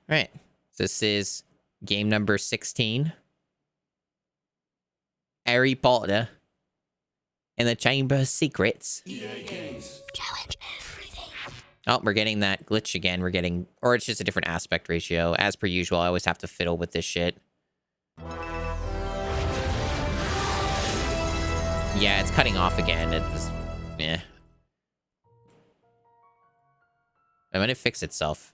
Right. This is game number 16. Harry Potter and the Chamber of Secrets. Challenge everything. Oh, we're getting that glitch again. We're getting... Or it's just a different aspect ratio. As per usual, I always have to fiddle with this shit. Yeah, it's cutting off again. It's... Eh. I'm gonna fix itself.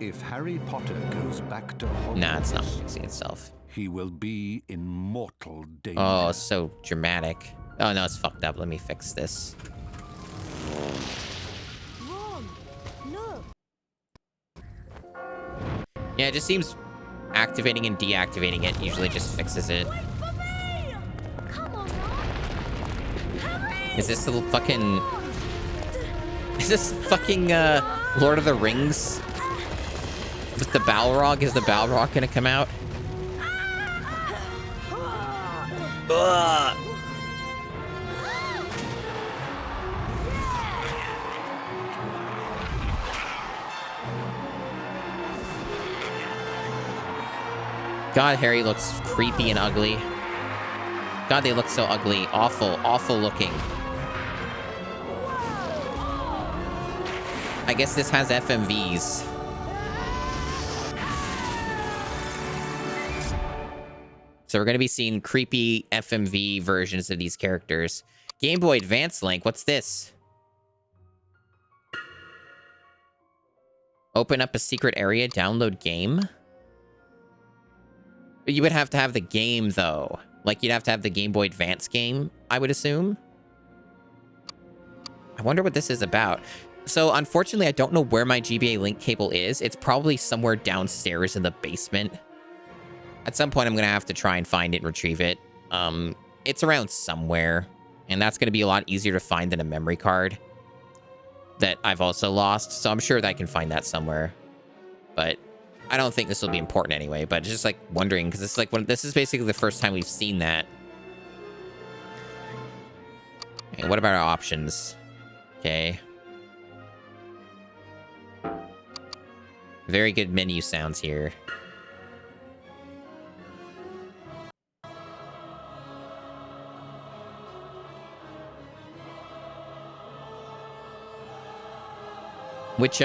If Harry Potter goes back to Hogwarts, Nah, it's not fixing itself. he will be in mortal danger. Oh, so dramatic. Oh, no, it's fucked up. Let me fix this. Ron, look. Yeah, it just seems activating and deactivating it usually just fixes it. Wait for me! Come on, Ron. Hurry! Is this the fucking... Is this fucking, Lord of the Rings? With the Balrog? Is the Balrog gonna come out? Ugh. God, Harry looks creepy and ugly. God, they look so ugly. Awful, awful looking. I guess this has FMVs. So we're going to be seeing creepy FMV versions of these characters. Game Boy Advance link. What's this? Open up a secret area. Download game. But you would have to have the game, though. Like, you'd have to have the Game Boy Advance game, I would assume. I wonder what this is about. So, unfortunately, I don't know where my GBA link cable is. It's probably somewhere downstairs in the basement. At some point, I'm going to have to try and find it and retrieve it. It's around somewhere. And that's going to be a lot easier to find than a memory card that I've also lost. So I'm sure that I can find that somewhere. But I don't think this will be important anyway. But just like wondering, because it's like this is basically the first time we've seen that. Okay, what about our options? Okay. Very good menu sounds here. Which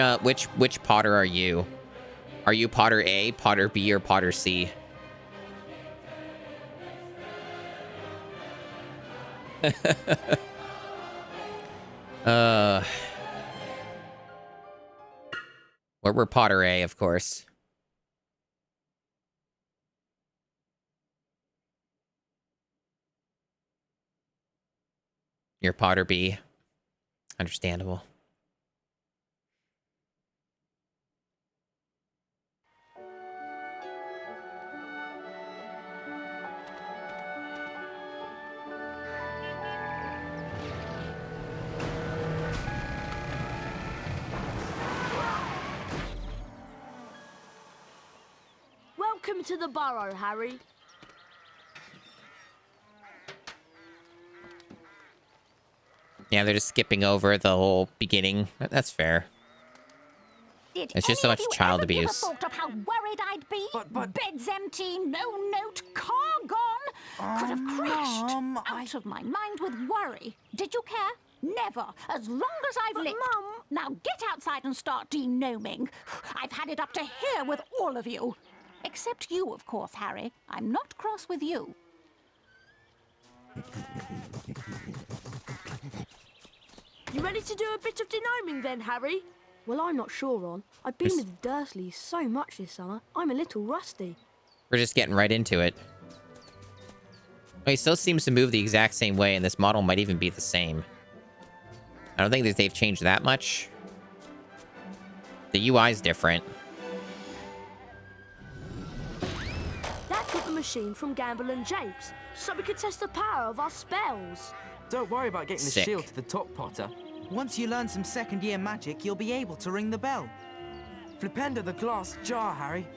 Potter are you? Are you Potter A, Potter B, or Potter C? We're Potter A, of course. You're Potter B. Understandable. Welcome to the burrow, Harry. Yeah, they're just skipping over the whole beginning. That's fair. It's just so much child abuse. Thought of how worried I'd be? But- Bed's empty, no note, car gone. Could have crashed. Mum, Out of my mind with worry. Did you care? Never. As long as I've lived. Mum. Now get outside and start denoming. I've had it up to here with all of you. Except you, of course, Harry. I'm not cross with you. You ready to do a bit of denoming then, Harry? Well, I'm not sure, Ron. I've been with the Dursleys so much this summer, I'm a little rusty. We're just getting right into it. Well, he still seems to move the exact same way, and this model might even be the same. I don't think that they've changed that much. The UI's different. That got the machine from Gamble and Japes, so we could test the power of our spells. Don't worry about getting Sick. the shield to the top, Potter. Once you learn some second-year magic, you'll be able to ring the bell. Flipendo the glass jar, Harry.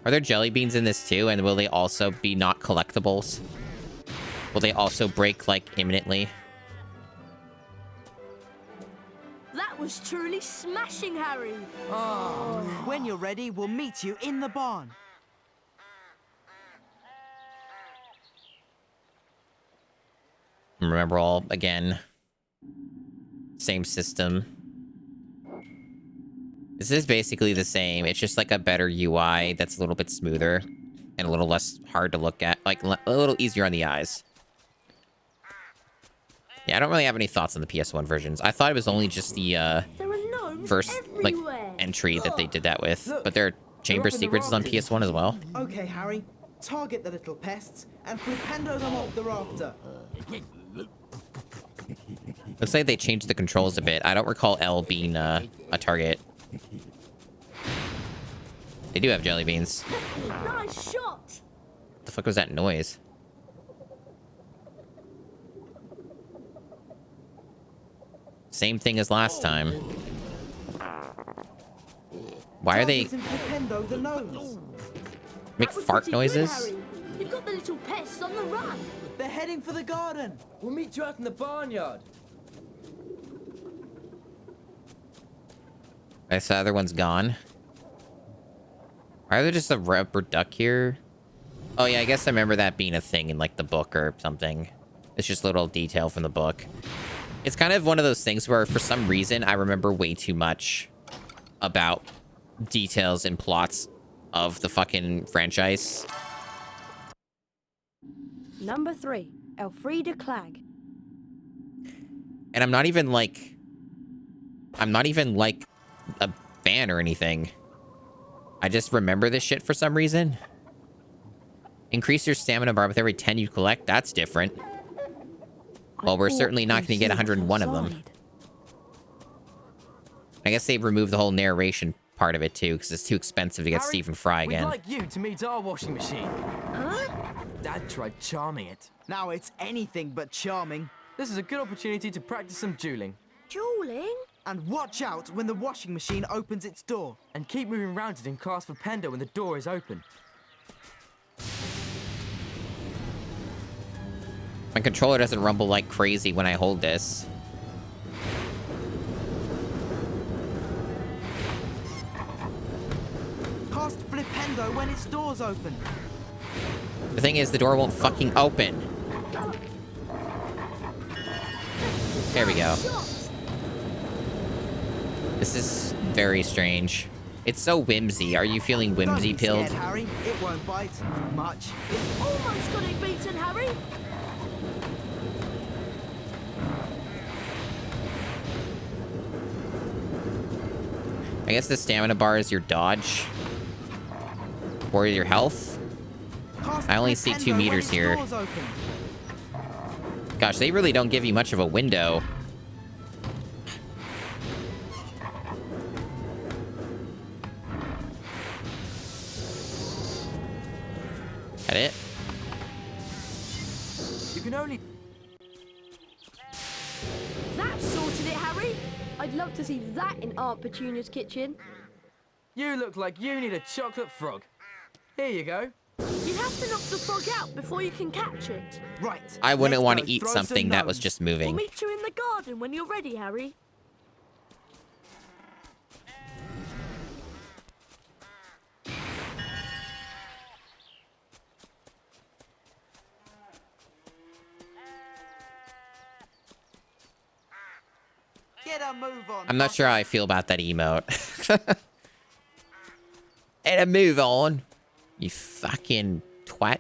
Are there jelly beans in this too? And will they also be not collectibles? Will they also break, like, imminently? That was truly smashing, Harry. When you're ready, we'll meet you in the barn. Remember all again. Same system. This is basically the same. It's just like a better UI that's a little bit smoother and a little less hard to look at, like a little easier on the eyes. Yeah, I don't really have any thoughts on the PS1 versions. I thought it was only just the There are gnomes first like everywhere. entry that they did that with, Look, but there are chamber up in the secrets on rafters. PS1 as well. Okay, Harry. Target the little pests and flipendo them off the rafter. Looks like they changed the controls a bit. I don't recall L being a target. They do have jelly beans. Nice shot. What the fuck was that noise? Same thing as last time. Why are they Target and flipendo the gnomes. make That was fart pretty good, noises? Harry. You've got the little pests on the run. They're heading for the garden. We'll meet you out in the barnyard. I saw the other one's gone. Why are there just a rubber duck here? Oh yeah, I guess I remember that being a thing in like the book or something. It's just a little detail from the book. It's kind of one of those things where for some reason I remember way too much about details and plots of the fucking franchise. Number 3, Elfrida Clag. And I'm not even like a fan or anything. I just remember this shit for some reason. Increase your stamina bar with every 10 you collect. That's different. Well, we're certainly not going to get 101 of them. I guess they've removed the whole narration part of it too, because it's too expensive to get Harry, Stephen Fry again. We'd like you to meet our washing machine. Huh? Dad tried charming it. Now it's anything but charming. This is a good opportunity to practice some dueling. Dueling? And watch out when the washing machine opens its door. And keep moving around it and cast for Pendo when the door is open. My controller doesn't rumble like crazy when I hold this. Cast flipendo when its door's open. The thing is, the door won't fucking open. There we go. This is very strange. It's so whimsy. Are you feeling Don't whimsy be pilled? scared, Harry. It won't bite much. Almost got it beaten, Harry. I guess the stamina bar is your dodge. Or your health. Cast I only see 2 flipendo when meters its here. door's open. Gosh, they really don't give you much of a window. That it? You can only... That sorted it, Harry. I'd love to see that in Aunt Petunia's kitchen. You look like you need a chocolate frog. Here you go. You have to knock the frog out before you can catch it. Right. I wouldn't let's want go to eat throw some something that was gnomes. just We'll moving. meet you in the garden when you're ready, Harry. Get a move on. I'm not sure how I feel about that emote. And a move on. You fucking twat.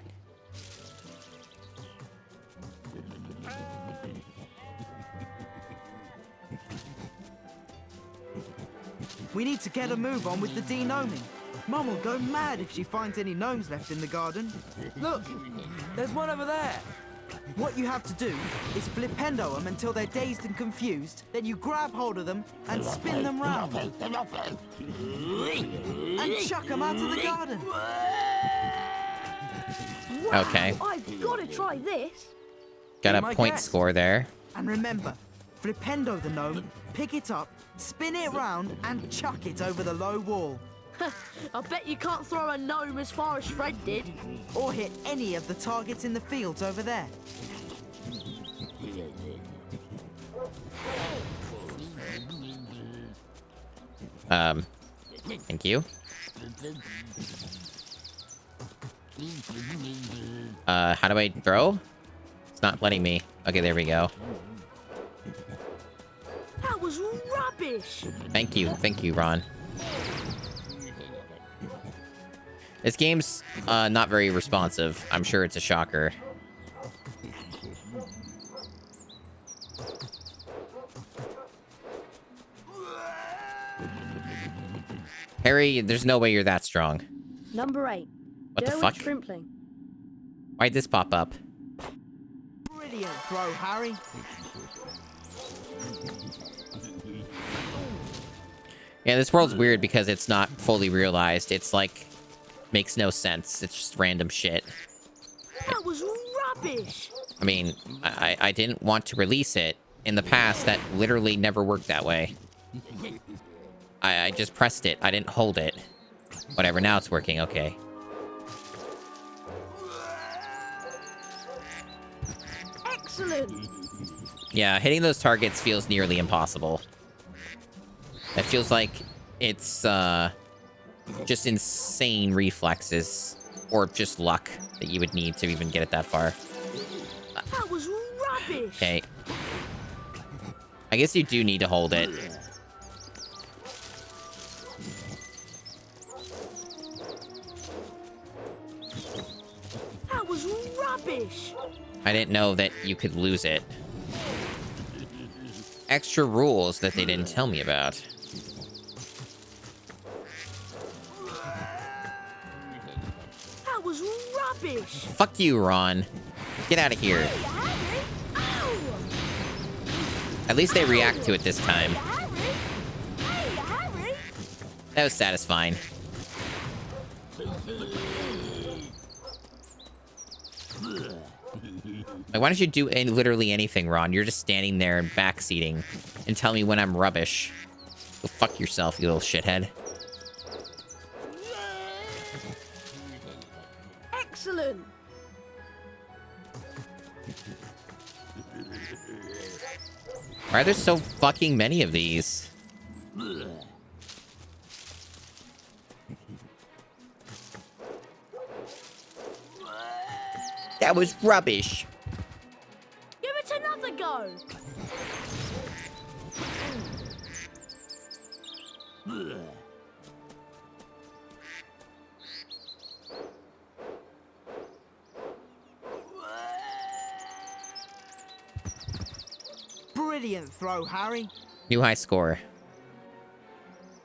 We need to get a move on with the de-gnoming. Mum will go mad if she finds any gnomes left in the garden. Look, there's one over there. What you have to do is flipendo them until they're dazed and confused, then you grab hold of them and spin them round. And chuck them out of the garden. Okay. I've got to try this. Got Be a my point guest. score there. And remember, flipendo the gnome, pick it up, spin it round, and chuck it over the low wall. I bet you can't throw a gnome as far as Fred did. Or hit any of the targets in the fields over there. Thank you. How do I throw? It's not letting me. Okay, there we go. That was rubbish. Thank you, Ron. This game's not very responsive. I'm sure it's a shocker. Harry, there's no way you're that strong. Number 8. What the Derwent fuck? Shrimpling. Why'd this pop up? Brilliant throw, Harry. Yeah, this world's weird because it's not fully realized. It's like, makes no sense. It's just random shit. That was rubbish. I mean, I didn't want to release it. In the past, that literally never worked that way. I just pressed it. I didn't hold it. Whatever, now it's working. Okay. Excellent. Yeah, hitting those targets feels nearly impossible. It feels like it's just insane reflexes or just luck that you would need to even get it that far. That was rubbish. Okay. I guess you do need to hold it. That was rubbish. I didn't know that you could lose it. Extra rules that they didn't tell me about. That was rubbish. Fuck you, Ron. Get out of here. Hey, Harry. Ow. At least they react to it this time. Harry. Hey, Harry. That was satisfying. Like, why don't you do literally anything, Ron? You're just standing there and backseating and tell me when I'm rubbish. Go fuck yourself, you little shithead. Excellent. Why are there so fucking many of these? That was rubbish. Give it another go. Brilliant throw, Harry. New high score.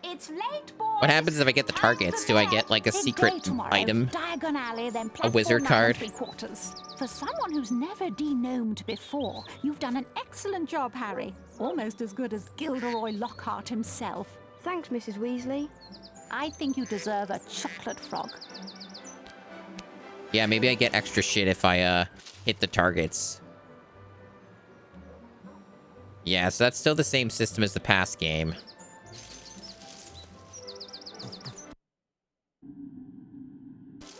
It's late, boys. What happens if I get the targets? Do I get, like, a Big secret day tomorrow. item? Diagon Alley, then A wizard platform card? 9 3/4. For someone who's never degnomed before, you've done an excellent job, Harry. Almost as good as Gilderoy Lockhart himself. Thanks, Mrs. Weasley. I think you deserve a chocolate frog. Yeah, maybe I get extra shit if I, hit the targets. Yeah, so that's still the same system as the past game.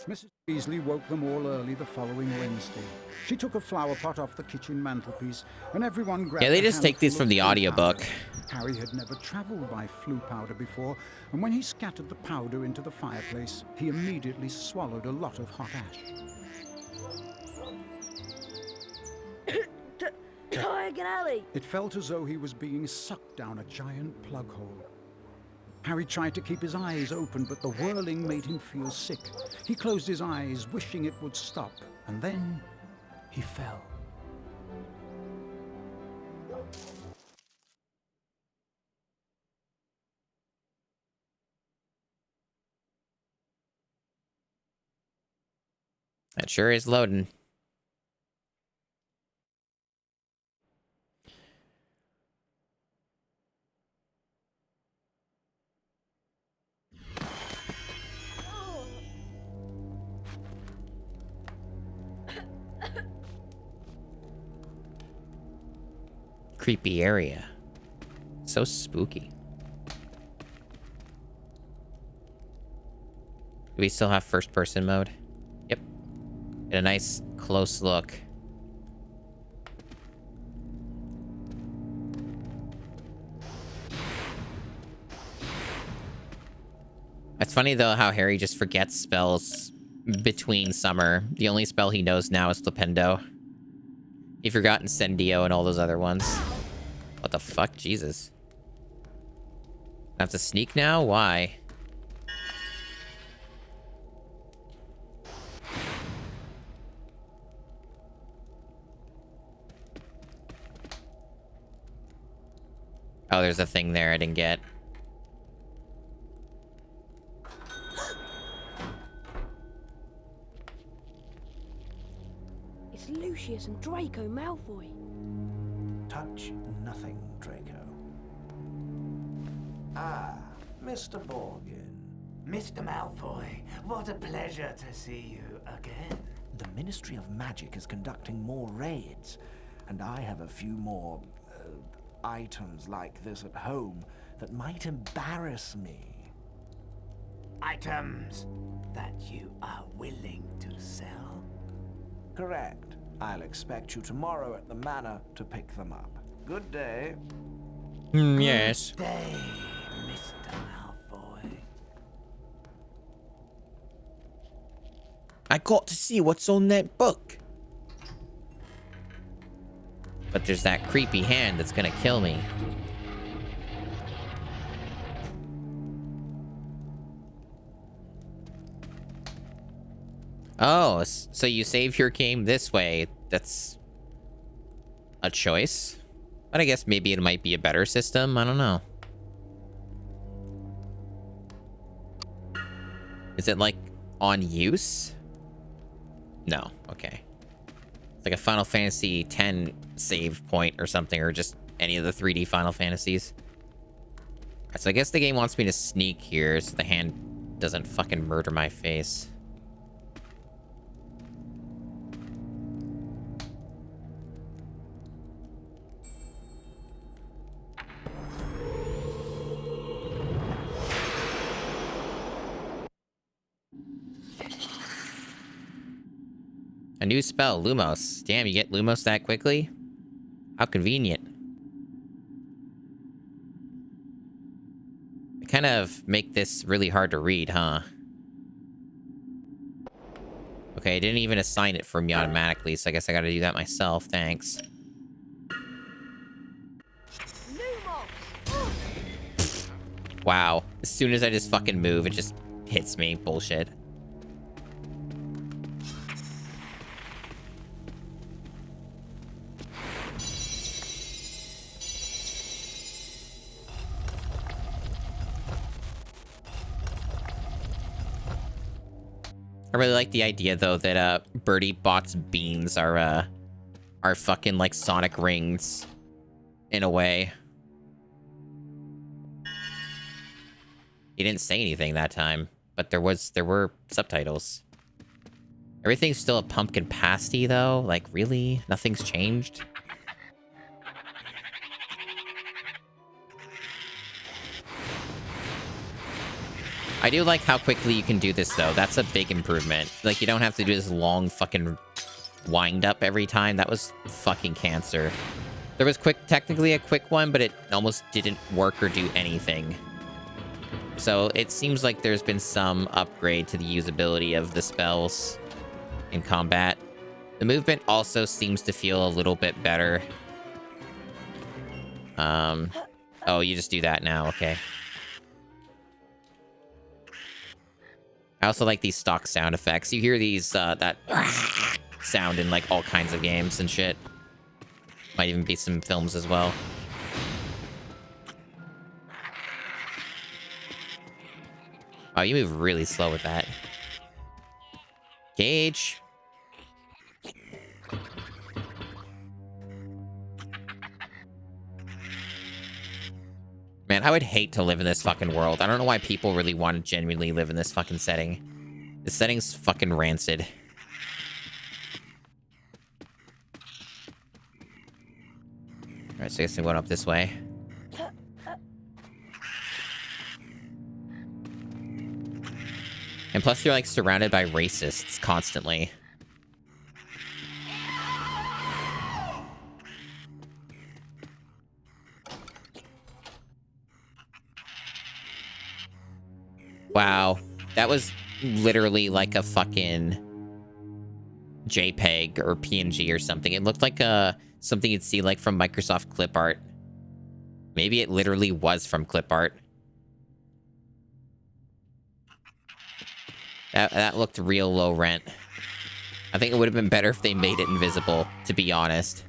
Mrs. Weasley woke them all early the following Wednesday. She took a flower pot off the kitchen mantelpiece, and everyone grabbed Yeah, they a just take these handful from of the flue audiobook. powder. Harry had never traveled by flue powder before, and when he scattered the powder into the fireplace, he immediately swallowed a lot of hot ash. Diagon Alley. It felt as though he was being sucked down a giant plug hole. Harry tried to keep his eyes open, but the whirling made him feel sick. He closed his eyes, wishing it would stop, and then he fell. That sure is loading. Creepy area. So spooky. Do we still have first person mode? Yep. Get a nice close look. It's funny, though, how Harry just forgets spells between summer. The only spell he knows now is Flipendo. He forgot Incendio and all those other ones. What the fuck? Jesus. I have to sneak now? Why? Oh, there's a thing there I didn't get. It's Lucius and Draco Malfoy. Touch nothing, Draco. Ah, Mr. Borgin. Mr. Malfoy, what a pleasure to see you again. The Ministry of Magic is conducting more raids, and I have a few more items like this at home that might embarrass me. Items that you are willing to sell? Correct. I'll expect you tomorrow at the manor to pick them up. Good day. Yes. Good day, Mr. Malfoy. I got to see what's on that book. But there's that creepy hand that's gonna kill me. Oh, so you save your game this way. That's a choice. But I guess maybe it might be a better system. I don't know. Is it like on use? No. Okay. It's like a Final Fantasy X save point or something, or just any of the 3D Final Fantasies. Alright, so I guess the game wants me to sneak here so the hand doesn't fucking murder my face. A new spell, Lumos. Damn, you get Lumos that quickly? How convenient. They kind of make this really hard to read, huh? Okay, I didn't even assign it for me automatically, so I guess I gotta do that myself. Thanks. Wow. As soon as I just fucking move, it just hits me. Bullshit. I really like the idea, though, that Birdie Bot's beans are fucking like sonic rings in a way. He didn't say anything that time, but there were subtitles. Everything's still a pumpkin pasty, though. Like, really? Nothing's changed? I do like how quickly you can do this, though. That's a big improvement. Like, you don't have to do this long fucking wind up every time. That was fucking cancer. There was technically a quick one, but it almost didn't work or do anything. So it seems like there's been some upgrade to the usability of the spells in combat. The movement also seems to feel a little bit better. Oh, you just do that now. Okay. I also like these stock sound effects. You hear these, that sound in, like, all kinds of games and shit. Might even be some films as well. Oh, you move really slow with that. Gage. Man, I would hate to live in this fucking world. I don't know why people really want to genuinely live in this fucking setting. This setting's fucking rancid. Alright, so I guess we went up this way. And plus you're like surrounded by racists constantly. Wow. That was literally like a fucking JPEG or PNG or something. It looked like something you'd see like from Microsoft clip art. Maybe it literally was from clip art. That looked real low rent. I think it would have been better if they made it invisible, to be honest.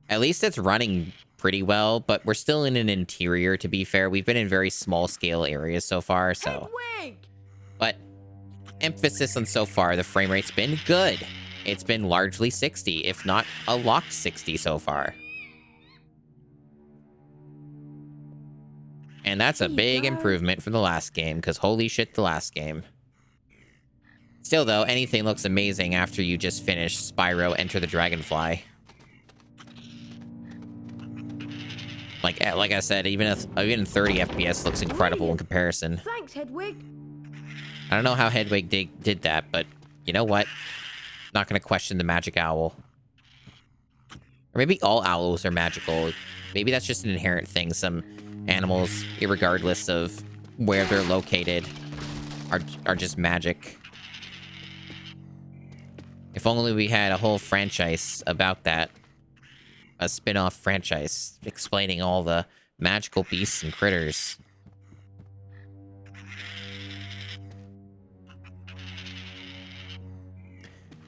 At least it's running pretty well, but we're still in an interior, to be fair. We've been in very small scale areas so far, so... Hedwig! But emphasis on so far, the frame rate's been good. It's been largely 60, if not a locked 60 so far. And that's a big improvement from the last game, because holy shit, the last game. Still, though, anything looks amazing after you just finish Spyro Enter the Dragonfly. Like I said, even 30 FPS looks incredible in comparison. Thanks, Hedwig. I don't know how Hedwig did that, but you know what? Not going to question the magic owl. Or maybe all owls are magical. Maybe that's just an inherent thing. Some animals, irregardless of where they're located, are just magic. If only we had a whole franchise about that. A spin-off franchise explaining all the magical beasts and critters.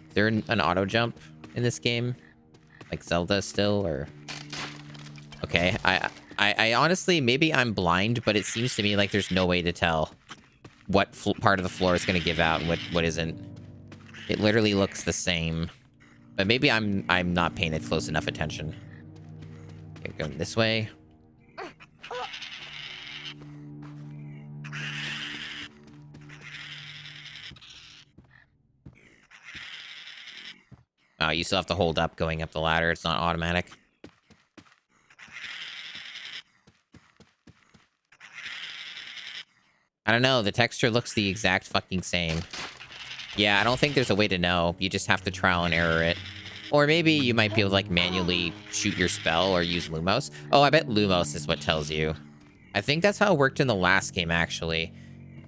Is there an auto jump in this game? Like Zelda still, or... Okay, I honestly, maybe I'm blind, but it seems to me like there's no way to tell what part of the floor is going to give out and what isn't. It literally looks the same. But maybe I'm not paying it close enough attention. Okay, going this way. Oh, you still have to hold up going up the ladder. It's not automatic. I don't know. The texture looks the exact fucking same. Yeah, I don't think there's a way to know. You just have to trial and error it. Or maybe you might be able to, like, manually shoot your spell or use Lumos. Oh, I bet Lumos is what tells you. I think that's how it worked in the last game, actually.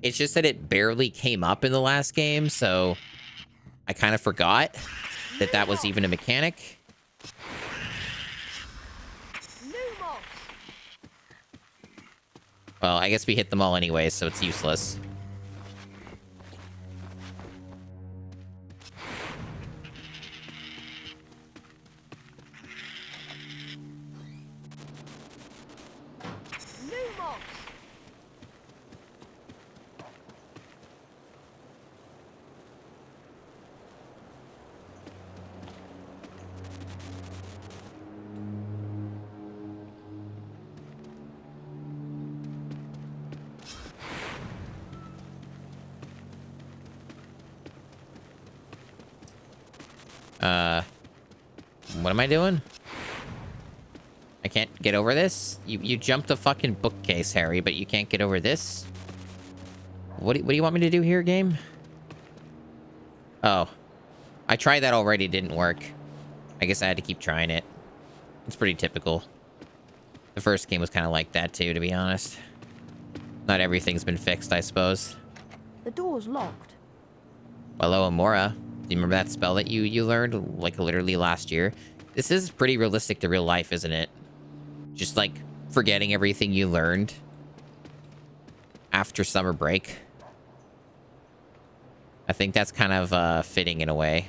It's just that it barely came up in the last game, so I kind of forgot that that was even a mechanic. Well, I guess we hit them all anyway, so it's useless. What am I doing? I can't get over this? You jumped a fucking bookcase, Harry, but you can't get over this? What do you want me to do here, game? Oh. I tried that already, it didn't work. I guess I had to keep trying it. It's pretty typical. The first game was kind of like that, too, to be honest. Not everything's been fixed, I suppose. The door's locked. Hello, Amora. Do you remember that spell that you learned, like, literally last year? This is pretty realistic to real life, isn't it? Just, like, forgetting everything you learned after summer break. I think that's kind of fitting in a way.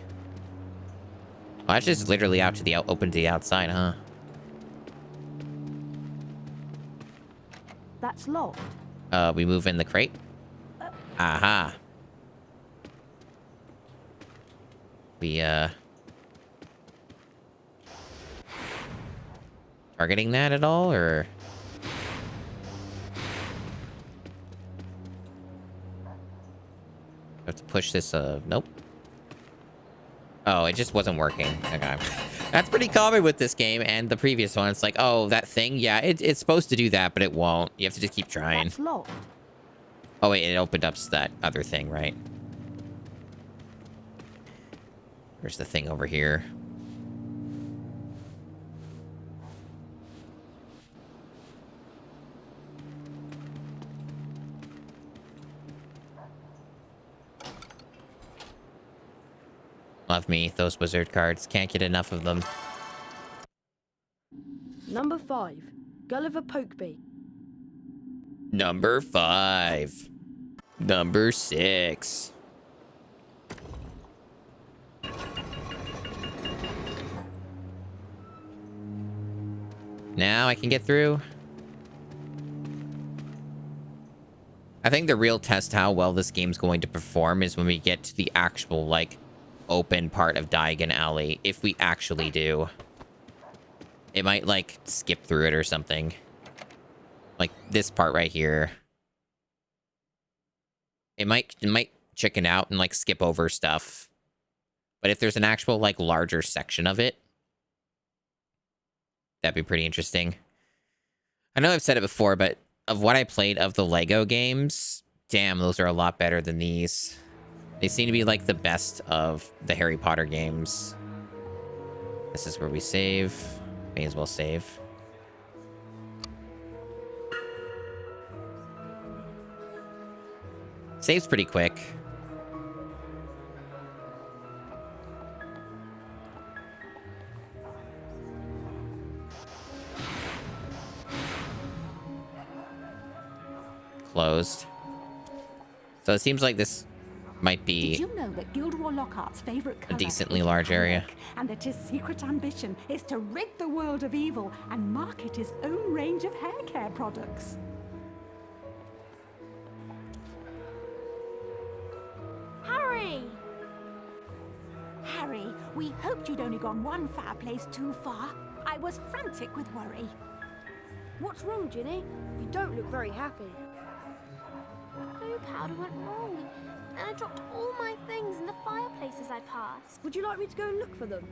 Well, that's just literally out to the open to the outside, huh? That's locked. We move in the crate. Aha. We targeting that at all, or? Have to push this, nope. Oh, it just wasn't working. Okay. That's pretty common with this game and the previous one. It's like, oh, that thing? Yeah, it's supposed to do that, but it won't. You have to just keep trying. That's locked. Oh, wait, it opened up that other thing, right? There's the thing over here. Love me, those wizard cards. Can't get enough of them. Number 5. Gulliver Pokeby. Number 5. Number 6. Now I can get through. I think the real test how well this game's going to perform is when we get to the actual, like, open part of Diagon Alley. If we actually do. It might, like, skip through it or something. Like, this part right here. It might chicken out and, like, skip over stuff. But if there's an actual, like, larger section of it, that'd be pretty interesting. I know I've said it before, but of what I played of the Lego games, damn, those are a lot better than these. They seem to be like the best of the Harry Potter games. This is where we save. May as well save. Save's pretty quick. Closed. So it seems like this might be Did you know that Gilderoy Lockhart's favorite color decently is large area. black, and that his secret ambition is to rid the world of evil and market his own range of hair care products? Harry! Harry, we hoped you'd only gone one fireplace too far. I was frantic with worry. What's wrong, Ginny? You don't look very happy. Glue powder went wrong, and I dropped all my things in the fireplace as I passed. Would you like me to go and look for them?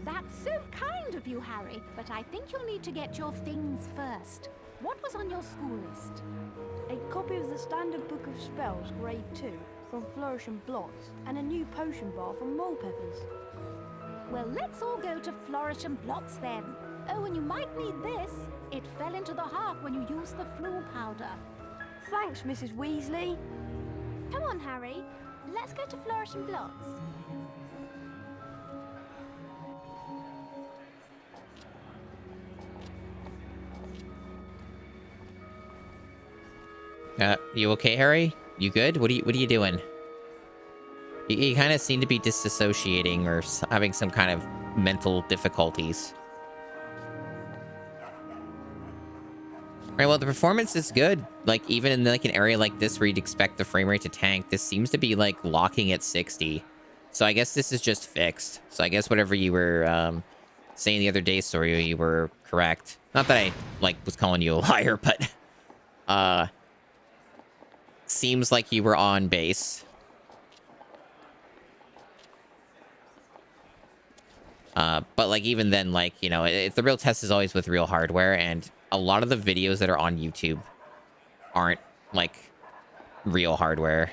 That's so kind of you, Harry, but I think you'll need to get your things first. What was on your school list? A copy of the Standard Book of Spells, Grade 2, from Flourish and Blots, and a new potion bar from Mole Peppers. Well, let's all go to Flourish and Blots then. Oh, and you might need this. It fell into the heart when you used the flu powder. Thanks, Mrs. Weasley. Come on, Harry. Let's go to Flourish and Blots. You okay, Harry? You good? What are you doing? You kind of seem to be disassociating or having some kind of mental difficulties. Right, well, the performance is good. Like, even in like an area like this where you'd expect the frame rate to tank, this seems to be like locking at 60. So I guess this is just fixed. So I guess whatever you were saying the other day, Soryu, you were correct. Not that I like was calling you a liar, but seems like you were on base. But like even then, like, you know, the real test is always with real hardware, and a lot of the videos that are on YouTube aren't like real hardware.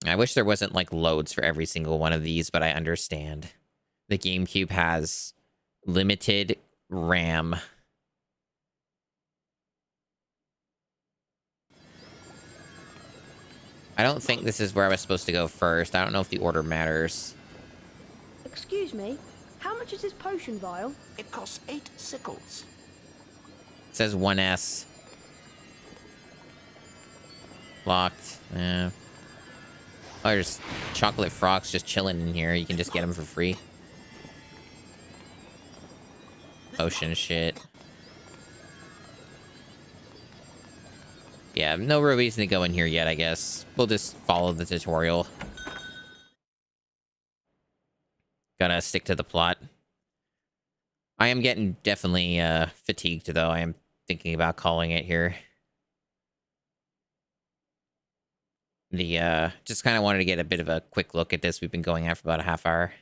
I wish there wasn't like loads for every single one of these, but I understand. The GameCube has limited RAM. I don't think this is where I was supposed to go first. I don't know if the order matters. Excuse me, how much is this potion vial? It costs 8 sickles. It says 1S. Locked. Yeah. Oh, there's chocolate frogs just chilling in here. You can just get them for free. Potion shit. Yeah, no real reason to go in here yet, I guess. We'll just follow the tutorial. Gotta stick to the plot. I am getting definitely fatigued, though. I am thinking about calling it here. Just kind of wanted to get a bit of a quick look at this. We've been going at for about a half hour.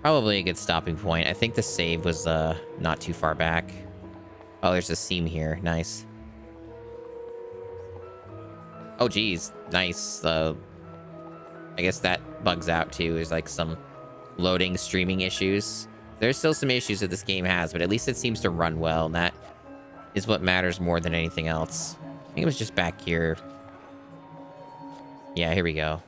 Probably a good stopping point. I think the save was not too far back. Oh, there's a seam here. Nice. Oh, geez. Nice. I guess that bugs out, too. There's, like, some loading, streaming issues. There's still some issues that this game has, but at least it seems to run well, and that is what matters more than anything else. I think it was just back here. Yeah, here we go.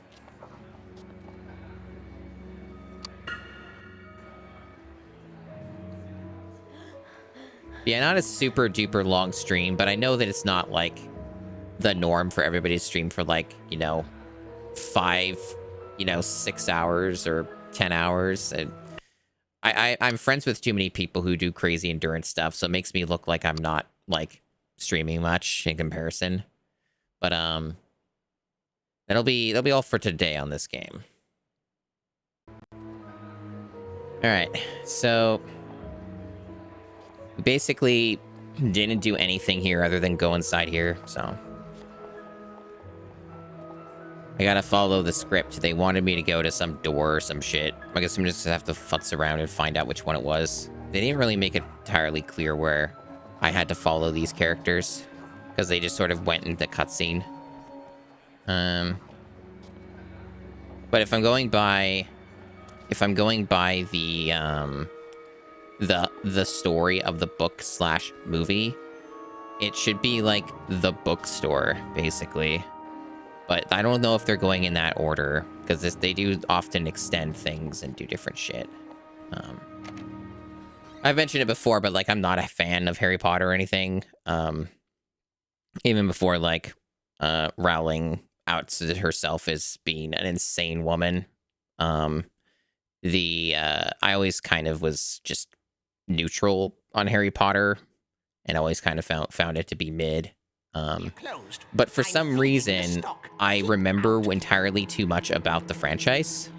Yeah, not a super duper long stream, but I know that it's not like the norm for everybody to stream for like, 5, 6 hours or 10 hours. And I'm friends with too many people who do crazy endurance stuff, so it makes me look like I'm not like streaming much in comparison. But that'll be all for today on this game. All right, so basically didn't do anything here other than go inside here, so I gotta follow the script. They wanted me to go to some door or some shit. I guess I'm just gonna have to futz around and find out which one it was. They didn't really make it entirely clear where I had to follow these characters, because they just sort of went into the cutscene. But if I'm going by the story of the book / movie, it should be like the bookstore, basically. But I don't know if they're going in that order, because they do often extend things and do different shit. I've mentioned it before, but like I'm not a fan of Harry Potter or anything. Even before like Rowling outs herself as being an insane woman. I always kind of was just neutral on Harry Potter, and always kind of found it to be mid. But for some reason, I remember entirely too much about the franchise,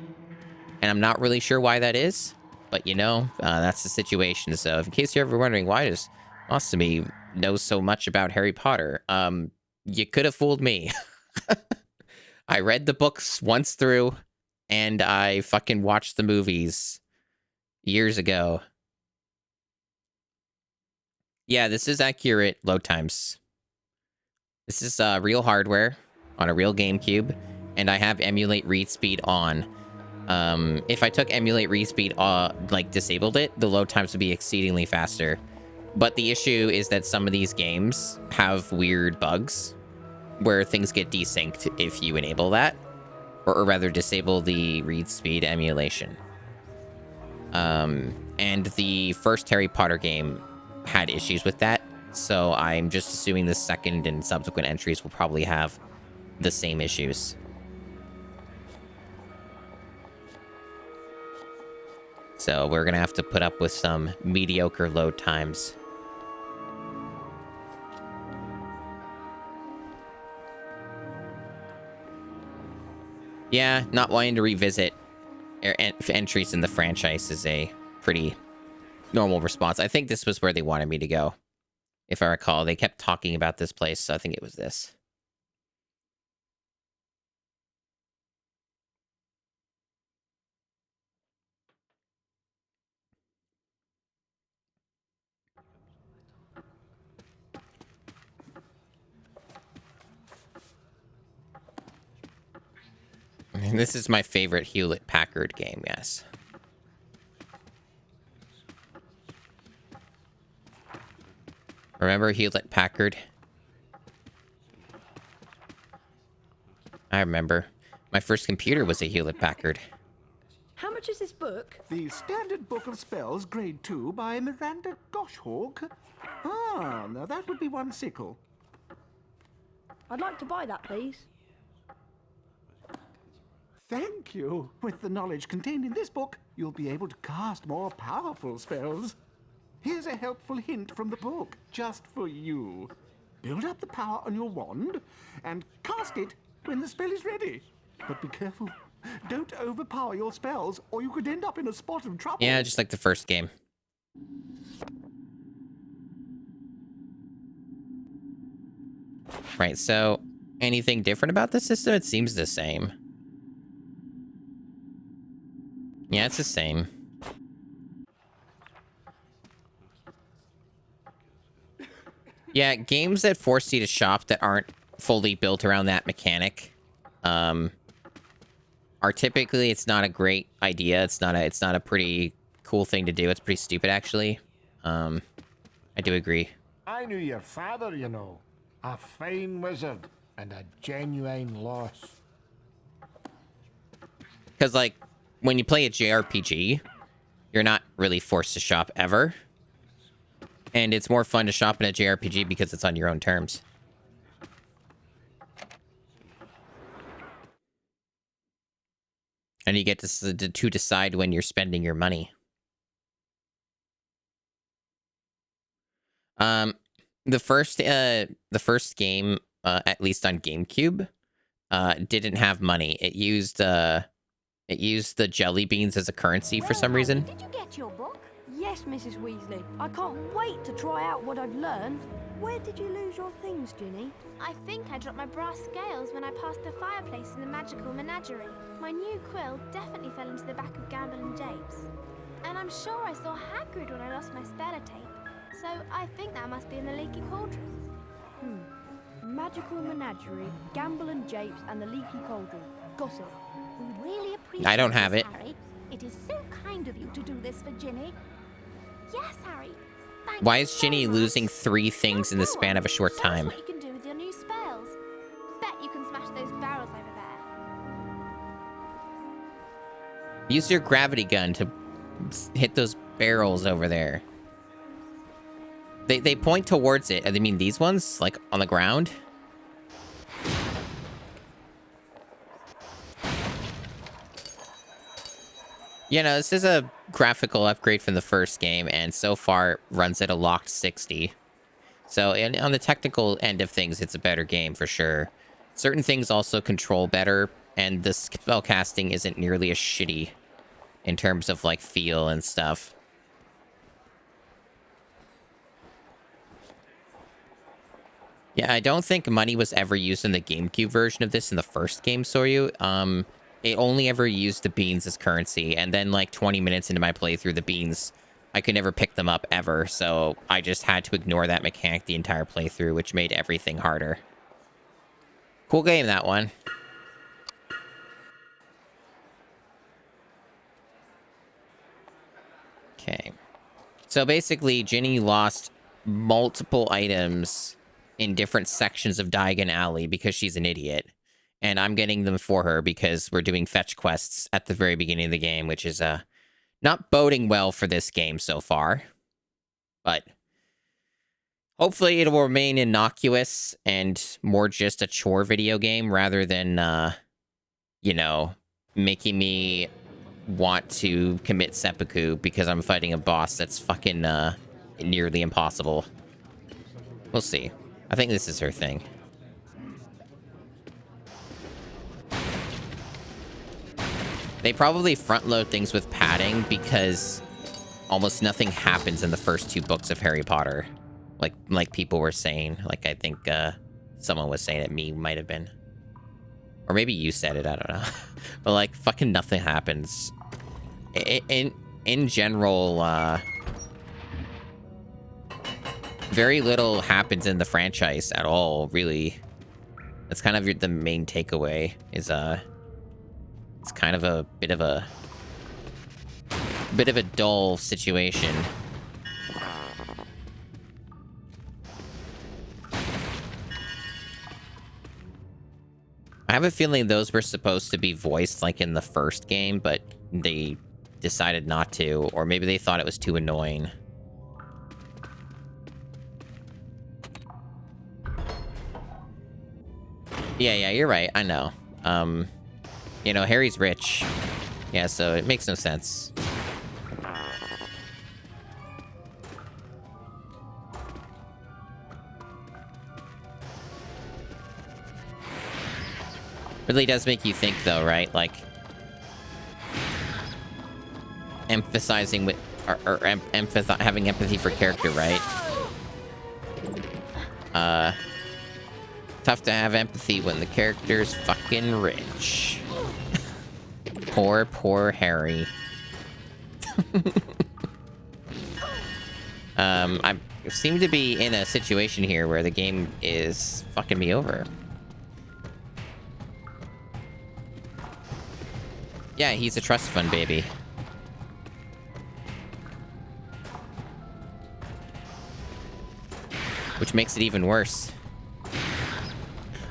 and I'm not really sure why that is. But that's the situation. So, in case you're ever wondering why does Masumi know so much about Harry Potter, you could have fooled me. I read the books once through, and I fucking watched the movies years ago. Yeah, this is accurate load times. This is real hardware on a real GameCube, and I have emulate read speed on. If I took emulate read speed, disabled it, the load times would be exceedingly faster. But the issue is that some of these games have weird bugs where things get desynced if you enable that, or rather disable the read speed emulation. And the first Harry Potter game had issues with that. So I'm just assuming the second and subsequent entries will probably have the same issues. So we're going to have to put up with some mediocre load times. Yeah, not wanting to revisit entries in the franchise is a pretty normal response. I think this was where they wanted me to go. If I recall, they kept talking about this place, so I think it was this. And this is my favorite Hewlett-Packard game, yes. Remember Hewlett-Packard? I remember. My first computer was a Hewlett-Packard. How much is this book? The Standard Book of Spells, Grade 2, by Miranda Goshawk. Ah, now that would be one sickle. I'd like to buy that, please. Thank you. With the knowledge contained in this book, you'll be able to cast more powerful spells. Here's a helpful hint from the book, just for you. Build up the power on your wand and cast it when the spell is ready. But be careful. Don't overpower your spells, or you could end up in a spot of trouble. Yeah, just like the first game. Right, so anything different about the system? It seems the same. Yeah, it's the same. Yeah, games that force you to shop that aren't fully built around that mechanic are typically, it's not a great idea. It's not a pretty cool thing to do. It's pretty stupid, actually. I do agree. I knew your father, you know. A fine wizard and a genuine loss. Because, like, when you play a JRPG, you're not really forced to shop ever. And it's more fun to shop in a JRPG because it's on your own terms. And you get to decide when you're spending your money. The first game, at least on GameCube, didn't have money. It used the jelly beans as a currency for some reason. Did you get your book? Yes, Mrs. Weasley. I can't wait to try out what I've learned. Where did you lose your things, Ginny? I think I dropped my brass scales when I passed the fireplace in the magical menagerie. My new quill definitely fell into the back of Gamble and Japes. And I'm sure I saw Hagrid when I lost my speller tape. So I think that must be in the leaky cauldron. Magical menagerie, Gamble and Japes, and the leaky cauldron. Got it. We really appreciate I don't have this, it. Harry. It is so kind of you to do this for Ginny. Yes, Harry. Thanks Why is so Ginny much. losing 3 things in the span of a short Show us time? what you can do with your new spells. Bet you can smash those barrels over there. Use your gravity gun to hit those barrels over there. They point towards it. I mean, these ones, like, on the ground. You know, this is a graphical upgrade from the first game, and so far runs at a locked 60. So, on the technical end of things, it's a better game for sure. Certain things also control better, and the spellcasting isn't nearly as shitty in terms of, like, feel and stuff. Yeah, I don't think money was ever used in the GameCube version of this in the first game, Soryu. It only ever used the beans as currency, and then like 20 minutes into my playthrough, the beans, I could never pick them up ever, so I just had to ignore that mechanic the entire playthrough, which made everything harder. Cool game, that one. Okay. So basically, Ginny lost multiple items in different sections of Diagon Alley because she's an idiot. And I'm getting them for her because we're doing fetch quests at the very beginning of the game, which is not boding well for this game so far. But hopefully it will remain innocuous and more just a chore video game rather than, you know, making me want to commit seppuku because I'm fighting a boss that's fucking nearly impossible. We'll see. I think this is her thing. They probably front-load things with padding because almost nothing happens in the first 2 books of Harry Potter. Like people were saying. Like, I think someone was saying it. Me might have been. Or maybe you said it. I don't know. But, like, fucking nothing happens. In general, very little happens in the franchise at all, really. That's kind of the main takeaway, is, it's kind of a bit of a dull situation. I have a feeling those were supposed to be voiced like in the first game, but they decided not to, or maybe they thought it was too annoying. Yeah, you're right. I know. You know, Harry's rich. Yeah, so it makes no sense. Really does make you think, though, right? Like, emphasizing with, or having empathy for character, right? Tough to have empathy when the character's fucking rich. Poor Harry. I seem to be in a situation here where the game is fucking me over. Yeah, he's a trust fund baby. which makes it even worse.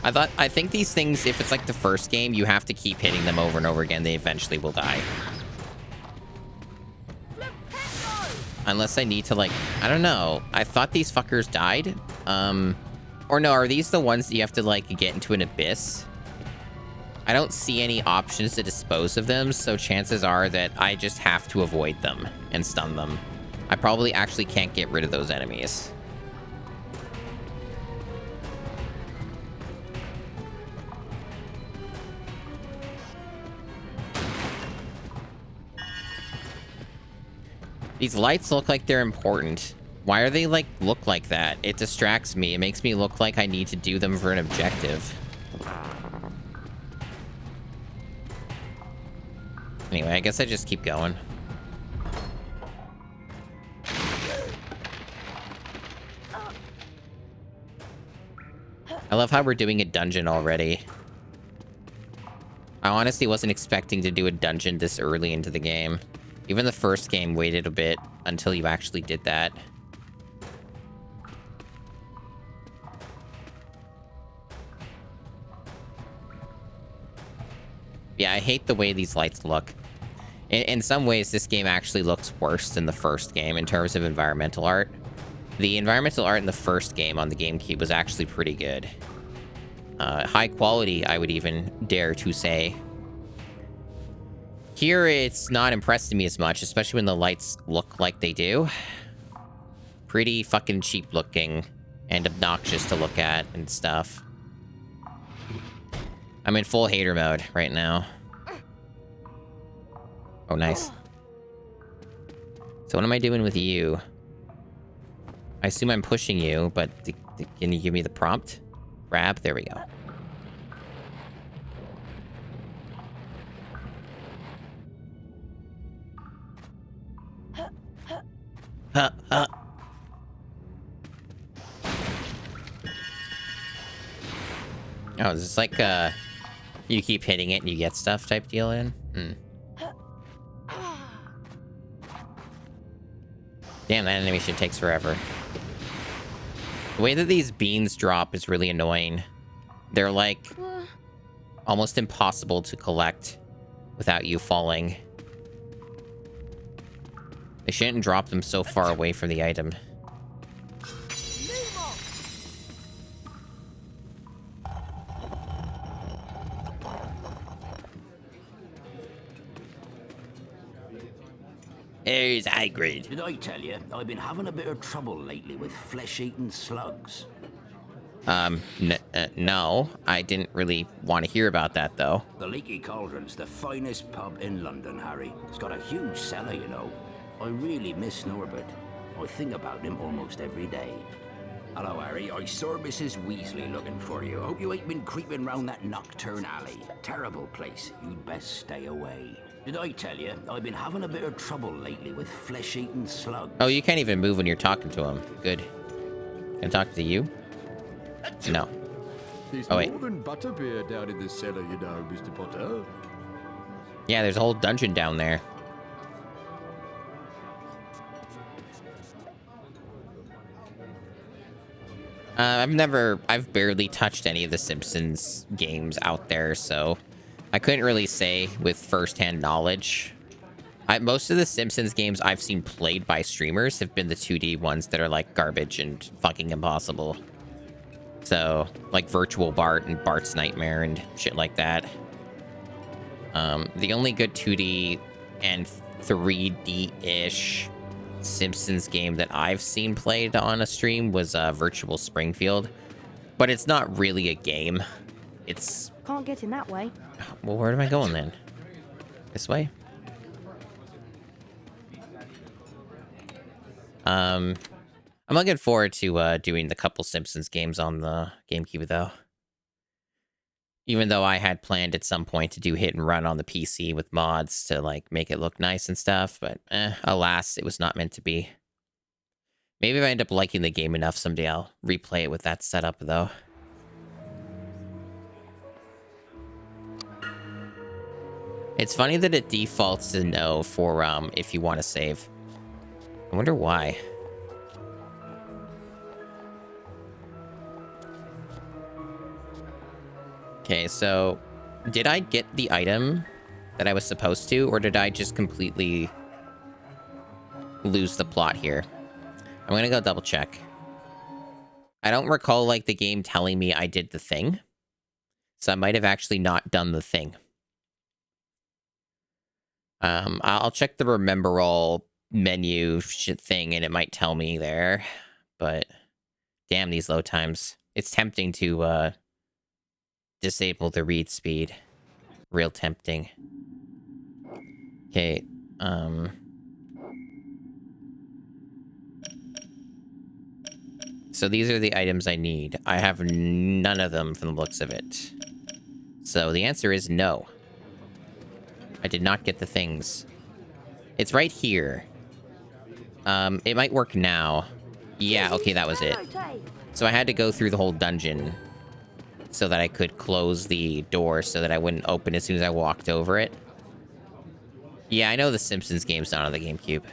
I think these things, if it's like the first game, you have to keep hitting them over and over again. They eventually will die. Unless I need to, like, I don't know. I thought these fuckers died. Or no, are these the ones that you have to, like, get into an abyss? I don't see any options to dispose of them, so chances are that I just have to avoid them and stun them. I probably actually can't get rid of those enemies. These lights look like they're important. Why are they, like, look like that? It distracts me. It makes me look like I need to do them for an objective. Anyway, I guess I just keep going. I love how we're doing a dungeon already. I honestly wasn't expecting to do a dungeon this early into the game. Even the first game waited a bit until you actually did that. Yeah, I hate the way these lights look. In some ways, this game actually looks worse than the first game in terms of environmental art. The environmental art in the first game on the GameCube was actually pretty good. High quality, I would even dare to say. Here, it's not impressing me as much, especially when the lights look like they do. Pretty fucking cheap looking and obnoxious to look at and stuff. I'm in full hater mode right now. Oh, nice. So what am I doing with you? I assume I'm pushing you, but can you give me the prompt? Grab? There we go. Oh, is this like you keep hitting it and you get stuff type deal in? Damn, that animation takes forever. The way that these beans drop is really annoying. They're like almost impossible to collect without you falling. They shouldn't drop them so far away from the item. There's high grade. Did I tell you, I've been having a bit of trouble lately with flesh-eating slugs? No. I didn't really want to hear about that, though. The Leaky Cauldron's the finest pub in London, Harry. It's got a huge cellar, you know. I really miss Norbert. I think about him almost every day. Hello, Harry. I saw Mrs. Weasley looking for you. Hope you ain't been creeping round that nocturne alley. Terrible place. You'd best stay away. Did I tell you, I've been having a bit of trouble lately with flesh-eating slugs. Oh, you can't even move when you're talking to him. Good. Can I talk to you? No. There's oh, wait. more than butterbeer down in the cellar, you know, Mr. Potter. Yeah, there's a whole dungeon down there. I've barely touched any of the Simpsons games out there, so I couldn't really say with first-hand knowledge. Most of the Simpsons games I've seen played by streamers have been the 2D ones that are like garbage and fucking impossible. So, like Virtual Bart and Bart's Nightmare and shit like that. The only good 2D and 3D-ish Simpsons game that I've seen played on a stream was Virtual Springfield. But it's not really a game. It's... Can't get in that way. Well, where am I going then? This way? I'm looking forward to doing the couple Simpsons games on the GameCube, though. Even though I had planned at some point to do hit and run on the PC with mods to, like, make it look nice and stuff, but alas, it was not meant to be. Maybe if I end up liking the game enough someday, I'll replay it with that setup, though. It's funny that it defaults to no for if you want to save. I wonder why. Okay, so did I get the item that I was supposed to, or did I just completely lose the plot here? I'm gonna go double check. I don't recall like the game telling me I did the thing, so I might have actually not done the thing. I'll check the remember all menu shit thing, and it might tell me there. But damn, these load times. It's tempting to disable the read speed. Real tempting. Okay. So these are the items I need. I have none of them from the looks of it. So the answer is no. I did not get the things. It's right here. It might work now. Yeah, okay, that was it. So I had to go through the whole dungeon so that I could close the door so that I wouldn't open as soon as I walked over it. Yeah, I know the Simpsons game's not on the GameCube.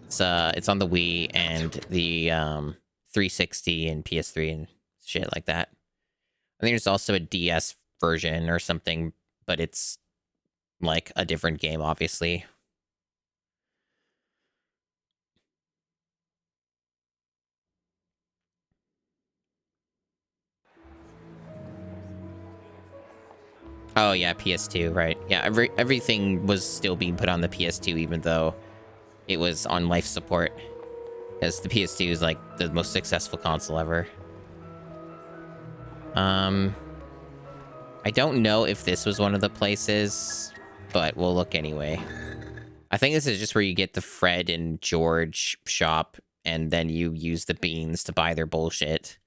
It's on the Wii and the 360 and PS3 and shit like that. I think there's also a DS version or something, but it's like a different game, obviously. Oh yeah, PS2, right? Yeah, everything was still being put on the PS2, even though it was on life support, because the PS2 is like the most successful console ever. I don't know if this was one of the places, but we'll look anyway. I think this is just where you get the Fred and George shop, and then you use the beans to buy their bullshit.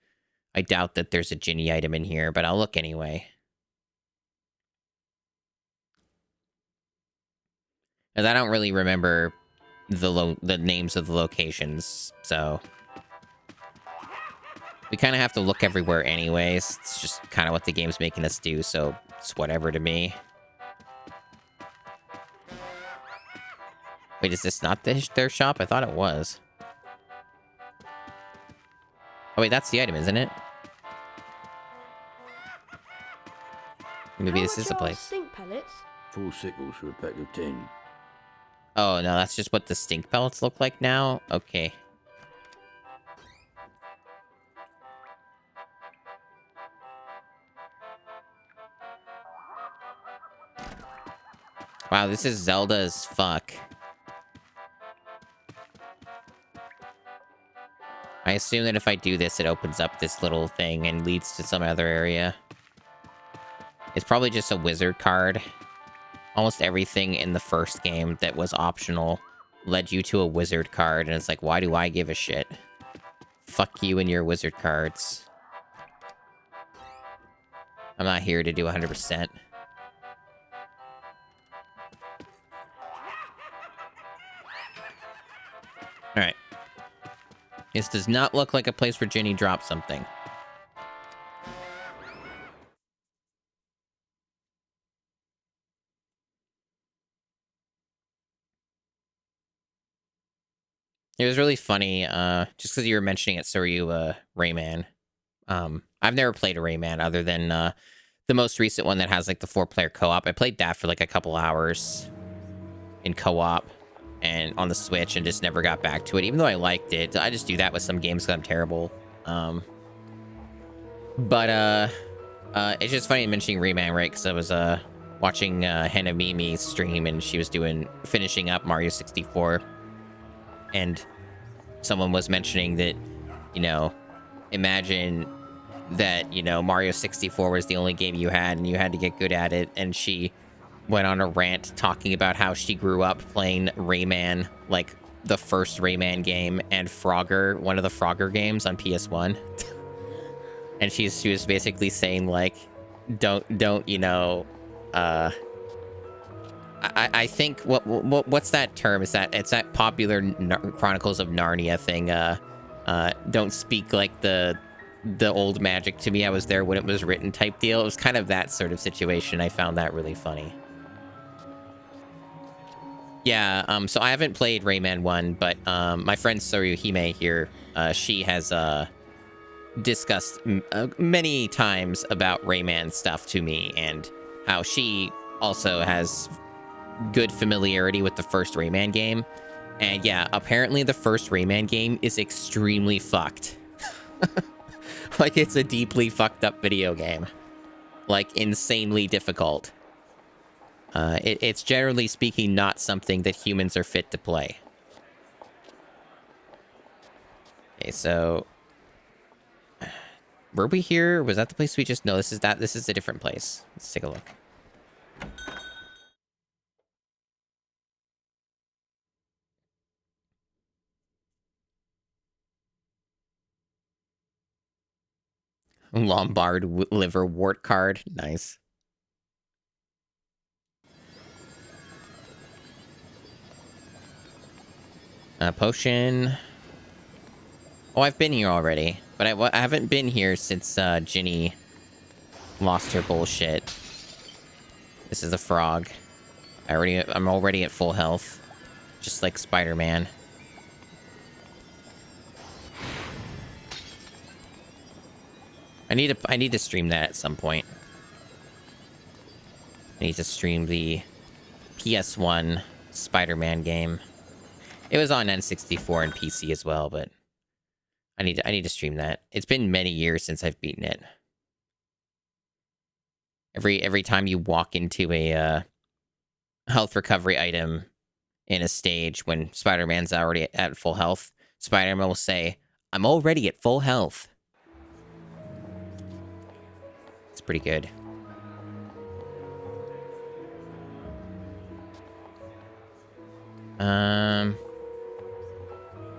I doubt that there's a Ginny item in here, but I'll look anyway. As I don't really remember the names of the locations, so we kind of have to look everywhere anyways. It's just kind of what the game's making us do, so it's whatever to me. Wait, is this not their shop? I thought it was. Oh wait, that's the item, isn't it? Maybe this is the place. Stink pellets? 4 sickles for a pack of 10. Oh, no, that's just what the stink pellets look like now? Okay. Wow, this is Zelda as fuck. I assume that if I do this, it opens up this little thing and leads to some other area. It's probably just a wizard card. Almost everything in the first game that was optional led you to a wizard card, and it's like, why do I give a shit? Fuck you and your wizard cards. I'm not here to do 100%. Alright. This does not look like a place where Ginny dropped something. It was really funny, just because you were mentioning it, so were you, Rayman. I've never played a Rayman other than, the most recent one that has, like, the 4-player co-op. I played that for, like, a couple hours in co-op and on the Switch and just never got back to it, even though I liked it. I just do that with some games because I'm terrible. It's just funny mentioning Rayman, right? Because I was, watching, Hannah Mimi stream, and she was finishing up Mario 64. And someone was mentioning that, you know, imagine that, you know, Mario 64 was the only game you had and you had to get good at it. And she went on a rant talking about how she grew up playing Rayman, like the first Rayman game, and Frogger, one of the Frogger games on PS1. And she was basically saying, like, don't, you know, I think what's that term? It's that popular Chronicles of Narnia thing. Don't speak like the old magic to me. I was there when it was written type deal. It was kind of that sort of situation. I found that really funny. Yeah. So I haven't played Rayman 1, but my friend Soryu Hime here, she has discussed many times about Rayman stuff to me and how she also has good familiarity with the first Rayman game. And yeah, apparently the first Rayman game is extremely fucked. Like, it's a deeply fucked up video game. Like, insanely difficult. It's generally speaking not something that humans are fit to play. Okay, so... Were we here? Was that the place we just... No, this is a different place. Let's take a look. Lombard liver wart card. Nice. Potion. Oh, I've been here already. But I haven't been here since Ginny lost her bullshit. This is a frog. I'm already at full health. Just like Spider-Man. I need to stream that at some point. I need to stream the PS1 Spider-Man game. It was on N64 and PC as well, but I need to stream that. It's been many years since I've beaten it. Every time you walk into a health recovery item in a stage when Spider-Man's already at full health, Spider-Man will say, "I'm already at full health." It's pretty good.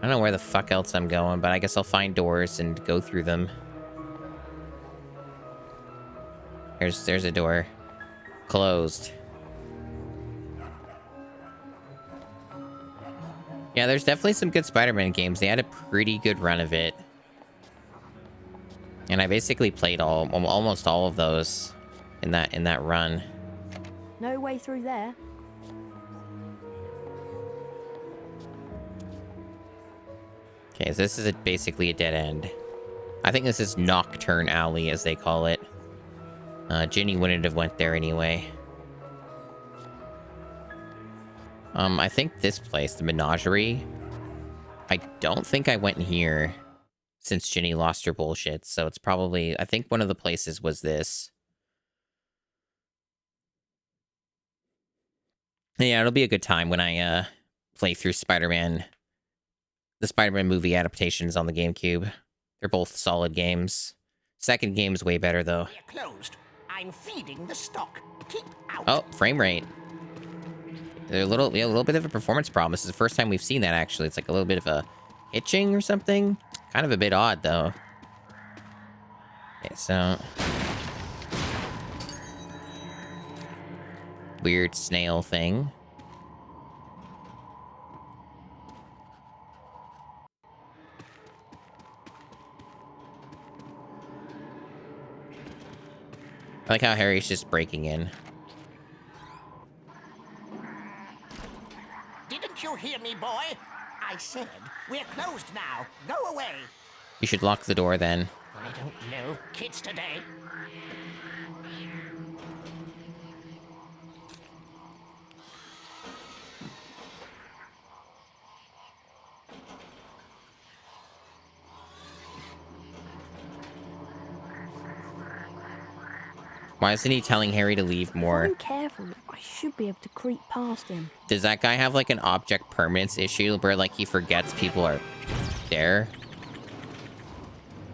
I don't know where the fuck else I'm going, but I guess I'll find doors and go through them. There's a door. Closed. Yeah, there's definitely some good Spider-Man games. They had a pretty good run of it. And I basically played almost all of those in that run. No way through there. Okay, so this is basically a dead end. I think this is Nocturne Alley, as they call it. Ginny wouldn't have went there anyway. I think this place, the Menagerie. I don't think I went in here since Ginny lost her bullshit, so it's probably... I think one of the places was this. Yeah, it'll be a good time when I play through Spider-Man... The Spider-Man movie adaptations on the GameCube. They're both solid games. Second game's way better, though. We're closed. I'm feeding the stock. Keep out. Oh, frame rate. They're a little bit of a performance problem. This is the first time we've seen that, actually. It's like a little bit of a itching or something. Kind of a bit odd, though. Okay, so... Weird snail thing. I like how Harry's just breaking in. Didn't you hear me, boy? I said, we're closed now. Go away. You should lock the door, then. I don't know. Kids today. Why isn't he telling Harry to leave more? If I'm careful, I should be able to creep past him. Does that guy have, like, an object permanence issue where, like, he forgets people are there?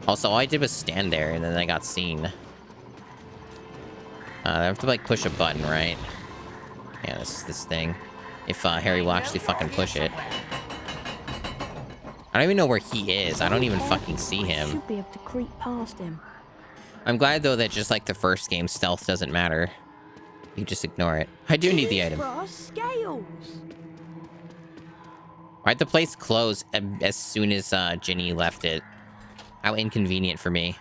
Also, all I did was stand there, and then I got seen. I have to, like, push a button, right? Yeah, this thing. If Harry will actually fucking push it. I don't even know where he is. I don't even fucking see him. I should be able to creep past him. I'm glad, though, that just like the first game, stealth doesn't matter. You just ignore it. I do need the item. Brass scales. Why'd the place close as soon as Ginny left it? How inconvenient for me.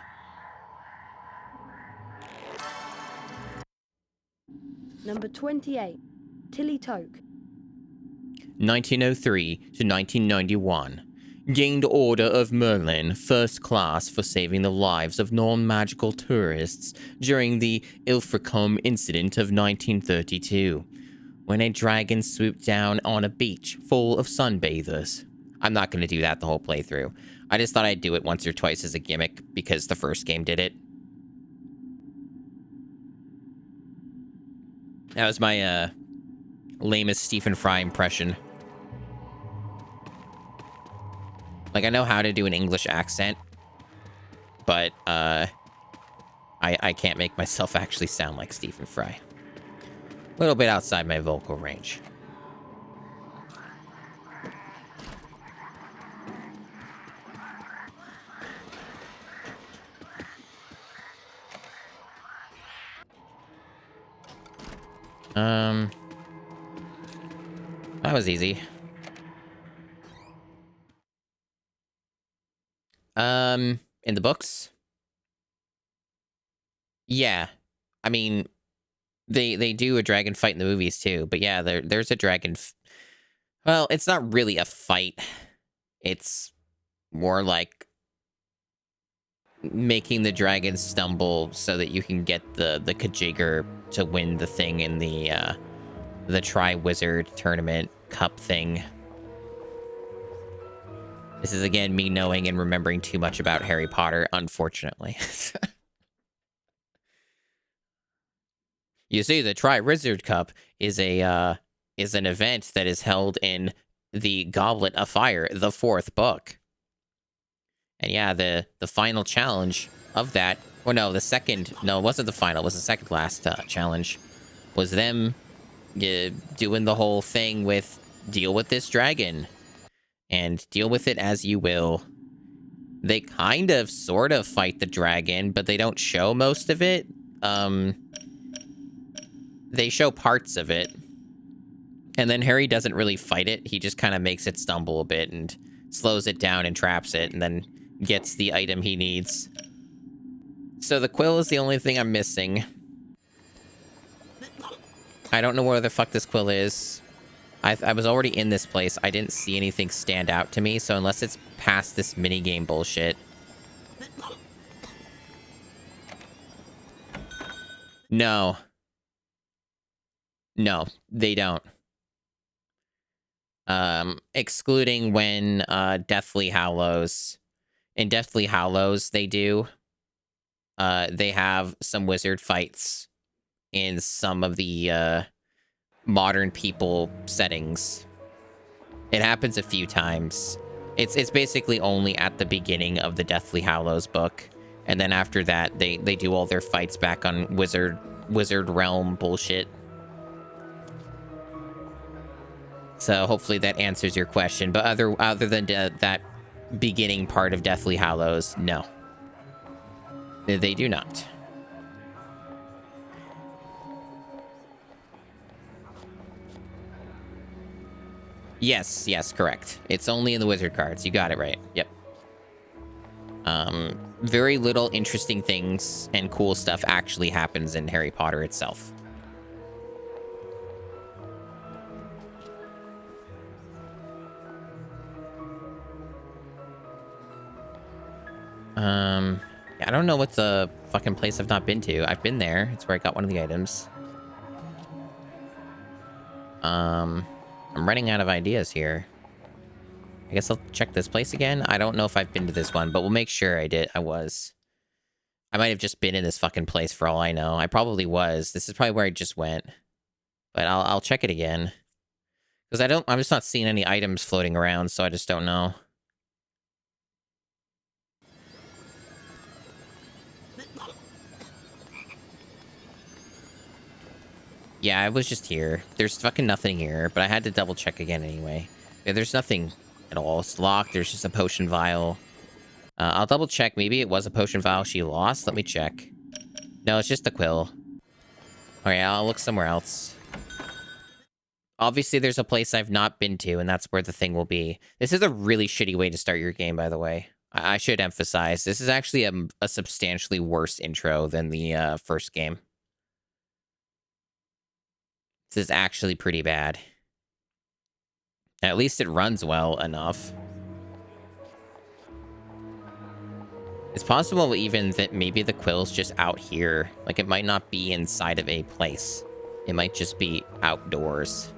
Number 28. Tilly Toke. 1903 to 1991. Gained Order of Merlin, first class for saving the lives of non-magical tourists during the Ilfracombe incident of 1932, when a dragon swooped down on a beach full of sunbathers. I'm not going to do that the whole playthrough. I just thought I'd do it once or twice as a gimmick because the first game did it. That was my lamest Stephen Fry impression. Like, I know how to do an English accent, but I can't make myself actually sound like Stephen Fry. A little bit outside my vocal range. That was easy. In the books? Yeah. I mean, they do a dragon fight in the movies too, but yeah, there's a dragon. Well, it's not really a fight. It's more like making the dragon stumble so that you can get the Kajigger to win the thing in the Tri-Wizard Tournament Cup thing. This is, again, me knowing and remembering too much about Harry Potter, unfortunately. You see, the Tri-Wizard Cup is an event that is held in the Goblet of Fire, the 4th book. And yeah, the final challenge of that, or no, it wasn't the final, it was the second last challenge, was them doing the whole thing with deal with this dragon. And deal with it as you will. They kind of, sort of fight the dragon, but they don't show most of it. They show parts of it. And then Harry doesn't really fight it. He just kind of makes it stumble a bit and slows it down and traps it and then gets the item he needs. So the quill is the only thing I'm missing. I don't know where the fuck this quill is. I was already in this place. I didn't see anything stand out to me, so unless it's past this minigame bullshit. No. No, they don't. Excluding when Deathly Hallows. In Deathly Hallows, they do. They have some wizard fights in some of the modern people settings. It happens a few times. It's basically only at the beginning of the Deathly Hallows book, and then after that they do all their fights back on wizard realm bullshit. So hopefully that answers your question, but other than that beginning part of Deathly Hallows, no, they do not. Yes, correct. It's only in the wizard cards. You got it right. Yep. Very little interesting things and cool stuff actually happens in Harry Potter itself. I don't know what's the fucking place I've not been to. I've been there. It's where I got one of the items. I'm running out of ideas here. I guess I'll check this place again. I don't know if I've been to this one, but we'll make sure I did. I might have just been in this fucking place for all I know. I probably was. This is probably where I just went. But I'll check it again. Because I'm just not seeing any items floating around, so I just don't know. Yeah, I was just here. There's fucking nothing here, but I had to double check again anyway. Yeah, there's nothing at all. It's locked. There's just a potion vial. I'll double check. Maybe it was a potion vial she lost. Let me check. No, it's just a quill. Alright, I'll look somewhere else. Obviously, there's a place I've not been to, and that's where the thing will be. This is a really shitty way to start your game, by the way. I should emphasize. This is actually a substantially worse intro than the first game. This is actually pretty bad. At least it runs well enough. It's possible even that maybe the quill's just out here. Like, it might not be inside of a place. It might just be outdoors.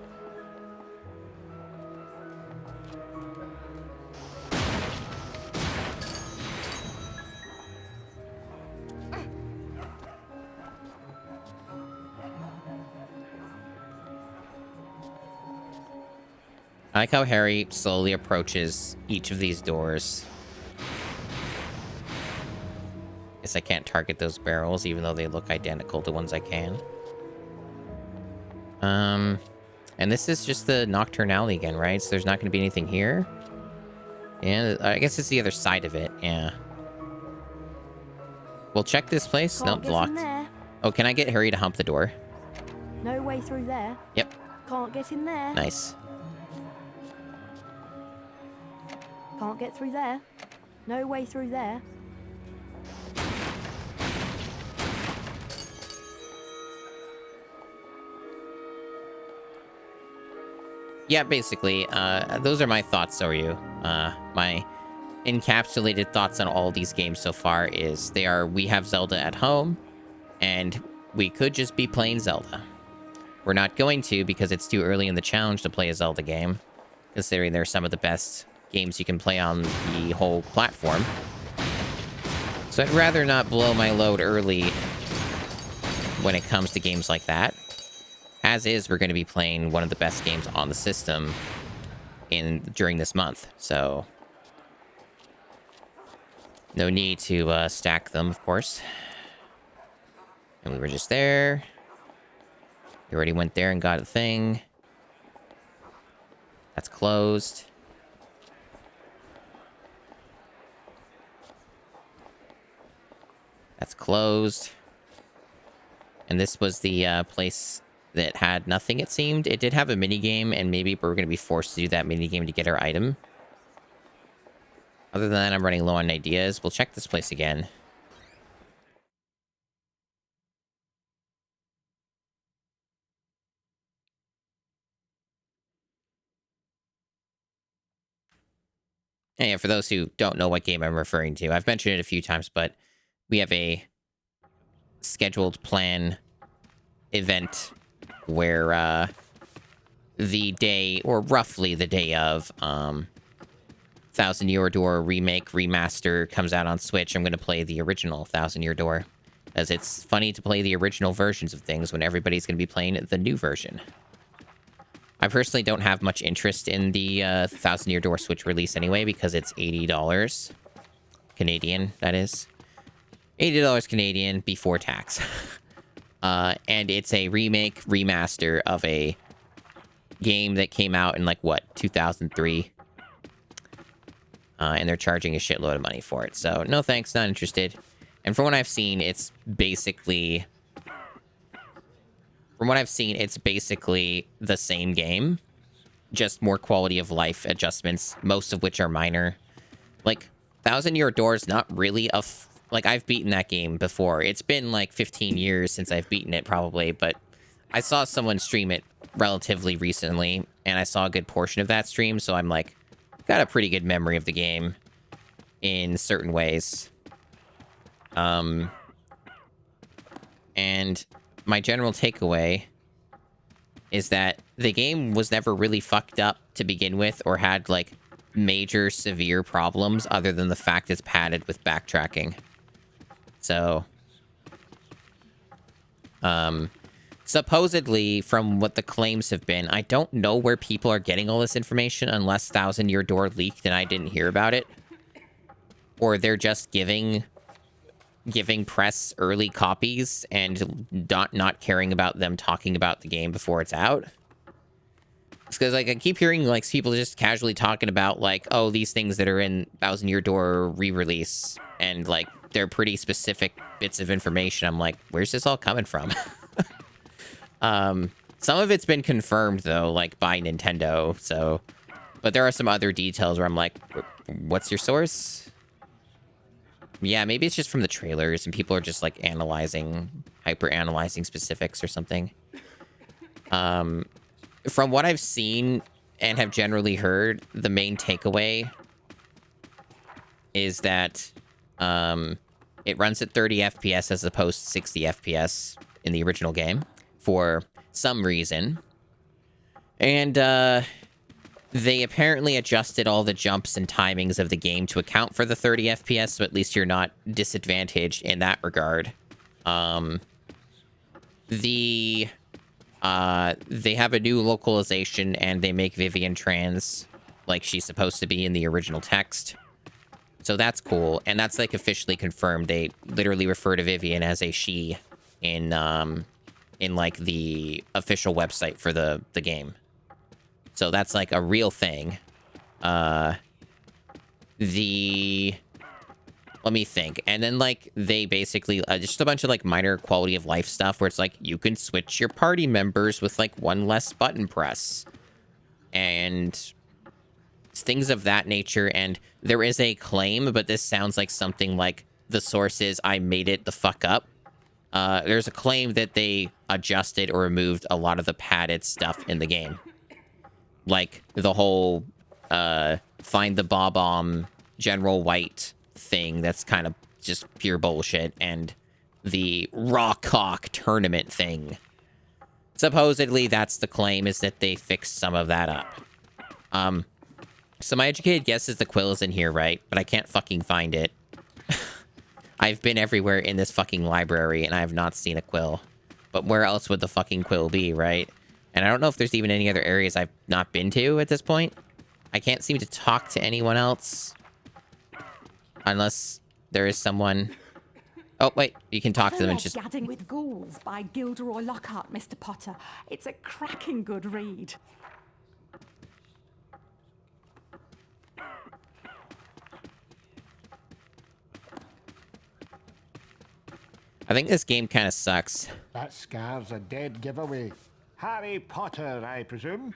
I like how Harry slowly approaches each of these doors. Guess I can't target those barrels, even though they look identical to ones I can. And this is just the Nocturne Alley again, right? So there's not going to be anything here. Yeah, I guess it's the other side of it, yeah. We'll check this place. Can't Nope, get in locked. there. Oh, can I get Harry to hump the door? No way through there. Yep. Can't get in there. Nice. Can't get through there. No way through there. Yeah, basically, those are my thoughts, so are you. My encapsulated thoughts on all these games so far is we have Zelda at home, and we could just be playing Zelda. We're not going to because it's too early in the challenge to play a Zelda game, considering they're some of the best games you can play on the whole platform. So I'd rather not blow my load early when it comes to games like that. As is, we're going to be playing one of the best games on the system during this month, so no need to stack them, of course. And we were just there. We already went there and got a thing. That's closed. That's closed. And this was the place that had nothing, it seemed. It did have a minigame, and maybe we're going to be forced to do that minigame to get our item. Other than that, I'm running low on ideas. We'll check this place again. And yeah, for those who don't know what game I'm referring to, I've mentioned it a few times, but we have a scheduled plan event where the day, or roughly the day of, Thousand Year Door remake remaster comes out on Switch. I'm going to play the original Thousand Year Door, as it's funny to play the original versions of things when everybody's going to be playing the new version. I personally don't have much interest in the Thousand Year Door Switch release anyway, because it's $80 Canadian, that is. $80 Canadian before tax. And it's a remake, remaster of a game that came out in, like, what, 2003? And they're charging a shitload of money for it. So, no thanks, not interested. And from what I've seen, it's basically... From what I've seen, it's basically the same game. Just more quality of life adjustments, most of which are minor. Like, Thousand Year Door is not really a... Like, I've beaten that game before. It's been, like, 15 years since I've beaten it, probably. But I saw someone stream it relatively recently, and I saw a good portion of that stream, so I'm, like, got a pretty good memory of the game in certain ways. And my general takeaway is that the game was never really fucked up to begin with, or had, like, major severe problems other than the fact it's padded with backtracking. So, supposedly, from what the claims have been, I don't know where people are getting all this information unless Thousand Year Door leaked and I didn't hear about it. Or they're just giving press early copies and not caring about them talking about the game before it's out. Because, like, I keep hearing, like, people just casually talking about, like, oh, these things that are in Thousand Year Door re-release, and, like, they're pretty specific bits of information. I'm like, where's this all coming from? Some of it's been confirmed, though, like, by Nintendo, so... But there are some other details where I'm like, what's your source? Yeah, maybe it's just from the trailers, and people are just, like, hyper-analyzing specifics or something. From what I've seen and have generally heard, the main takeaway is that It runs at 30 FPS as opposed to 60 FPS in the original game for some reason. And they apparently adjusted all the jumps and timings of the game to account for the 30 FPS, so at least you're not disadvantaged in that regard. They have a new localization, and they make Vivian trans like she's supposed to be in the original text. So that's cool, and that's like officially confirmed. They literally refer to Vivian as a she in like the official website for the game. So that's like a real thing. Let me think. And then like they basically just a bunch of like minor quality of life stuff where it's like you can switch your party members with like one less button press and things of that nature. And there is a claim, but this sounds like something like the source is I made it the fuck up. There's a claim that they adjusted or removed a lot of the padded stuff in the game. Like the whole find the Bob-omb General White thing that's kind of just pure bullshit, and the raw cock tournament thing. Supposedly that's the claim, is that they fixed some of that up. So my educated guess is the quill is in here, right? But I can't fucking find it. I've been everywhere in this fucking library and I have not seen a quill. But where else would the fucking quill be, right? And I don't know if there's even any other areas I've not been to at this point. I can't seem to talk to anyone else. Unless there is someone... Oh, wait. You can talk to them and just... Gadding with Ghouls by Gilderoy Lockhart, Mr. Potter. It's a cracking good read. I think this game kind of sucks. That scar's a dead giveaway. Harry Potter, I presume?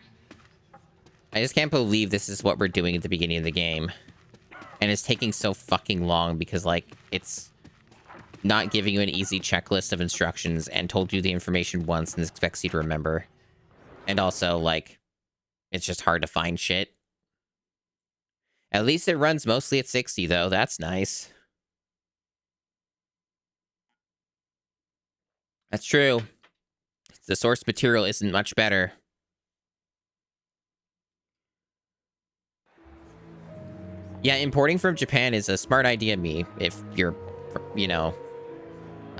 I just can't believe this is what we're doing at the beginning of the game. And it's taking so fucking long because, like, it's not giving you an easy checklist of instructions and told you the information once and expects you to remember. And also, like, it's just hard to find shit. At least it runs mostly at 60, though. That's nice. That's true. The source material isn't much better. Yeah, importing from Japan is a smart idea, me, if you're, you know...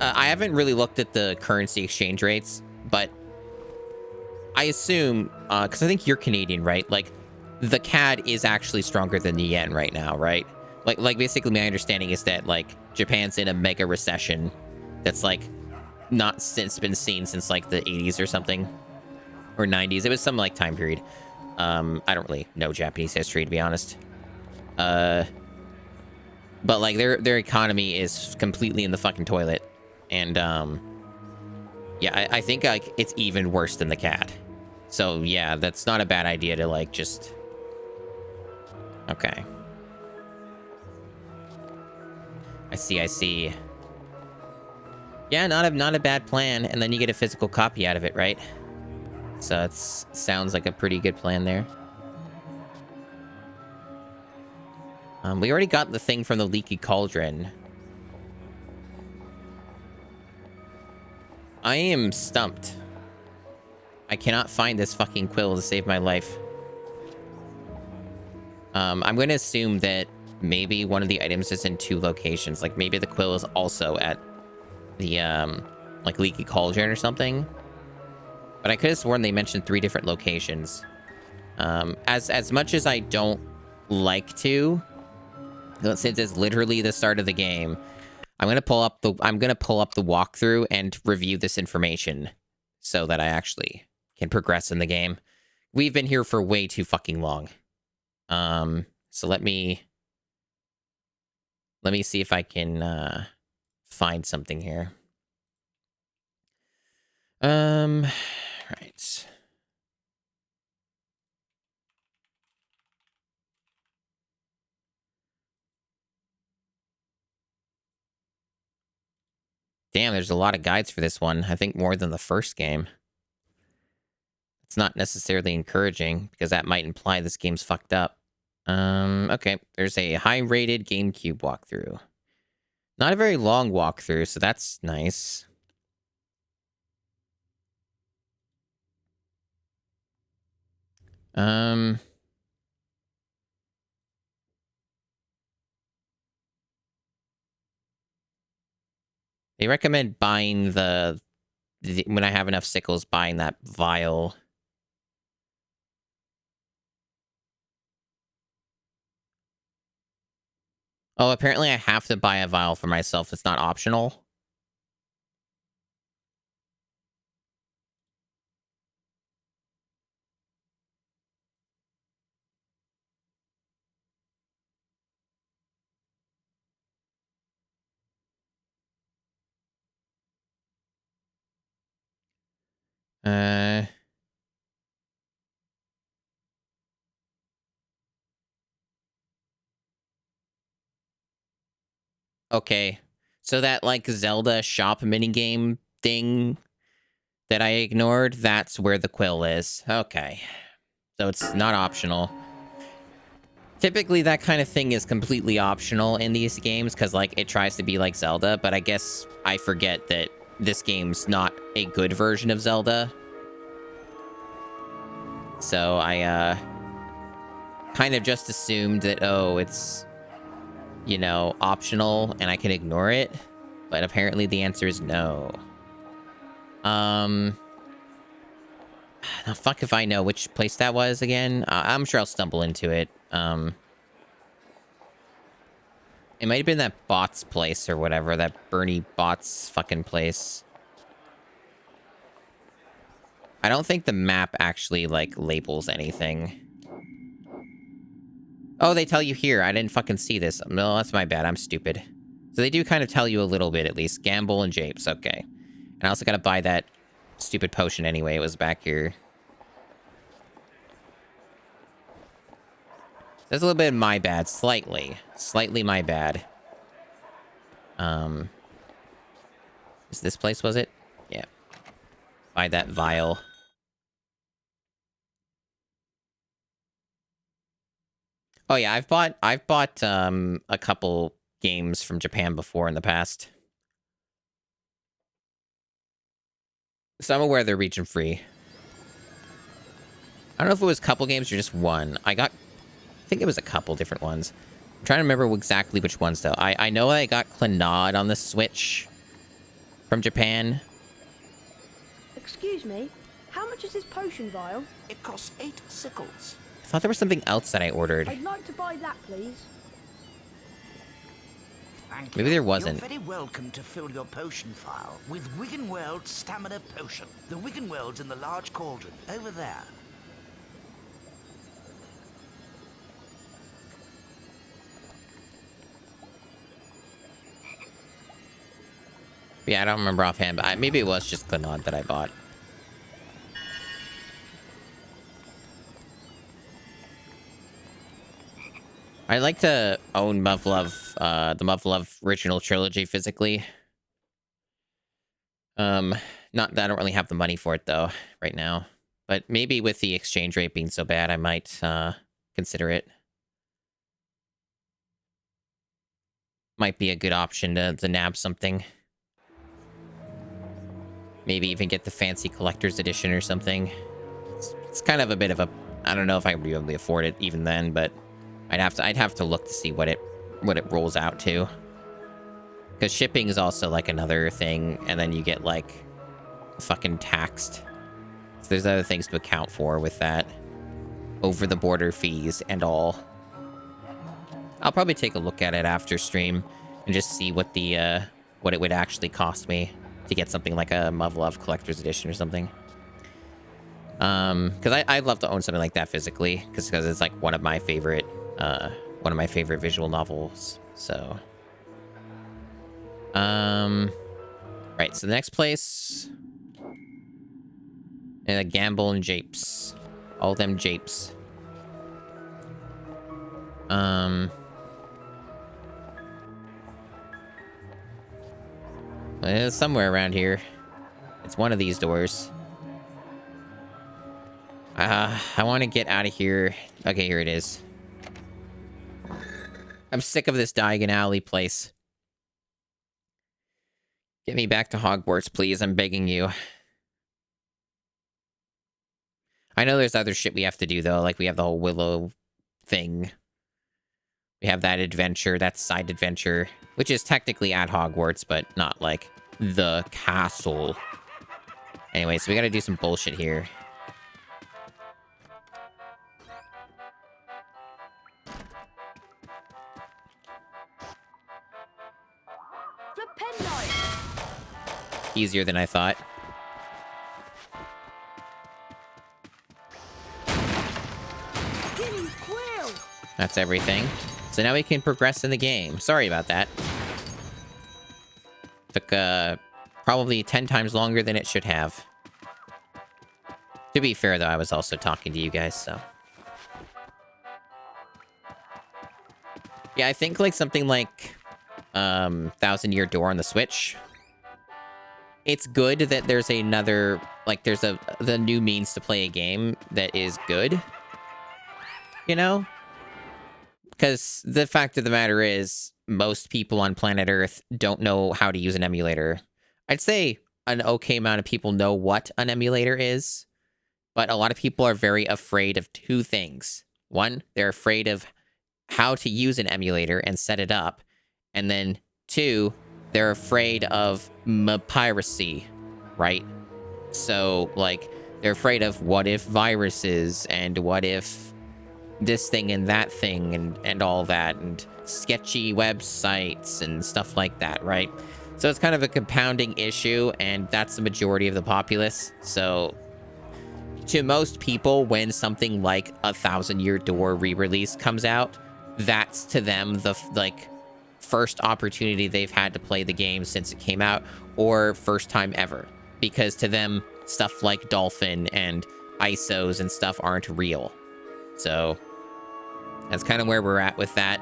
I haven't really looked at the currency exchange rates, but I assume, because I think you're Canadian, right? Like, the CAD is actually stronger than the yen right now, right? Like basically my understanding is that, like, Japan's in a mega recession that's, like, not since been seen since like the 80s or something, or 90s. It was some like time period. I don't really know Japanese history, to be honest. But like their economy is completely in the fucking toilet, and yeah, I think like it's even worse than the CAD. So yeah, that's not a bad idea to like just... Okay. I see. Yeah, not a bad plan, and then you get a physical copy out of it, right? So it sounds like a pretty good plan there. We already got the thing from the Leaky Cauldron. I am stumped. I cannot find this fucking quill to save my life. I'm going to assume that maybe one of the items is in 2 locations. Like maybe the quill is also at the like Leaky Cauldron or something, but I could have sworn they mentioned 3 different locations. As much as I don't like to, since it's literally the start of the game, I'm gonna pull up the walkthrough and review this information so that I actually can progress in the game. We've been here for way too fucking long. So let me see if I can find something here. Right. Damn, there's a lot of guides for this one. I think more than the first game. It's not necessarily encouraging, because that might imply this game's fucked up. Okay, there's a high-rated GameCube walkthrough. Not a very long walkthrough, so that's nice. They recommend buying when I have enough sickles, buying that vial. Oh, apparently I have to buy a vial for myself. It's not optional. Okay. So that, like, Zelda shop minigame thing that I ignored, that's where the quill is. Okay. So it's not optional. Typically, that kind of thing is completely optional in these games, because, like, it tries to be like Zelda, but I guess I forget that this game's not a good version of Zelda. So I, kind of just assumed that, oh, it's, you know, optional and I can ignore it. But apparently the answer is no. Now, fuck if I know which place that was again. I'm sure I'll stumble into it. It might have been that Bot's place or whatever. That Bernie Bot's fucking place. I don't think the map actually, like, labels anything. Oh, they tell you here. I didn't fucking see this. No, that's my bad. I'm stupid. So they do kind of tell you a little bit, at least. Gamble and Japes. Okay. And I also gotta buy that stupid potion anyway. It was back here. That's a little bit of my bad. Slightly. Slightly my bad. Is this place, was it? Yeah. Buy that vial. Oh yeah, I've bought a couple games from Japan before in the past. So I'm aware they're region free. I don't know if it was a couple games or just one. I think it was a couple different ones. I'm trying to remember exactly which ones though. I know I got Clannad on the Switch from Japan. Excuse me, how much is this potion vial? It costs 8 sickles. I thought there was something else that I ordered. I'd like to buy that, please. Thank Maybe you. there wasn't. You're very welcome to fill your potion vial with Wiggenweld's Stamina Potion. The Wiggenweld's in the large cauldron, over there. Yeah, I don't remember offhand, but maybe it was just Clannad that I bought. I'd like to own Muv-Luv, the Muv-Luv original trilogy physically. Not that I don't really have the money for it, though, right now. But maybe with the exchange rate being so bad, I might consider it. Might be a good option to nab something. Maybe even get the fancy collector's edition or something. It's kind of a bit of a... I don't know if I would be able to afford it even then, but I'd have to look to see what it rolls out to. Because shipping is also like another thing, and then you get like fucking taxed. So there's other things to account for with that. Over the border fees and all. I'll probably take a look at it after stream and just see what it would actually cost me to get something like a Muv-Luv collector's edition or something. Because I'd love to own something like that physically, because it's like one of my favorite visual novels. So, right. So the next place, Gamble and Japes, all them Japes. It's somewhere around here. It's one of these doors. I want to get out of here. Okay, here it is. I'm sick of this Diagon Alley place. Get me back to Hogwarts, please. I'm begging you. I know there's other shit we have to do, though. Like, we have the whole Willow thing. We have that adventure, that side adventure, which is technically at Hogwarts, but not, like, the castle. Anyway, so we gotta do some bullshit here. Easier than I thought. That's everything. So now we can progress in the game. Sorry about that. Took probably 10 times longer than it should have. To be fair, though, I was also talking to you guys, so. Yeah, I think like something like 1,000-Year Door on the Switch. It's good that there's another, like, there's the new means to play a game that is good. You know? Because the fact of the matter is, most people on planet Earth don't know how to use an emulator. I'd say an okay amount of people know what an emulator is, but a lot of people are very afraid of two things. One, they're afraid of how to use an emulator and set it up. And then two, they're afraid of piracy, right? So, like, they're afraid of what if viruses and what if this thing and that thing and all that and sketchy websites and stuff like that, right? So it's kind of a compounding issue, and that's the majority of the populace. So to most people, when something like 1,000-Year Door re-release comes out, that's to them the like first opportunity they've had to play the game since it came out, or first time ever, because to them stuff like Dolphin and ISOs and stuff aren't real. So that's kind of where we're at with that.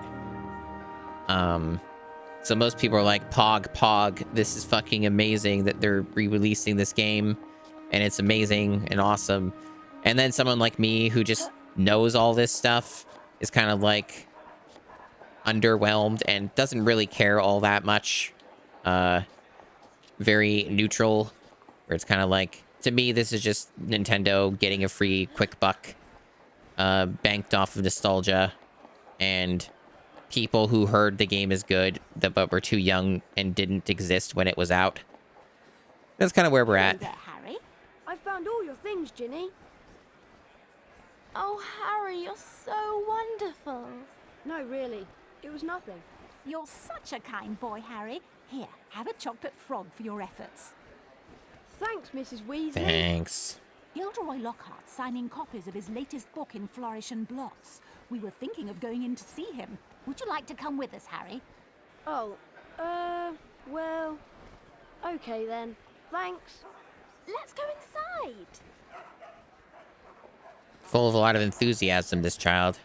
So most people are like, Pog, this is fucking amazing that they're re-releasing this game, and it's amazing and awesome. And then someone like me who just knows all this stuff is kind of like underwhelmed and doesn't really care all that much. Very neutral, where it's kind of like, to me, this is just Nintendo getting a free quick buck, banked off of nostalgia, and people who heard the game is good, but were too young and didn't exist when it was out. That's kind of where we're at. Hello there, Harry. I found all your things, Ginny. Oh, Harry, you're so wonderful. No, really. It was nothing. You're such a kind boy, Harry. Here, have a chocolate frog for your efforts. Thanks, Mrs. Weasley. Thanks. Gilderoy Lockhart's signing copies of his latest book in Flourish and Blots. We were thinking of going in to see him. Would you like to come with us, Harry? Oh, well, okay then. Thanks. Let's go inside. Full of a lot of enthusiasm, this child.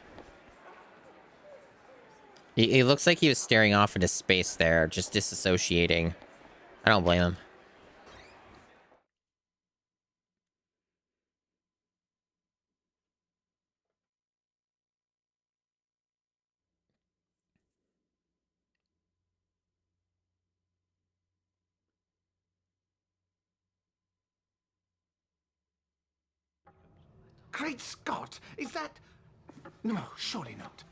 He looks like he was staring off into space there, just disassociating. I don't blame him. Great Scott! Is that... No, surely not.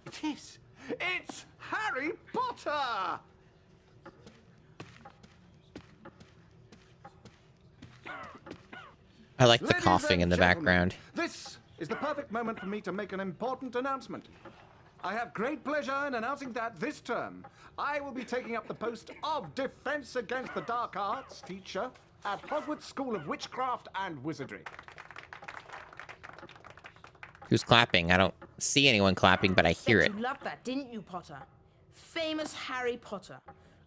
It is. It's Harry Potter! I like the Ladies coughing and in the gentlemen, background. This is the perfect moment for me to make an important announcement. I have great pleasure in announcing that this term, I will be taking up the post of Defense Against the Dark Arts teacher at Hogwarts School of Witchcraft and Wizardry. Who's clapping? I don't see anyone clapping, but I hear it. You loved that, didn't you, Potter? Famous Harry Potter.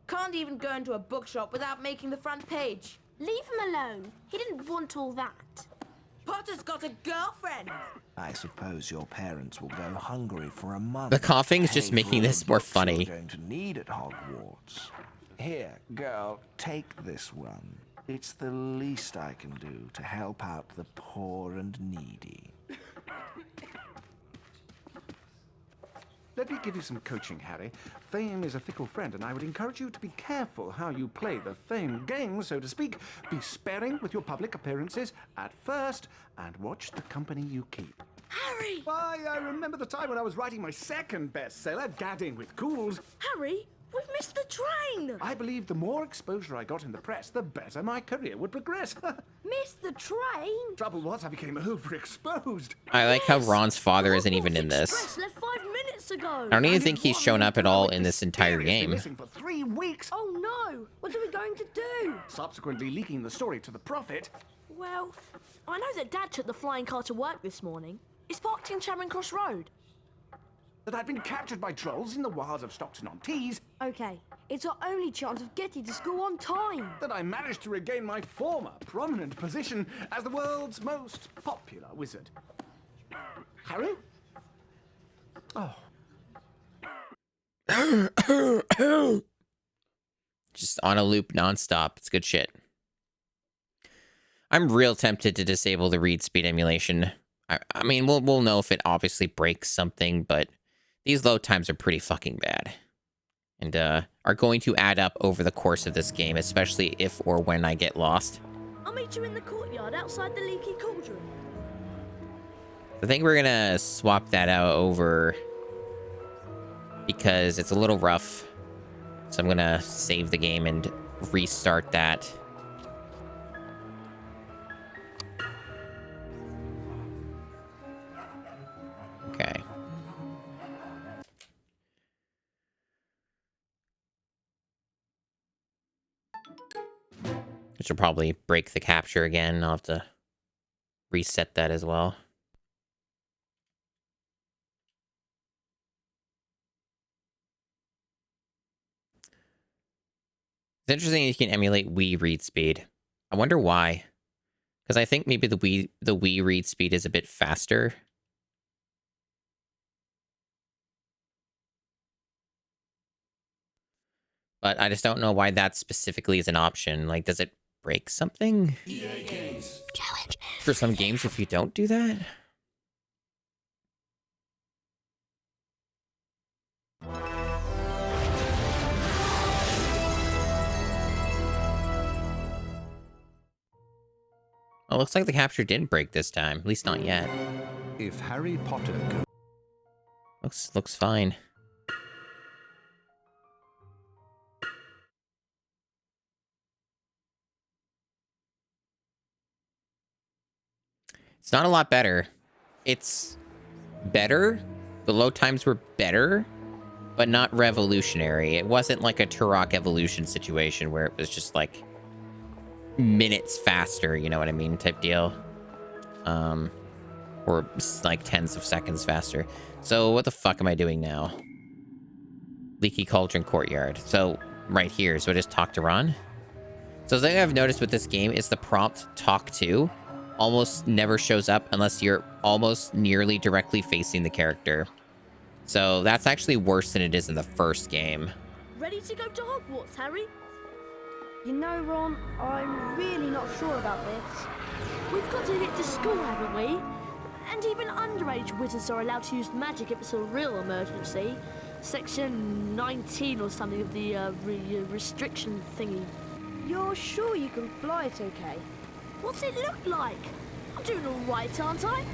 Can't even go into a bookshop without making the front page. Leave him alone. He didn't want all that. Potter's got a girlfriend. I suppose your parents will go hungry for a month. The coughing's just Pay making for all this the more books you're funny. going to need at Hogwarts. Here, girl, take this one. It's the least I can do to help out the poor and needy. Let me give you some coaching, Harry. Fame is a fickle friend, and I would encourage you to be careful how you play the fame game, so to speak. Be sparing with your public appearances at first, and watch the company you keep. Harry! Why, I remember the time when I was writing my second bestseller, Gadding with Cools. Harry, we've missed the train! I believe the more exposure I got in the press, the better my career would progress. Missed the train? Trouble was, I became overexposed. I like how Ron's father isn't even in this. Express left 5 minutes ago. I don't even think he's shown up at all in this entire game. Missing for 3 weeks. Oh no! What are we going to do? Subsequently leaking the story to the Prophet. Well, I know that Dad took the flying car to work this morning. It's parked in Charing Cross Road. That I'd been captured by trolls in the wilds of Stockton-on-Tees. Okay, it's our only chance of getting to school on time. That I managed to regain my former prominent position as the world's most popular wizard. Harry? Oh. Just on a loop nonstop. It's good shit. I'm real tempted to disable the read speed emulation. I mean, we'll know if it obviously breaks something, but these load times are pretty fucking bad. And are going to add up over the course of this game, especially if or when I get lost. I'll meet you in the courtyard outside the leaky cauldron. I think we're gonna swap that out over because it's a little rough. So I'm gonna save the game and restart that. Okay. Which will probably break the capture again. I'll have to reset that as well. It's interesting you can emulate Wii read speed. I wonder why. Because I think maybe the Wii read speed is a bit faster. But I just don't know why that specifically is an option. Like, does it break something? EA Games. Challenge. For some games, if you don't do that? Well, it looks like the capture didn't break this time. At least not yet. If Harry Potter Looks fine. It's not a lot better. It's better. The load times were better, but not revolutionary. It wasn't like a Turok Evolution situation where it was just like minutes faster, you know what I mean, type deal. Or like tens of seconds faster. So what the fuck am I doing now? Leaky Cauldron Courtyard. So right here. So I just talk to Ron. So the thing I've noticed with this game is the prompt talk to almost never shows up unless you're almost nearly directly facing the character. So that's actually worse than it is in the first game. Ready to go to Hogwarts, Harry? You know, Ron, I'm really not sure about this. We've got to get to school, haven't we? And even underage wizards are allowed to use magic if it's a real emergency. Section 19 or something of the restriction thingy. You're sure you can fly it okay? What's it look like? I'm doing all right, aren't I?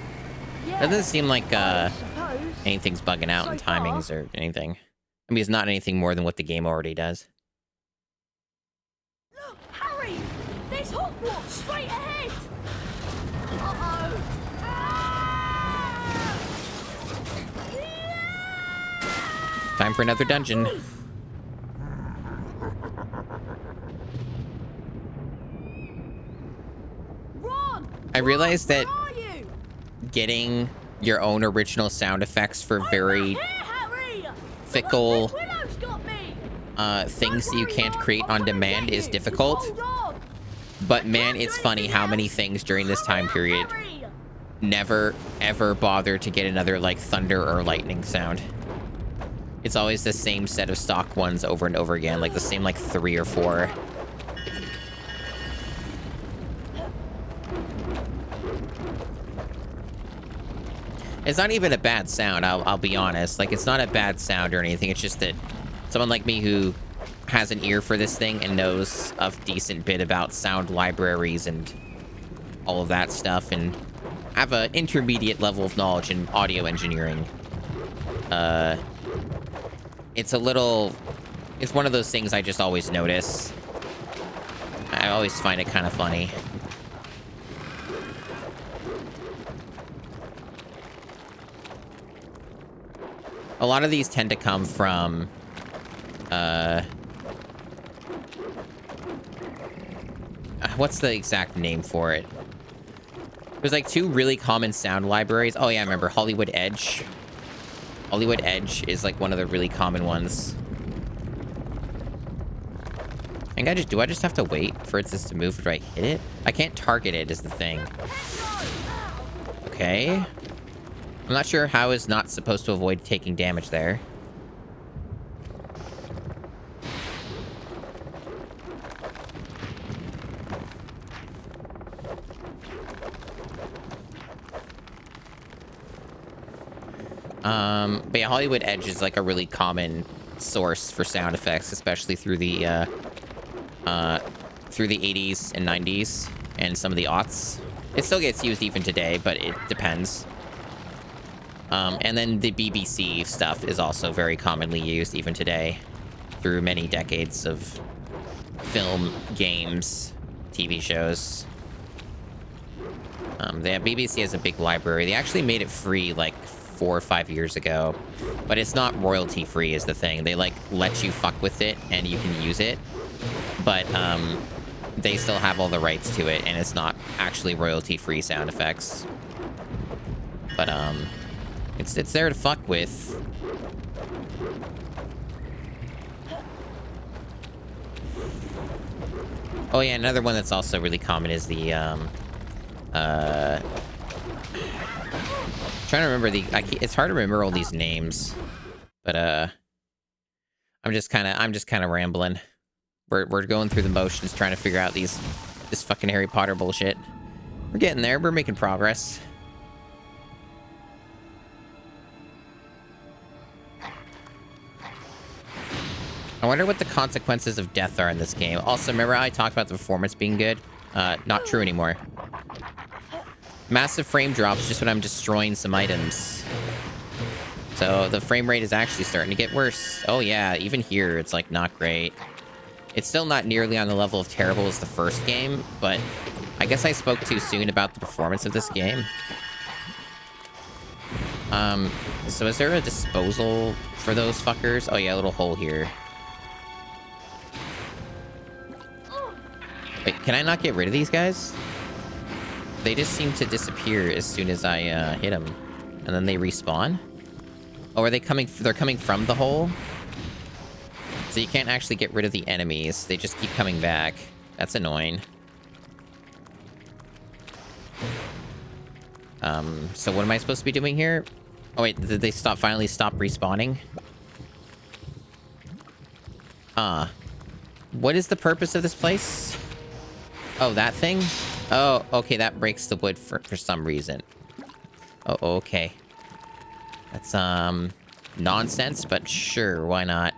Yeah. Doesn't seem like I suppose. anything's bugging out in So far. timings or anything. I mean, it's not anything more than what the game already does. Look, Harry! There's Hogwarts straight ahead! Uh-oh! Time for another dungeon. Ron! I realized that Where are you? getting your own original sound effects for very Here, Harry! fickle Willow's got me! things that you can't create on demand is difficult. Hold on! But man, it's funny how many things during this time period never ever bother to get another like thunder or lightning sound. It's always the same set of stock ones over and over again, like the same like 3 or 4. It's not even a bad sound, I'll be honest. Like, it's not a bad sound or anything. It's just that someone like me who has an ear for this thing and knows a decent bit about sound libraries and all of that stuff, and have an intermediate level of knowledge in audio engineering. It's one of those things I just always notice. I always find it kind of funny. A lot of these tend to come from, what's the exact name for it? There's like 2 really common sound libraries. Oh yeah, I remember Hollywood Edge. Hollywood Edge is like one of the really common ones. And do I just have to wait for it to move? Or do I hit it? I can't target it is the thing. Okay. I'm not sure how is not supposed to avoid taking damage there. But yeah, Hollywood Edge is like a really common source for sound effects, especially through the 80s and 90s and some of the aughts. It still gets used even today, but it depends. And then the BBC stuff is also very commonly used even today through many decades of film, games, TV shows. BBC has a big library. They actually made it free like 4 or 5 years ago, but it's not royalty free is the thing. They like let you fuck with it and you can use it, but they still have all the rights to it, and it's not actually royalty free sound effects. But it's there to fuck with. Oh yeah, another one that's also really common is the trying to remember it's hard to remember all these names, but I'm just kind of rambling. We're going through the motions trying to figure out this fucking Harry Potter bullshit. We're getting there. We're making progress. I wonder what the consequences of death are in this game. Also, remember how I talked about the performance being good? Not true anymore. Massive frame drops just when I'm destroying some items. So the frame rate is actually starting to get worse. Oh yeah, even here, it's like not great. It's still not nearly on the level of terrible as the first game, but I guess I spoke too soon about the performance of this game. So is there a disposal for those fuckers? Oh yeah, a little hole here. Wait, can I not get rid of these guys? They just seem to disappear as soon as I hit them. And then they respawn? Oh, are they coming? They're coming from the hole? So you can't actually get rid of the enemies. They just keep coming back. That's annoying. So what am I supposed to be doing here? Oh wait, did they finally stop respawning? What is the purpose of this place? Oh, that thing? Oh, okay, that breaks the wood for some reason. Oh, okay. That's, nonsense, but sure, why not?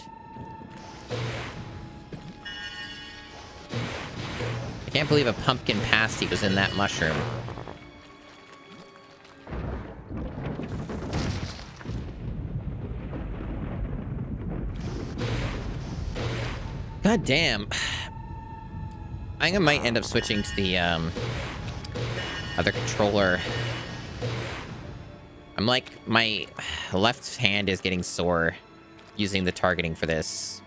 I can't believe a pumpkin pasty was in that mushroom. God damn. I think I might end up switching to the, other controller. I'm like, my left hand is getting sore using the targeting for this.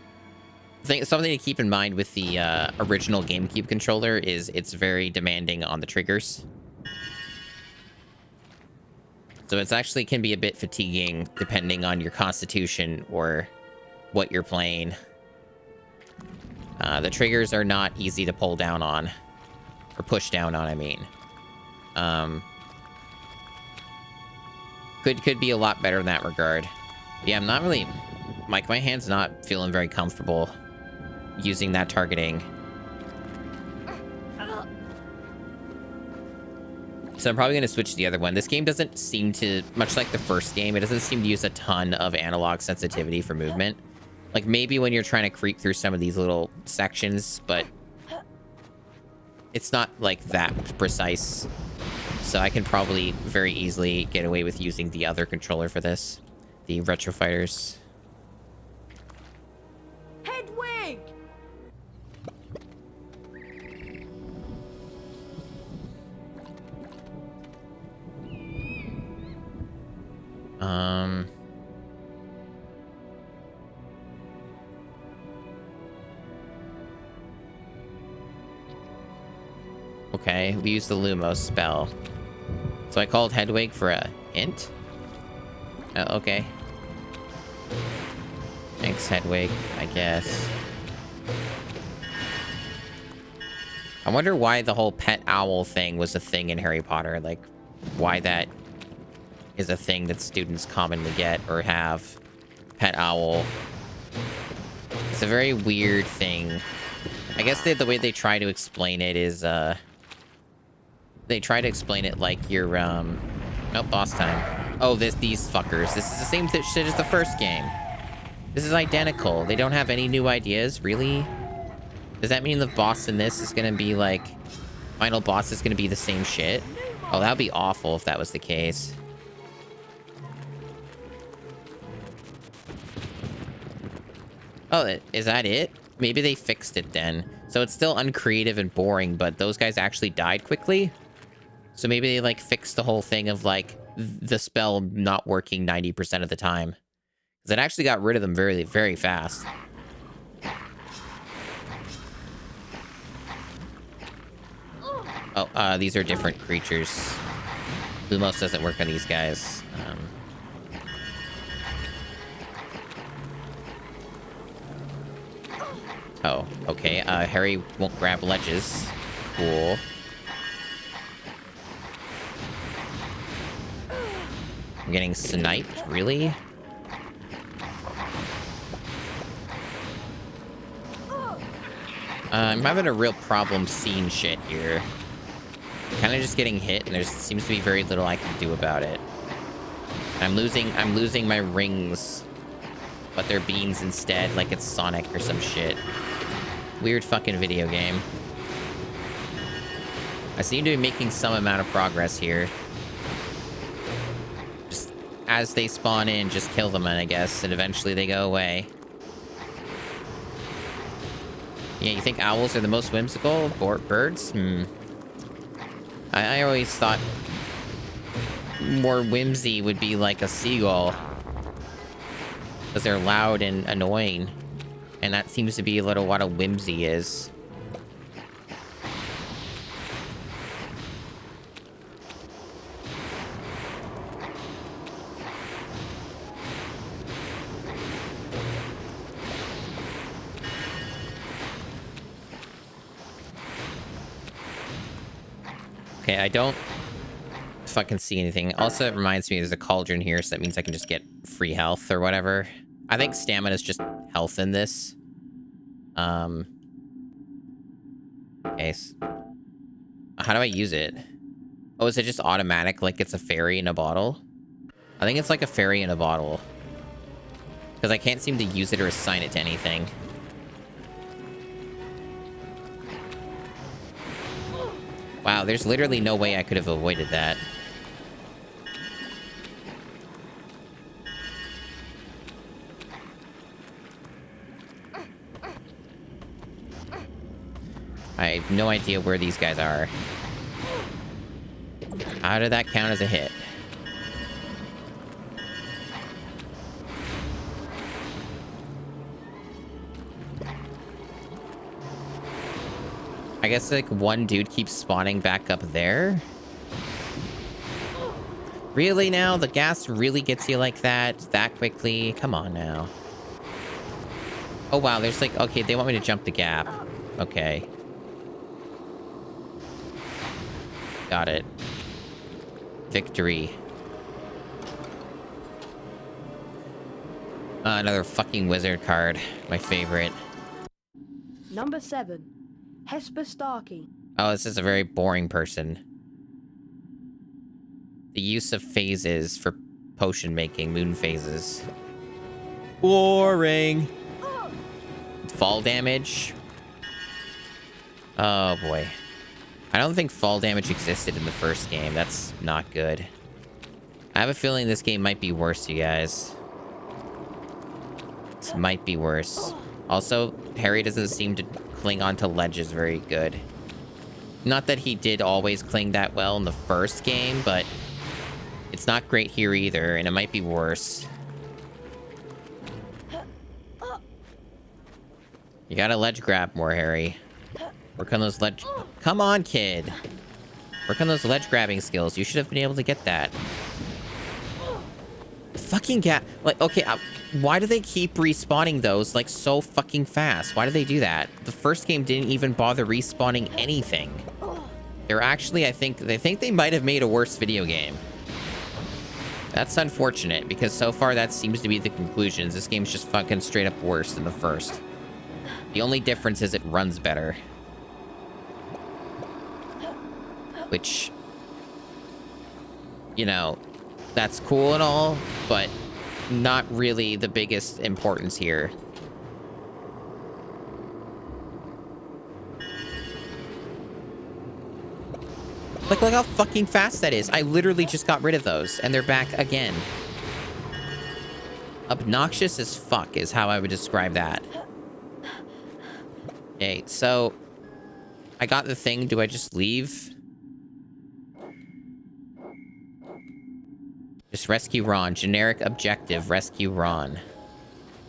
Something to keep in mind with the original GameCube controller is it's very demanding on the triggers. So it's actually can be a bit fatiguing depending on your constitution or what you're playing. The triggers are not easy to pull down on. Or push down on, I mean. Could be a lot better in that regard. Yeah, I'm not really... my hand's not feeling very comfortable using that targeting. So I'm probably going to switch to the other one. This game doesn't seem to, much like the first game, it doesn't seem to use a ton of analog sensitivity for movement. Like maybe when you're trying to creep through some of these little sections, but it's not like that precise. So I can probably very easily get away with using the other controller for this. The Retro Fighters. Hedwig! Okay, we used the Lumos spell. So I called Hedwig for a hint? Oh, okay. Thanks, Hedwig, I guess. I wonder why the whole pet owl thing was a thing in Harry Potter. Like, why that is a thing that students commonly get or have. Pet owl. It's a very weird thing. I guess the way they try to explain it is, they try to explain it like you're, oh, boss time. Oh, these fuckers. This is the same shit as the first game. This is identical. They don't have any new ideas, really? Does that mean the boss in this is gonna be like, final boss is gonna be the same shit? Oh, that would be awful if that was the case. Oh, is that it? Maybe they fixed it then. So it's still uncreative and boring, but those guys actually died quickly? So maybe they, like, fixed the whole thing of, like, the spell not working 90% of the time. Because it actually got rid of them very, very fast. Oh, these are different creatures. Lumos doesn't work on these guys. Oh, okay. Harry won't grab ledges. Cool. I'm getting sniped? Really? I'm having a real problem seeing shit here. Kind of just getting hit, and there seems to be very little I can do about it. I'm losing my rings, but they're beans instead, like it's Sonic or some shit. Weird fucking video game. I seem to be making some amount of progress here. Just as they spawn in, just kill them, I guess, and eventually they go away. Yeah, you think owls are the most whimsical? Birds? I always thought more whimsy would be like a seagull. Because they're loud and annoying. And that seems to be what a lot of whimsy is. Okay, I don't fucking see anything. Also, it reminds me there's a cauldron here, so that means I can just get free health or whatever. I think stamina is just health in this. Okay. How do I use it? Oh, is it just automatic, like it's a fairy in a bottle? I think it's like a fairy in a bottle. Because I can't seem to use it or assign it to anything. Wow, there's literally no way I could have avoided that. I have no idea where these guys are. How did that count as a hit? I guess, like, one dude keeps spawning back up there? Really now? The gas really gets you like that quickly? Come on now. Oh, wow, there's like... Okay, they want me to jump the gap. Okay. Got it. Victory. Another fucking wizard card. My favorite. Number 7. Hesper Starkey. Oh, this is a very boring person. The use of phases for potion making, moon phases. Boring. Fall damage. Oh boy. I don't think fall damage existed in the first game. That's not good. I have a feeling this game might be worse, you guys. This might be worse. Also, Harry doesn't seem to cling onto ledges very good. Not that he did always cling that well in the first game, but it's not great here either, and it might be worse. You gotta ledge grab more, Harry. Work on those ledge... Come on, kid. Work on those ledge grabbing skills. You should have been able to get that. Fucking cat. Like, okay, why do they keep respawning those, like, so fucking fast? Why do they do that? The first game didn't even bother respawning anything. They're actually, I think they might have made a worse video game. That's unfortunate, because so far that seems to be the conclusions. This game's just fucking straight up worse than the first. The only difference is it runs better. Which, you know, that's cool and all, but not really the biggest importance here. Like, look how fucking fast that is. I literally just got rid of those, and they're back again. Obnoxious as fuck is how I would describe that. Okay, so I got the thing. Do I just leave? Just rescue Ron. Generic objective, rescue Ron.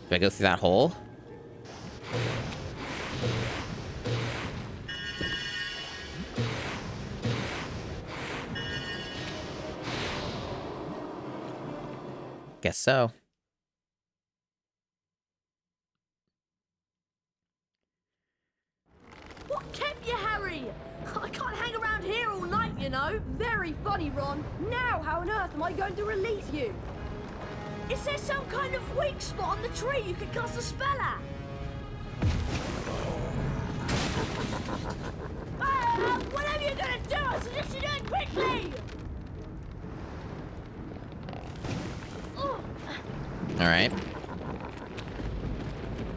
Do I go through that hole? Guess so. What kept you, Harry? I can't hang around here all night, you know. Very funny, Ron. Now, how on earth am I going to release you? Is there some kind of weak spot on the tree you could cast a spell at? Whatever you're gonna do, I suggest you do it quickly! Alright.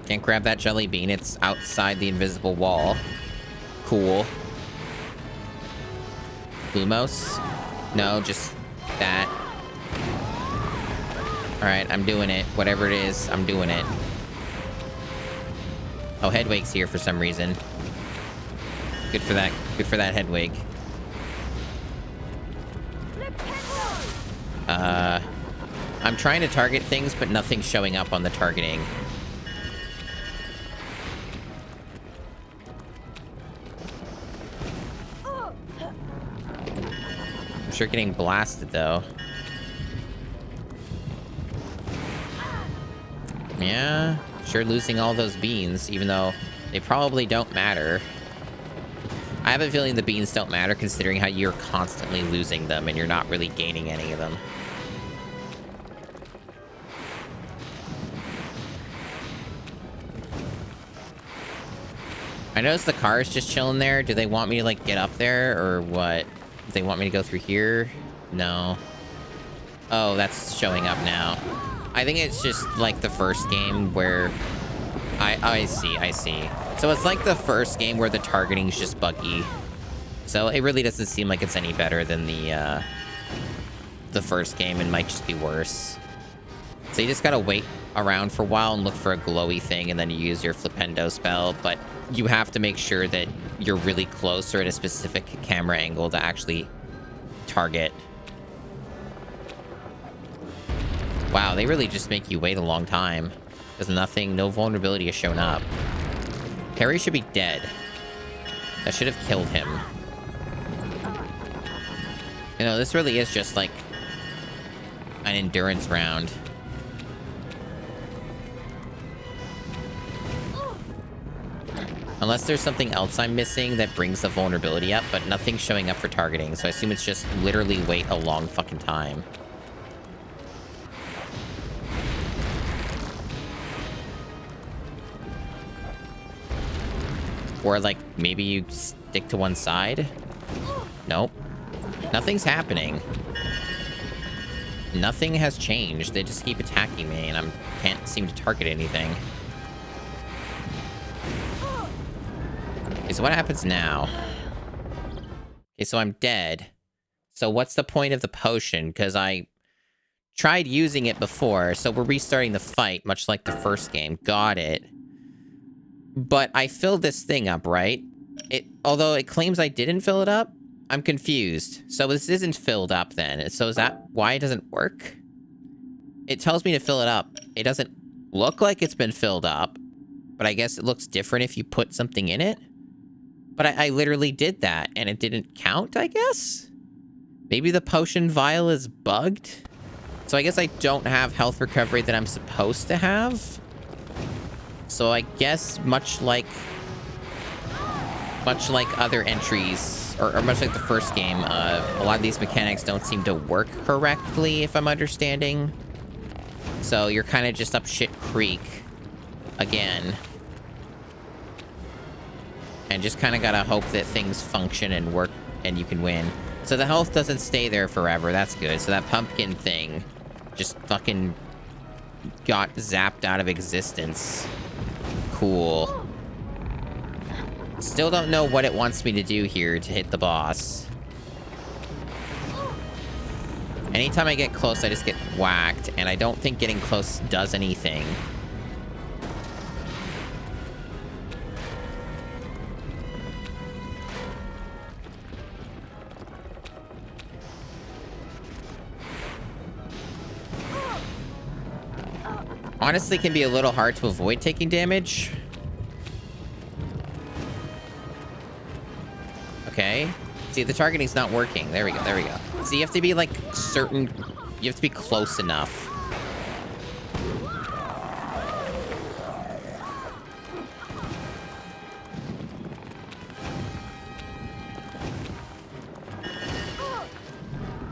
Can't grab that jelly bean. It's outside the invisible wall. Cool. Lumos? No, just that. Alright, I'm doing it. Whatever it is, I'm doing it. Oh, Hedwig's here for some reason. Good for that. Good for that Hedwig. I'm trying to target things, but nothing's showing up on the targeting. I'm sure getting blasted, though. Yeah, sure losing all those beans, even though they probably don't matter. I have a feeling the beans don't matter, considering how you're constantly losing them and you're not really gaining any of them. I noticed the car is just chilling there. Do they want me to, like, get up there, or what? Do they want me to go through here? No. Oh, that's showing up now. I think it's just like the first game where... I see. So it's like the first game where the targeting is just buggy. So it really doesn't seem like it's any better than the first game, and might just be worse. So you just gotta wait around for a while and look for a glowy thing, and then you use your Flipendo spell, but you have to make sure that you're really close or at a specific camera angle to actually target. Wow, they really just make you wait a long time. Because no vulnerability has shown up. Harry should be dead. That should have killed him. You know, this really is just like an endurance round. Unless there's something else I'm missing that brings the vulnerability up, but nothing's showing up for targeting, so I assume it's just literally wait a long fucking time. Or, like, maybe you stick to one side? Nope. Nothing's happening. Nothing has changed. They just keep attacking me, and I can't seem to target anything. Okay, so what happens now? Okay, so I'm dead. So what's the point of the potion? Because I tried using it before, so we're restarting the fight, much like the first game. Got it. But I filled this thing up, right? Although it claims I didn't fill it up, I'm confused. So this isn't filled up then. So is that why it doesn't work? It tells me to fill it up. It doesn't look like it's been filled up, but I guess it looks different if you put something in it. But I literally did that, and it didn't count, I guess? Maybe the potion vial is bugged? So I guess I don't have health recovery that I'm supposed to have. So I guess much like other entries, or much like the first game, a lot of these mechanics don't seem to work correctly, if I'm understanding. So you're kind of just up shit creek again. And just kind of gotta hope that things function and work and you can win. So the health doesn't stay there forever. That's good. So that pumpkin thing just fucking got zapped out of existence. Cool. Still don't know what it wants me to do here to hit the boss. Anytime I get close, I just get whacked, and I don't think getting close does anything. Honestly, can be a little hard to avoid taking damage. Okay. See, the targeting's not working. There we go, there we go. See, you have to be, like, certain... You have to be close enough.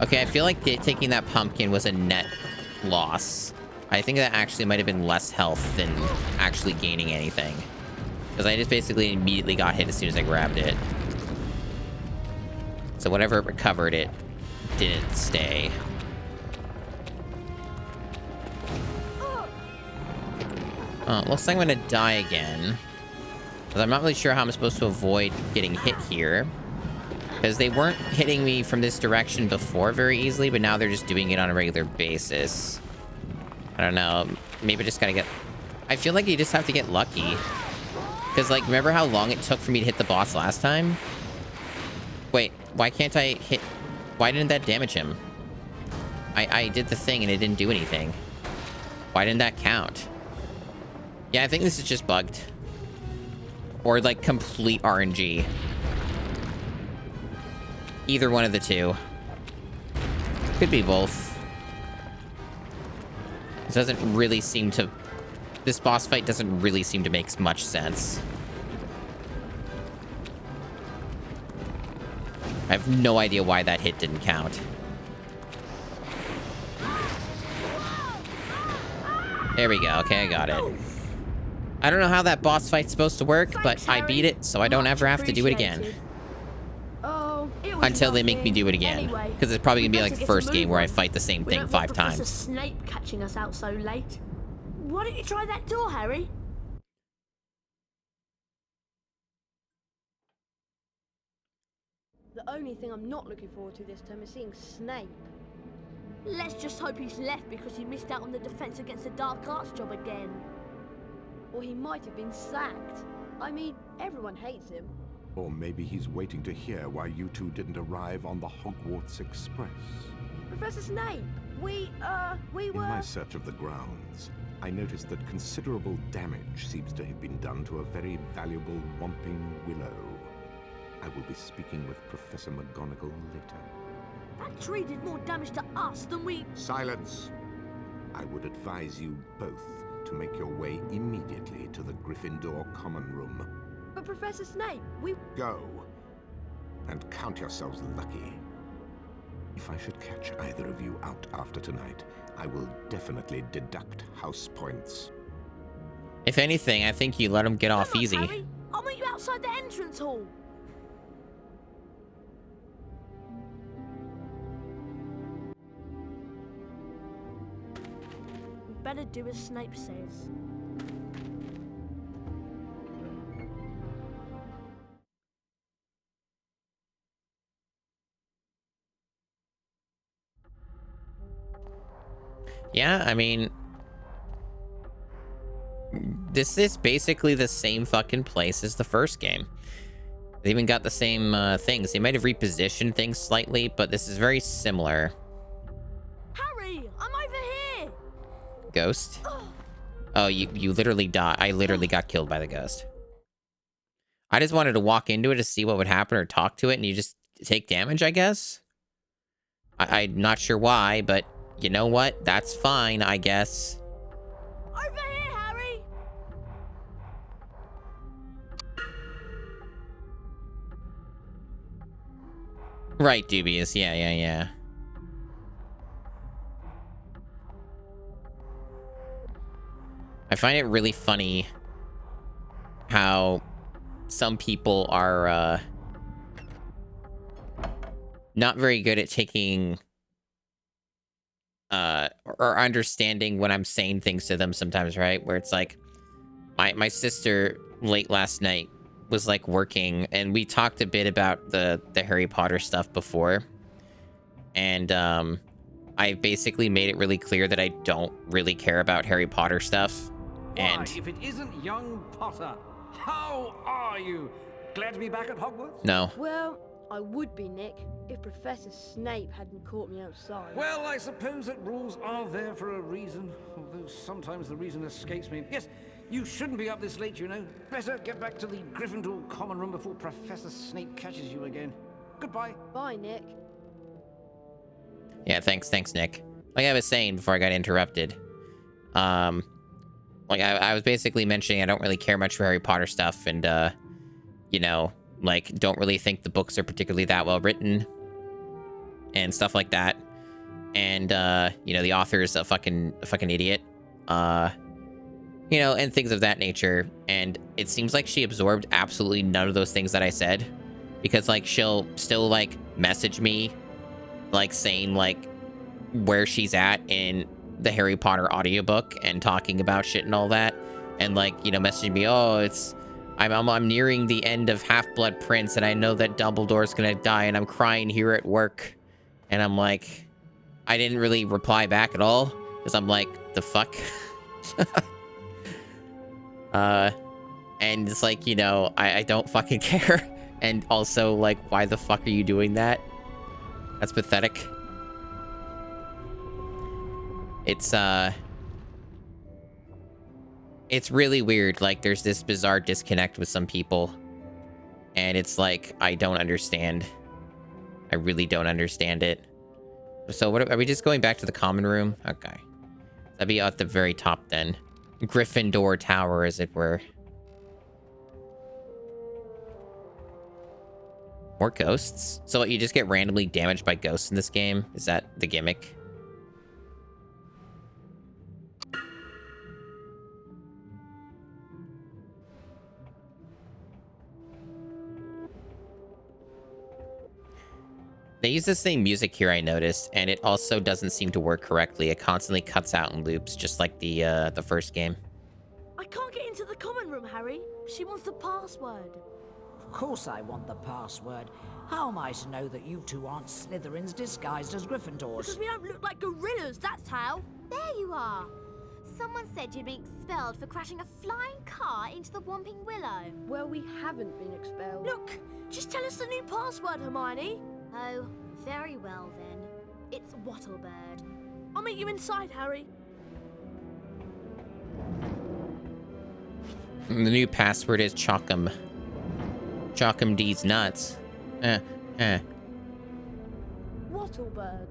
Okay, I feel like taking that pumpkin was a net loss. I think that actually might have been less health than actually gaining anything. Because I just basically immediately got hit as soon as I grabbed it. So whatever it recovered, it didn't stay. Looks like I'm gonna die again. Because I'm not really sure how I'm supposed to avoid getting hit here. Because they weren't hitting me from this direction before very easily, but now they're just doing it on a regular basis. I don't know. Maybe I just gotta get... I feel like you just have to get lucky. Because, like, remember how long it took for me to hit the boss last time? Wait, why can't I hit... Why didn't that damage him? I did the thing and it didn't do anything. Why didn't that count? Yeah, I think this is just bugged. Or, like, complete RNG. Either one of the two. Could be both. This doesn't really seem to... This boss fight doesn't really seem to make much sense. I have no idea why that hit didn't count. There we go. Okay, I got it. I don't know how that boss fight's supposed to work, but I beat it, so I don't ever have to do it again. Until they make me do it again. Because it's probably going to be like the first game where I fight the same thing 5 times. Professor Snape catching us out so late. Why don't you try that door, Harry? The only thing I'm not looking forward to this term is seeing Snape. Let's just hope he's left because he missed out on the Defense Against the Dark Arts job again. Or he might have been sacked. I mean, everyone hates him. Or maybe he's waiting to hear why you two didn't arrive on the Hogwarts Express. Professor Snape, we were... In my search of the grounds, I noticed that considerable damage seems to have been done to a very valuable Whomping Willow. I will be speaking with Professor McGonagall later. That tree did more damage to us than we... Silence! I would advise you both to make your way immediately to the Gryffindor Common Room. But Professor Snape, we... Go, and count yourselves lucky. If I should catch either of you out after tonight, I will definitely deduct house points. If anything, I think you let him get off Come on, easy. Harry. I'll meet you outside the entrance hall. I'd better do as Snape says. Yeah, I mean, this is basically the same fucking place as the first game. They even got the same things. They might have repositioned things slightly, but this is very similar. Harry, I'm over here. Ghost? Oh, you literally died. I literally got killed by the ghost. I just wanted to walk into it to see what would happen or talk to it, and you just take damage, I guess? I'm not sure why, but you know what? That's fine, I guess. Over here, Harry. Right, Dubious. Yeah. I find it really funny how some people are not very good at taking or understanding when I'm saying things to them sometimes, right? Where it's like my sister late last night was like working, and we talked a bit about the Harry Potter stuff before, and I basically made it really clear that I don't really care about Harry Potter stuff. And if it isn't young Potter, how are you? Glad to be back at Hogwarts? No. Well, I would be, Nick, if Professor Snape hadn't caught me outside. Well, I suppose that rules are there for a reason, although sometimes the reason escapes me. Yes, you shouldn't be up this late, you know. Better get back to the Gryffindor common room before Professor Snape catches you again. Goodbye. Bye, Nick. Yeah, thanks, Nick. Like I was saying before I got interrupted, like I was basically mentioning I don't really care much for Harry Potter stuff, and you know, like don't really think the books are particularly that well written and stuff like that. And you know, the author's a fucking idiot. You know, and things of that nature. And it seems like she absorbed absolutely none of those things that I said, because like she'll still like message me like saying like where she's at in the Harry Potter audiobook and talking about shit and all that, and like, you know, messaging me, oh, I'm nearing the end of Half-Blood Prince, and I know that Dumbledore's gonna die, and I'm crying here at work. And I'm like, I didn't really reply back at all, because I'm like, the fuck? And it's like, you know, I don't fucking care. And also, like, why the fuck are you doing that? That's pathetic. It's really weird. Like, there's this bizarre disconnect with some people. And it's like, I don't understand. I really don't understand it. So what are we just going back to the common room? Okay. That'd be at the very top then. Gryffindor Tower, as it were. More ghosts? So what, you just get randomly damaged by ghosts in this game? Is that the gimmick? They use the same music here, I noticed, and it also doesn't seem to work correctly. It constantly cuts out and loops, just like the first game. I can't get into the common room, Harry. She wants the password. Of course I want the password. How am I to know that you two aren't Slytherins disguised as Gryffindors? Because we don't look like gorillas, that's how. There you are. Someone said you'd been expelled for crashing a flying car into the Whomping Willow. Well, we haven't been expelled. Look, just tell us the new password, Hermione. Oh, very well then. It's Wattlebird. I'll meet you inside, Harry. The new password is Chalkum. Chalkum D's nuts. Wattlebird.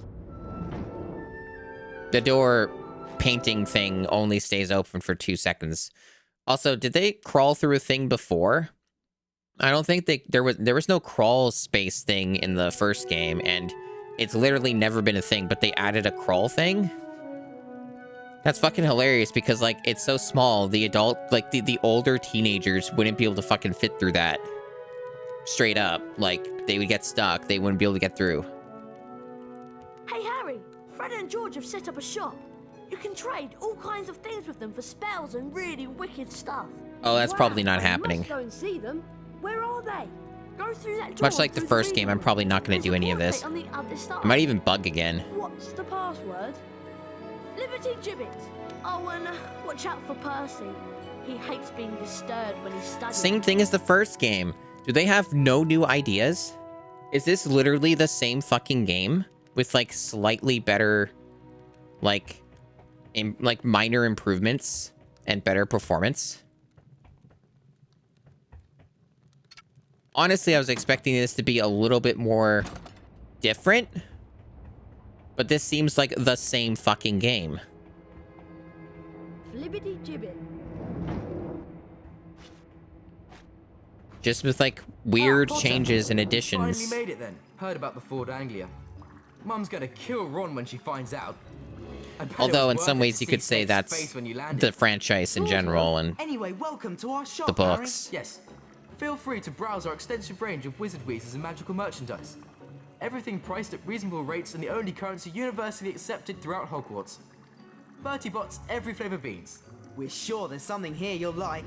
The door painting thing only stays open for 2 seconds. Also, did they crawl through a thing before? I don't think there was no crawl space thing in the first game, and it's literally never been a thing, but they added a crawl thing? That's fucking hilarious, because like it's so small, the adult, like the older teenagers wouldn't be able to fucking fit through that. Straight up. Like, they would get stuck, they wouldn't be able to get through. Hey, Harry, Fred and George have set up a shop. You can trade all kinds of things with them for spells and really wicked stuff. Oh, that's probably not I happening. must go and see them. Where are they? Go through that door. Much like the first game, I'm probably not going to do any of this. On the other side. It might even bug again. What's the password? Liberty Gibbet. Oh, and watch out for Percy. He hates being disturbed when he's studying. Same thing as the first game. Do they have no new ideas? Is this literally the same fucking game with like slightly better, like minor improvements and better performance? Honestly, I was expecting this to be a little bit more different, but this seems like the same fucking game. Liberty Gibbet. Just with like weird changes and additions. Finally made it then. Heard about the Ford Anglia. Mum's gonna kill Ron when she finds out. Although in some ways you could say that's the franchise in general and Anyway, welcome to our shop, the books. Yes. Feel free to browse our extensive range of wizard wheezes and magical merchandise. Everything priced at reasonable rates and the only currency universally accepted throughout Hogwarts. Bertie Bott's every flavour beans. We're sure there's something here you'll like.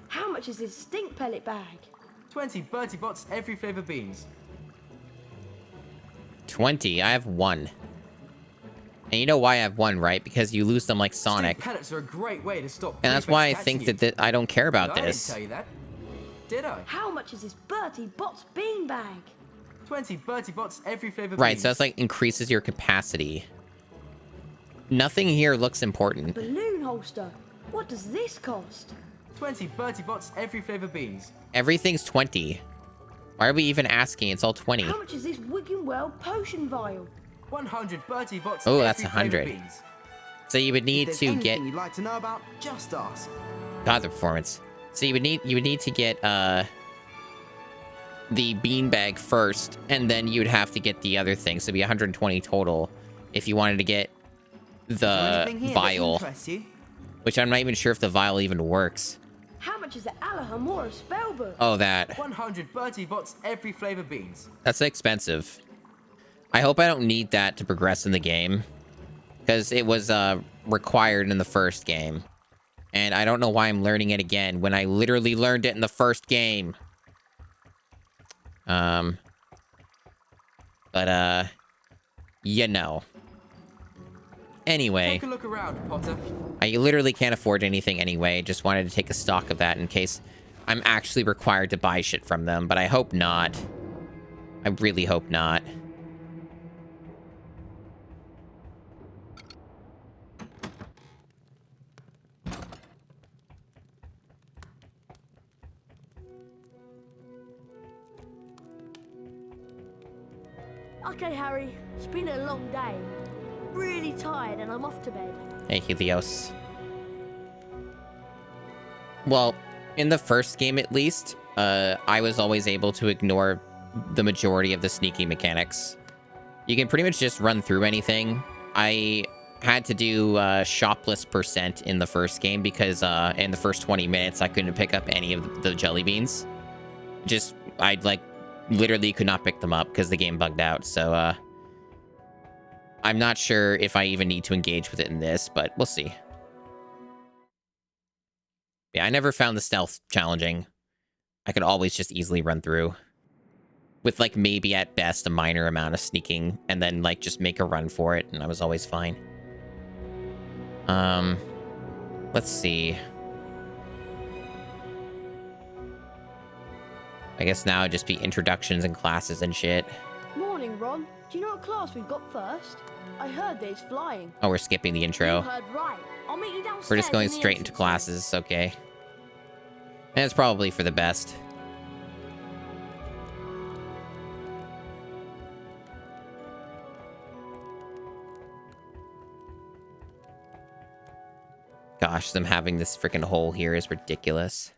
How much is this stink pellet bag? 20 Bertie Bott's every flavour beans. 20. I have 1. And you know why I have 1, right? Because you lose them like Sonic. Stink pellets are a great way to stop. And that's why I prefects think catching that I don't care about you. this. I didn't tell you that. Did I? How much is this Bertie Bott's bean bag? 20 Bertie Bott's every flavour Right, beans. so that's like increases your capacity. Nothing here looks important. Balloon holster. What does this cost? 20 Bertie Bott's every flavour beans. Everything's 20. Why are we even asking? It's all 20. How much is this Wiggenweld potion vial? 100 Bertie Bott's Oh, every that's flavour 100. beans. So you would need If to there's get anything you'd like to know about, just ask. God, the performance. So you would need to get the beanbag first, and then you would have to get the other thing. So it'd be 120 total if you wanted to get the Anything here that vial. interests you? Which I'm not even sure if the vial even works. How much is the Alahamora spellbook? Oh, that. 100 Bertie Bott's every flavour beans. That's expensive. I hope I don't need that to progress in the game, because it was required in the first game. And I don't know why I'm learning it again when I literally learned it in the first game. You know. Anyway. Take a look around, Potter. I literally can't afford anything anyway. Just wanted to take a stock of that in case I'm actually required to buy shit from them. But I hope not. I really hope not. Okay, Harry. It's been a long day. Really tired and I'm off to bed. Hey, Helios. Well, in the first game at least, I was always able to ignore the majority of the sneaking mechanics. You can pretty much just run through anything. I had to do shopless percent in the first game because in the first 20 minutes I couldn't pick up any of the jelly beans. I literally could not pick them up because the game bugged out. So I'm not sure if I even need to engage with it in this, but we'll see. Yeah, I never found the stealth challenging. I could always just easily run through. With, like, maybe at best a minor amount of sneaking, and then, like, just make a run for it, and I was always fine. Let's see. I guess now it'd just be introductions and classes and shit. Morning, Ron. Do you know what class we've got first? I heard there's flying. Oh, we're skipping the You intro. heard right. I'll meet you downstairs. We're just going in the straight into entrance. classes, okay. And it's probably for the best. Gosh, them having this freaking hole here is ridiculous.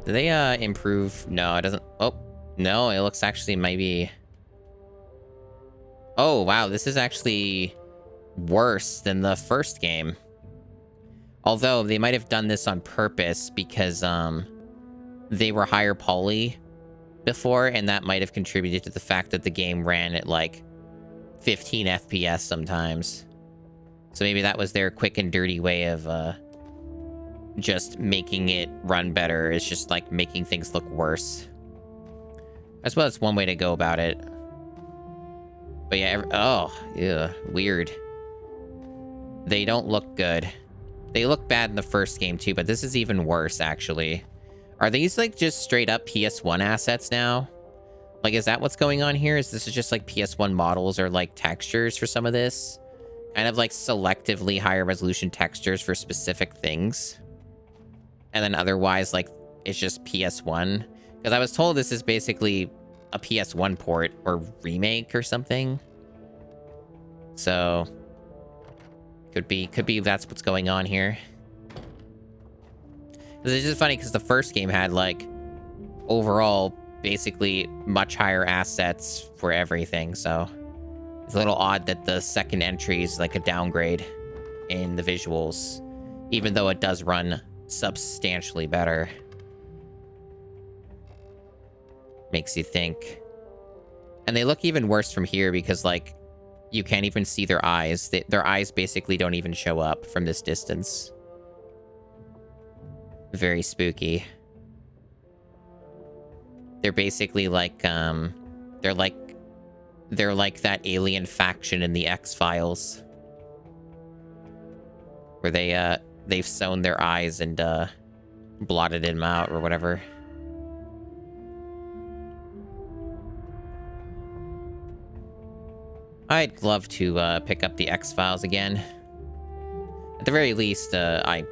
Do they improve? No, it doesn't. Oh, no, it looks actually maybe. Oh, wow, this is actually worse than the first game. Although they might have done this on purpose because they were higher poly before, and that might have contributed to the fact that the game ran at like 15 FPS sometimes. So maybe that was their quick and dirty way of just making it run better. It's just like making things look worse. I suppose it's one way to go about it. But yeah, oh, yeah, weird. They don't look good. They look bad in the first game too, but this is even worse, actually. Are these like just straight up PS1 assets now? Like, is that what's going on here? Is this just like PS1 models or like textures for some of this? Kind of like selectively higher resolution textures for specific things. And then otherwise, like, it's just PS1. Because I was told this is basically a PS1 port or remake or something. So could be that's what's going on here. It's just funny because the first game had like overall basically much higher assets for everything. So it's a little odd that the second entry is like a downgrade in the visuals, even though it does run substantially better. Makes you think. And they look even worse from here because like you can't even see their eyes. Their eyes basically don't even show up from this distance. Very spooky. They're basically like they're like that alien faction in the X-Files where they've sewn their eyes and blotted them out or whatever. I'd love to pick up the X-Files again. At the very least, I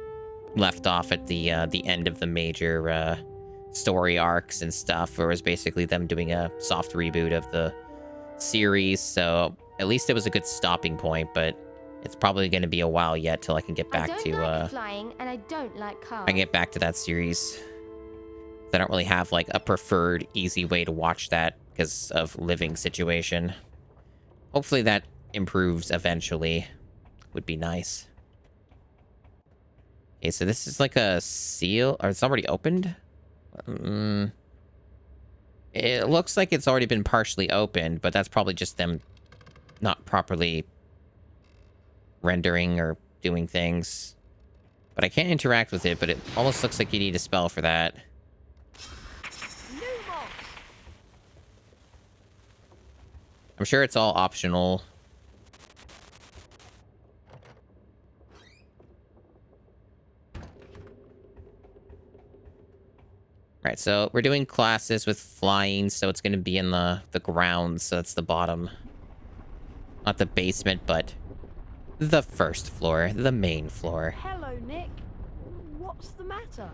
left off at the end of the major story arcs and stuff, where it was basically them doing a soft reboot of the series. So at least it was a good stopping point, but it's probably going to be a while yet till I can get back to like flying, and I don't like cars. I can get back to that series. I don't really have like a preferred easy way to watch that because of living situation. Hopefully that improves eventually. Would be nice. Okay, so this is like a seal, or it's already opened? It looks like it's already been partially opened, but that's probably just them not properly rendering or doing things. But I can't interact with it, but it almost looks like you need a spell for that. I'm sure it's all optional. Right, so we're doing classes with flying, so it's going to be in the ground, so that's the bottom. Not the basement, but the first floor, the main floor. Hello, Nick. What's the matter?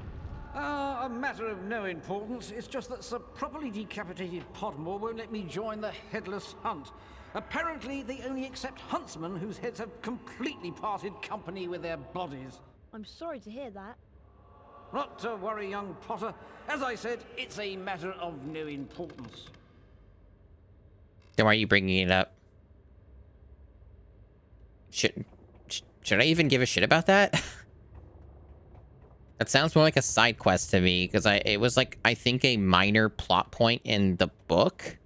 A matter of no importance. It's just that some properly decapitated Podmore won't let me join the headless hunt. Apparently, they only accept huntsmen whose heads have completely parted company with their bodies. I'm sorry to hear that. Not to worry, young Potter. As I said, it's a matter of no importance. Then why are you bringing it up? Should I even give a shit about that? That sounds more like a side quest to me, because it was like, I think, a minor plot point in the book.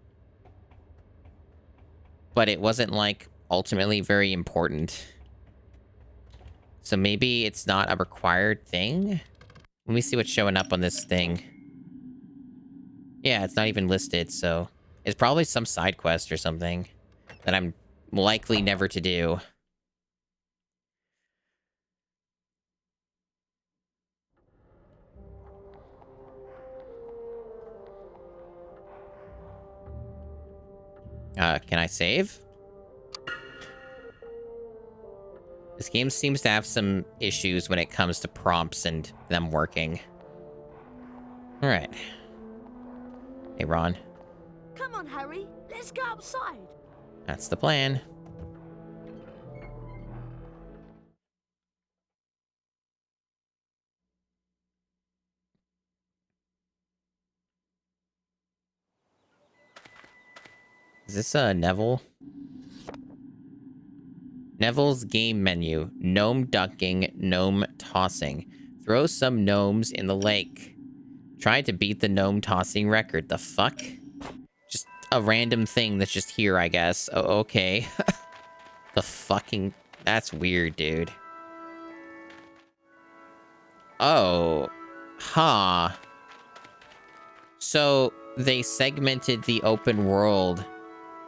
But it wasn't, like, ultimately very important. So maybe it's not a required thing? Let me see what's showing up on this thing. Yeah, it's not even listed, so it's probably some side quest or something that I'm likely never to do. Can I save? This game seems to have some issues when it comes to prompts and them working. Alright. Hey, Ron. Come on, Harry. Let's go outside. That's the plan. Is this Neville? Neville's game menu. Gnome ducking, gnome tossing. Throw some gnomes in the lake. Try to beat the gnome tossing record. The fuck? Just a random thing that's just here, I guess. Oh, okay. The fucking... That's weird, dude. Oh. Huh. So, they segmented the open world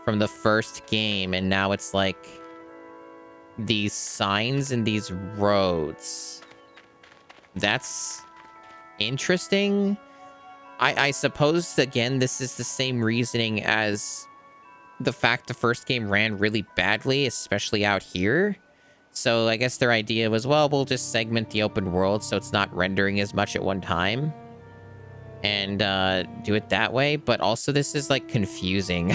from the first game, and now it's like... these signs and these roads. That's interesting. I suppose, again, this is the same reasoning as the fact the first game ran really badly, especially out here. So I guess their idea was, well, we'll just segment the open world so it's not rendering as much at one time. And do it that way. But also this is, like, confusing.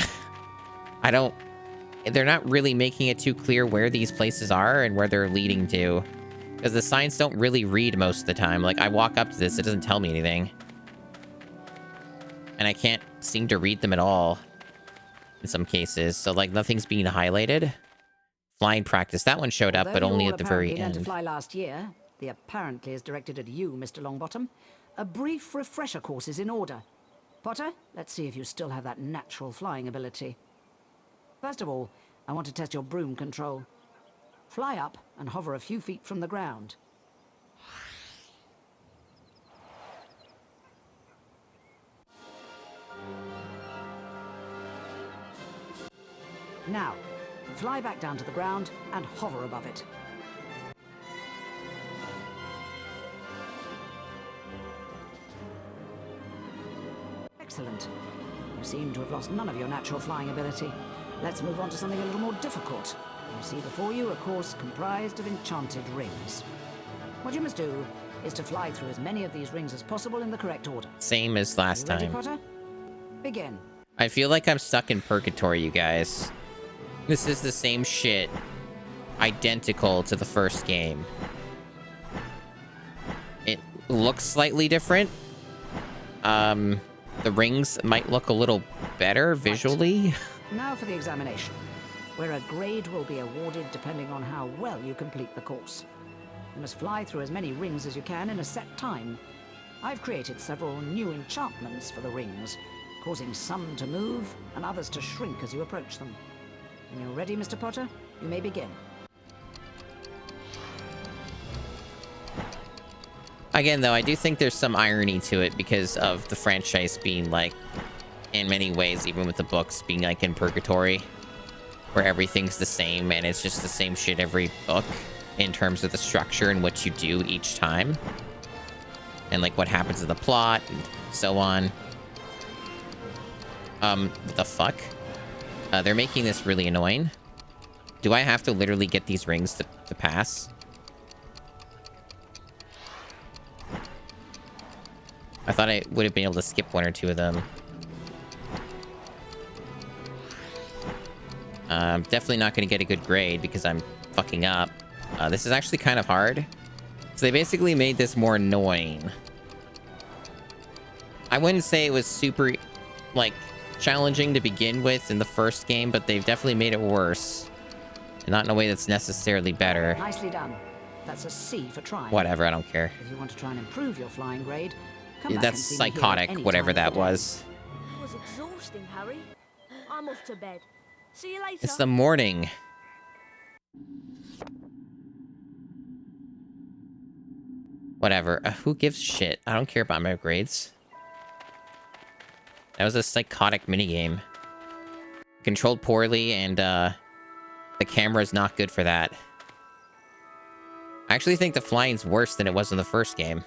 They're not really making it too clear where these places are and where they're leading to. Because the signs don't really read most of the time. Like, I walk up to this, it doesn't tell me anything. And I can't seem to read them at all. In some cases. So, like, nothing's being highlighted. Flying practice. That one showed up, but only at the very end. To fly last year, the apparently is directed at you, Mr. Longbottom. A brief refresher course is in order. Potter, let's see if you still have that natural flying ability. First of all, I want to test your broom control. Fly up and hover a few feet from the ground. Now, fly back down to the ground and hover above it. Excellent. You seem to have lost none of your natural flying ability. Let's move on to something a little more difficult. You see before you a course comprised of enchanted rings. What you must do is to fly through as many of these rings as possible in the correct order. Same as last Ready, time. Potter? Begin. I feel like I'm stuck in purgatory, you guys. This is the same shit. Identical to the first game. It looks slightly different. The rings might look a little better visually. Now for the examination, where a grade will be awarded depending on how well you complete the course. You must fly through as many rings as you can in a set time. I've created several new enchantments for the rings, causing some to move and others to shrink as you approach them. When you're ready, Mr. Potter, you may begin. Again, though, I do think there's some irony to it because of the franchise being, like, in many ways, even with the books, being, like, in purgatory, where everything's the same and it's just the same shit every book in terms of the structure and what you do each time. And, like, what happens to the plot and so on. What the fuck? They're making this really annoying. Do I have to literally get these rings to pass? I thought I would have been able to skip one or two of them. I'm definitely not going to get a good grade because I'm fucking up. This is actually kind of hard. So they basically made this more annoying. I wouldn't say it was super, like, challenging to begin with in the first game, but they've definitely made it worse. And not in a way that's necessarily better. Nicely done. That's a C for trying. Whatever, I don't care. If you want to try and improve your flying grade, come back That's and see me here at psychotic, any whatever time of that the day. was. That was exhausting, Harry. I'm off to bed. See you later. It's the morning. Whatever. Who gives a shit? I don't care about my grades. That was a psychotic minigame. Controlled poorly, and the camera is not good for that. I actually think the flying's worse than it was in the first game.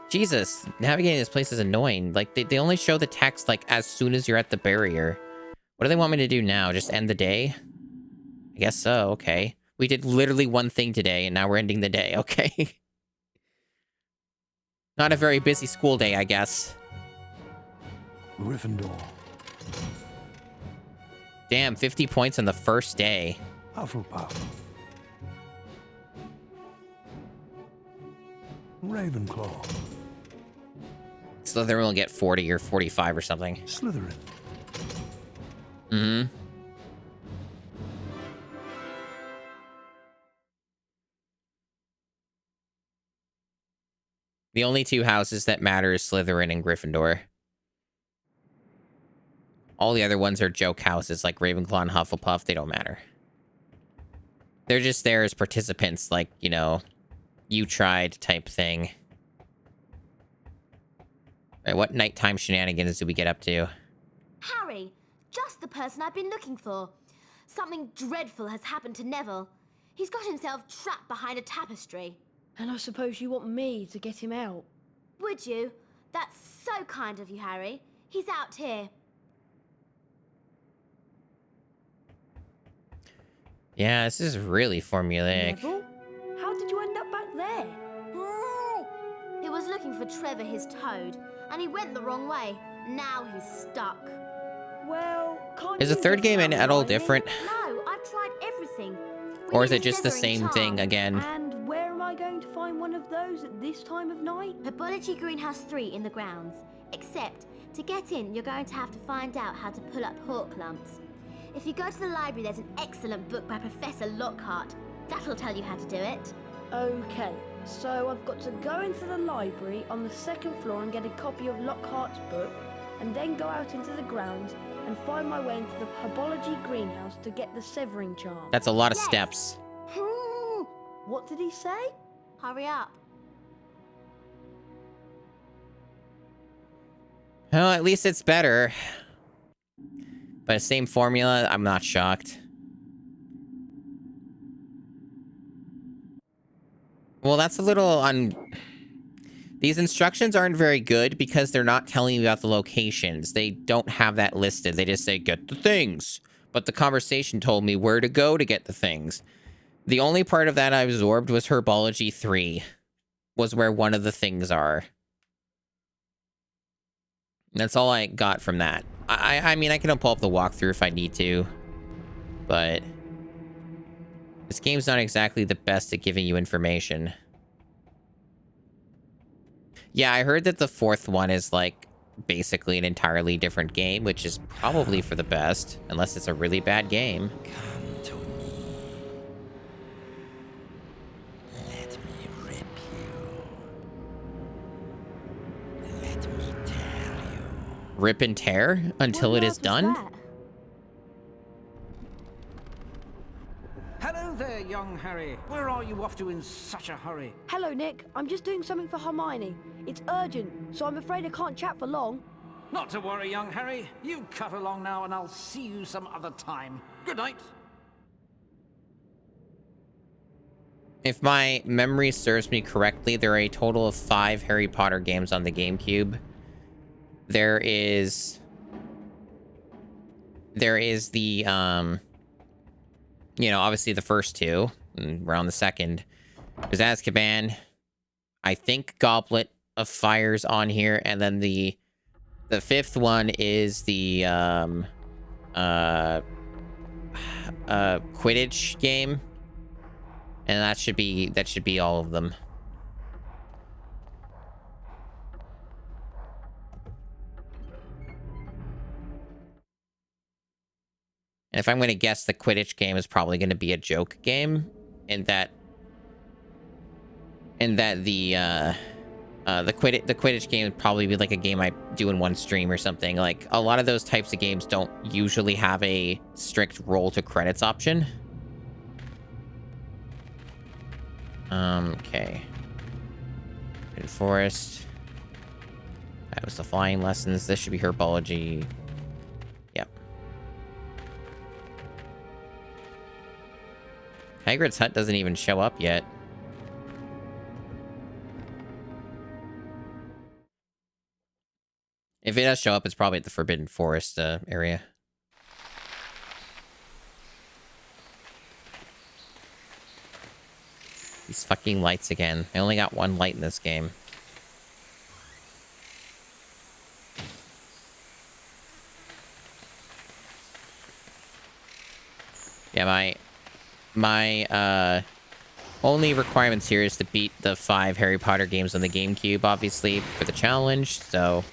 Jesus, navigating this place is annoying. Like, they only show the text, like, as soon as you're at the barrier. What do they want me to do now? Just end the day? I guess so, okay. We did literally one thing today, and now we're ending the day, okay. Not a very busy school day, I guess. Gryffindor. Damn, 50 points on the first day. Hufflepuff. Ravenclaw. Slytherin will get 40 or 45 or something. Slytherin. The only two houses that matter is Slytherin and Gryffindor. All the other ones are joke houses like Ravenclaw and Hufflepuff. They don't matter. They're just there as participants, like, you know, you tried type thing. Right, what nighttime shenanigans do we get up to? Harry, just the person I've been looking for. Something dreadful has happened to Neville. He's got himself trapped behind a tapestry. And I suppose you want me to get him out? Would you? That's so kind of you, Harry. He's out here. Yeah, this is really formulaic. Neville? How did you end up back there? He was looking for Trevor, his toad, and he went the wrong way. Now he's stuck. Well, can't Is the you third get game him out at all behind me? different? No, I've tried everything. We Or is need it a just the severing same thing charm. again? And where am I going to find one of those at this time of night? Herbology Greenhouse 3 in the grounds. Except, to get in, you're going to have to find out how to pull up hawk lumps. If you go to the library, there's an excellent book by Professor Lockhart. That'll tell you how to do it. Okay, so I've got to go into the library on the second floor and get a copy of Lockhart's book, and then go out into the grounds and find my way into the Herbology Greenhouse to get the severing charm. That's a lot of steps. What did he say? Hurry up. Well, at least it's better. But same formula, I'm not shocked. Well, that's a little These instructions aren't very good because they're not telling you about the locations. They don't have that listed. They just say, get the things. But the conversation told me where to go to get the things. The only part of that I absorbed was Herbology 3. Was where one of the things are. That's all I got from that. I mean, I can pull up the walkthrough if I need to. But this game's not exactly the best at giving you information. Yeah, I heard that the fourth one is, like, basically an entirely different game, which is probably for the best, unless it's a really bad game. Come to me. Let me rip you. Let me tear you. Rip and tear until it is done? Hello there, young Harry. Where are you off to in such a hurry? Hello, Nick. I'm just doing something for Hermione. It's urgent, so I'm afraid I can't chat for long. Not to worry, young Harry. You cut along now, and I'll see you some other time. Good night. If my memory serves me correctly, there are a total of 5 Harry Potter games on the GameCube. There is the, you know, obviously the first 2, and we're on the second. There's Azkaban. I think Goblet of Fire's on here, and then the 5th one is the Quidditch game, and that should be all of them. And if I'm going to guess, the Quidditch game is probably going to be a joke game, in that the Quidditch game would probably be like a game I do in one stream or something. Like, a lot of those types of games don't usually have a strict roll to credits option. Okay. Hidden Forest. That was the flying lessons. This should be Herbology. Yep. Hagrid's hut doesn't even show up yet. If it does show up, it's probably at the Forbidden Forest area. These fucking lights again. I only got one light in this game. Yeah, my only requirements here is to beat the 5 Harry Potter games on the GameCube, obviously, for the challenge, so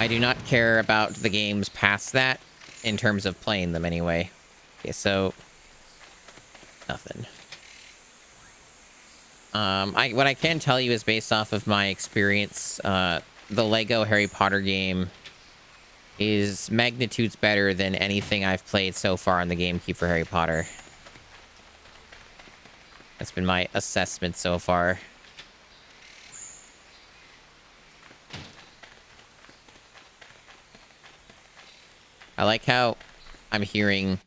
I do not care about the games past that, in terms of playing them anyway. Okay, so nothing. What I can tell you is based off of my experience, the Lego Harry Potter game is magnitudes better than anything I've played so far on the GameCube for Harry Potter. That's been my assessment so far. I like how I'm hearing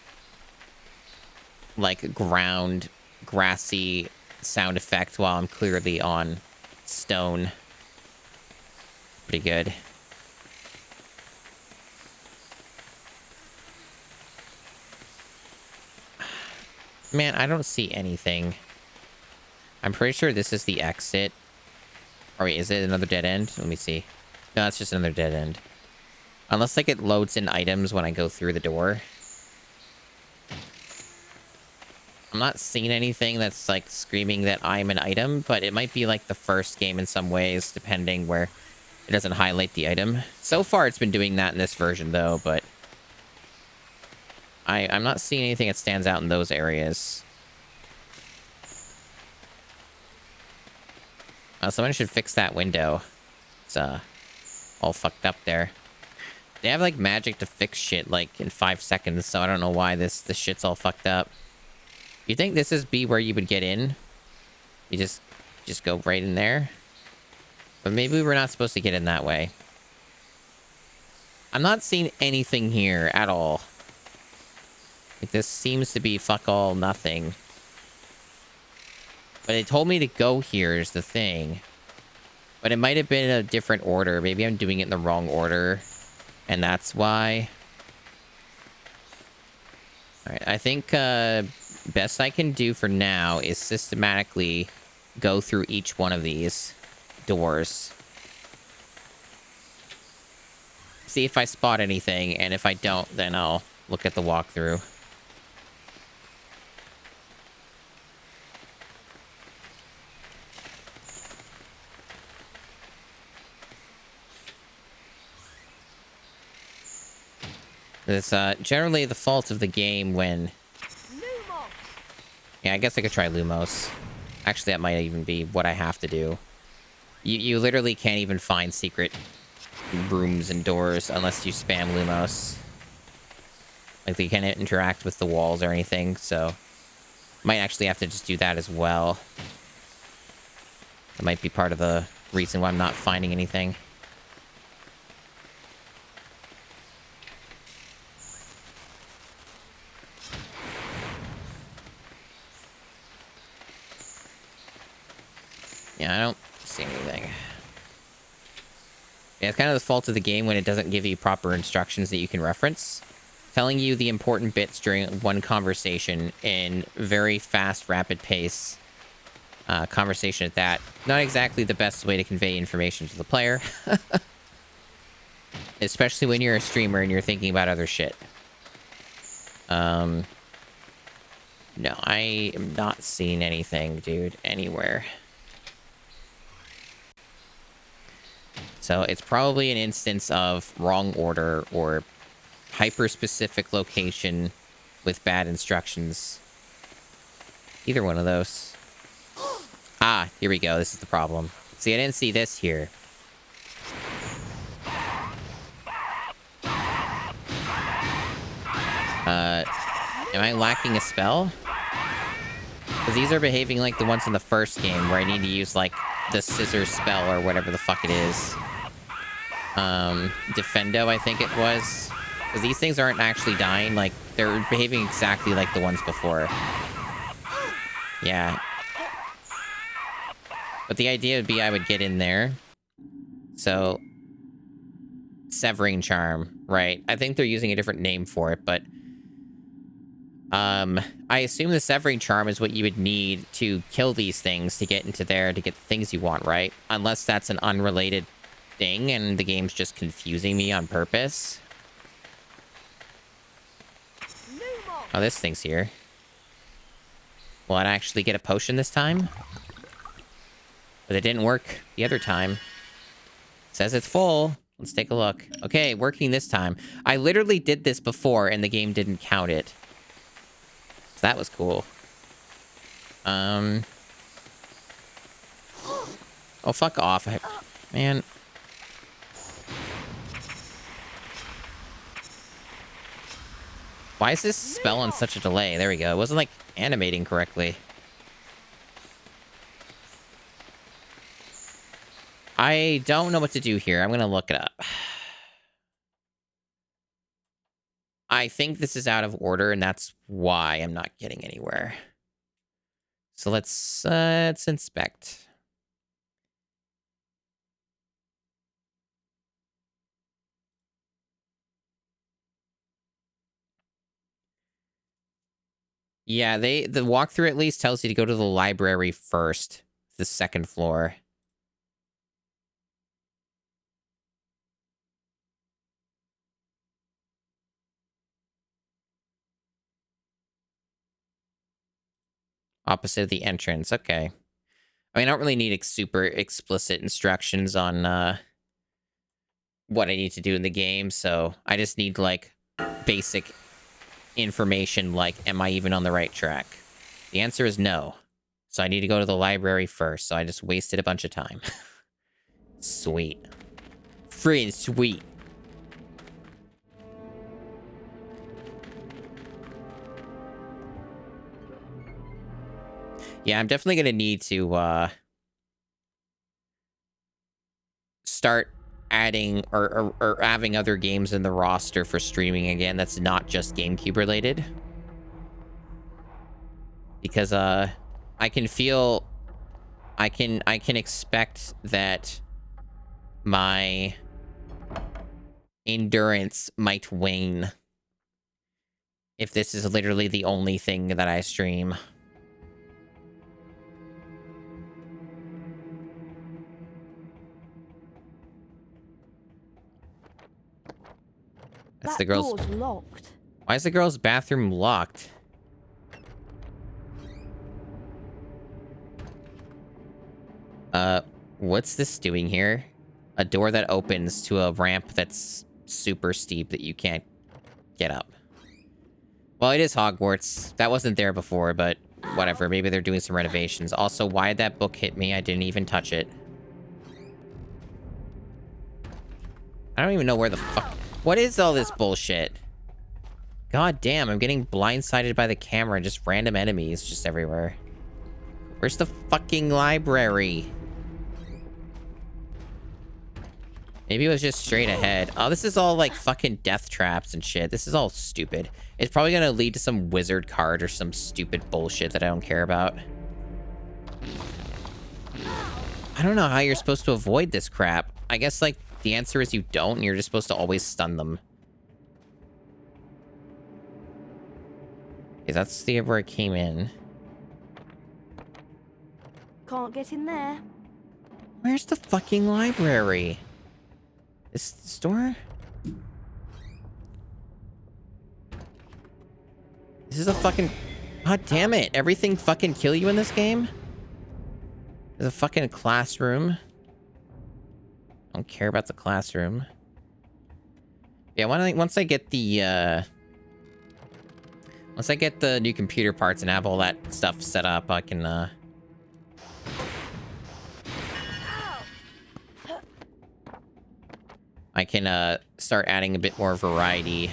like ground, grassy sound effect while I'm clearly on stone. Pretty good. Man, I don't see anything. I'm pretty sure this is the exit. Or wait, is it another dead end? Let me see. No, it's just another dead end. Unless like it loads in items when I go through the door. I'm not seeing anything that's like screaming that I'm an item, but it might be like the first game in some ways, depending where it doesn't highlight the item. So far, it's been doing that in this version though, but I'm not seeing anything that stands out in those areas. Someone should fix that window. It's all fucked up there. They have like magic to fix shit like in 5 seconds, so I don't know why this shit's all fucked up. You think this is be where you would get in? You just go right in there? But maybe we're not supposed to get in that way. I'm not seeing anything here at all. Like, this seems to be fuck all nothing. But it told me to go here is the thing. But it might have been a different order. Maybe I'm doing it in the wrong order. And that's why. Alright, I think best I can do for now is systematically go through each one of these doors. See if I spot anything, and if I don't, then I'll look at the walkthrough. It's generally the fault of the game when... Yeah, I guess I could try Lumos. Actually, that might even be what I have to do. You literally can't even find secret rooms and doors unless you spam Lumos. Like, you can't interact with the walls or anything, so... Might actually have to just do that as well. That might be part of the reason why I'm not finding anything. Yeah, I don't see anything. Yeah, it's kind of the fault of the game when it doesn't give you proper instructions that you can reference. Telling you the important bits during one conversation in very fast, rapid pace conversation at that. Not exactly the best way to convey information to the player. Especially when you're a streamer and you're thinking about other shit. No, I am not seeing anything, dude, anywhere. So it's probably an instance of wrong order or hyper-specific location with bad instructions. Either one of those. Ah, here we go. This is the problem. See, I didn't see this here. Am I lacking a spell? Because these are behaving like the ones in the first game where I need to use, like, the scissor spell or whatever the fuck it is. Defendo, I think it was. Because these things aren't actually dying. Like, they're behaving exactly like the ones before. Yeah. But the idea would be I would get in there. So, Severing Charm, right? I think they're using a different name for it, but... I assume the Severing Charm is what you would need to kill these things to get into there to get the things you want, right? Unless that's an unrelated thing and the game's just confusing me on purpose. Oh, this thing's here. Will I actually get a potion this time? But it didn't work the other time. It says it's full. Let's take a look. Okay, working this time. I literally did this before and the game didn't count it. That was cool. Oh, fuck off. Man. Why is this spell on such a delay? There we go. It wasn't, like, animating correctly. I don't know what to do here. I'm gonna look it up. I think this is out of order, and that's why I'm not getting anywhere. So let's inspect. Yeah, the walkthrough at least tells you to go to the library first, the second floor. Opposite of the entrance. Okay. I mean, I don't really need super explicit instructions on what I need to do in the game, so I just need, like, basic information like, am I even on the right track? The answer is no. So I need to go to the library first, so I just wasted a bunch of time. Sweet. Free and sweet. Yeah, I'm definitely going to need to start adding or having other games in the roster for streaming again that's not just GameCube related. Because I can feel I can expect that my endurance might wane if this is literally the only thing that I stream. That's the girl's. Door's locked. Why is the girl's bathroom locked? What's this doing here? A door that opens to a ramp that's super steep that you can't get up. Well, it is Hogwarts. That wasn't there before, but whatever. Maybe they're doing some renovations. Also, why did that book hit me? I didn't even touch it. I don't even know where the fuck... What is all this bullshit? God damn, I'm getting blindsided by the camera and just random enemies just everywhere. Where's the fucking library? Maybe it was just straight ahead. Oh, this is all like fucking death traps and shit. This is all stupid. It's probably gonna lead to some wizard card or some stupid bullshit that I don't care about. I don't know how you're supposed to avoid this crap. I guess, like, the answer is you don't, and you're just supposed to always stun them. Okay, that's the where it came in. Can't get in there. Where's the fucking library? This store? This is a fucking... God damn it. Everything fucking kill you in this game? There's a fucking classroom. I don't care about the classroom. Yeah, once I get the, once I get the new computer parts and have all that stuff set up, I can, start adding a bit more variety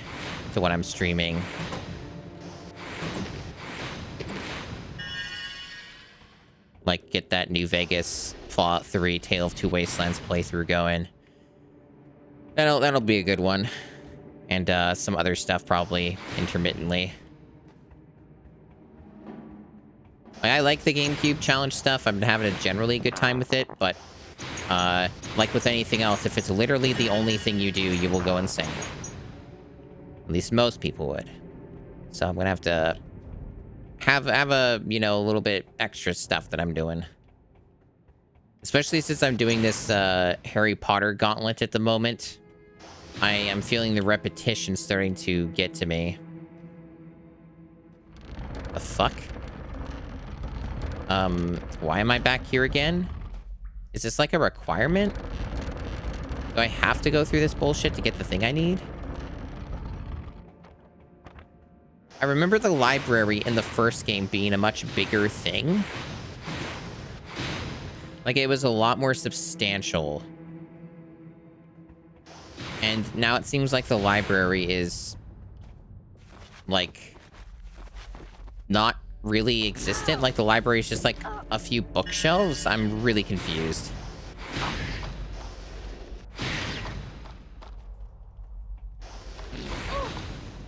to what I'm streaming. Like, get that New Vegas Fallout 3 Tale of Two Wastelands playthrough going. That'll be a good one. And some other stuff probably intermittently. I like the GameCube challenge stuff. I'm having a generally good time with it, but like with anything else, if it's literally the only thing you do, you will go insane. At least most people would. So I'm gonna have to have a, you know, a little bit extra stuff that I'm doing. Especially since I'm doing this Harry Potter gauntlet at the moment. I am feeling the repetition starting to get to me. The fuck? Why am I back here again? Is this like a requirement? Do I have to go through this bullshit to get the thing I need? I remember the library in the first game being a much bigger thing. Like, it was a lot more substantial. And now it seems like the library is, like, not really existent. Like, the library is just, like, a few bookshelves. I'm really confused.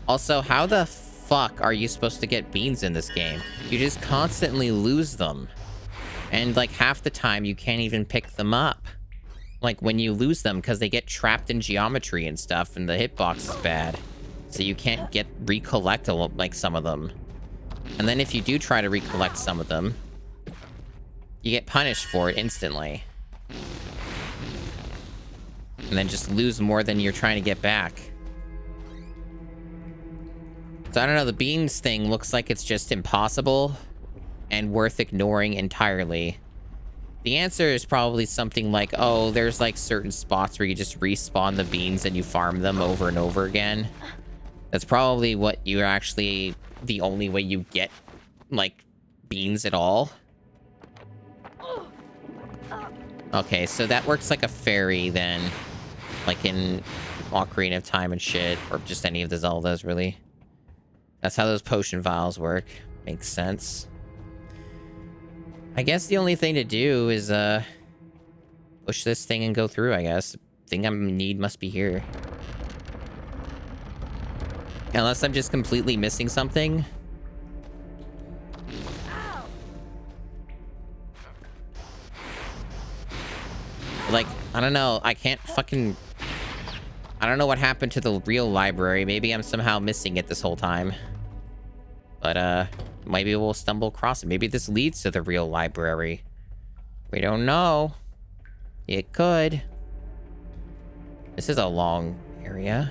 Also, how the fuck are you supposed to get beans in this game? You just constantly lose them. And, like, half the time you can't even pick them up. Like, when you lose them, because they get trapped in geometry and stuff, and the hitbox is bad. So you can't recollect, like, some of them. And then if you do try to recollect some of them, you get punished for it instantly. And then just lose more than you're trying to get back. So I don't know, the beans thing looks like it's just impossible and worth ignoring entirely. The answer is probably something like, oh, there's like certain spots where you just respawn the beans and you farm them over and over again. That's probably what you're actually the only way you get, like, beans at all. Okay, so that works like a fairy then. Like in Ocarina of Time and shit. Or just any of the Zeldas, really. That's how those potion vials work. Makes sense. I guess the only thing to do is, push this thing and go through, I guess. The thing I need must be here. Unless I'm just completely missing something. Like, I don't know. I can't fucking... I don't know what happened to the real library. Maybe I'm somehow missing it this whole time. But, maybe we'll stumble across it. Maybe this leads to the real library. We don't know. It could. This is a long area.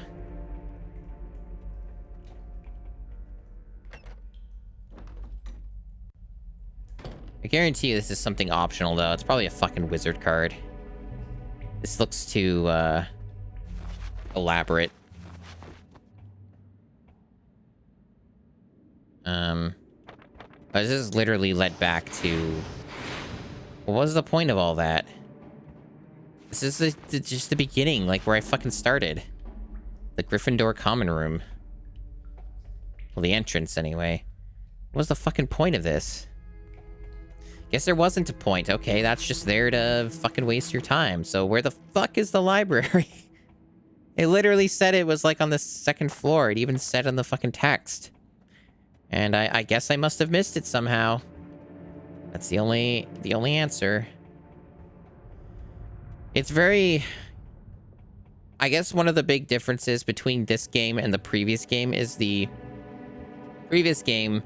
I guarantee you this is something optional, though. It's probably a fucking wizard card. This looks too, elaborate. This is literally led back to... What was the point of all that? This is just the beginning, like where I fucking started. The Gryffindor common room. Well, the entrance, anyway. What was the fucking point of this? Guess there wasn't a point. Okay, that's just there to fucking waste your time. So where the fuck is the library? It literally said it was like on the second floor. It even said on the fucking text. And I guess I must have missed it somehow. That's the only answer. It's very... I guess one of the big differences between this game and the previous game is the previous game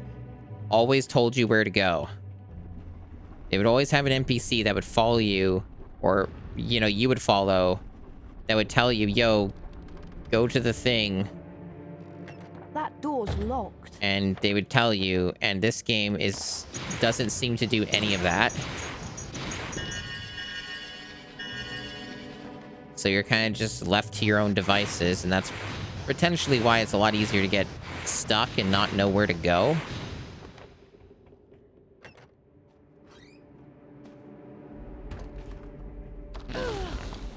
always told you where to go. They would always have an NPC that would follow you, or, you know, you would follow, that would tell you, yo, go to the thing. That door's locked. And they would tell you, and this game doesn't seem to do any of that. So you're kind of just left to your own devices, and that's potentially why it's a lot easier to get stuck and not know where to go.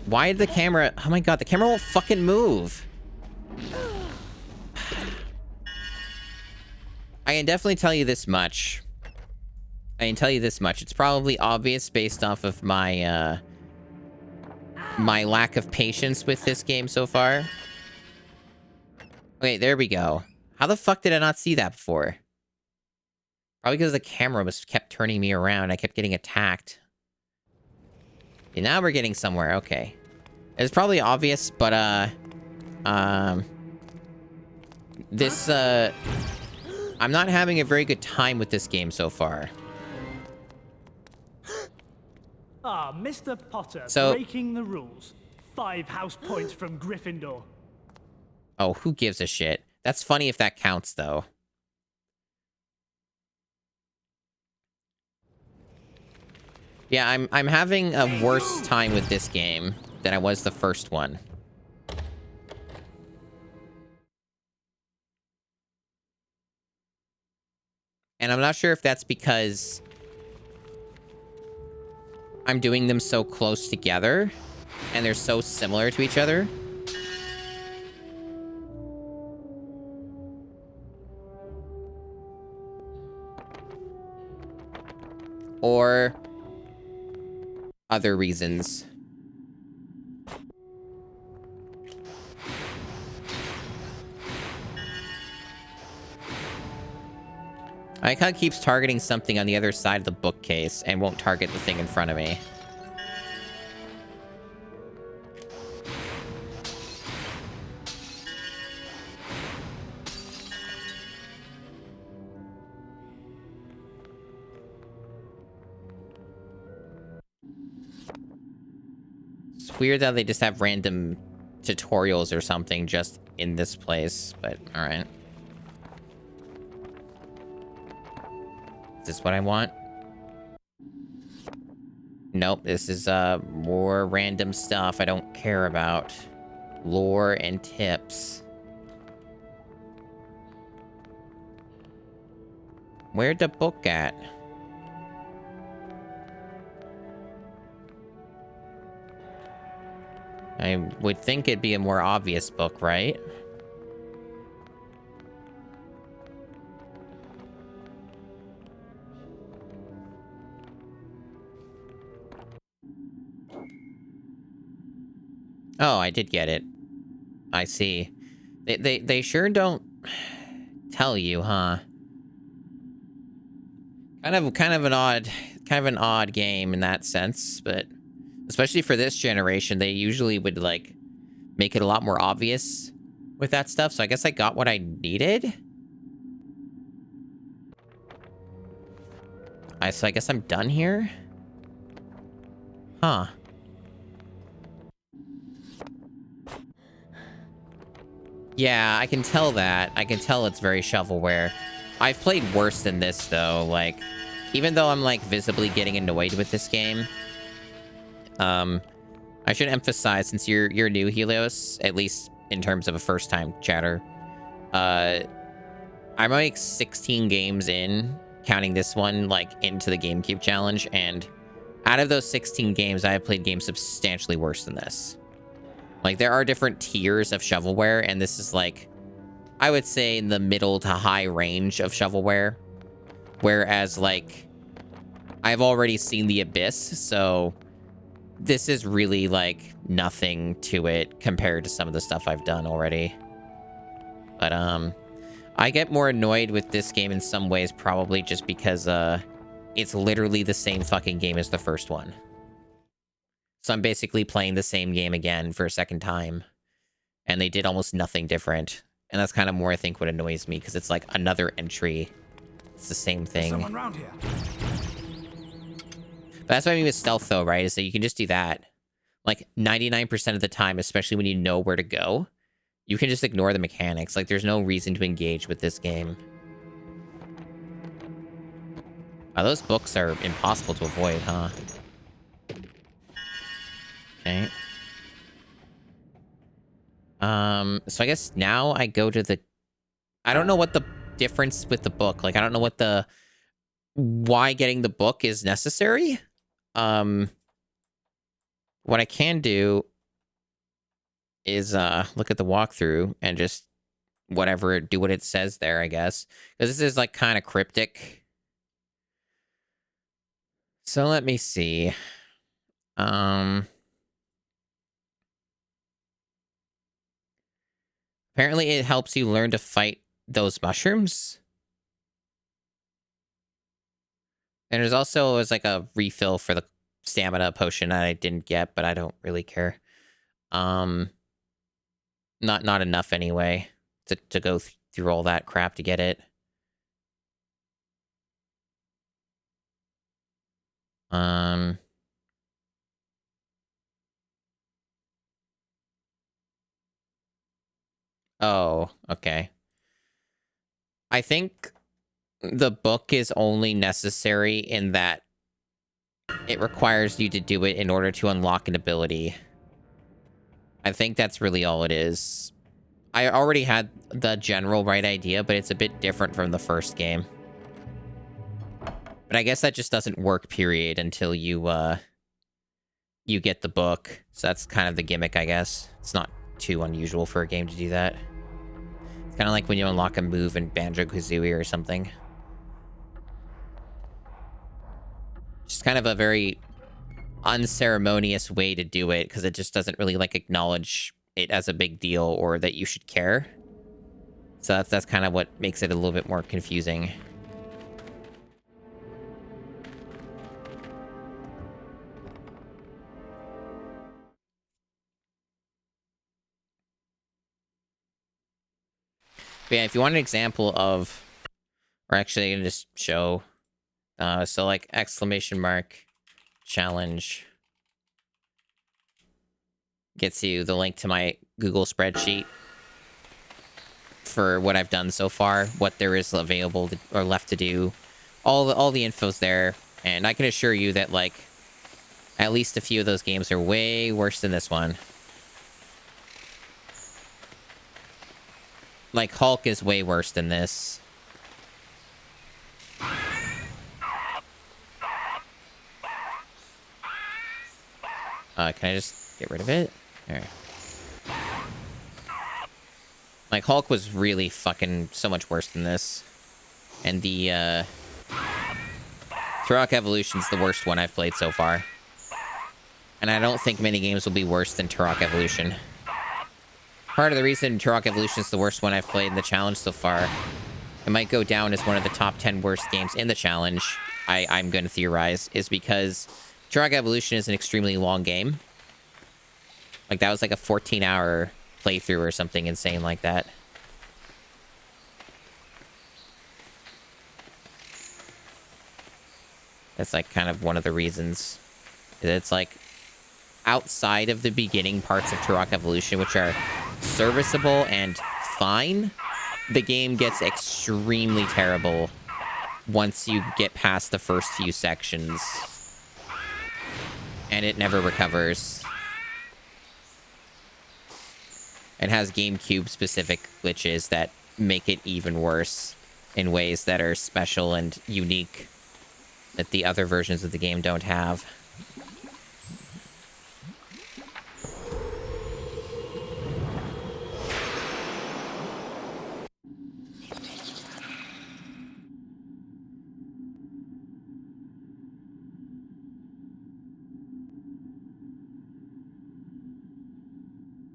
Why did the camera... Oh my god, the camera won't fucking move. I can definitely tell you this much. It's probably obvious based off of my, my lack of patience with this game so far. Okay, there we go. How the fuck did I not see that before? Probably because the camera kept turning me around. I kept getting attacked. Okay, now we're getting somewhere. Okay. It's probably obvious, but, this, I'm not having a very good time with this game so far. Ah, Mr. Potter, So- breaking the rules. 5 house points from Gryffindor. Oh, who gives a shit? That's funny if that counts, though. Yeah, I'm having a worse time with this game than I was the first one. And I'm not sure if that's because I'm doing them so close together and they're so similar to each other. Or other reasons. I like how it keeps targeting something on the other side of the bookcase and won't target the thing in front of me. It's weird that they just have random tutorials or something just in this place, but alright. Is this what I want? Nope, this is more random stuff I don't care about. Lore and tips. Where'd the book at? I would think it'd be a more obvious book, right? Oh, I did get it. I see. They sure don't tell you, huh? Kind of an odd game in that sense, but especially for this generation, they usually would like make it a lot more obvious with that stuff. So I guess I got what I needed. So I guess I'm done here. Huh. Yeah, I can tell that. I can tell it's very shovelware. I've played worse than this, though. Like, even though I'm, like, visibly getting annoyed with this game, I should emphasize, since you're new, Helios, at least in terms of a first-time chatter, I'm, like, 16 games in, counting this one, like, into the GameCube challenge, and out of those 16 games, I have played games substantially worse than this. Like, there are different tiers of shovelware, and this is, like, I would say in the middle to high range of shovelware. Whereas, like, I've already seen the Abyss, so this is really, like, nothing to it compared to some of the stuff I've done already. But, I get more annoyed with this game in some ways, probably just because, it's literally the same fucking game as the first one. So I'm basically playing the same game again for a second time. And they did almost nothing different. And that's kind of more, I think, what annoys me, because it's like another entry. It's the same thing. There's someone around here. But that's what I mean with stealth, though, right? Is that you can just do that. Like, 99% of the time, especially when you know where to go, you can just ignore the mechanics. Like, there's no reason to engage with this game. Those books are impossible to avoid, huh? Okay. So I guess now I go to the... I don't know what the difference with the book. Like, I don't know what the... why getting the book is necessary. What I can do is look at the walkthrough and just whatever, do what it says there, I guess. Because this is, like, kind of cryptic. So let me see. Apparently it helps you learn to fight those mushrooms. And there's also like a refill for the stamina potion that I didn't get, but I don't really care. Not enough anyway to go through all that crap to get it. Oh, okay. I think the book is only necessary in that it requires you to do it in order to unlock an ability. I think that's really all it is. I already had the general right idea, but it's a bit different from the first game. But I guess that just doesn't work, period, until you you get the book. So that's kind of the gimmick, I guess. It's not too unusual for a game to do that. It's kind of like when you unlock a move in Banjo-Kazooie or something. Just kind of a very unceremonious way to do it, because it just doesn't really like acknowledge it as a big deal or that you should care. So that's kind of what makes it a little bit more confusing. But yeah, if you want an example of, or actually I can just show, so like exclamation mark challenge gets you the link to my Google spreadsheet for what I've done so far, what there is available to, or left to do. All the info's there, and I can assure you that like at least a few of those games are way worse than this one. Like Hulk is way worse than this. Can I just get rid of it? There. Like, Hulk was really fucking so much worse than this. And the, Turok Evolution's the worst one I've played so far. And I don't think many games will be worse than Turok Evolution. Part of the reason Turok Evolution is the worst one I've played in the challenge so far, it might go down as one of the top 10 worst games in the challenge, I'm going to theorize, is because Turok Evolution is an extremely long game. Like, that was like a 14-hour playthrough or something insane like that. That's like kind of one of the reasons. It's like outside of the beginning parts of Turok Evolution, which are serviceable and fine, the game gets extremely terrible once you get past the first few sections. And it never recovers. It has GameCube specific glitches that make it even worse in ways that are special and unique that the other versions of the game don't have.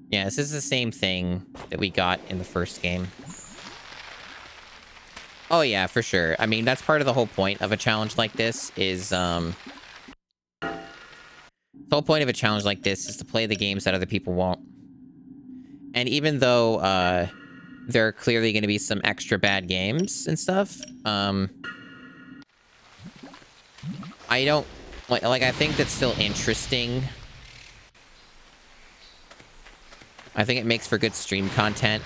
Yeah, this is the same thing that we got in the first game. Oh yeah, for sure. I mean, that's part of the whole point of a challenge like this is, the whole point of a challenge like this is to play the games that other people won't. And even though, there are clearly going to be some extra bad games and stuff, I don't, like, I think that's still interesting. I think it makes for good stream content.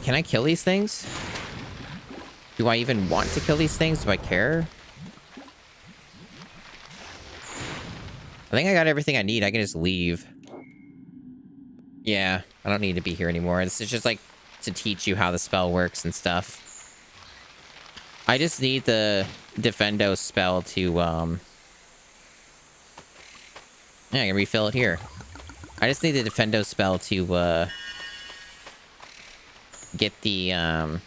Can I kill these things? Do I even want to kill these things? Do I care? I think I got everything I need. I can just leave. Yeah, I don't need to be here anymore. This is just like to teach you how the spell works and stuff. I just need the Defendo spell to, yeah, I can refill it here. I just need the Defendo spell to, get the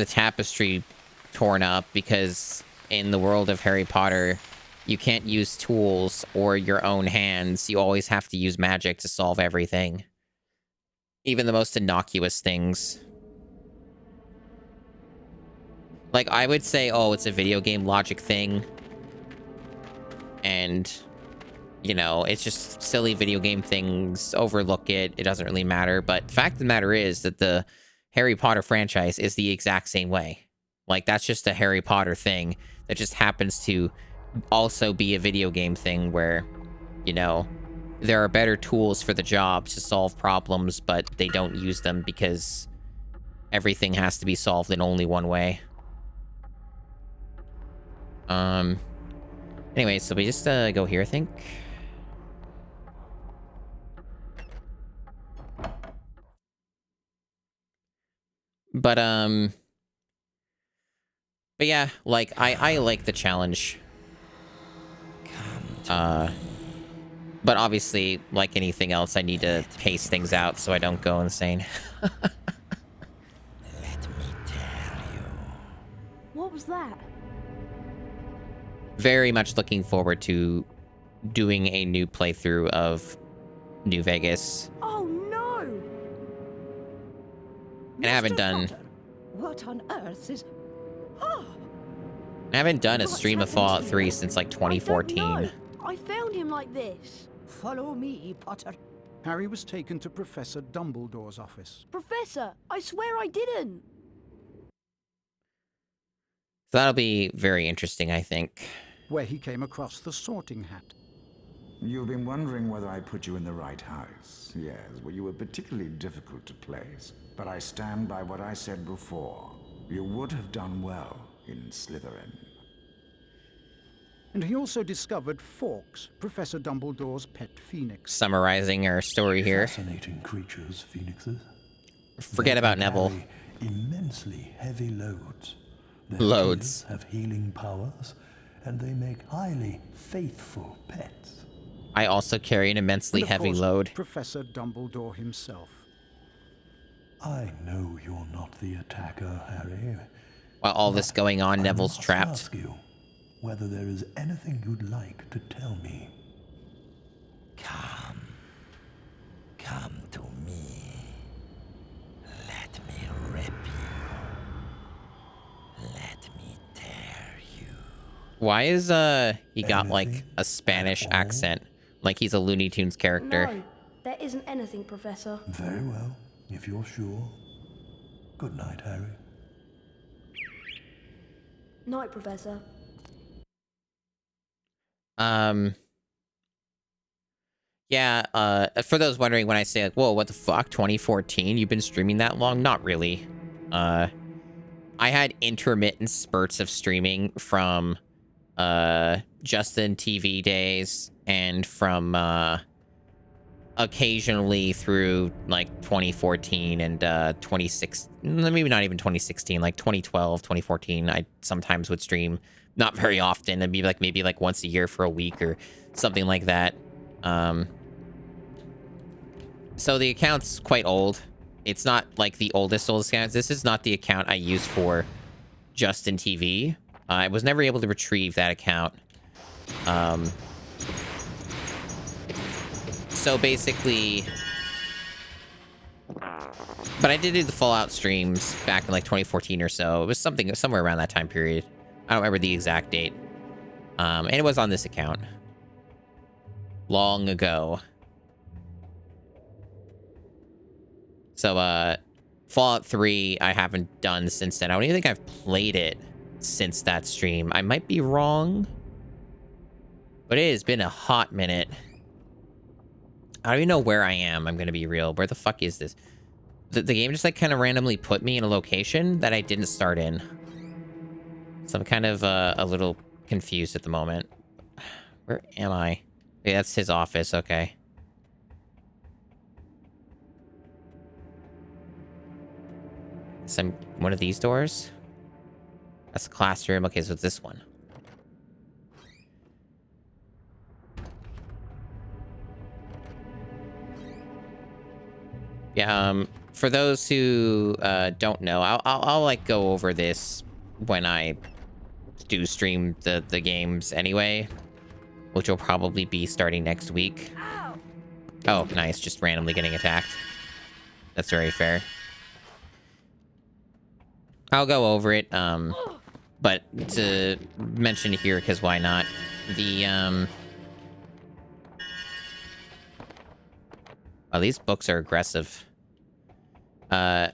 tapestry torn up, because in the world of Harry Potter, you can't use tools or your own hands. You always have to use magic to solve everything. Even the most innocuous things. Like, I would say, oh, it's a video game logic thing. And, you know, it's just silly video game things. Overlook it. It doesn't really matter. But the fact of the matter is that the Harry Potter franchise is the exact same way. Like, that's just a Harry Potter thing that just happens to also be a video game thing where, you know, there are better tools for the job to solve problems, but they don't use them because everything has to be solved in only one way. Anyway, so we just go here, I think. But yeah, like I like the challenge. But obviously, like anything else, I need to pace things out so I don't go insane. What was that? Very much looking forward to doing a new playthrough of New Vegas. Oh no! And I haven't done... What on earth is... I haven't done a stream of Fallout 3 since like 2014. I found him like this. Follow me, Potter. Harry was taken to Professor Dumbledore's office. Professor, I swear I didn't. So that'll be very interesting, I think. Where he came across the Sorting Hat. You've been wondering whether I put you in the right house. Yes, well, you were particularly difficult to place. But I stand by what I said before. You would have done well in Slytherin. And he also discovered Fawkes, Professor Dumbledore's pet phoenix. Summarizing our story here. Fascinating creatures, phoenixes. Forget about Neville. Immensely heavy loads. Their Loads. tails have healing powers, and they make highly faithful pets. I also carry an immensely And of heavy course, load. Professor Dumbledore himself. I know you're not the attacker, Harry. While all this going on, Neville's trapped. Ask you whether there is anything you'd like to tell me. Come to me. Let me rip you. Let me tear you. Why is he got like a Spanish accent? Like he's a Looney Tunes character. No, there isn't anything, Professor. Very well, if you're sure. Good night, Harry. Night, Professor. Yeah, for those wondering when I say like, whoa, what the fuck, 2014? You've been streaming that long? Not really. I had intermittent spurts of streaming from, Justin TV days and from, occasionally through like 2014 and 26, maybe not even 2016, like 2012, 2014. I sometimes would stream, not very often. It'd be like maybe like once a year for a week or something like that. So the account's quite old. It's not like the oldest account. This is not the account I use for Justin TV. I was never able to retrieve that account. So basically, but I did do the Fallout streams back in like 2014 or so. It was somewhere around that time period. I don't remember the exact date. And it was on this account. Long ago. So, Fallout 3, I haven't done since then. I don't even think I've played it since that stream. I might be wrong, but it has been a hot minute. I don't even know where I am. I'm going to be real. Where the fuck is this? The game just like kind of randomly put me in a location that I didn't start in. So I'm kind of a little confused at the moment. Where am I? Yeah, that's his office. Okay. One of these doors? That's the classroom. Okay, so it's this one. Yeah, for those who don't know, I'll like go over this when I do stream the games anyway, which will probably be starting next week. Oh, nice, just randomly getting attacked. That's very fair. I'll go over it, but to mention here, because why not? The, oh, these books are aggressive. I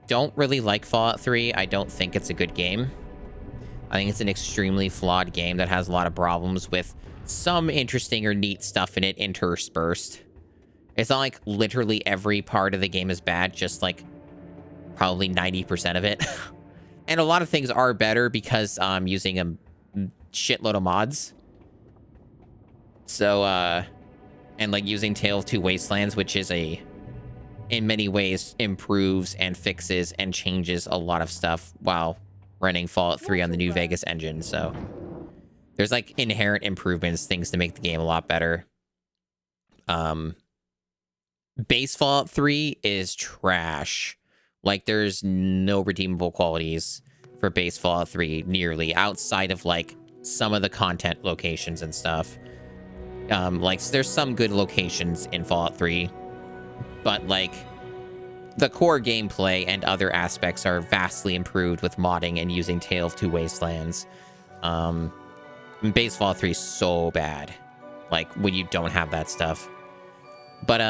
don't really like Fallout 3. I don't think it's a good game. I think it's an extremely flawed game that has a lot of problems with some interesting or neat stuff in it interspersed. It's not like literally every part of the game is bad, just like probably 90% of it. And a lot of things are better because I'm using a shitload of mods. So, and like using Tale of Two Wastelands, which is a in many ways improves and fixes and changes a lot of stuff while running Fallout 3 on the New Vegas engine. So there's like inherent improvements, things to make the game a lot better. Base Fallout 3 is trash. Like, there's no redeemable qualities for base Fallout 3 nearly, outside of like some of the content locations and stuff. Like, there's some good locations in Fallout 3, but like the core gameplay and other aspects are vastly improved with modding and using Tale of Two Wastelands. Base Fallout 3 is so bad, like when you don't have that stuff. But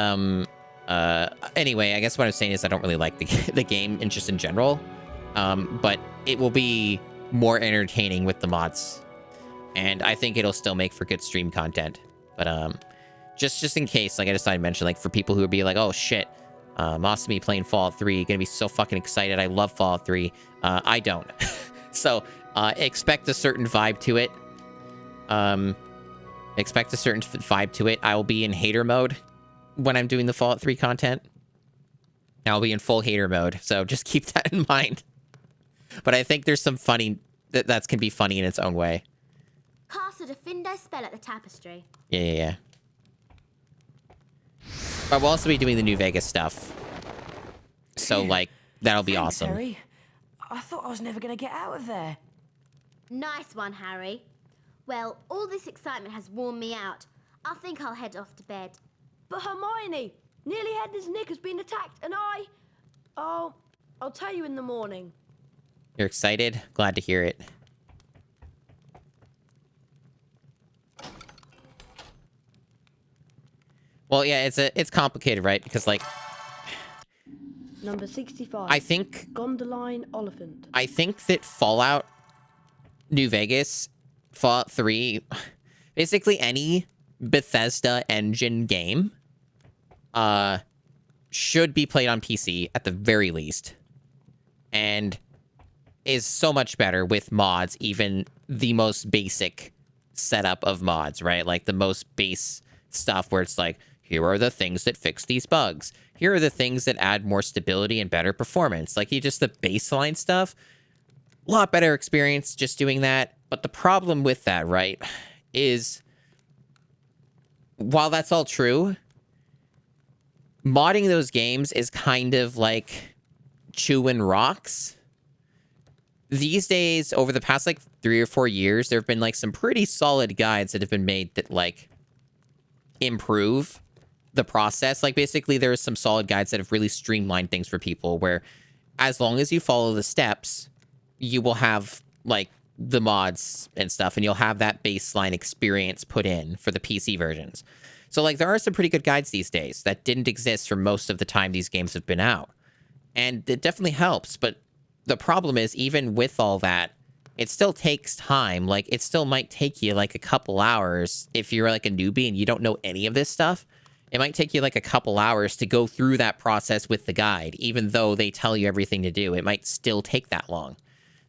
anyway, I guess what I'm saying is I don't really like the game in just in general. But it will be more entertaining with the mods, and I think it'll still make for good stream content. But just in case, like I decided to mention, like for people who would be like, oh shit, awesome, me playing Fallout 3, gonna be so fucking excited. I love Fallout 3. I don't. So expect a certain vibe to it. Expect a certain vibe to it. I will be in hater mode when I'm doing the Fallout 3 content. I'll be in full hater mode, so just keep that in mind. But I think there's some funny that can be funny in its own way. Cast a Defindo spell at the tapestry. Yeah. But we'll also be doing the New Vegas stuff, so like that'll be awesome. Harry. I thought I was never gonna get out of there. Nice one, Harry. Well, all this excitement has worn me out. I think I'll head off to bed. But Hermione, Nearly Headless Nick has been attacked, and I'll tell you in the morning. You're excited? Glad to hear it. Well, yeah, it's complicated, right? Because like Number 65. I think Gondoline Oliphant. I think that Fallout New Vegas, Fallout 3, basically any Bethesda engine game should be played on PC at the very least. And is so much better with mods, even the most basic setup of mods, right? Like the most base stuff where it's like, here are the things that fix these bugs. Here are the things that add more stability and better performance. Like, you just the baseline stuff, a lot better experience just doing that. But the problem with that, right, is while that's all true, modding those games is kind of like chewing rocks. These days, over the past, like, 3 or 4 years, there have been, like, some pretty solid guides that have been made that, like, improve the process. Like, basically, there are some solid guides that have really streamlined things for people where as long as you follow the steps, you will have, like, the mods and stuff, and you'll have that baseline experience put in for the PC versions. So, like, there are some pretty good guides these days that didn't exist for most of the time these games have been out. And it definitely helps, but the problem is, even with all that, it still takes time. Like, it still might take you, like, a couple hours. If you're, like, a newbie and you don't know any of this stuff, it might take you, like, a couple hours to go through that process with the guide. Even though they tell you everything to do, it might still take that long.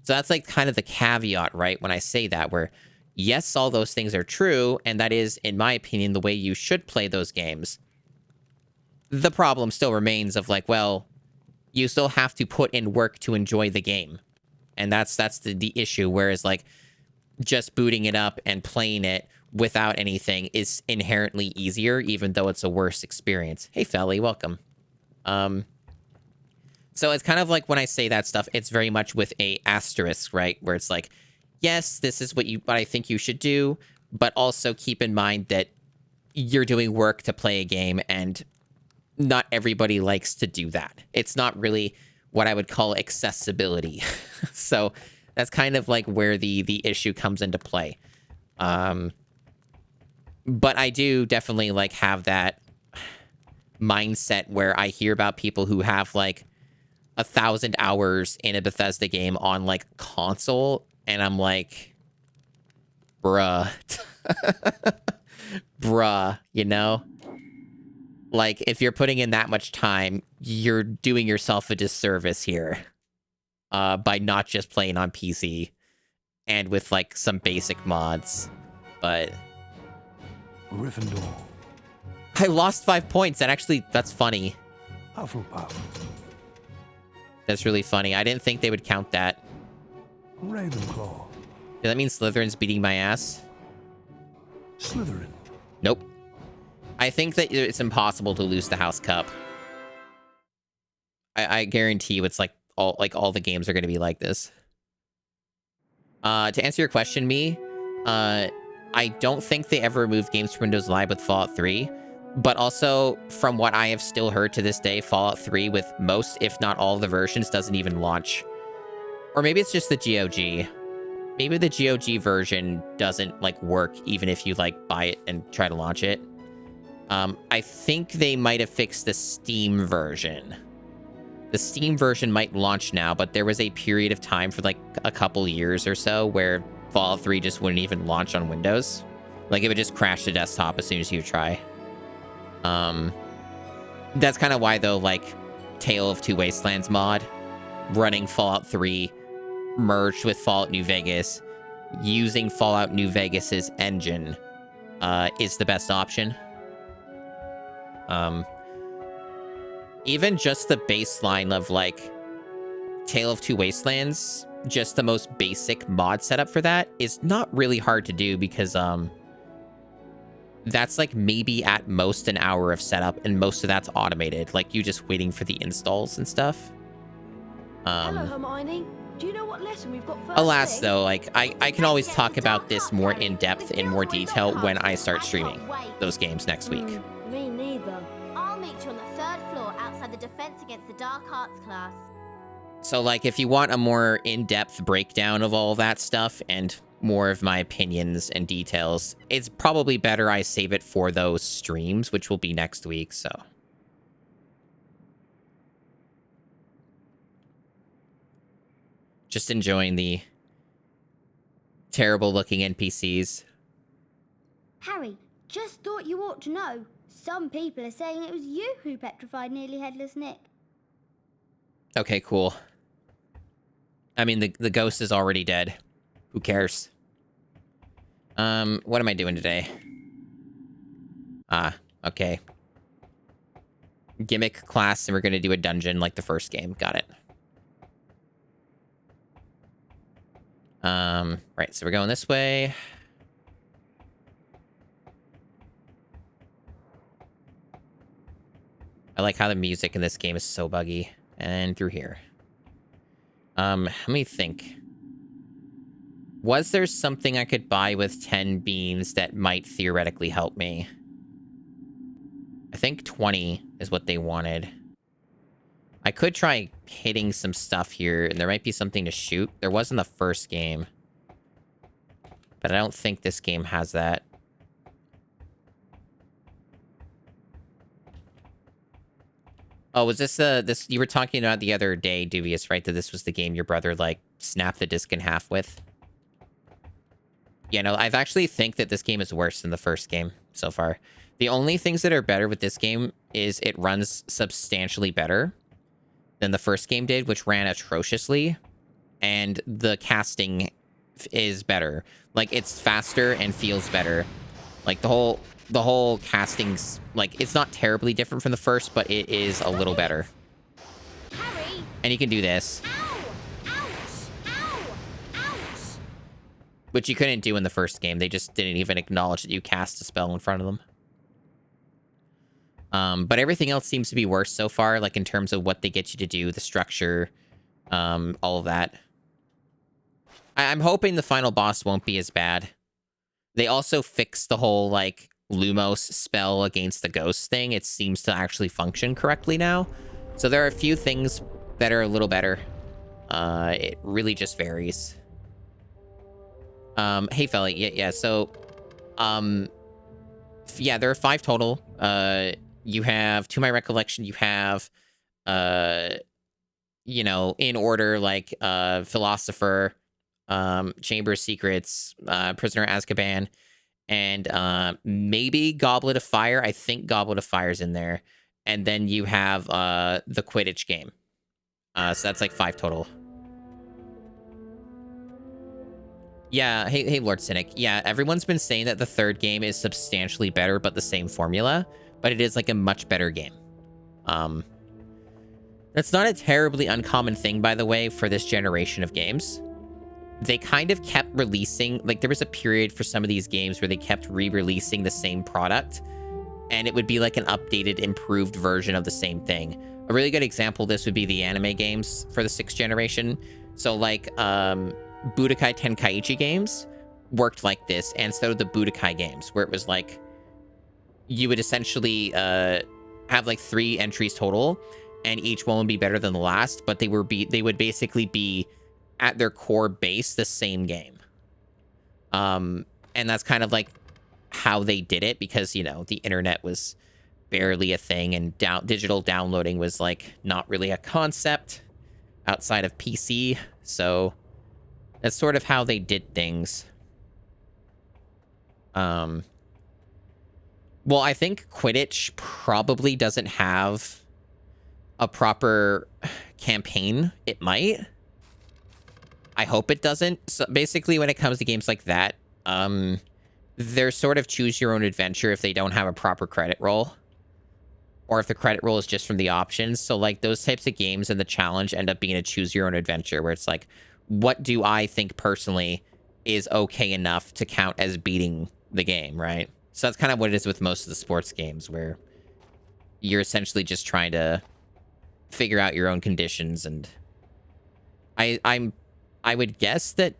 So that's, like, kind of the caveat, right, when I say that, where, yes, all those things are true, and that is, in my opinion, the way you should play those games. The problem still remains of, like, well, you still have to put in work to enjoy the game. And that's the issue, whereas, like, just booting it up and playing it without anything is inherently easier, even though it's a worse experience. Hey, Felly, welcome. So it's kind of like when I say that stuff, it's very much with a asterisk, right? Where it's like, yes, this is what I think you should do, but also keep in mind that you're doing work to play a game, and not everybody likes to do that. It's not really what I would call accessibility. So that's kind of like where the issue comes into play. But I do definitely, like, have that mindset where I hear about people who have, like, 1,000 hours in a Bethesda game on, like, console, and I'm like, bruh. Bruh, you know? Like, if you're putting in that much time, you're doing yourself a disservice here. By not just playing on PC. And with, like, some basic mods. But Gryffindor. I lost 5 points, and actually, that's funny. Hufflepuff. That's really funny. I didn't think they would count that. Ravenclaw. Does that mean Slytherin's beating my ass? Slytherin. Nope. I think that it's impossible to lose the House Cup. I guarantee you it's like all the games are going to be like this. To answer your question, I don't think they ever removed games from Windows Live with Fallout 3. But also, from what I have still heard to this day, Fallout 3 with most, if not all, the versions doesn't even launch. Or maybe it's just the GOG. Maybe the GOG version doesn't, like, work even if you, like, buy it and try to launch it. I think they might have fixed the Steam version. The Steam version might launch now, but there was a period of time for, like, a couple years or so where Fallout 3 just wouldn't even launch on Windows. Like, it would just crash the desktop as soon as you try. That's kind of why, though, like, Tale of Two Wastelands mod, running Fallout 3, merged with Fallout New Vegas, using Fallout New Vegas's engine, is the best option. Even just the baseline of, like, Tale of Two Wastelands, just the most basic mod setup for that, is not really hard to do because, that's like maybe at most an hour of setup, and most of that's automated. Like you just waiting for the installs and stuff. Hello, Hermione. Do you know what lesson we've got first Alas, thing? though, like I can always talk about this more in depth, in more detail when I start streaming those games next week. Me neither. I'll meet you on the 3rd floor outside the Defense Against the Dark Arts class. So, like, if you want a more in-depth breakdown of all that stuff and more of my opinions and details, it's probably better I save it for those streams, which will be next week, so. Just enjoying the terrible-looking NPCs. Harry, just thought you ought to know. Some people are saying it was you who petrified Nearly Headless Nick. Okay, cool. I mean, the ghost is already dead. Who cares? What am I doing today? Okay. Gimmick class, and we're gonna do a dungeon like the first game. Got it. Right, so we're going this way. I like how the music in this game is so buggy. And through here. Let me think. Was there something I could buy with 10 beans that might theoretically help me? I think 20 is what they wanted. I could try hitting some stuff here, and there might be something to shoot. There was in the first game. But I don't think this game has that. Oh, was this this you were talking about the other day, Dubious, right? That this was the game your brother, like, snapped the disc in half with? Yeah, no, I've actually think that this game is worse than the first game so far. The only things that are better with this game is it runs substantially better than the first game did, which ran atrociously. And the casting is better. Like, it's faster and feels better. Like, the whole casting's, like, it's not terribly different from the first, but it is a little better. Harry! And you can do this. Which you couldn't do in the first game. They just didn't even acknowledge that you cast a spell in front of them. But everything else seems to be worse so far, like in terms of what they get you to do, the structure, all of that. I'm hoping the final boss won't be as bad. They also fixed the whole, like, Lumos spell against the ghost thing. It seems to actually function correctly now. So there are a few things that are a little better. It really just varies. Hey, Felly, yeah, so, yeah, there are 5 total. You have, to my recollection, you have, you know, in order, like, Philosopher, Chamber of Secrets, Prisoner Azkaban, and maybe Goblet of Fire. I think Goblet of Fire's in there. And then you have the Quidditch game. So that's like 5 total. Yeah, hey, Lord Cynic. Yeah, everyone's been saying that the 3rd game is substantially better, but the same formula. But it is like a much better game. That's not a terribly uncommon thing, by the way, for this generation of games. They kind of kept releasing, like there was a period for some of these games where they kept re-releasing the same product, and it would be like an updated, improved version of the same thing. A really good example of this would be the anime games for the 6th generation. So like Budokai Tenkaichi games worked like this, and so did the Budokai games, where it was like you would essentially have like 3 entries total, and each one would be better than the last, but they would basically be at their core base the same game. And that's kind of like how they did it, because, you know, the internet was barely a thing, and digital downloading was like not really a concept outside of PC. So that's sort of how they did things. Well, I think Quidditch probably doesn't have a proper campaign. It might. I hope it doesn't. So basically, when it comes to games like that, they're sort of choose your own adventure if they don't have a proper credit roll, or if the credit roll is just from the options. So like those types of games and the challenge end up being a choose your own adventure, where it's like, what do I think personally is okay enough to count as beating the game, right? So that's kind of what it is with most of the sports games, where you're essentially just trying to figure out your own conditions. And I would guess that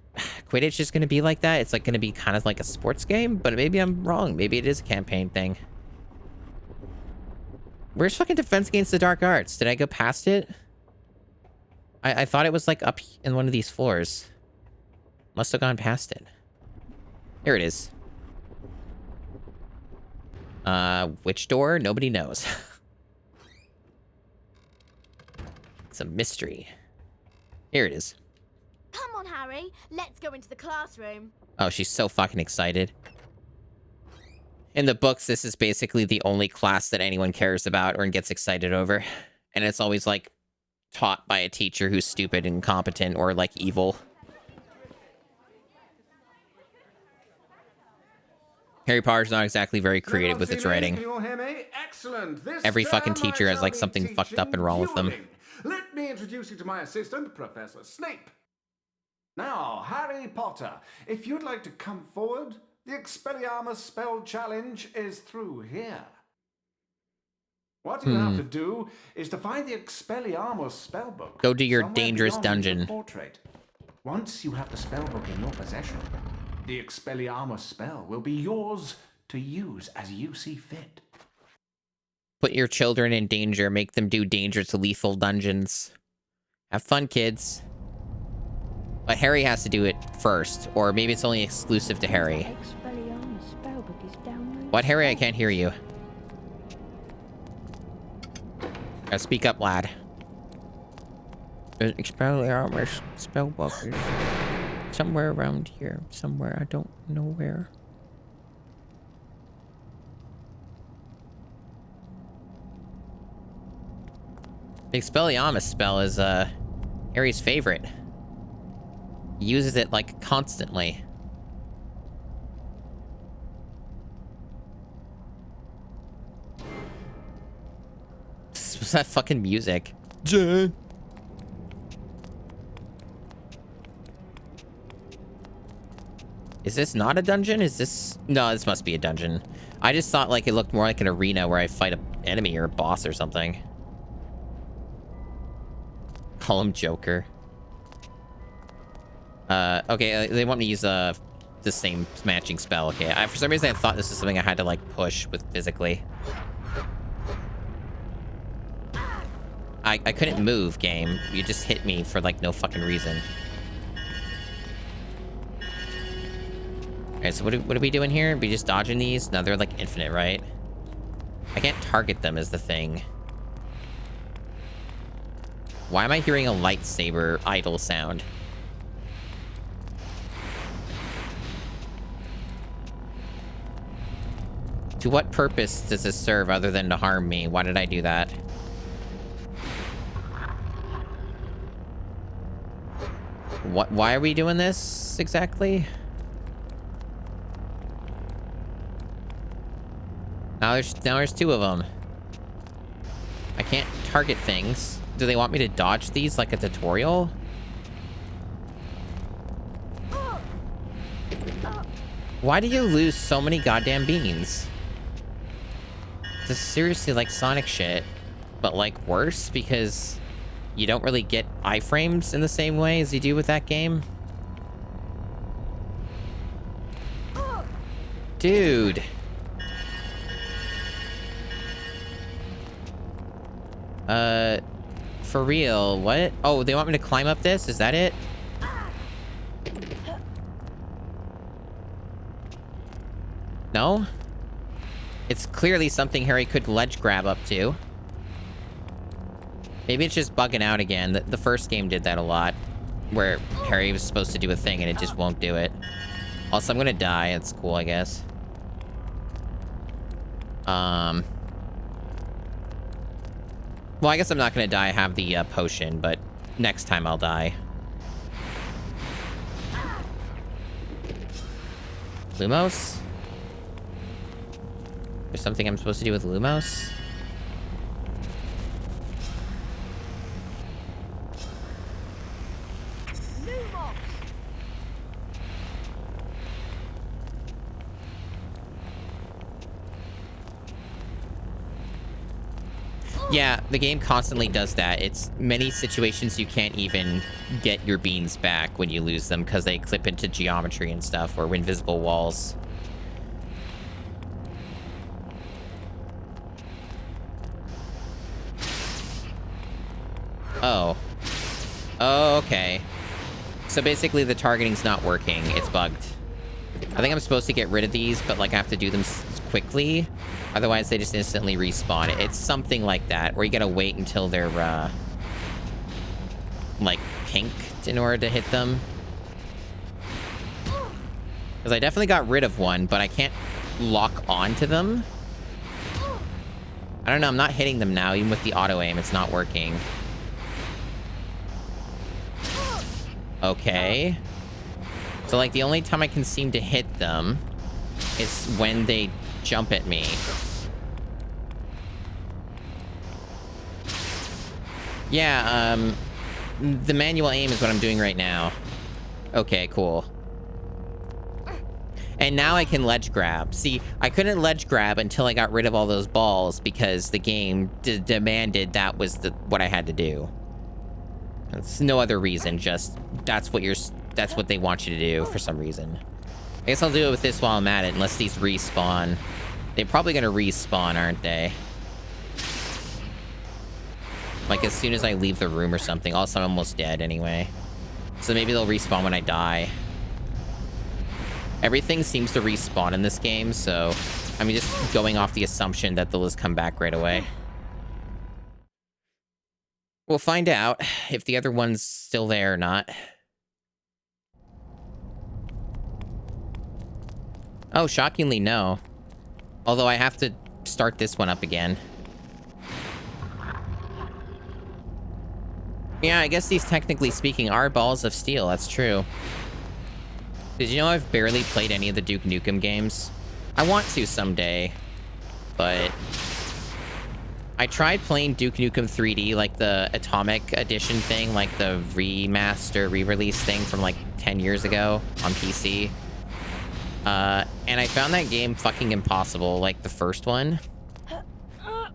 Quidditch is going to be like that. It's like going to be kind of like a sports game, but maybe I'm wrong. Maybe it is a campaign thing. Where's fucking Defense Against the Dark Arts? Did I go past it? I thought it was like up in one of these floors. Must have gone past it. Here it is. Which door? Nobody knows. It's a mystery. Here it is. Come on, Harry. Let's go into the classroom. Oh, she's so fucking excited. In the books, this is basically the only class that anyone cares about or gets excited over. And it's always, like, taught by a teacher who's stupid and incompetent or, like, evil. Harry Potter's not exactly very creative with its writing. Every fucking teacher has, like, something fucked up and wrong with them. Let me introduce you to my assistant, Professor Snape. Now, Harry Potter, if you'd like to come forward, the Expelliarmus spell challenge is through here. What you have to do is to find the Expelliarmus spellbook. Go to your somewhere dangerous beyond dungeon. the portrait. Once you have the spellbook in your possession, the Expelliarmus spell will be yours to use as you see fit. Put your children in danger. Make them do dangerous to lethal dungeons. Have fun, kids. But Harry has to do it first, or maybe it's only exclusive to Harry. What, Harry? I can't hear you. Speak up, lad. Expelliarmus spellbook is somewhere around here. Somewhere, I don't know where. The Expelliarmus spell is Harry's favorite. He uses it like constantly. What's that fucking music? Jen. Is this not a dungeon? Is this... No, this must be a dungeon. I just thought like it looked more like an arena where I fight an enemy or a boss or something. Call him Joker. Okay, they want me to use the same matching spell. Okay, for some reason I thought this was something I had to like push with physically. I couldn't move, game. You just hit me for like no fucking reason. Alright, so what are we doing here? We just dodging these? No, they're like infinite, right? I can't target them is the thing. Why am I hearing a lightsaber idle sound? To what purpose does this serve other than to harm me? Why did I do that? Why are we doing this exactly? Now there's two of them. I can't target things. Do they want me to dodge these like a tutorial? Why do you lose so many goddamn beans? This is seriously like Sonic shit, but like worse because you don't really get iframes in the same way as you do with that game. Dude. For real, what? Oh, they want me to climb up this? Is that it? No? It's clearly something Harry could ledge grab up to. Maybe it's just bugging out again. The first game did that a lot, where Harry was supposed to do a thing and it just won't do it. Also, I'm gonna die. It's cool, I guess. Well, I guess I'm not gonna die. I have the potion, but next time I'll die. Lumos? There's something I'm supposed to do with Lumos? Yeah, the game constantly does that. It's many situations you can't even get your beans back when you lose them because they clip into geometry and stuff or invisible walls. Oh. Oh, okay. So basically the targeting's not working. It's bugged. I think I'm supposed to get rid of these, but like I have to do them quickly. Otherwise they just instantly respawn. It's something like that, where you gotta wait until they're, like, pinked in order to hit them. Because I definitely got rid of one, but I can't lock onto them. I don't know, I'm not hitting them now. Even with the auto-aim, it's not working. Okay. So, like, the only time I can seem to hit them is when they jump at me. Yeah, the manual aim is what I'm doing right now. Okay, cool. And now I can ledge grab. See, I couldn't ledge grab until I got rid of all those balls because the game demanded that was what I had to do. It's no other reason, just that's what they want you to do for some reason. I guess I'll do it with this while I'm at it, unless these respawn. They're probably gonna respawn, aren't they? Like, as soon as I leave the room or something. Also, I'm almost dead anyway. So maybe they'll respawn when I die. Everything seems to respawn in this game, so I'm just going off the assumption that they'll just come back right away. We'll find out if the other one's still there or not. Oh, shockingly, no. Although I have to start this one up again. Yeah, I guess these, technically speaking, are balls of steel. That's true. Did you know I've barely played any of the Duke Nukem games? I want to someday, but I tried playing Duke Nukem 3D, like the Atomic Edition thing, like the remaster, re-release thing from like 10 years ago on PC. And I found that game fucking impossible, like the first one.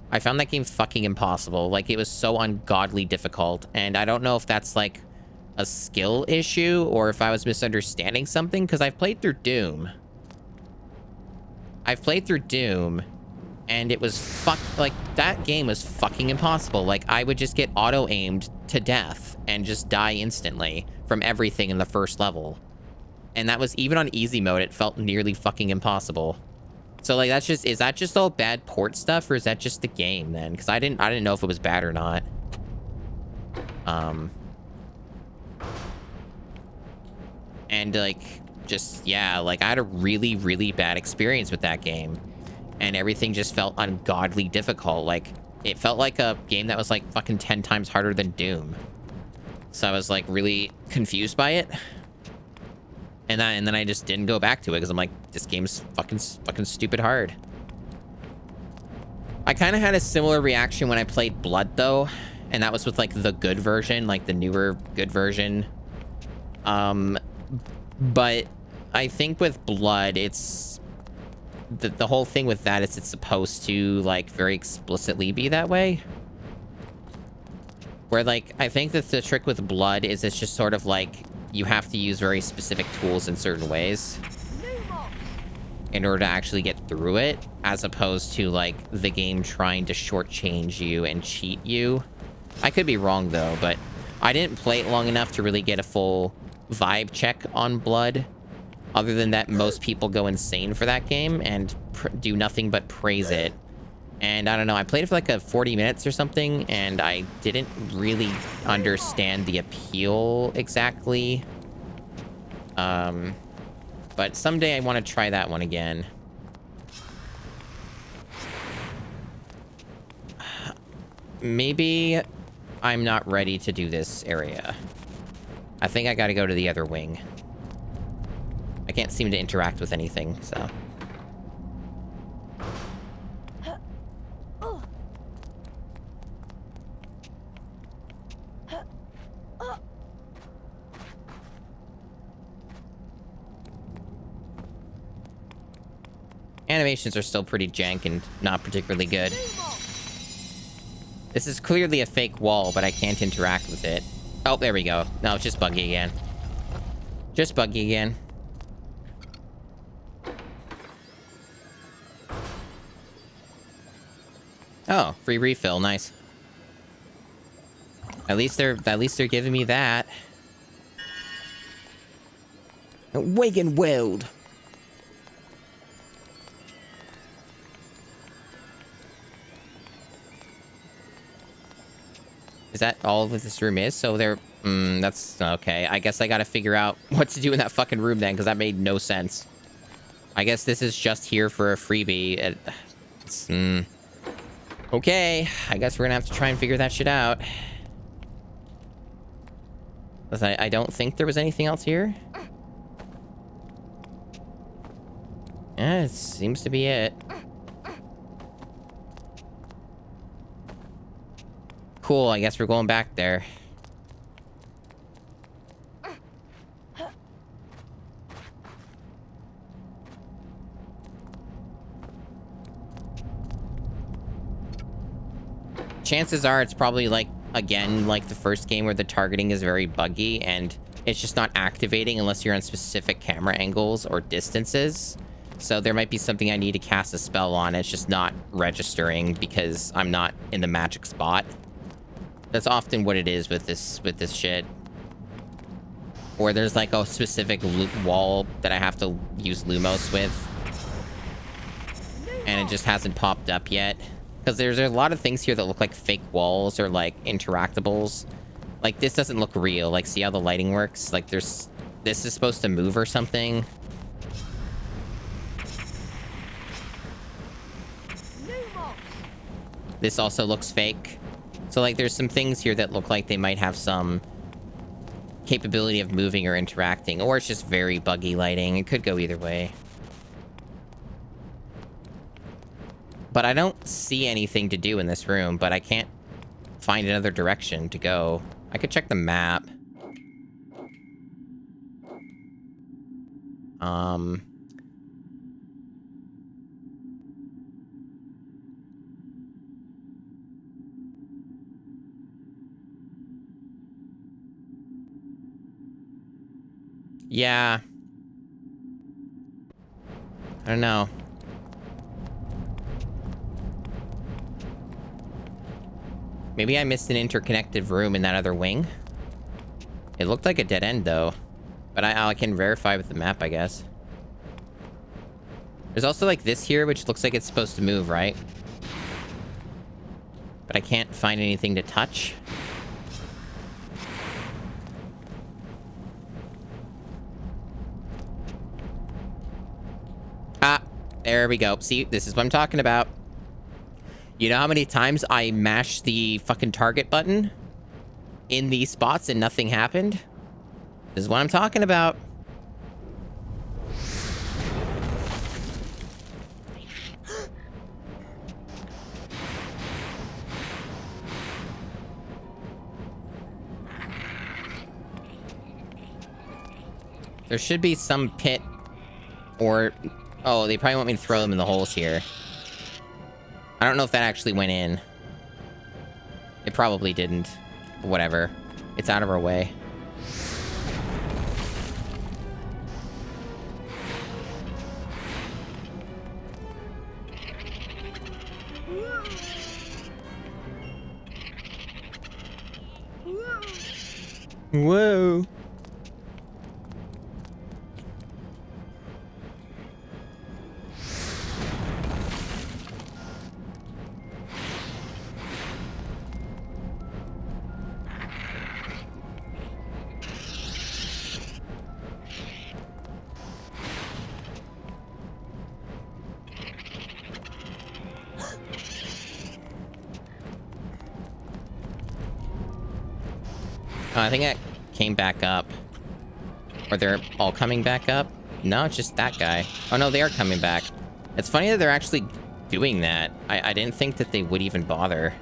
I found that game fucking impossible. Like, it was so ungodly difficult, and I don't know if that's like a skill issue or if I was misunderstanding something, because I've played through Doom. And it was like, that game was fucking impossible. Like, I would just get auto-aimed to death and just die instantly from everything in the first level. And that was, even on easy mode, it felt nearly fucking impossible. So, like, that's just, is that just all bad port stuff, or is that just the game, then? Because I didn't know if it was bad or not. And, like, just, yeah, like, I had a really, really bad experience with that game. And everything just felt ungodly difficult. Like, it felt like a game that was, like, fucking 10 times harder than Doom. So I was, like, really confused by it. And then I just didn't go back to it because I'm like, this game's fucking stupid hard. I kind of had a similar reaction when I played Blood, though. and that was with like the good version, like the newer good version. But I think with Blood, it's the whole thing with that is it's supposed to like very explicitly be that way. Where like I think that the trick with Blood is it's just sort of like you have to use very specific tools in certain ways in order to actually get through it, as opposed to like the game trying to shortchange you and cheat you. I could be wrong though, but I didn't play it long enough to really get a full vibe check on Blood. Other than that, most people go insane for that game and do nothing but praise it. And I don't know, I played it for like 40 minutes or something, and I didn't really understand the appeal exactly. But someday I want to try that one again. Maybe I'm not ready to do this area. I think I gotta go to the other wing. I can't seem to interact with anything, so... Animations are still pretty jank and not particularly good. This is clearly a fake wall, but I can't interact with it. Oh, there we go. No, it's just buggy again. Just buggy again. Oh, free refill, nice. At least they're giving me that. Wagon Weld. Is that all that this room is? So there, that's okay. I guess I gotta figure out what to do in that fucking room then, because that made no sense. I guess this is just here for a freebie. Okay, I guess we're gonna have to try and figure that shit out. I don't think there was anything else here. Yeah, it seems to be it. Cool, I guess we're going back there. Chances are it's probably like, again, like the first game where the targeting is very buggy and it's just not activating unless you're on specific camera angles or distances. So there might be something I need to cast a spell on. It's just not registering because I'm not in the magic spot. That's often what it is with this shit. Or there's like a specific wall that I have to use Lumos with. And it just hasn't popped up yet. Because there's a lot of things here that look like fake walls or like interactables. Like this doesn't look real. Like see how the lighting works? Like this is supposed to move or something. This also looks fake. So like there's some things here that look like they might have some capability of moving or interacting, or it's just very buggy lighting. It could go either way. But I don't see anything to do in this room, but I can't find another direction to go. I could check the map. Yeah. I don't know. Maybe I missed an interconnected room in that other wing. It looked like a dead end, though. But I can verify with the map, I guess. There's also, like, this here, which looks like it's supposed to move, right? But I can't find anything to touch. Ah, there we go. See, this is what I'm talking about. You know how many times I mashed the fucking target button in these spots and nothing happened? This is what I'm talking about. There should be some pit or... Oh, they probably want me to throw them in the holes here. I don't know if that actually went in. It probably didn't. But whatever. It's out of our way. Whoa. I think it came back up. Or they're all coming back up? No, it's just that guy. Oh no, they are coming back. It's funny that they're actually doing that. I didn't think that they would even bother.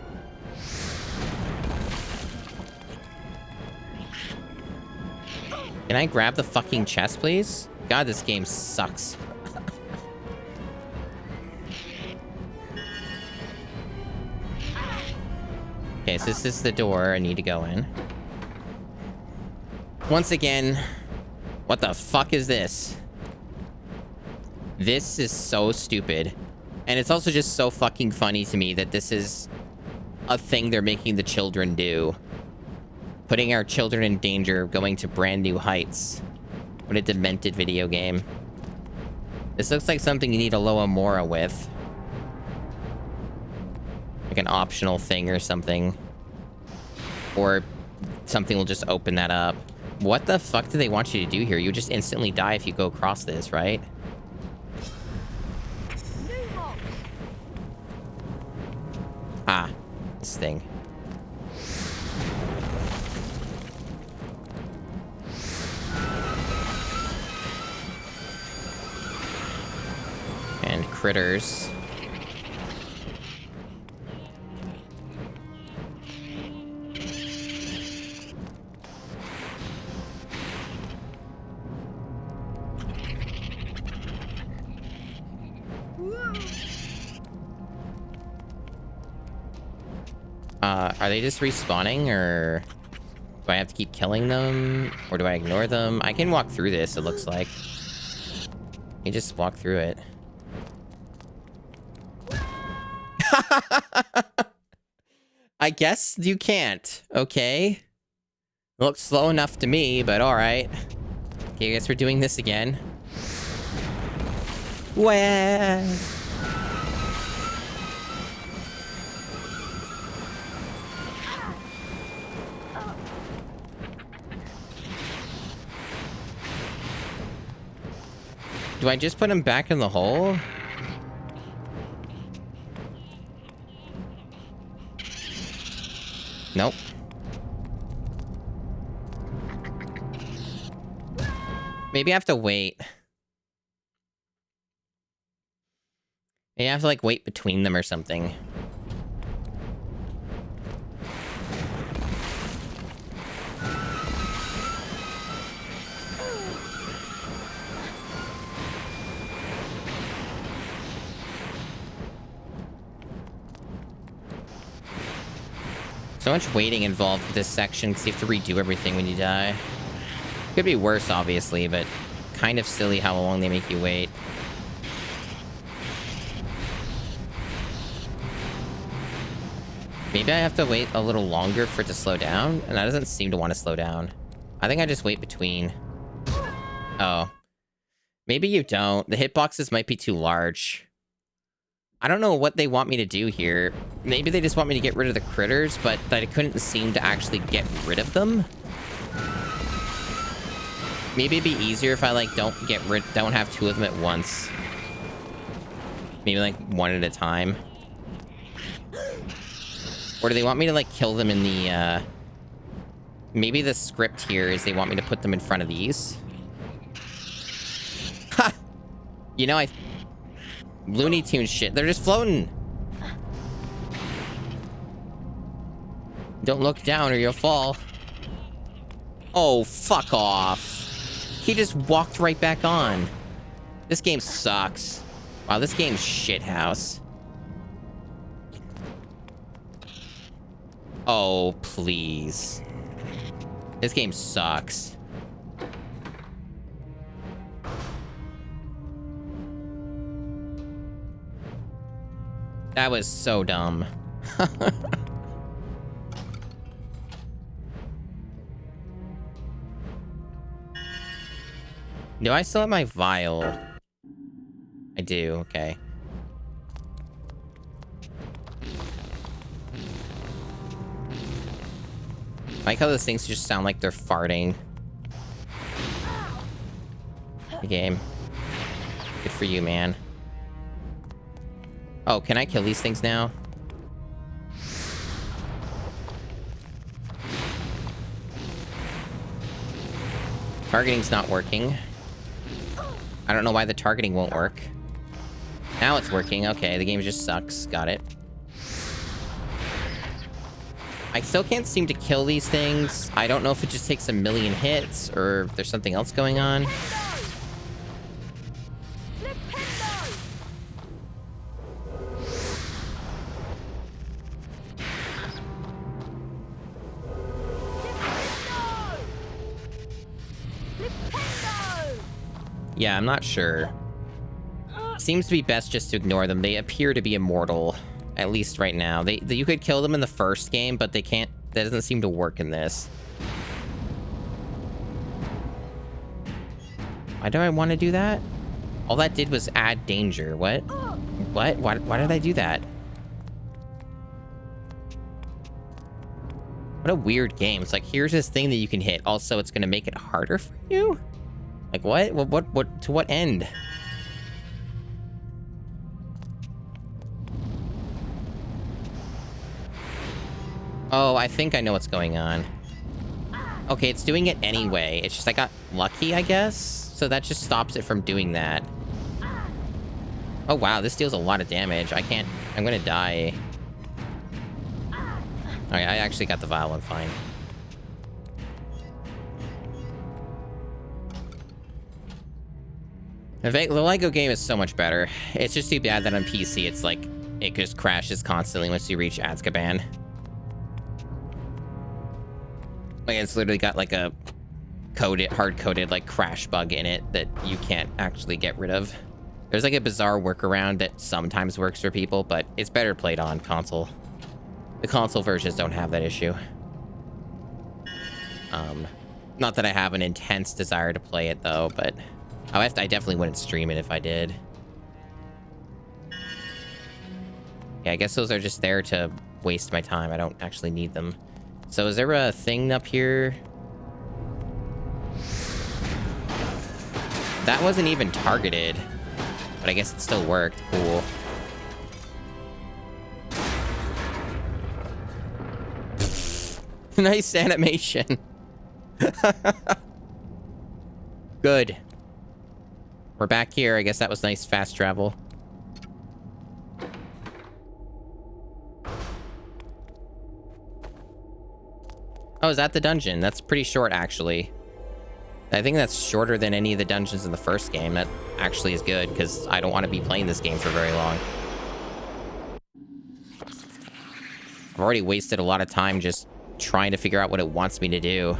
Can I grab the fucking chest, please? God, this game sucks. Okay, so this is the door I need to go in. Once again, what the fuck is this? This is so stupid. And it's also just so fucking funny to me that this is a thing they're making the children do. Putting our children in danger of going to brand new heights. What a demented video game. This looks like something you need a Loa Mora with. Like an optional thing or something. Or something will just open that up. What the fuck do they want you to do here? You just instantly die if you go across this, right? Ah, this thing. And critters. Are they just respawning, or do I have to keep killing them, or do I ignore them? I can walk through this, it looks like. You just walk through it. I guess you can't. Okay. Looks slow enough to me, but alright. Okay, I guess we're doing this again. Well... Do I just put him back in the hole? Nope. Maybe I have to wait. Maybe I have to, like, wait between them or something. So much waiting involved with this section because you have to redo everything when you die. Could be worse, obviously, but kind of silly how long they make you wait. Maybe I have to wait a little longer for it to slow down, and that doesn't seem to want to slow down. I think I just wait between. Oh. Maybe you don't. The hitboxes might be too large. I don't know what they want me to do here. Maybe they just want me to get rid of the critters, but I couldn't seem to actually get rid of them. Maybe it'd be easier if I, like, don't have two of them at once. Maybe, like, one at a time. Or do they want me to, like, kill them in the, Maybe the script here is they want me to put them in front of these. Ha! You know, Looney Tunes shit. They're just floating. Don't look down or you'll fall. Oh, fuck off. He just walked right back on. This game sucks. Wow, this game's shithouse. Oh, please. This game sucks. That was so dumb. Do I still have my vial? I do, okay. I like how those things just sound like they're farting. The game. Good for you, man. Oh, can I kill these things now? Targeting's not working. I don't know why the targeting won't work. Now it's working. Okay, the game just sucks. Got it. I still can't seem to kill these things. I don't know if it just takes a million hits or if there's something else going on. Yeah, I'm not sure. Seems to be best just to ignore them. They appear to be immortal, at least right now. You could kill them in the first game, but they can't. That doesn't seem to work in this. Why do I want to do that? All that did was add danger. What? What? Why did I do that? What a weird game. It's like, here's this thing that you can hit. Also, it's going to make it harder for you? Like, what? What? To what end? Oh, I think I know what's going on. Okay, it's doing it anyway. It's just I got lucky, I guess? So that just stops it from doing that. Oh, wow, this deals a lot of damage. I can't... I'm gonna die. Alright, I actually got the vial one fine. The Lego game is so much better. It's just too bad that on PC it's like, it just crashes constantly once you reach Azkaban. Like, it's literally got like a hard-coded like crash bug in it that you can't actually get rid of. There's like a bizarre workaround that sometimes works for people, but it's better played on console. The console versions don't have that issue. Not that I have an intense desire to play it though, but I definitely wouldn't stream it if I did. Yeah, I guess those are just there to waste my time. I don't actually need them. So is there a thing up here? That wasn't even targeted, but I guess it still worked. Cool. Nice animation. Good. We're back here. I guess that was nice fast travel. Oh, is that the dungeon? That's pretty short, actually. I think that's shorter than any of the dungeons in the first game. That actually is good, because I don't want to be playing this game for very long. I've already wasted a lot of time just trying to figure out what it wants me to do.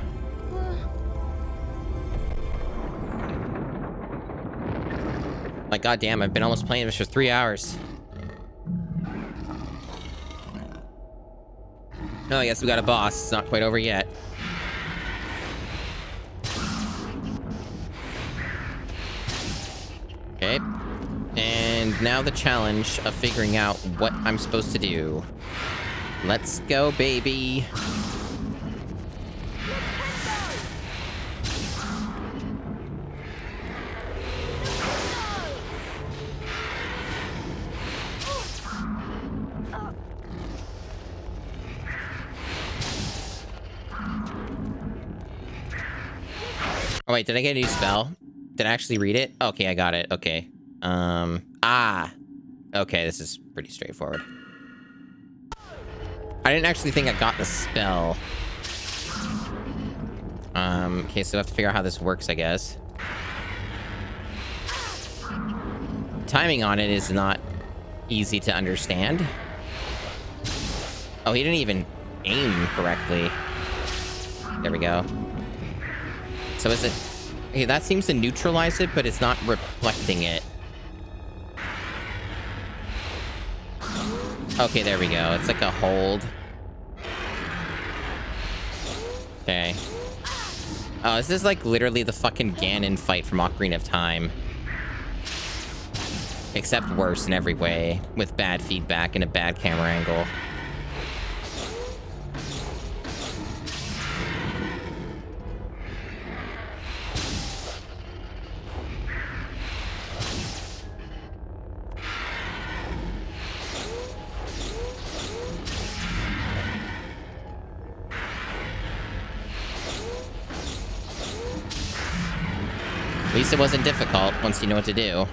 Like, goddamn, I've been almost playing this for 3 hours. Oh, I guess we got a boss. It's not quite over yet. Okay. And now the challenge of figuring out what I'm supposed to do. Let's go, baby. Oh, wait, did I get a new spell? Did I actually read it? Okay, I got it. Okay. Okay, this is pretty straightforward. I didn't actually think I got the spell. Okay, so I have to figure out how this works, I guess. timing on it is not easy to understand. Oh, he didn't even aim correctly. There we go. So is it... Okay, that seems to neutralize it, but it's not reflecting it. Okay, there we go. It's like a hold. Okay. Oh, this is like literally the fucking Ganon fight from Ocarina of Time. Except worse in every way, with bad feedback and a bad camera angle. At least it wasn't difficult once you know what to do.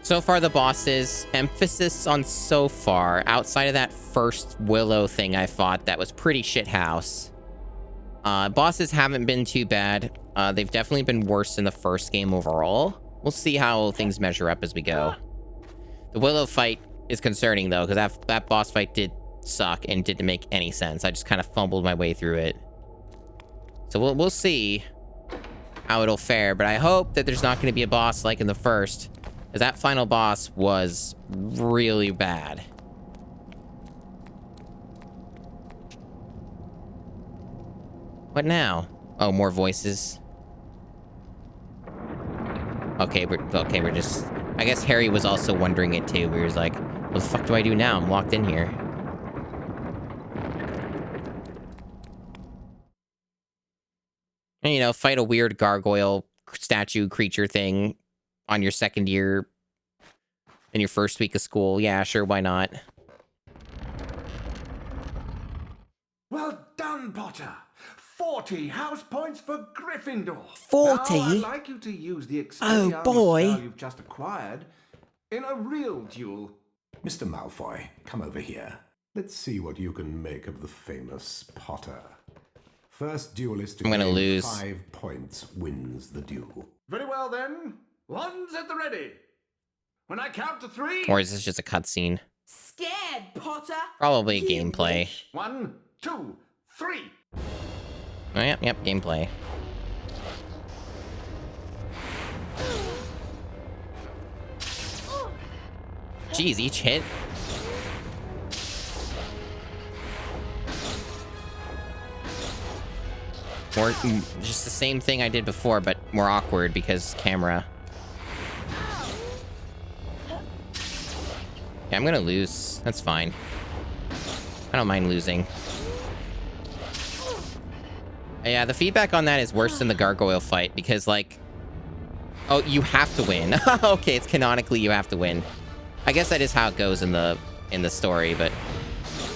So far, the bosses, emphasis on so far, outside of that first Willow thing I fought that was pretty shithouse. Bosses haven't been too bad. They've definitely been worse than the first game overall. We'll see how things measure up as we go. The Willow fight is concerning, though, because that boss fight did suck and didn't make any sense. I just kind of fumbled my way through it. So we'll see how it'll fare, but I hope that there's not going to be a boss like in the first, because that final boss was really bad. What now? Oh, more voices. Okay, we're just... I guess Harry was also wondering it too. We was like, what the fuck do I do now? I'm locked in here. And, you know, fight a weird gargoyle statue creature thing on your second year in your first week of school. Yeah, sure, why not? Well done, Potter. 40 house points for Gryffindor. 40? Now I'd like you to use the Oh, Expelliarmus boy. spell you've just acquired in a real duel. Mr. Malfoy, come over here. Let's see what you can make of the famous Potter. First duelist to I'm gonna gain lose. 5 points wins the duel. Very well, then. One's at the ready. When I count to 3... Or is this just a cutscene? Scared, Potter? Probably gameplay. 1, 2, 3. Oh, yep, gameplay. Jeez, each hit. Or just the same thing I did before, but more awkward because camera. Yeah, I'm gonna lose. That's fine. I don't mind losing. Yeah, the feedback on that is worse than the gargoyle fight because, like... Oh, you have to win. Okay, it's canonically you have to win. I guess that is how it goes in the story, but...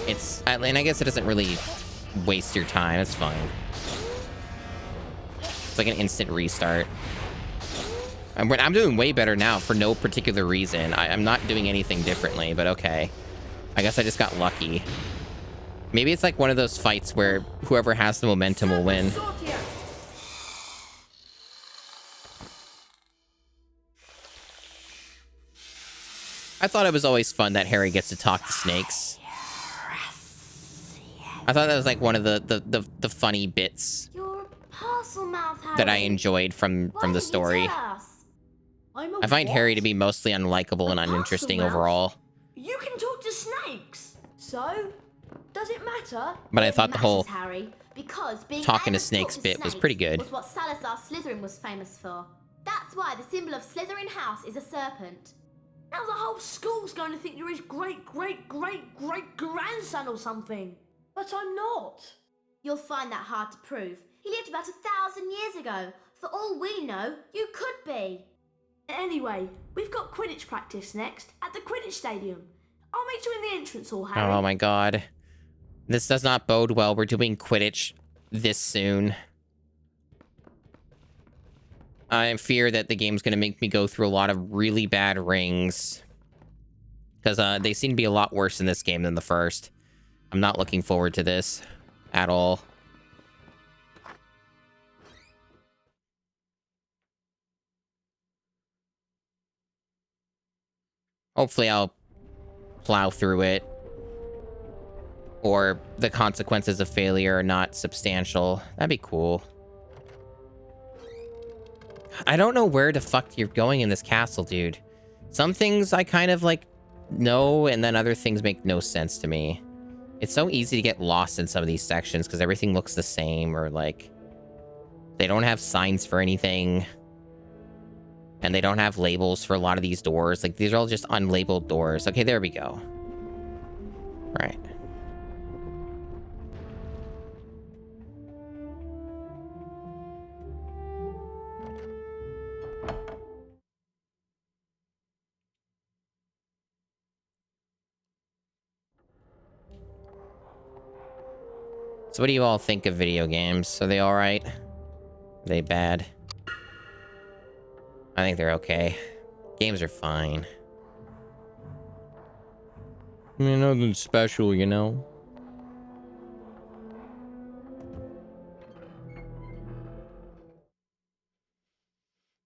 It's... And I guess it doesn't really waste your time. It's fine. It's like an instant restart. I'm doing way better now for no particular reason. I'm not doing anything differently, but okay. I guess I just got lucky. Maybe it's like one of those fights where whoever has the momentum will win. I thought it was always fun that Harry gets to talk to snakes. I thought that was like one of the funny bits Your parcel mouth, Harry. that I enjoyed from the story. I find Harry to be mostly unlikable and uninteresting overall. You can talk to snakes. So, does it matter? But I thought the whole Harry, because being talking to able snakes talk bit was snakes pretty good. was what Salazar Slytherin was famous for. That's why the symbol of Slytherin House is a serpent. Now the whole school's going to think you're his great-great-great-great-grandson or something. But I'm not. You'll find that hard to prove. He lived about 1,000 years ago. For all we know, you could be. Anyway, we've got Quidditch practice next at the Quidditch Stadium. I'll meet you in the entrance hall, Harry. Oh my god. This does not bode well. We're doing Quidditch this soon. I fear that the game's going to make me go through a lot of really bad rings. Because they seem to be a lot worse in this game than the first. I'm not looking forward to this at all. Hopefully I'll plow through it. Or the consequences of failure are not substantial. That'd be cool. I don't know where the fuck you're going in this castle, dude. Some things I kind of like know, and then other things make no sense to me. It's so easy to get lost in some of these sections because everything looks the same, or like they don't have signs for anything. And they don't have labels for a lot of these doors. Like, these are all just unlabeled doors. Okay, there we go. Right. So what do you all think of video games? Are they alright? Are they bad? I think they're okay. Games are fine. I mean, nothing special, you know?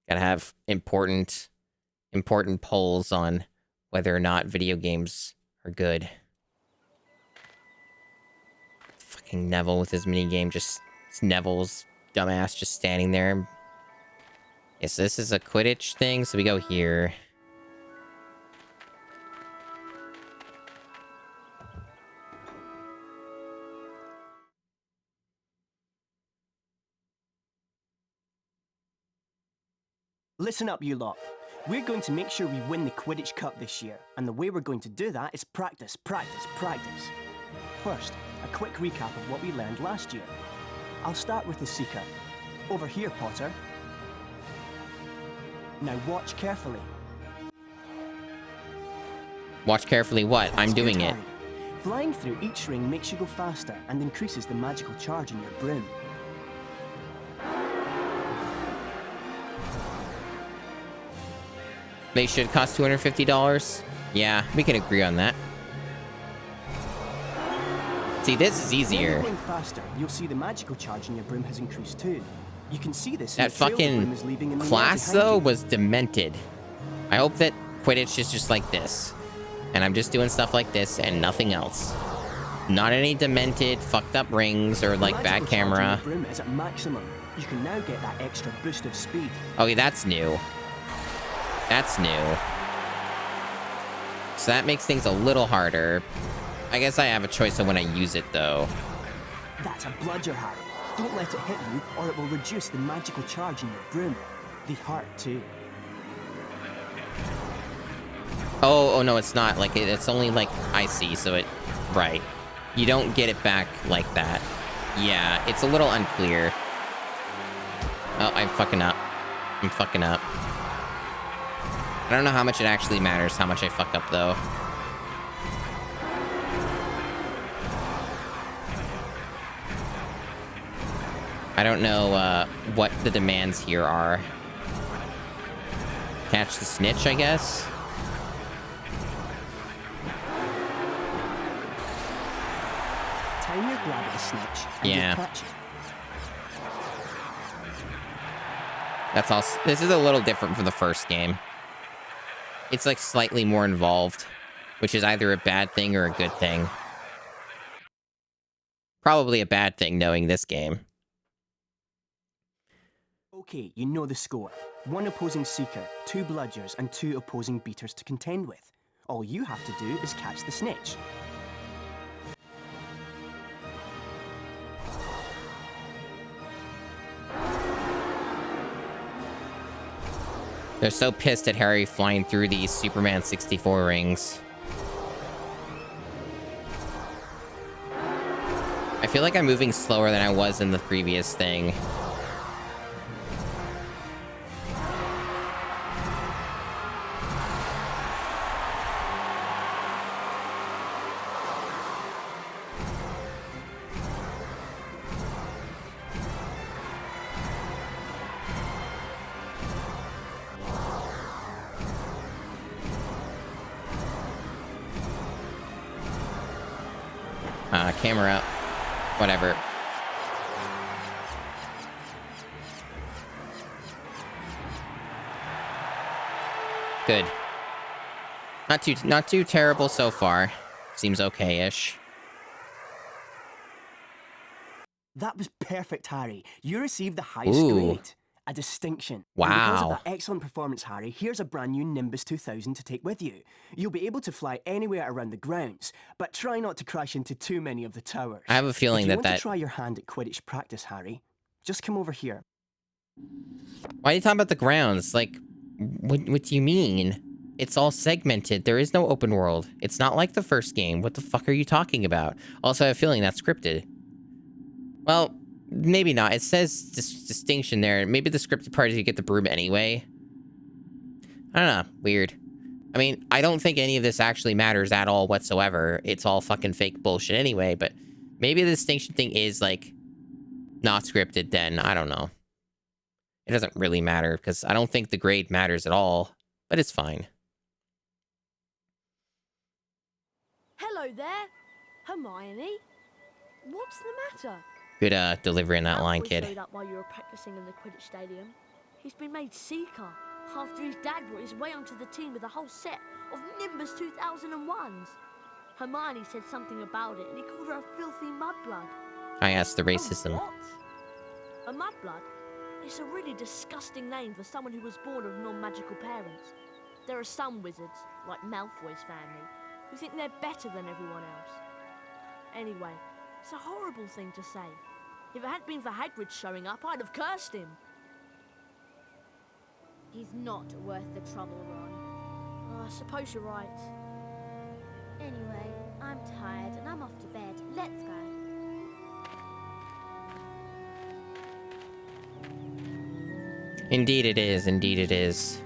Gotta have important polls on whether or not video games are good. Fucking Neville with his minigame, just Neville's dumbass just standing there. Yes, this is a Quidditch thing, so we go here. Listen up, you lot. We're going to make sure we win the Quidditch Cup this year, and the way we're going to do that is practice, practice, practice. First, a quick recap of what we learned last year. I'll start with the Seeker. Over here, Potter. Now watch carefully. Watch carefully what? I'm doing it. Flying through each ring makes you go faster and increases the magical charge in your broom. They should cost $250? Yeah, we can agree on that. See, this is easier. When you're going faster, you'll see the magical charge in your broom has increased too. You can see this. That fucking class, though, was demented. I hope that Quidditch is just like this. And I'm just doing stuff like this and nothing else. Not any demented, fucked up rings or, like, bad camera. The broom is at maximum. You can now get that extra boost of speed. Okay, that's new. That's new. So that makes things a little harder. I guess I have a choice of when I use it, though. That's a bludger, Harry. Don't let it hit you, or it will reduce the magical charge in your broom. The heart, too. Oh, no, it's not. Like, it's only, like, icy, so it... Right. You don't get it back like that. Yeah, it's a little unclear. Oh, I'm fucking up. I'm fucking up. I don't know how much it actually matters, how much I fuck up, though. I don't know what the demands here are. Catch the snitch, I guess? Time your grab at a snitch, and Yeah. you'll catch it. That's all. This is a little different from the first game. It's like slightly more involved, which is either a bad thing or a good thing. Probably a bad thing knowing this game. Okay, you know the score. 1 opposing Seeker, 2 Bludgers, and 2 opposing Beaters to contend with. All you have to do is catch the snitch. They're so pissed at Harry flying through these Superman 64 rings. I feel like I'm moving slower than I was in the previous thing. Camera. Whatever. Good. Not too terrible so far. Seems okay-ish. That was perfect, Harry. You received the highest Ooh. grade. A distinction. And because of Wow. that excellent performance, Harry, here's a brand new Nimbus 2000 to take with you. You'll be able to fly anywhere around the grounds, but try not to crash into too many of the towers. I have a feeling if you that want to try your hand at Quidditch practice, Harry, just come over here. Why are you talking about the grounds? Like, what do you mean? It's all segmented. There is no open world. It's not like the first game. What the fuck are you talking about? Also, I have a feeling that's scripted. Well, maybe not. It says distinction there. Maybe the scripted part is you get the broom anyway. I don't know. Weird. I mean, I don't think any of this actually matters at all whatsoever. It's all fucking fake bullshit anyway, but maybe the distinction thing is, like, not scripted then. I don't know. It doesn't really matter, because I don't think the grade matters at all, but it's fine. Hello there, Hermione. What's the matter? Good delivery on that line, Malfoy kid. showed up while you were practicing in the Quidditch stadium. He's been made Seeker after his dad brought his way onto the team with a whole set of Nimbus 2001s. Hermione said something about it, and he called her a filthy mudblood. I asked the racism. A what? A mudblood? It's a really disgusting name for someone who was born of non-magical parents. There are some wizards, like Malfoy's family, who think they're better than everyone else. Anyway, it's a horrible thing to say. If it hadn't been for Hagrid showing up, I'd have cursed him. He's not worth the trouble, Ron. Oh, I suppose you're right. Anyway, I'm tired and I'm off to bed. Let's go. Indeed it is. Indeed it is.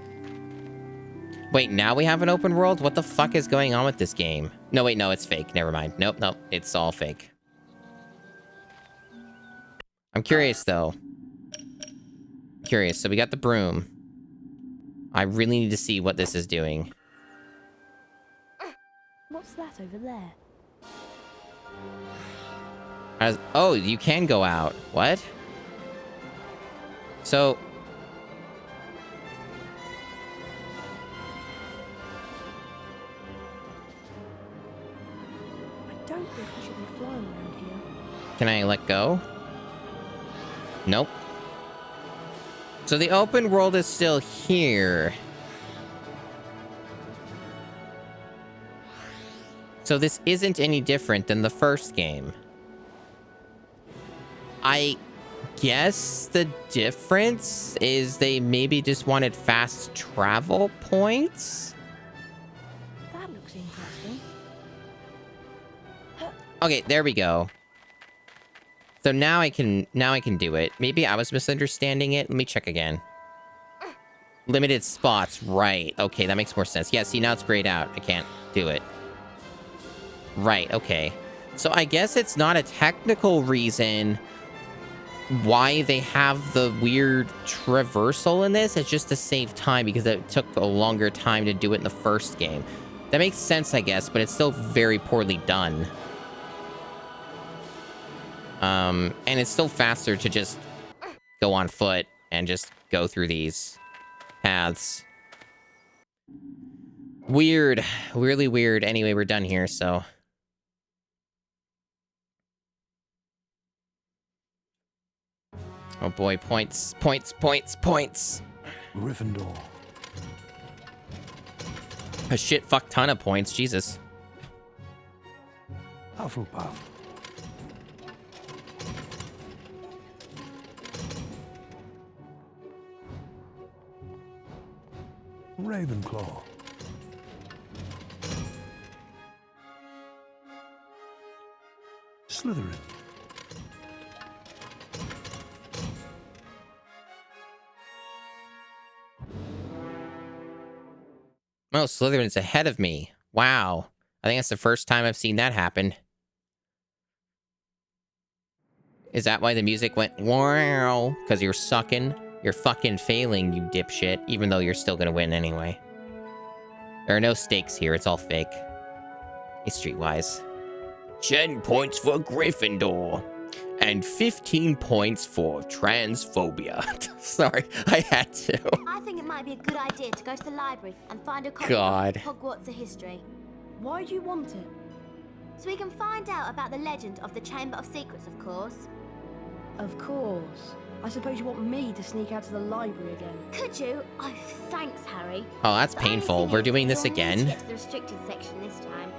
Wait, now we have an open world? What the fuck is going on with this game? No, wait, no, it's fake. Never mind. Nope, nope. It's all fake. I'm curious, though. Curious. So we got the broom. I really need to see what this is doing. What's that over there? Oh, you can go out. What? So... I don't think I should be flying around here. Can I let go? Nope. So the open world is still here. So this isn't any different than the first game. I guess the difference is they maybe just wanted fast travel points? That looks interesting. Okay, there we go. So now I can do it. Maybe I was misunderstanding it. Let me check again. Limited spots, right. Okay, that makes more sense. Yeah, see, now it's grayed out. I can't do it. Right, okay. So I guess it's not a technical reason why they have the weird traversal in this. It's just to save time because it took a longer time to do it in the first game. That makes sense, I guess, but it's still very poorly done. And it's still faster to just go on foot and just go through these paths. Weird. Really weird. Anyway, we're done here, so... Oh boy, points, points, points, points. Gryffindor. A shit fuck ton of points, Jesus. Hufflepuff. Ravenclaw. Slytherin. Oh, Slytherin's ahead of me. Wow. I think that's the first time I've seen that happen. Is that why the music went wow? Because you're sucking? You're fucking failing, you dipshit, even though you're still gonna win anyway. There are no stakes here, it's all fake. Hey, Streetwise. 10 points for Gryffindor. And 15 points for transphobia. Sorry, I had to. I think it might be a good idea to go to the library and find a copy God. of Hogwarts History. Why do you want it? So we can find out about the legend of the Chamber of Secrets, of course. Of course. I suppose you want me to sneak out to the library again. Could you? Oh, thanks, Harry. Oh, that's The only painful. thing We're is, doing this you'll need to again? get to the restricted section this time.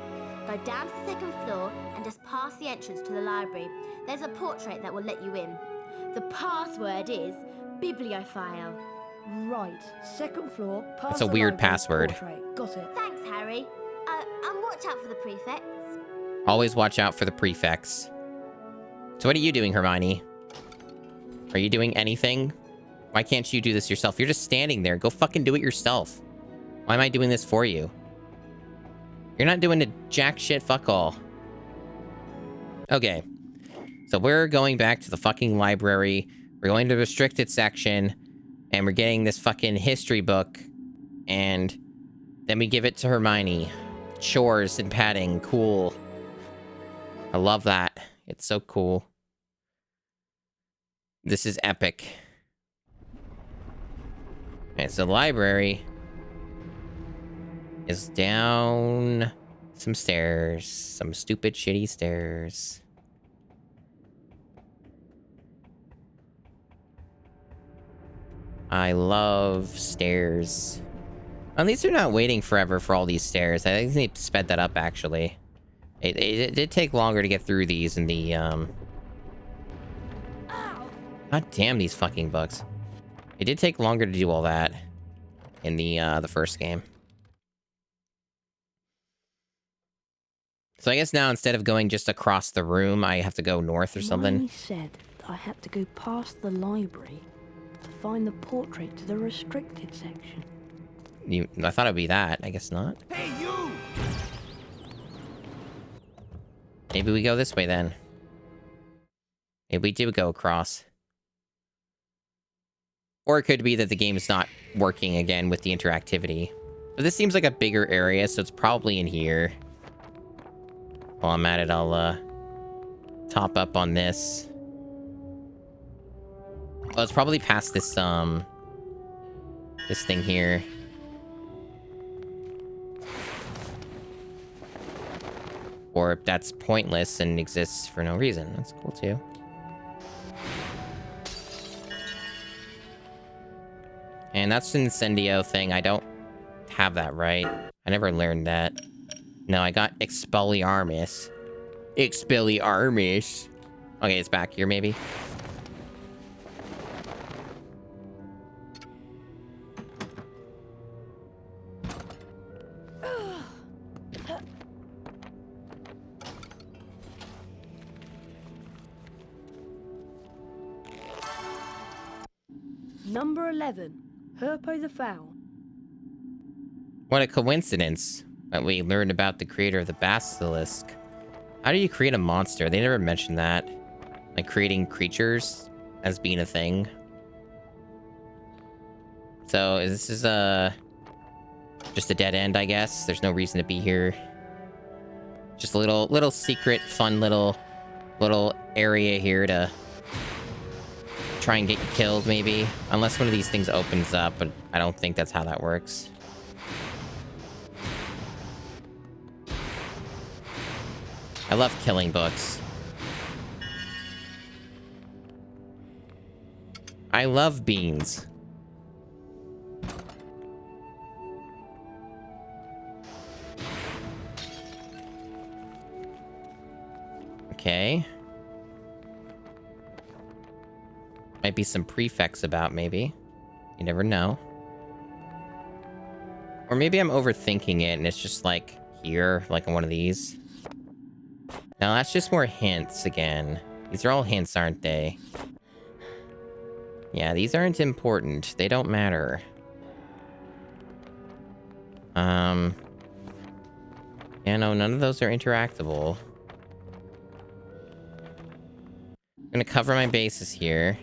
Go down to the second floor and just past the entrance to the library. There's a portrait that will let you in. The password is bibliophile. Right. Second floor, past That's a the weird library, password. portrait. Got it. Thanks, Harry. And watch out for the prefects. Always watch out for the prefects. So what are you doing, Hermione? Are you doing anything? Why can't you do this yourself? You're just standing there. Go fucking do it yourself. Why am I doing this for you? You're not doing a jack shit fuck all. Okay. So we're going back to the fucking library. We're going to the restricted section. And we're getting this fucking history book. And then we give it to Hermione. Chores and padding. Cool. I love that. It's so cool. This is epic. Okay, so the library is down some stairs. Some stupid, shitty stairs. I love stairs. At least they're not waiting forever for all these stairs. I think they sped that up, actually. It did take longer to get through these in the, God damn these fucking bugs. It did take longer to do all that in the first game. So I guess now instead of going just across the room, I have to go north or something. Hermione said that I had to go past the library to find the portrait to the restricted section. I thought it'd be that. I guess not. Hey, you! Maybe we go this way then. Maybe we do go across. Or it could be that the game is not working again with the interactivity. But this seems like a bigger area, so it's probably in here. While I'm at it, I'll top up on this. Oh, it's probably past this this thing here. Or that's pointless and exists for no reason. That's cool too. And that's an Incendio thing. I don't have that right. I never learned that. No, I got Expelliarmus. Expelliarmus. Okay, it's back here maybe. Number 11, Herpo the Fowl. What a coincidence that we learned about the creator of the Basilisk. How do you create a monster? They never mentioned that. Like creating creatures as being a thing. So this is just a dead end, I guess. There's no reason to be here. Just a little secret, fun little area here to try and get you killed, maybe. Unless one of these things opens up, but I don't think that's how that works. I love killing books. I love beans. Okay. Might be some prefects about, maybe. You never know. Or maybe I'm overthinking it and it's just like here, like on one of these. Now that's just more hints again. These are all hints, aren't they? Yeah, these aren't important. They don't matter. Yeah, no, none of those are interactable. I'm gonna cover my bases here.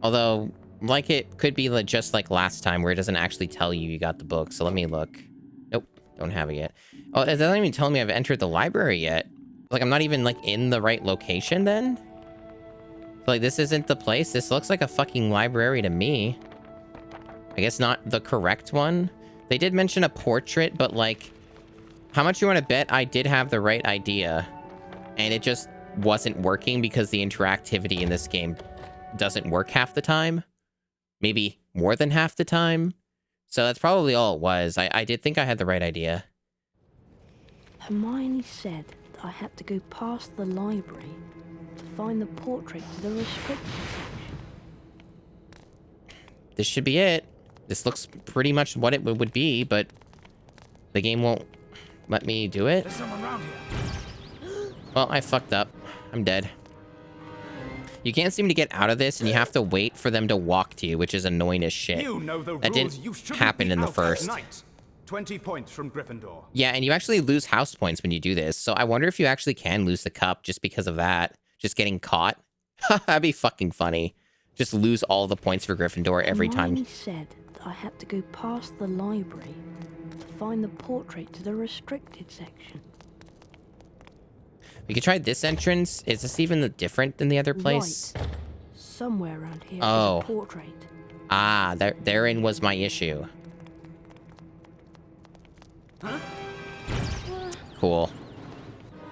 Although, like it could be like just like last time where it doesn't actually tell you you got the book. So let me look. Nope, don't have it yet. Oh, it doesn't even tell me I've entered the library yet. Like I'm not even like in the right location then? But, like, this isn't the place. This looks like a fucking library to me. I guess not the correct one. They did mention a portrait, but, like, how much you want to bet I did have the right idea? And it just wasn't working because the interactivity in this game doesn't work half the time. Maybe more than half the time. So that's probably all it was. I did think I had the right idea. Hermione said that I had to go past the library to find the portrait to the restricted section. This should be it. This looks pretty much what it would be, but the game won't let me do it. There's someone around here. Well, I fucked up. I'm dead. You can't seem to get out of this, and you have to wait for them to walk to you, which is annoying as shit. You know the That rules. didn't You shouldn't happen be in the out at first. night. 20 points from Gryffindor. Yeah, and you actually lose house points when you do this. So I wonder if you actually can lose the cup just because of that. Just getting caught. That'd be fucking funny. Just lose all the points for Gryffindor every Hermione time. said that I had to go past the library to find the portrait to the restricted section. We could try this entrance. Is this even different than the other place? Right. Somewhere around here is Oh. a portrait. Ah, therein was my issue. Cool.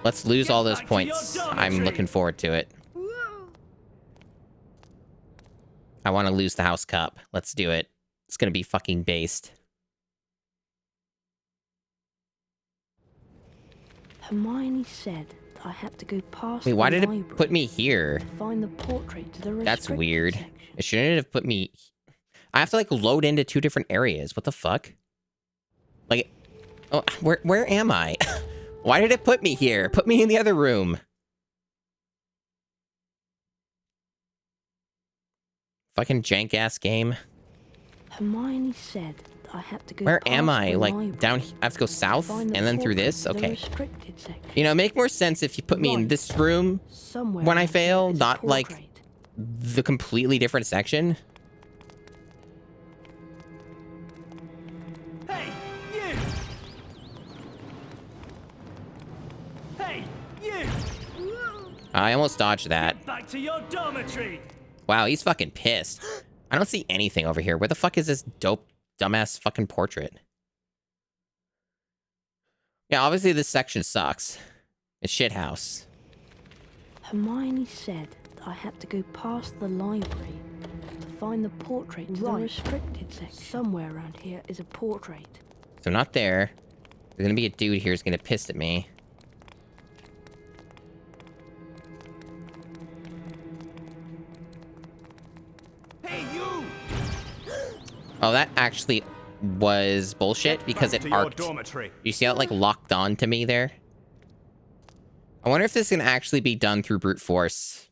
Let's lose all those points. I'm looking forward to it. I want to lose the house cup. Let's do it. It's gonna be fucking based. Hermione said that I had to go past Wait, why the did library it put me here? to find the portrait to the restricted That's weird. section. It shouldn't have put me... I have to, like, load into 2 different areas. What the fuck? Like... Oh, where am I? Why did it put me here? Put me in the other room. Fucking jank-ass game. Hermione said that I had to go Where past am I? the Like, library down... I have to go south find and the then through portrait this? to the Okay. restricted section. You know, make more sense if you put me in Right. this room Somewhere when I around fail, here is a not, like, portrait. the completely different section. Hey, you! Hey, you! I almost dodged that. Get back to your dormitory! Wow, he's fucking pissed. I don't see anything over here. Where the fuck is this dope, dumbass fucking portrait? Yeah, obviously this section sucks. It's shithouse. Hermione said that I had to go past the library to find the portrait to the Right. restricted section. Somewhere around here is a portrait. So not there. There's gonna be a dude here who's gonna piss at me. Hey, you! Oh, that actually was bullshit because Back it to your arced. dormitory. You see how it, like, locked on to me there? I wonder if this can actually be done through brute force.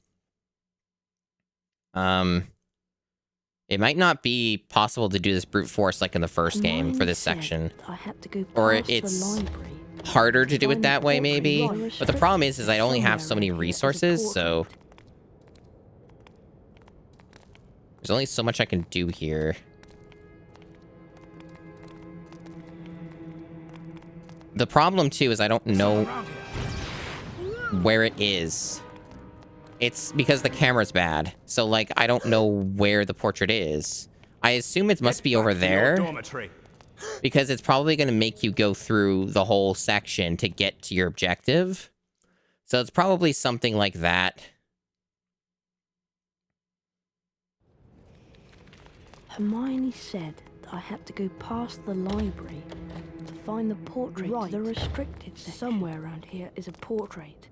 It might not be possible to do this brute force like in the first game for this Hermione said section. that I had to go Or past it's the library. harder to do it find that the way, portrait maybe. to the But the problem is I only have somewhere so many around here is a resources, so... There's only so much I can do here. The problem, too, is I don't know where it is. It's because the camera's bad. So, like, I don't know where the portrait is. I assume it must be over there. Dormitory. Because it's probably going to make you go through the whole section to get to your objective. So it's probably something like that. Hermione said that I had to go past the library to find the portrait to the restricted section. Somewhere around here is a portrait.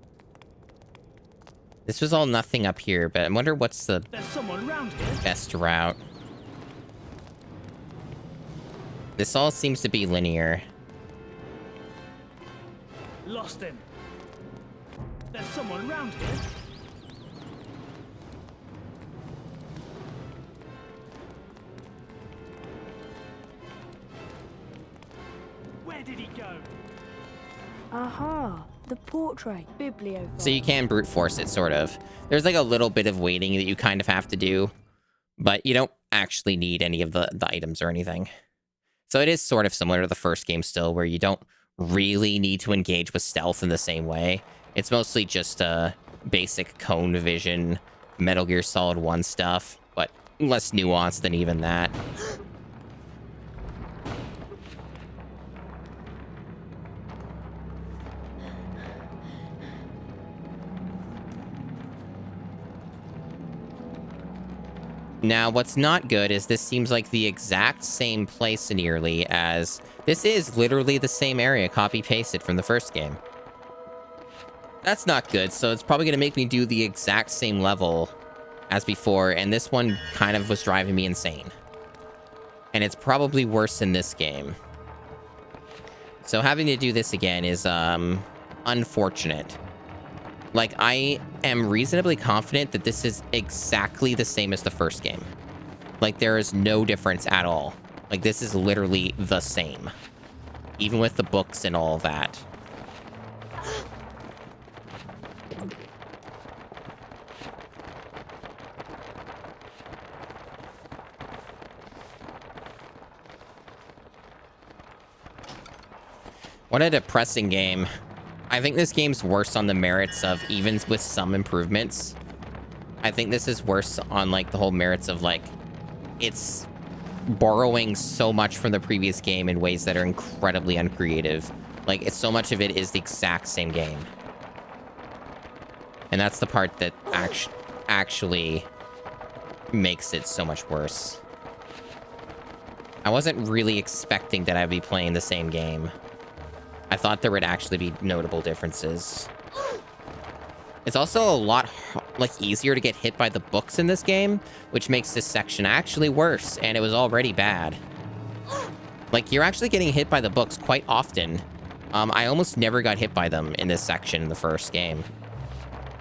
This was all nothing up here, but I wonder what's the There's someone round here. best route. This all seems to be linear. Lost him. There's someone round here. Where did he go? Aha! The portrait. Bibliophile. So you can brute force it, sort of. There's like a little bit of waiting that you kind of have to do, but you don't actually need any of the items or anything. So it is sort of similar to the first game still, where you don't really need to engage with stealth in the same way. It's mostly just a basic cone vision, Metal Gear Solid 1 stuff, but less nuanced than even that. Now, what's not good is this seems like the exact same place nearly as... This is literally the same area copy-pasted from the first game. That's not good, so it's probably going to make me do the exact same level as before, and this one kind of was driving me insane. And it's probably worse in this game. So having to do this again is, unfortunate. Like, I am reasonably confident that this is exactly the same as the first game. Like, there is no difference at all. Like, this is literally the same. Even with the books and all that. What a depressing game. I think this game's worse on the merits of, even with some improvements. I think this is worse on, like, the whole merits of, like, it's borrowing so much from the previous game in ways that are incredibly uncreative. Like, so much of it is the exact same game. And that's the part that actually makes it so much worse. I wasn't really expecting that I'd be playing the same game. I thought there would actually be notable differences. It's also a lot, like, easier to get hit by the books in this game, which makes this section actually worse, and it was already bad. Like, you're actually getting hit by the books quite often. I almost never got hit by them in this section in the first game.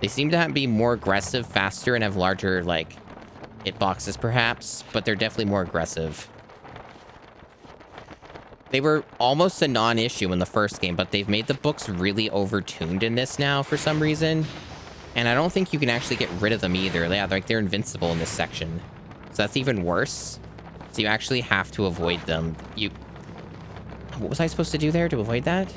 They seem to be more aggressive, faster, and have larger, like, hitboxes, perhaps, but they're definitely more aggressive. They were almost a non-issue in the first game, but they've made the books really overtuned in this now for some reason. And I don't think you can actually get rid of them either. Yeah, like, they're invincible in this section. So that's even worse. So you actually have to avoid them. What was I supposed to do there to avoid that?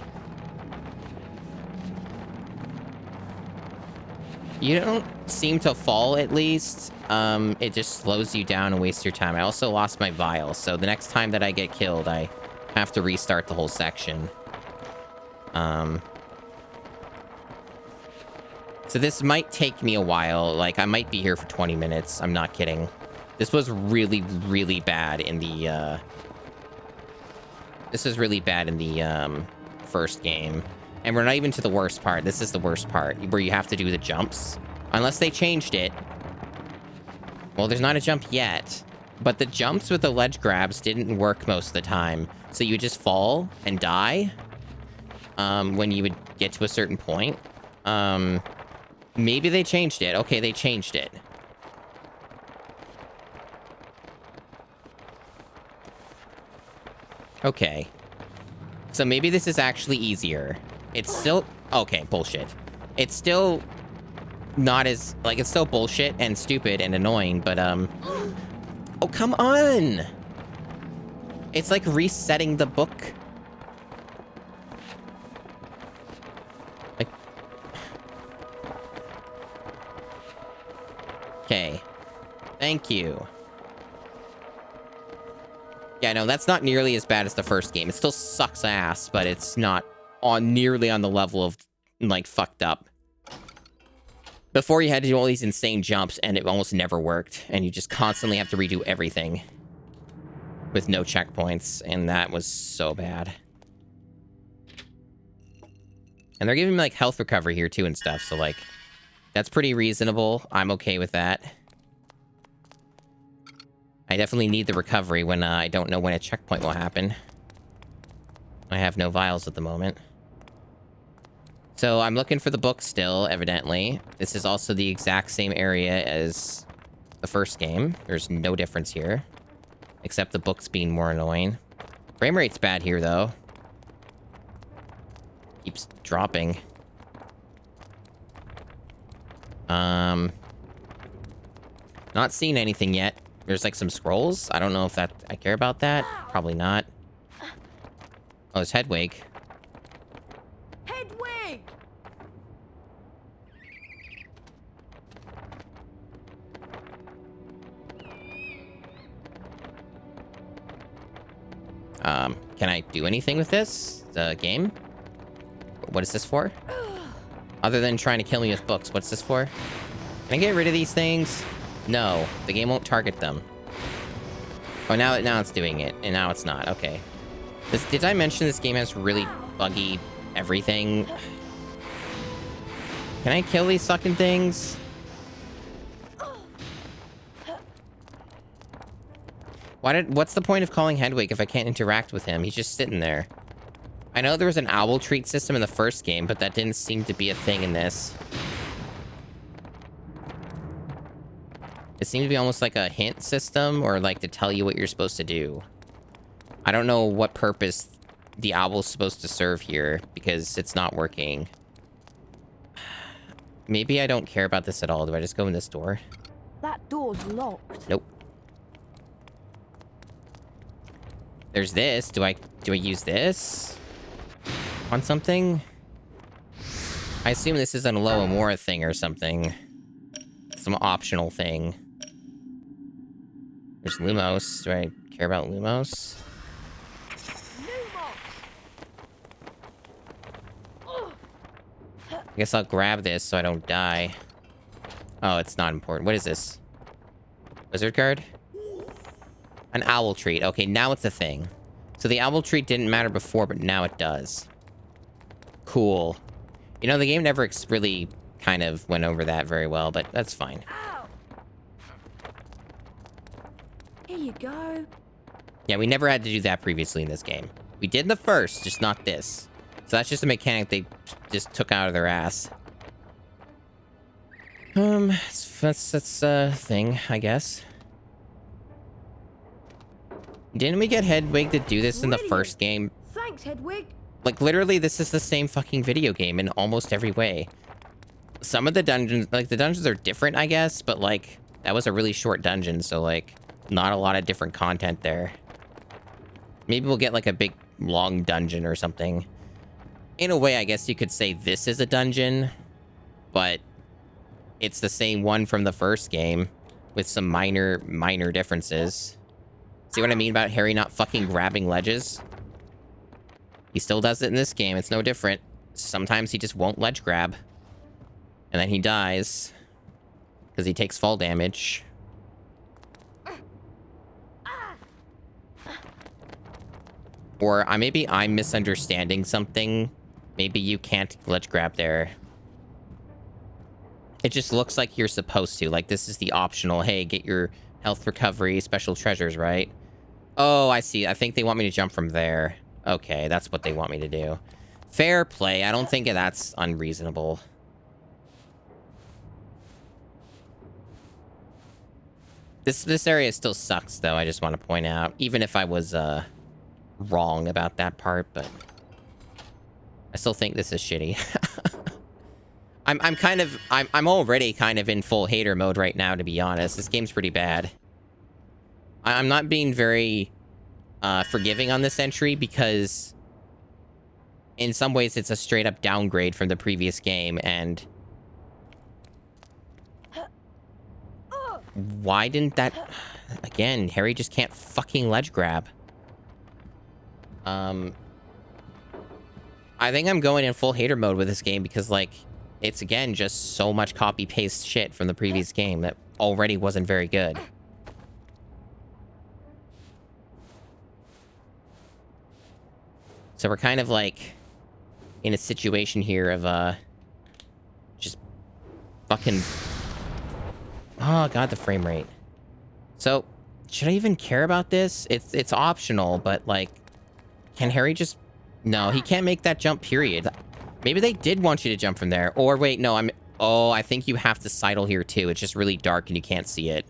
You don't seem to fall, at least. It just slows you down and wastes your time. I also lost my vial, so the next time that I get killed, I have to restart the whole section. So this might take me a while. Like, I might be here for 20 minutes. I'm not kidding. This was really, really bad in the, This is really bad in the, first game. And we're not even to the worst part. This is the worst part, where you have to do the jumps. Unless they changed it. Well, there's not a jump yet. But the jumps with the ledge grabs didn't work most of the time. So you would just fall and die when you would get to a certain point. Maybe they changed it. Okay, they changed it. Okay. So maybe this is actually easier. It's still... Okay, bullshit. It's still not as... Like, it's still bullshit and stupid and annoying, but, Oh, come on! It's like resetting the book. Like... Okay. Thank you. Yeah, no, that's not nearly as bad as the first game. It still sucks ass, but it's not nearly on the level of, like, fucked up. Before, you had to do all these insane jumps, and it almost never worked. And you just constantly have to redo everything. With no checkpoints, and that was so bad. And they're giving me, like, health recovery here, too, and stuff. So, like, that's pretty reasonable. I'm okay with that. I definitely need the recovery when I don't know when a checkpoint will happen. I have no vials at the moment. So I'm looking for the book still, evidently. This is also the exact same area as the first game. There's no difference here. Except the books being more annoying. Frame rate's bad here, though. Keeps dropping. Not seeing anything yet. There's, like, some scrolls. I don't know if I care about that. Probably not. Oh, it's Hedwig. Hedwig! Can I do anything with this? The game? What is this for? Other than trying to kill me with books, what's this for? Can I get rid of these things? No, the game won't target them. Oh, now it's doing it, and now it's not. Okay. Did I mention this game has really buggy everything? Can I kill these fucking things? What's the point of calling Hedwig if I can't interact with him? He's just sitting there. I know there was an owl treat system in the first game, but that didn't seem to be a thing in this. It seemed to be almost like a hint system, or like to tell you what you're supposed to do. I don't know what purpose the owl's supposed to serve here, because it's not working. Maybe I don't care about this at all. Do I just go in this door? That door's locked. Nope. There's this. Do I use this on something? I assume this is an Loamora thing or something. Some optional thing. There's Lumos. Do I care about Lumos? I guess I'll grab this so I don't die. Oh, it's not important. What is this? Wizard card? An owl treat. Okay, now it's a thing. So the owl treat didn't matter before, but now it does. Cool. You know, the game never really kind of went over that very well, but that's fine. Here you go. Yeah, we never had to do that previously in this game. We did in the first, just not this. So that's just a mechanic they just took out of their ass. That's a thing, I guess. Didn't we get Hedwig to do this in the first game? Thanks, Hedwig. Like, literally, this is the same fucking video game in almost every way. Some of the dungeons, like, the dungeons are different, I guess, but, like, that was a really short dungeon, so, like, not a lot of different content there. Maybe we'll get, like, a big, long dungeon or something. In a way, I guess you could say this is a dungeon, but it's the same one from the first game with some minor differences. See what I mean about Harry not fucking grabbing ledges? He still does it in this game. It's no different. Sometimes he just won't ledge grab. And then he dies. Because he takes fall damage. Or maybe I'm misunderstanding something. Maybe you can't ledge grab there. It just looks like you're supposed to. Like, this is the optional, hey, get your health recovery, special treasures, right? Oh, I see. I think they want me to jump from there. Okay, that's what they want me to do. Fair play. I don't think that's unreasonable. This area still sucks, though, I just want to point out. Even if I was wrong about that part, but I still think this is shitty. I'm already kind of in full hater mode right now, to be honest. This game's pretty bad. I'm not being very forgiving on this entry because in some ways it's a straight up downgrade from the previous game, and why didn't that... Again, Harry just can't fucking ledge grab. I think I'm going in full hater mode with this game because, like, it's, again, just so much copy-paste shit from the previous game that already wasn't very good. So we're kind of, like, in a situation here of, just fucking... Oh, God, the frame rate. So, should I even care about this? It's optional, but, like, can Harry just... No, he can't make that jump, period. Maybe they did want you to jump from there. Or, wait, no, Oh, I think you have to sidle here, too. It's just really dark and you can't see it.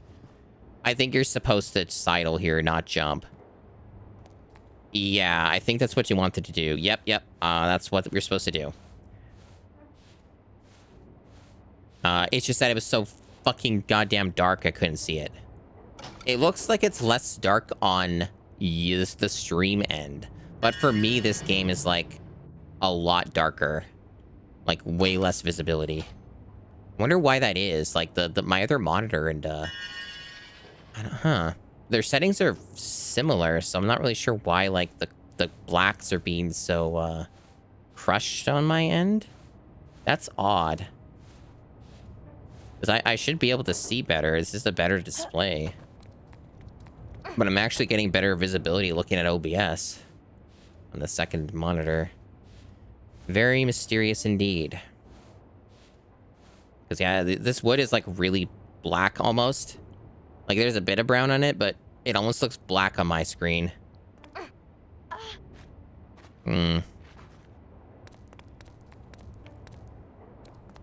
I think you're supposed to sidle here, not jump. Yeah, I think that's what you wanted to do. Yep. That's what we're supposed to do. It's just that it was so fucking goddamn dark I couldn't see it. It looks like it's less dark on the stream end. But for me, this game is, like, a lot darker. Like, way less visibility. I wonder why that is. Like, my other monitor and, their settings are similar, so I'm not really sure why, like, the blacks are being so, crushed on my end. That's odd. Because I should be able to see better. It's just a better display. But I'm actually getting better visibility looking at OBS on the second monitor. Very mysterious indeed. Because, yeah, this wood is, like, really black almost. Like, there's a bit of brown on it, but it almost looks black on my screen.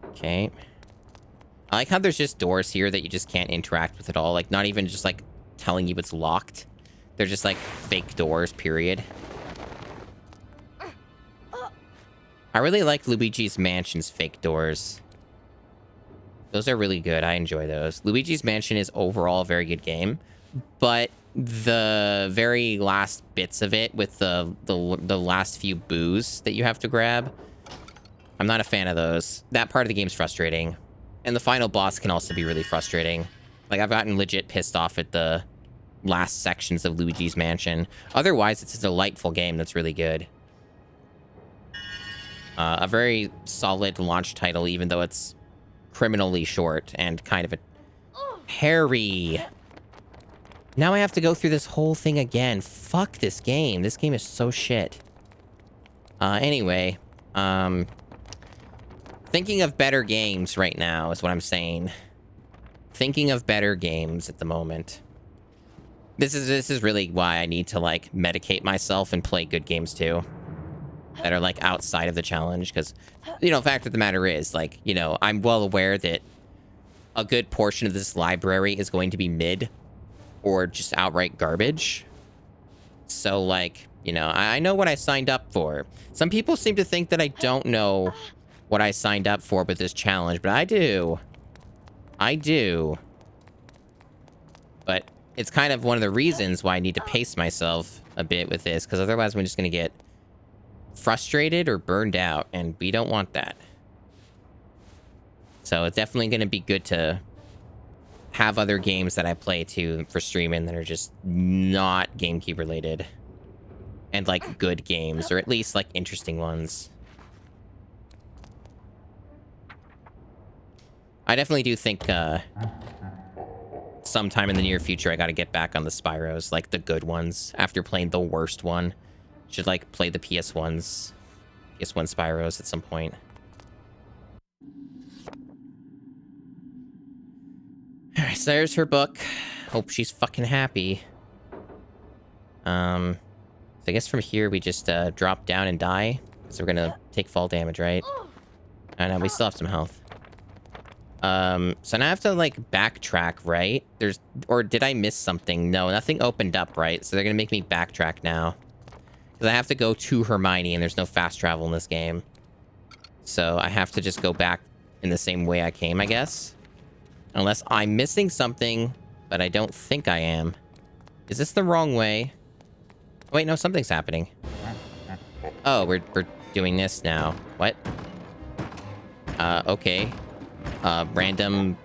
Okay. I like how there's just doors here that you just can't interact with at all. Like, not even just, like, telling you it's locked. They're just, like, fake doors, period. I really like Luigi's Mansion's fake doors. Those are really good. I enjoy those. Luigi's Mansion is overall a very good game, but the very last bits of it with the last few boos that you have to grab, I'm not a fan of those. That part of the game's frustrating. And the final boss can also be really frustrating. Like, I've gotten legit pissed off at the last sections of Luigi's Mansion. Otherwise, it's a delightful game that's really good. A very solid launch title, even though it's criminally short and kind of a... Harry! Now I have to go through this whole thing again. Fuck this game. This game is so shit. Anyway, thinking of better games right now is what I'm saying. Thinking of better games at the moment. This is really why I need to, like, medicate myself and play good games too. That are, like, outside of the challenge. Because, you know, the fact of the matter is, like, you know, I'm well aware that a good portion of this library is going to be mid or just outright garbage. So, like, you know, I know what I signed up for. Some people seem to think that I don't know what I signed up for with this challenge, but I do. I do. But it's kind of one of the reasons why I need to pace myself a bit with this, because otherwise I'm just going to get frustrated or burned out, and we don't want that. So it's definitely going to be good to have other games that I play too for streaming that are just not GameCube related. And, like, good games, or at least, like, interesting ones. I definitely do think, sometime in the near future I gotta get back on the Spyros, like, the good ones, after playing the worst one. Should, like, play the PS1 Spyros at some point. Alright, so there's her book. Hope she's fucking happy. So I guess from here we just drop down and die. So we're gonna take fall damage, right? I know, we still have some health. So now I have to, like, backtrack, right? Or did I miss something? No, nothing opened up, right? So they're gonna make me backtrack now. Because I have to go to Hermione, and there's no fast travel in this game. So I have to just go back in the same way I came, I guess. Unless I'm missing something, but I don't think I am. Is this the wrong way? Wait, no, something's happening. Oh, we're doing this now. What? Okay. Random...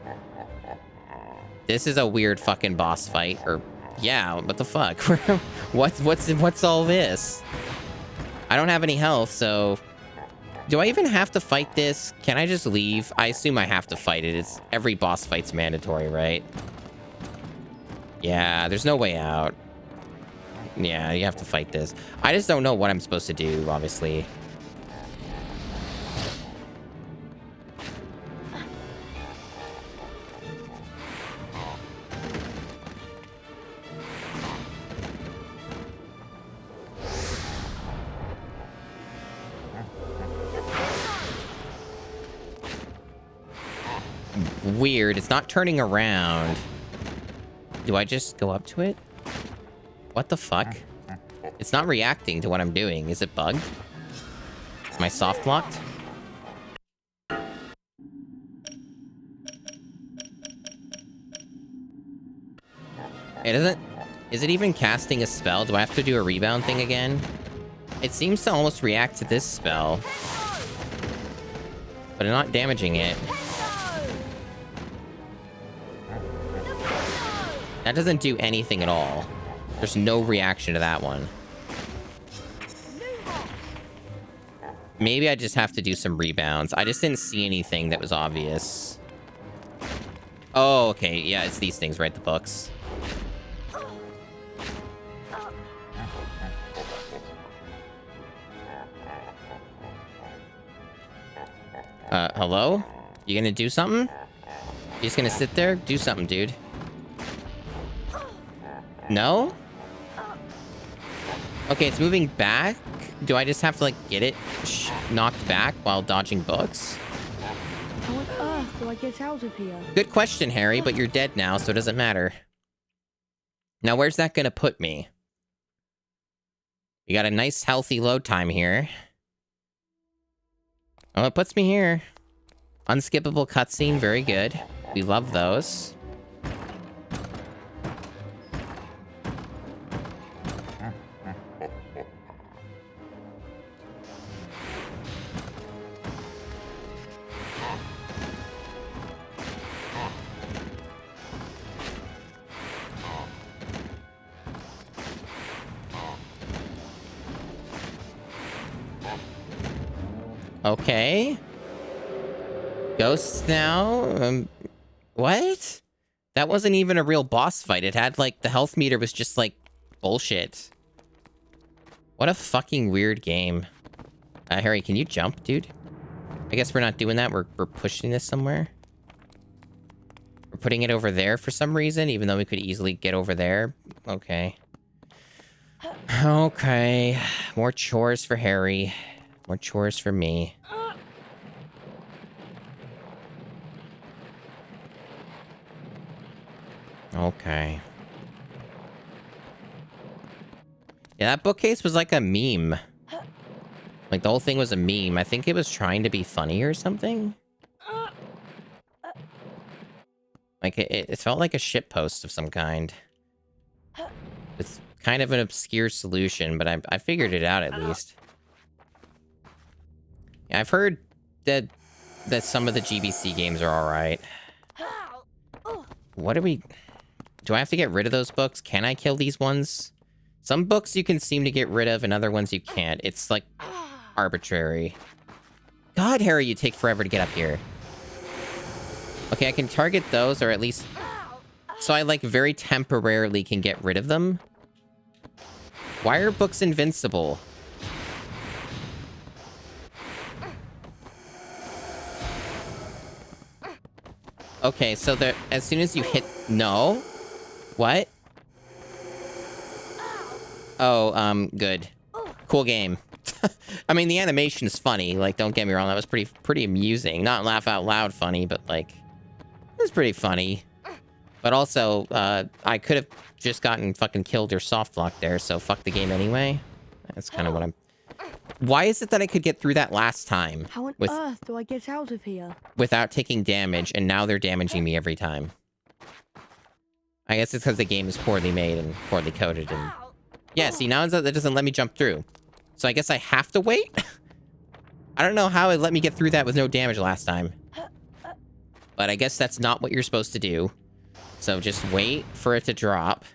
This is a weird fucking boss fight, or... Yeah, what the fuck? What's all this? I don't have any health, so... Do I even have to fight this? Can I just leave? I assume I have to fight it. It's every boss fight's mandatory, right? Yeah, there's no way out. Yeah, you have to fight this. I just don't know what I'm supposed to do, obviously. Weird, it's not turning around. Do I just go up to it? What the fuck? It's not reacting to what I'm doing. Is it bugged? Is my soft locked? It isn't... Is it even casting a spell? Do I have to do a rebound thing again? It seems to almost react to this spell. But I'm not damaging it. That doesn't do anything at all. There's no reaction to that one. Maybe I just have to do some rebounds. I just didn't see anything that was obvious. Oh, okay. Yeah, it's these things, right? The books. Hello? You gonna do something? You just gonna sit there? Do something, dude. No? Okay, it's moving back. Do I just have to, like, get it knocked back while dodging books? How on earth do I get out of here? Good question, Harry, but you're dead now, so it doesn't matter. Now, where's that gonna put me? We got a nice, healthy load time here. Oh, it puts me here. Unskippable cutscene, very good. We love those. Okay. Ghosts now? What? That wasn't even a real boss fight. It had, like, the health meter was just, like, bullshit. What a fucking weird game. Harry, can you jump, dude? I guess we're not doing that. We're pushing this somewhere. We're putting it over there for some reason, even though we could easily get over there. Okay. Okay. More chores for Harry. More chores for me. Okay. Yeah, that bookcase was like a meme. Like, the whole thing was a meme. I think it was trying to be funny or something. Like, it felt like a shitpost of some kind. It's kind of an obscure solution, but I figured it out at least. Yeah, I've heard that some of the GBC games are alright. What do we... Do I have to get rid of those books? Can I kill these ones? Some books you can seem to get rid of, and other ones you can't. It's, like, arbitrary. God, Harry, you take forever to get up here. Okay, I can target those, or at least... So I, like, very temporarily can get rid of them. Why are books invincible? Okay, so as soon as you hit... No? What? Oh, good. Cool game. I mean, the animation is funny. Like, don't get me wrong, that was pretty amusing. Not laugh out loud funny, but, like, it was pretty funny. But also, I could have just gotten fucking killed or soft locked there, so fuck the game anyway. That's kind of what I'm... Why is it that I could get through that last time? How on earth do I get out of here? Without taking damage, and now they're damaging me every time. I guess it's because the game is poorly made and poorly coded, and... Yeah, see, now that doesn't let me jump through. So I guess I have to wait? I don't know how it let me get through that with no damage last time. But I guess that's not what you're supposed to do. So just wait for it to drop.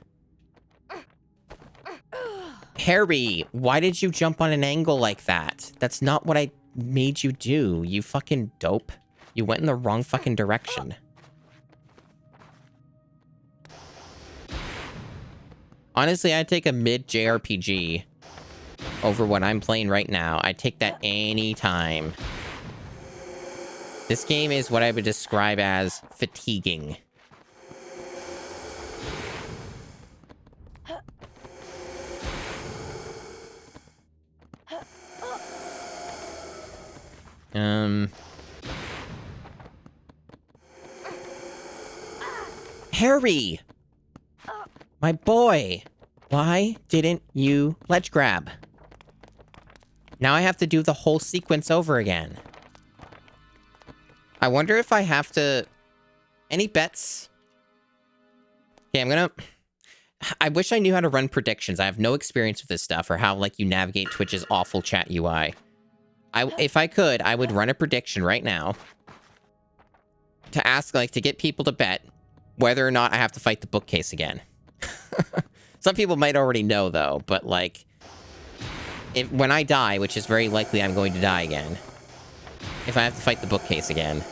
Harry, why did you jump on an angle like that? That's not what I made you do, you fucking dope. You went in the wrong fucking direction. Honestly, I'd take a mid-JRPG over what I'm playing right now. I'd take that any time. This game is what I would describe as fatiguing. Harry! My boy! Why didn't you ledge grab? Now I have to do the whole sequence over again. I wonder if I have to... Any bets? Okay, I wish I knew how to run predictions. I have no experience with this stuff, or how, like, you navigate Twitch's awful chat UI. If I could, I would run a prediction right now. To ask, like, to get people to bet whether or not I have to fight the bookcase again. Some people might already know, though, but, like, when I die, which is very likely I'm going to die again, if I have to fight the bookcase again.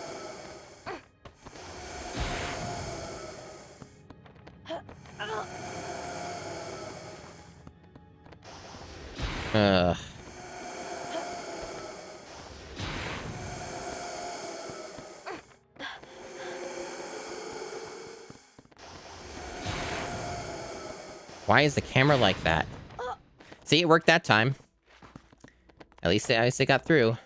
Why is the camera like that? See, it worked that time. At least they got through.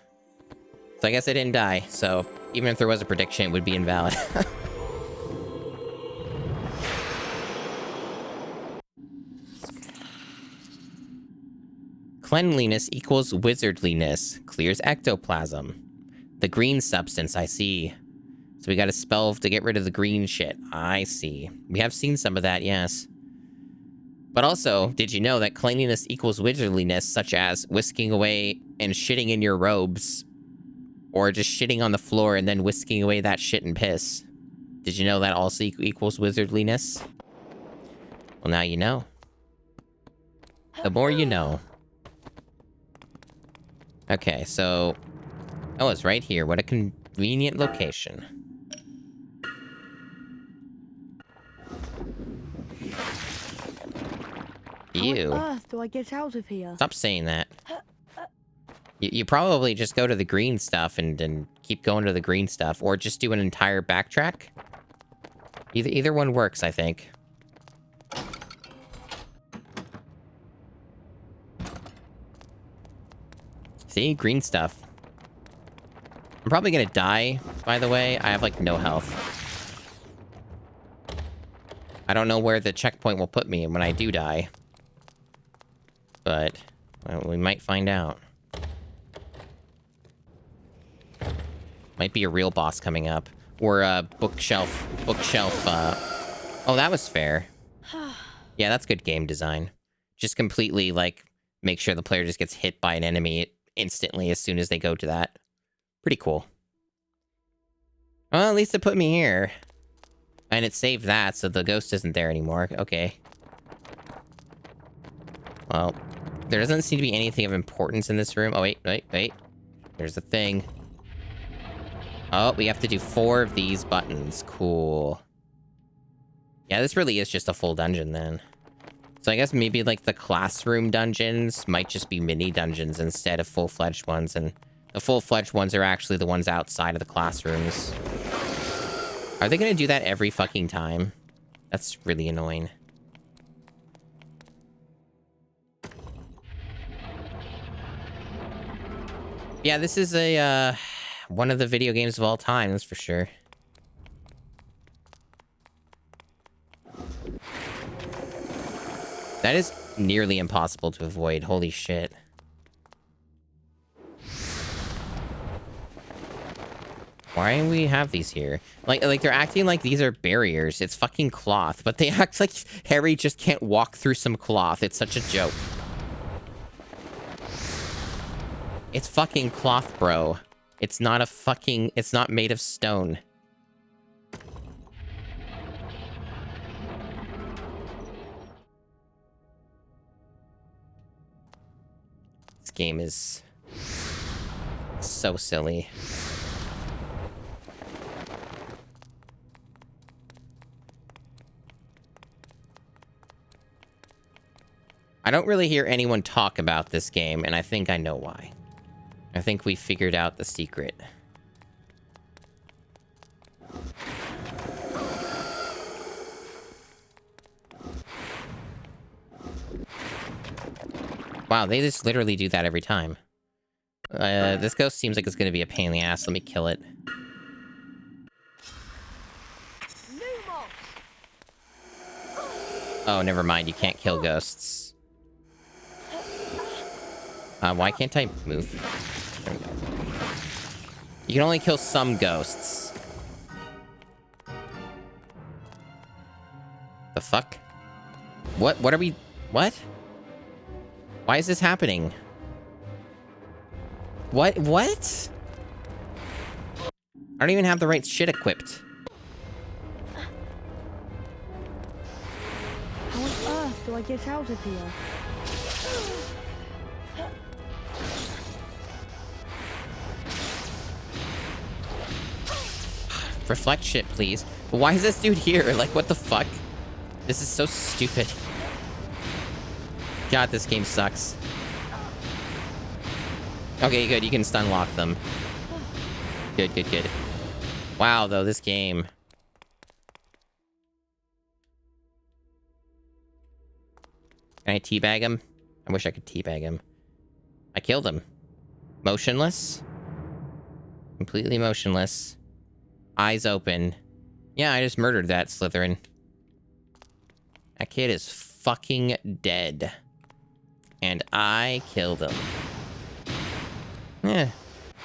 So I guess I didn't die. So even if there was a prediction, it would be invalid. Cleanliness equals wizardliness. Clears ectoplasm. The green substance, I see. So we got a spell to get rid of the green shit. I see. We have seen some of that, yes. But also, did you know that cleanliness equals wizardliness, such as whisking away and shitting in your robes? Or just shitting on the floor and then whisking away that shit and piss? Did you know that also equals wizardliness? Well, now you know. The more you know. Okay, so... Oh, it's right here. What a convenient location. Ew. How on earth do I get out of here? Stop saying that. You probably just go to the green stuff and keep going to the green stuff, or just do an entire backtrack. Either one works, I think. See? Green stuff. I'm probably gonna die, by the way. I have, like, no health. I don't know where the checkpoint will put me when I do die. But, well, we might find out. Might be a real boss coming up. Or a bookshelf, oh, that was fair. Yeah, that's good game design. Just completely, like, make sure the player just gets hit by an enemy instantly as soon as they go to that. Pretty cool. Well, at least it put me here. And it saved that, so the ghost isn't there anymore. Okay. Well, there doesn't seem to be anything of importance in this room. Oh, wait. There's a thing. Oh, we have to do 4 of these buttons. Cool. Yeah, this really is just a full dungeon, then. So I guess maybe, like, the classroom dungeons might just be mini dungeons instead of full-fledged ones, and the full-fledged ones are actually the ones outside of the classrooms. Are they gonna do that every fucking time? That's really annoying. Yeah, this is a, one of the video games of all time, that's for sure. That is nearly impossible to avoid, holy shit. Why do we have these here? Like they're acting like these are barriers. It's fucking cloth, but they act like Harry just can't walk through some cloth. It's such a joke. It's fucking cloth, bro. It's not a fucking... It's not made of stone. This game is... so silly. I don't really hear anyone talk about this game, and I think I know why. I think we figured out the secret. Wow, they just literally do that every time. This ghost seems like it's gonna be a pain in the ass. Let me kill it. Oh, never mind. You can't kill ghosts. Why can't I move? There we go. You can only kill some ghosts. The fuck? What are we... What? Why is this happening? What? I don't even have the right shit equipped. do I get out of here? Reflect shit, please. But why is this dude here? Like, what the fuck? This is so stupid. God, this game sucks. Okay, good. You can stun lock them. Good, good, good. Wow, though, this game. Can I teabag him? I wish I could teabag him. I killed him. Motionless. Completely motionless. Eyes open. Yeah, I just murdered that Slytherin. That kid is fucking dead. And I killed him. Yeah.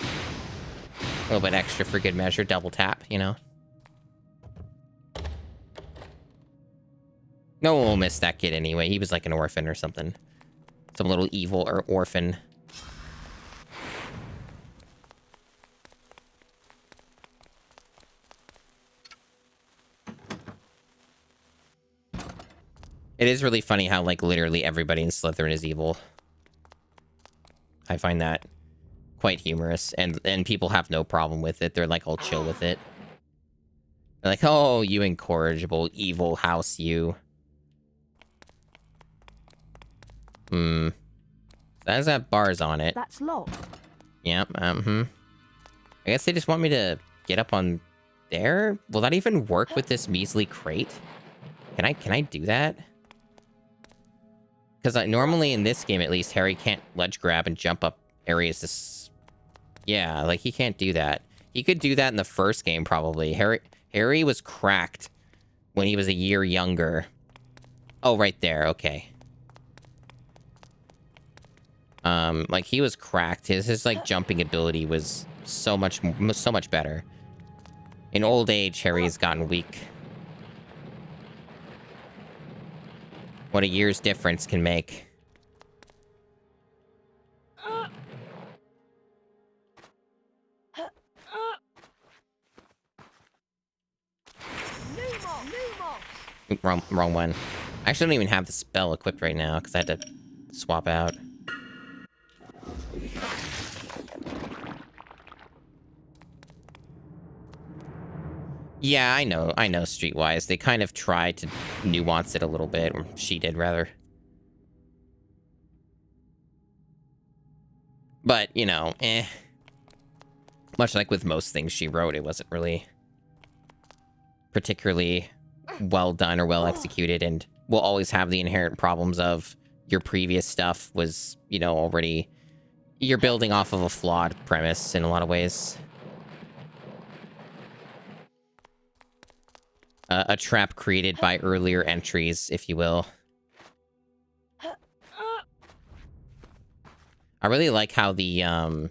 A little bit extra for good measure. Double tap, you know. No one will miss that kid anyway. He was like an orphan or something. Some little evil or orphan. It is really funny how, like, literally everybody in Slytherin is evil. I find that quite humorous, and people have no problem with it. They're, like, all chill with it. They're like, oh, you incorrigible, evil house, you. That has got bars on it. That's locked. Yep, I guess they just want me to get up on there? Will that even work with this measly crate? Can I do that? Because normally in this game, at least, Harry can't ledge grab and jump up areas this... Yeah, like, he can't do that. He could do that in the first game, probably. Harry was cracked when he was a year younger. Oh, right there. Okay. Like, he was cracked. His like, jumping ability was so much better. In old age, Harry has gotten weak. What a year's difference can make. Oop, wrong one. I actually don't even have the spell equipped right now because I had to swap out. Yeah, I know Streetwise. They kind of tried to nuance it a little bit. Or she did, rather. But, you know, much like with most things she wrote, it wasn't really particularly well done or well executed, and will always have the inherent problems of your previous stuff was, you know, already... You're building off of a flawed premise in a lot of ways. A trap created by earlier entries, if you will. I really like how the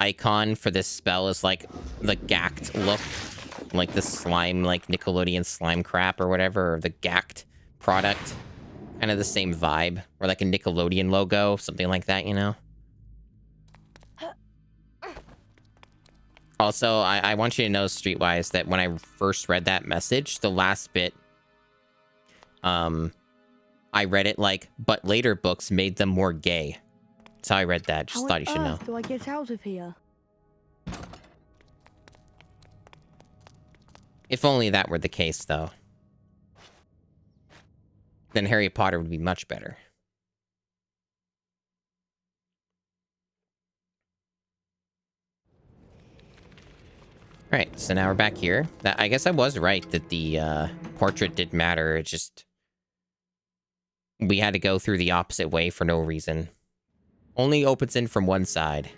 icon for this spell is like the gacked look. Like the slime, like Nickelodeon slime crap or whatever, or the gacked product. Kind of the same vibe. Or like a Nickelodeon logo, something like that, you know? Also, I want you to know, Streetwise, that when I first read that message, the last bit, I read it like, but later books made them more gay. That's how I read that. Just thought you should know. How do I get out of here? If only that were the case, though. Then Harry Potter would be much better. Alright, so now we're back here. I guess I was right that the portrait did matter. It just... We had to go through the opposite way for no reason. Only opens in from one side.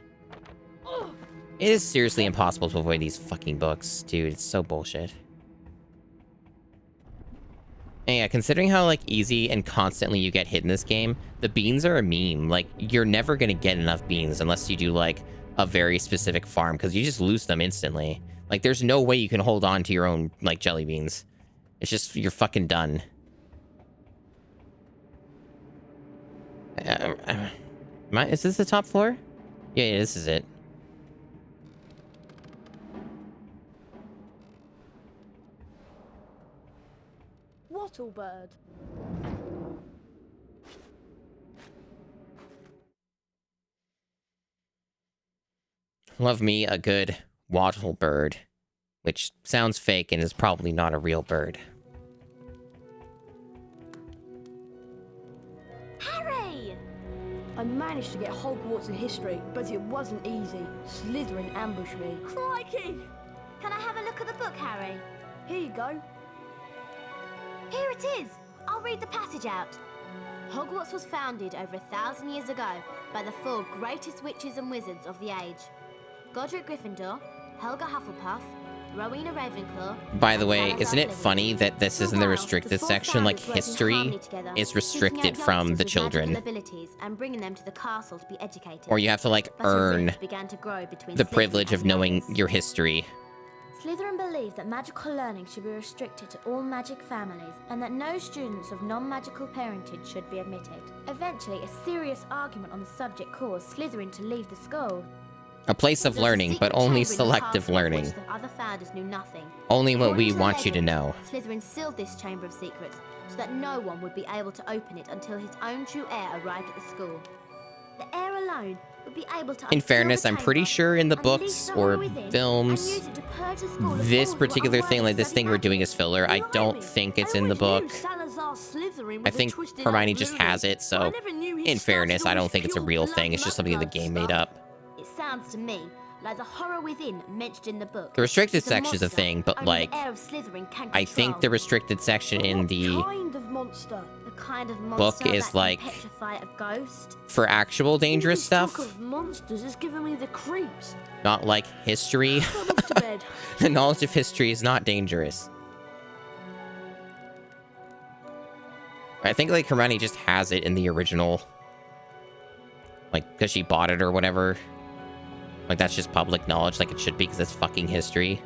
It is seriously impossible to avoid these fucking books, dude. It's so bullshit. And yeah, considering how, like, easy and constantly you get hit in this game, the beans are a meme. Like, you're never gonna get enough beans unless you do, like, a very specific farm, because you just lose them instantly. Like, there's no way you can hold on to your own, like, jelly beans. It's just, you're fucking done. Is this the top floor? Yeah, this is it. Wattlebird. Love me a good wattle bird, which sounds fake and is probably not a real bird. Harry! I managed to get Hogwarts in history, but it wasn't easy. Slytherin ambushed me. Crikey! Can I have a look at the book, Harry? Here you go. Here it is! I'll read the passage out. Hogwarts was founded over 1,000 years ago by the 4 greatest witches and wizards of the age. Godric Gryffindor, Helga Hufflepuff, Rowena Ravenclaw... By the way, isn't it funny that this is in the restricted section? Like, history is restricted from the children. And bringing them to the castle to be educated. Or you have to, like, earn the privilege of knowing your history. Slytherin believes that magical learning should be restricted to all magic families and that no students of non-magical parentage should be admitted. Eventually, a serious argument on the subject caused Slytherin to leave the school. A place of learning, but only selective learning. The other founders knew nothing. Only what we want you to know. Slytherin sealed this chamber of secrets so that no one would be able to open it until his own true heir arrived at the school. The heir alone would be able to... In fairness, I'm pretty sure in the books or films, this particular thing, like this thing we're doing is filler. I don't think it's in the book. I think Hermione just has it, so in fairness, I don't think it's a real thing. It's just something the game made up. It sounds to me like the horror within mentioned in the book. The restricted section is a thing, but like, I think the restricted section in the book is like for actual dangerous stuff. Monsters is giving me the creeps. Not like history. The knowledge of history is not dangerous. I think like Hermione just has it in the original, like because she bought it or whatever. Like that's just public knowledge, like it should be, because it's fucking history.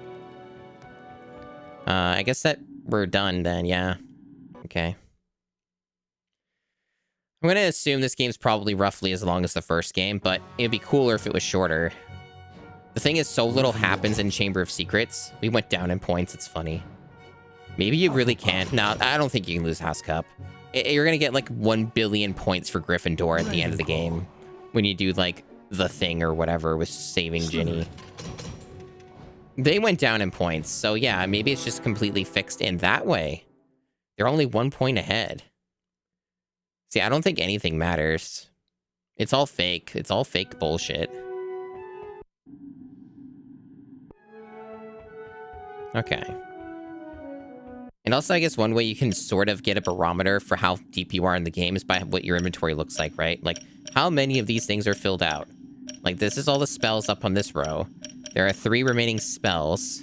I guess that we're done then, yeah. Okay. I'm gonna assume this game's probably roughly as long as the first game, but it'd be cooler if it was shorter. The thing is, so little happens in Chamber of Secrets. We went down in points, it's funny. Maybe you really can't. No, I don't think you can lose House Cup. You're gonna get like 1 billion points for Gryffindor at the end of the game. When you do like the thing or whatever with saving Ginny. They went down in points, so yeah, maybe it's just completely fixed in that way. They're only 1 point ahead. See, I don't think anything matters. It's all fake. It's all fake bullshit. Okay. And also, I guess one way you can sort of get a barometer for how deep you are in the game is by what your inventory looks like, right? Like, how many of these things are filled out? Like, this is all the spells up on this row. There are 3 remaining spells.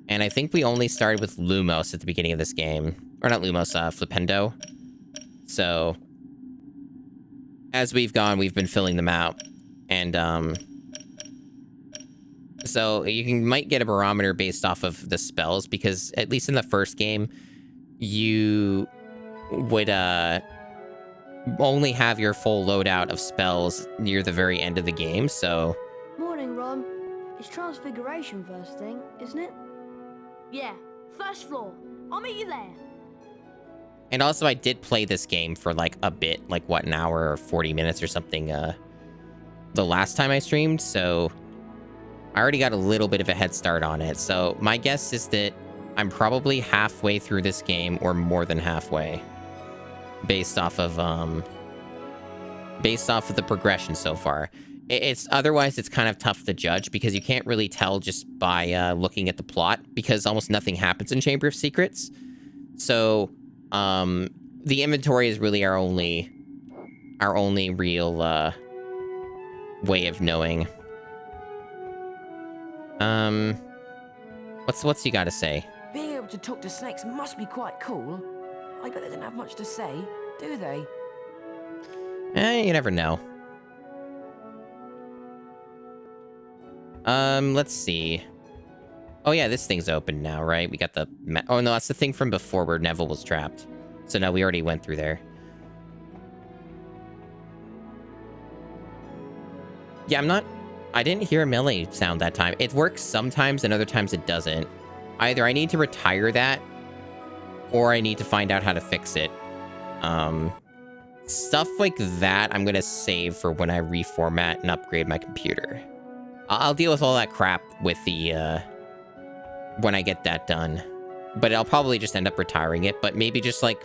And I think we only started with Lumos at the beginning of this game. Or not Lumos, Flipendo. So, as we've gone, we've been filling them out. And, so you might get a barometer based off of the spells, because at least in the first game, you would, only have your full loadout of spells near the very end of the game, so... Morning, Ron. It's Transfiguration first thing, isn't it? Yeah, first floor. I'll meet you there. And also, I did play this game for, like, a bit, like, what, an hour or 40 minutes or something, the last time I streamed, so... I already got a little bit of a head start on it, so my guess is that I'm probably halfway through this game, or more than halfway. Based off of the progression so far. Otherwise, it's kind of tough to judge, because you can't really tell just by looking at the plot, because almost nothing happens in Chamber of Secrets. So, the inventory is really our only real way of knowing. What's you gotta say? Being able to talk to snakes must be quite cool. I bet they didn't have much to say, do they? You never know. Let's see. Oh yeah, this thing's open now, right? We got the... Oh no, that's the thing from before where Neville was trapped. So no, we already went through there. Yeah, I didn't hear a melee sound that time. It works sometimes, and other times it doesn't. Either I need to retire that, or I need to find out how to fix it. Stuff like that I'm gonna save for when I reformat and upgrade my computer. I'll deal with all that crap with the, when I get that done. But I'll probably just end up retiring it, but maybe just, like,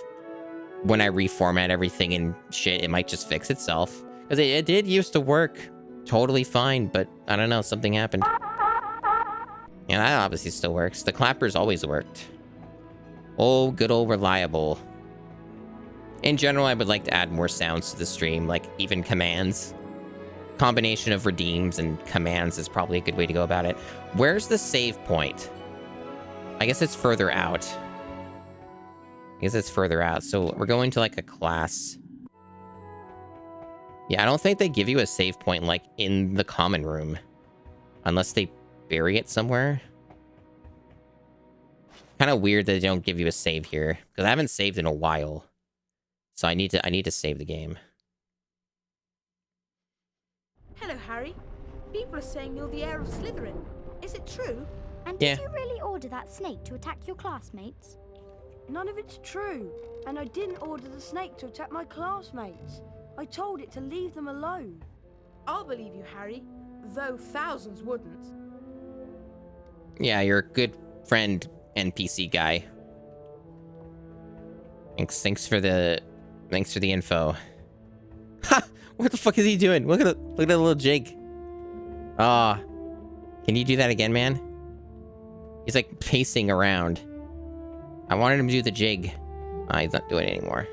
when I reformat everything and shit, it might just fix itself. Because it did used to work totally fine, but I don't know, something happened. Yeah, that obviously still works. The clappers always worked. Oh, good old reliable. In general, I would like to add more sounds to the stream, like even commands. Combination of redeems and commands is probably a good way to go about it. Where's the save point? I guess it's further out. So we're going to like a class. Yeah, I don't think they give you a save point like in the common room. Unless they bury it somewhere. Kind of weird that they don't give you a save here. Because I haven't saved in a while. So I need to save the game. Hello, Harry. People are saying you're the heir of Slytherin. Is it true? And Yeah. did you really order that snake to attack your classmates? None of it's true. And I didn't order the snake to attack my classmates. I told it to leave them alone. I'll believe you, Harry, though thousands wouldn't. Yeah, you're a good friend, NPC guy. Thanks for the info. Ha! What the fuck is he doing? Look at the little jig. Ah, can you do that again, man? He's like pacing around. I wanted him to do the jig. He's not doing it anymore.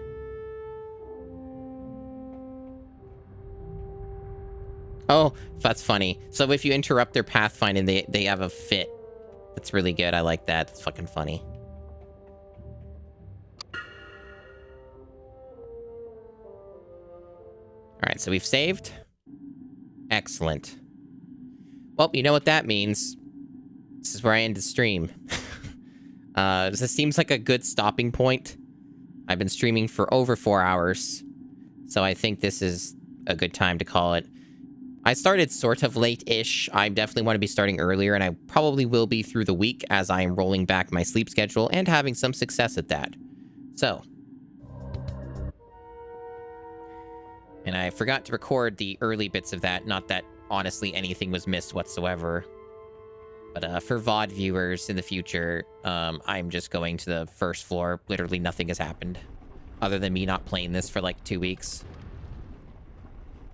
Oh, that's funny. So if you interrupt their pathfinding, they have a fit. That's really good. I like that. That's fucking funny. All right, so we've saved. Excellent. Well, you know what that means. This is where I end the stream. This seems like a good stopping point. I've been streaming for over 4 hours, so I think this is a good time to call it. I started sort of late-ish. I definitely want to be starting earlier, and I probably will be through the week as I am rolling back my sleep schedule and having some success at that. So. And I forgot to record the early bits of that. Not that, honestly, anything was missed whatsoever. But for VOD viewers in the future, I'm just going to the first floor. Literally nothing has happened. Other than me not playing this for like 2 weeks.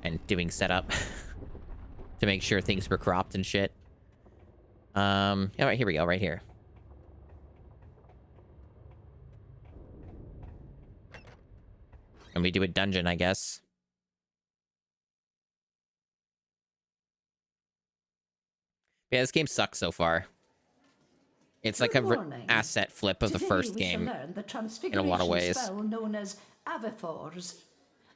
And doing setup. To make sure things were cropped and shit. All right, here we go, right here. And we do a dungeon, I guess. Yeah, this game sucks so far. It's like an asset flip of the first game in a lot of ways. Spell known as Avifors.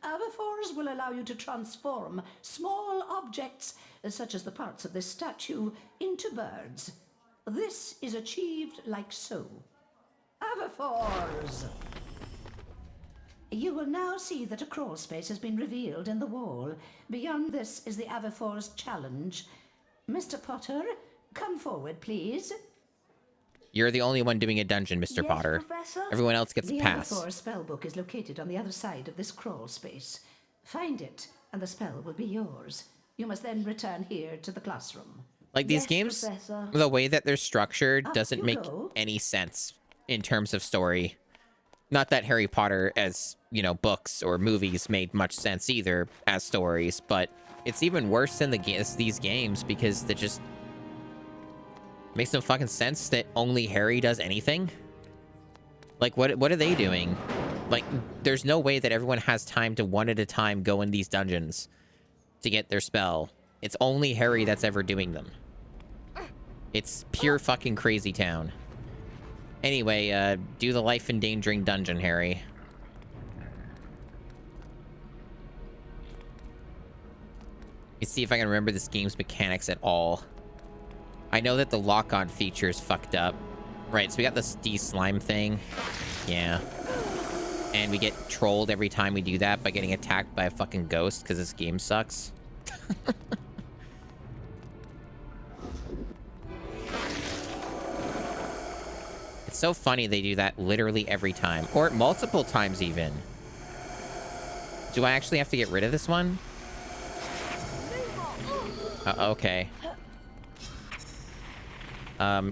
Avifors will allow you to transform small objects, such as the parts of this statue, into birds. This is achieved like so. Avifors! You will now see that a crawl space has been revealed in the wall. Beyond this is the Avifors challenge. Mr. Potter, come forward, please. You're the only one doing a dungeon, Mr. Potter. Professor? Everyone else gets a pass. The Avifors spellbook is located on the other side of this crawl space. Find it, and the spell will be yours. You must then return here to the classroom. Like, these games, Professor. the way that they're structured Up doesn't you make go. any sense in terms of story. Not that Harry Potter, as, you know, books or movies made much sense either as stories, but it's even worse than these games because they just makes no fucking sense that only Harry does anything. Like, what are they doing? Like, there's no way that everyone has time to one at a time go in these dungeons to get their spell. It's only Harry that's ever doing them. It's pure fucking crazy town. Anyway, do the life-endangering dungeon, Harry. Let's see if I can remember this game's mechanics at all. I know that the lock-on feature is fucked up. Right, so we got this D-slime thing. Yeah. And we get trolled every time we do that by getting attacked by a fucking ghost because this game sucks. It's so funny they do that literally every time. Or multiple times even. Do I actually have to get rid of this one? Okay.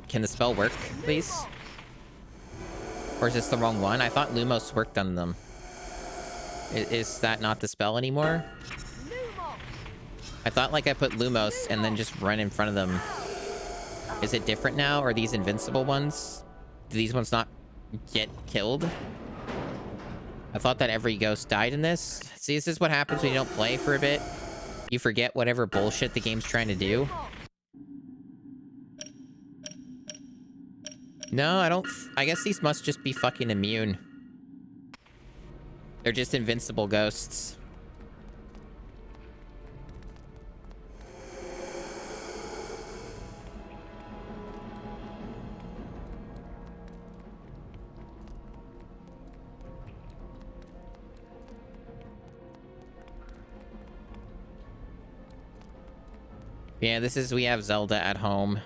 Can the spell work, please? Or is this the wrong one? I thought Lumos worked on them. Is that not the spell anymore? I thought like I put Lumos and then just run in front of them. Is it different now? Are these invincible ones? Do these ones not get killed? I thought that every ghost died in this. See, this is what happens when you don't play for a bit. You forget whatever bullshit the game's trying to do. No, I don't... I guess these must just be fucking immune. They're just invincible ghosts. Yeah, this is... We have Zelda at home.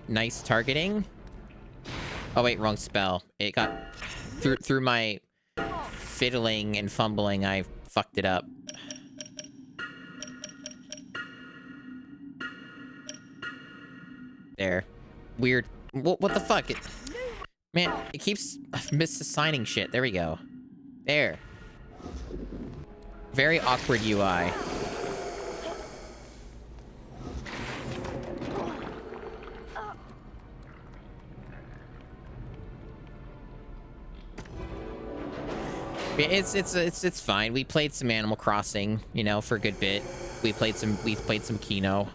Nice targeting. Oh wait, wrong spell. It got through my fiddling and fumbling. I fucked it up. There. Weird. What the fuck? Man, it keeps misassigning shit. There we go. There. Very awkward UI. It's fine. We played some Animal Crossing, you know, for a good bit. We played some Kino,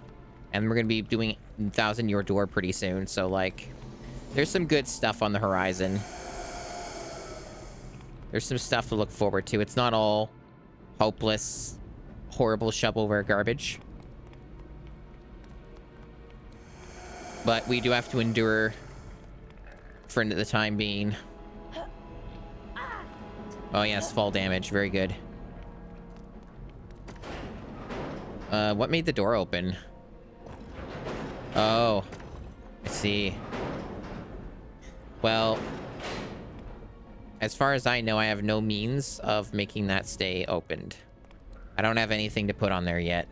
and we're gonna be doing 1,000 Year Door pretty soon. So like, there's some good stuff on the horizon. There's some stuff to look forward to. It's not all hopeless, horrible shovelware garbage. But we do have to endure for the time being. Oh yes, fall damage. Very good. What made the door open? Oh, I see. Well, as far as I know, I have no means of making that stay opened. I don't have anything to put on there yet.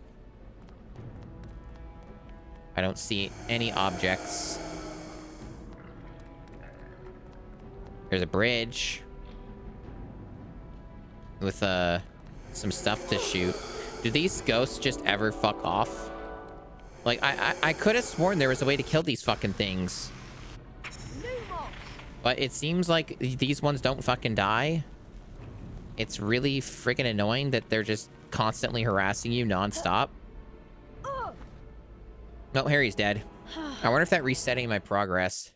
I don't see any objects. There's a bridge with some stuff to shoot. Do these ghosts just ever fuck off? Like, I could have sworn there was a way to kill these fucking things. But it seems like these ones don't fucking die. It's really freaking annoying that they're just constantly harassing you non-stop. No, Harry's dead. I wonder if that resetting my progress.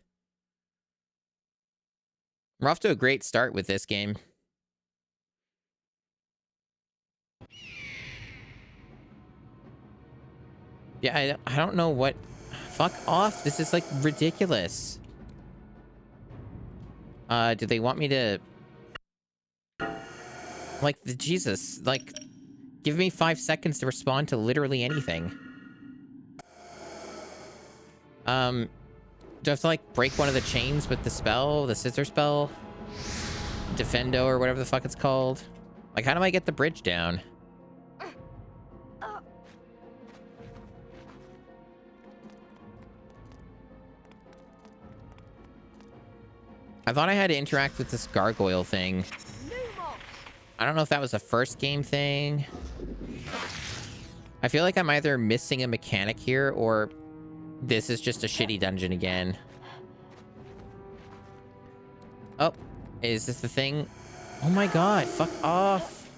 We're off to a great start with this game. Yeah, I don't know what... Fuck off. This is, like, ridiculous. Do they want me to... Like, Jesus. Like, give me 5 seconds to respond to literally anything. Do I have to, like, break one of the chains with the spell? The scissor spell? Defendo or whatever the fuck it's called? Like, how do I get the bridge down? I thought I had to interact with this gargoyle thing. I don't know if that was a first game thing. I feel like I'm either missing a mechanic here or this is just a shitty dungeon again. Oh, is this the thing? Oh my god, fuck off.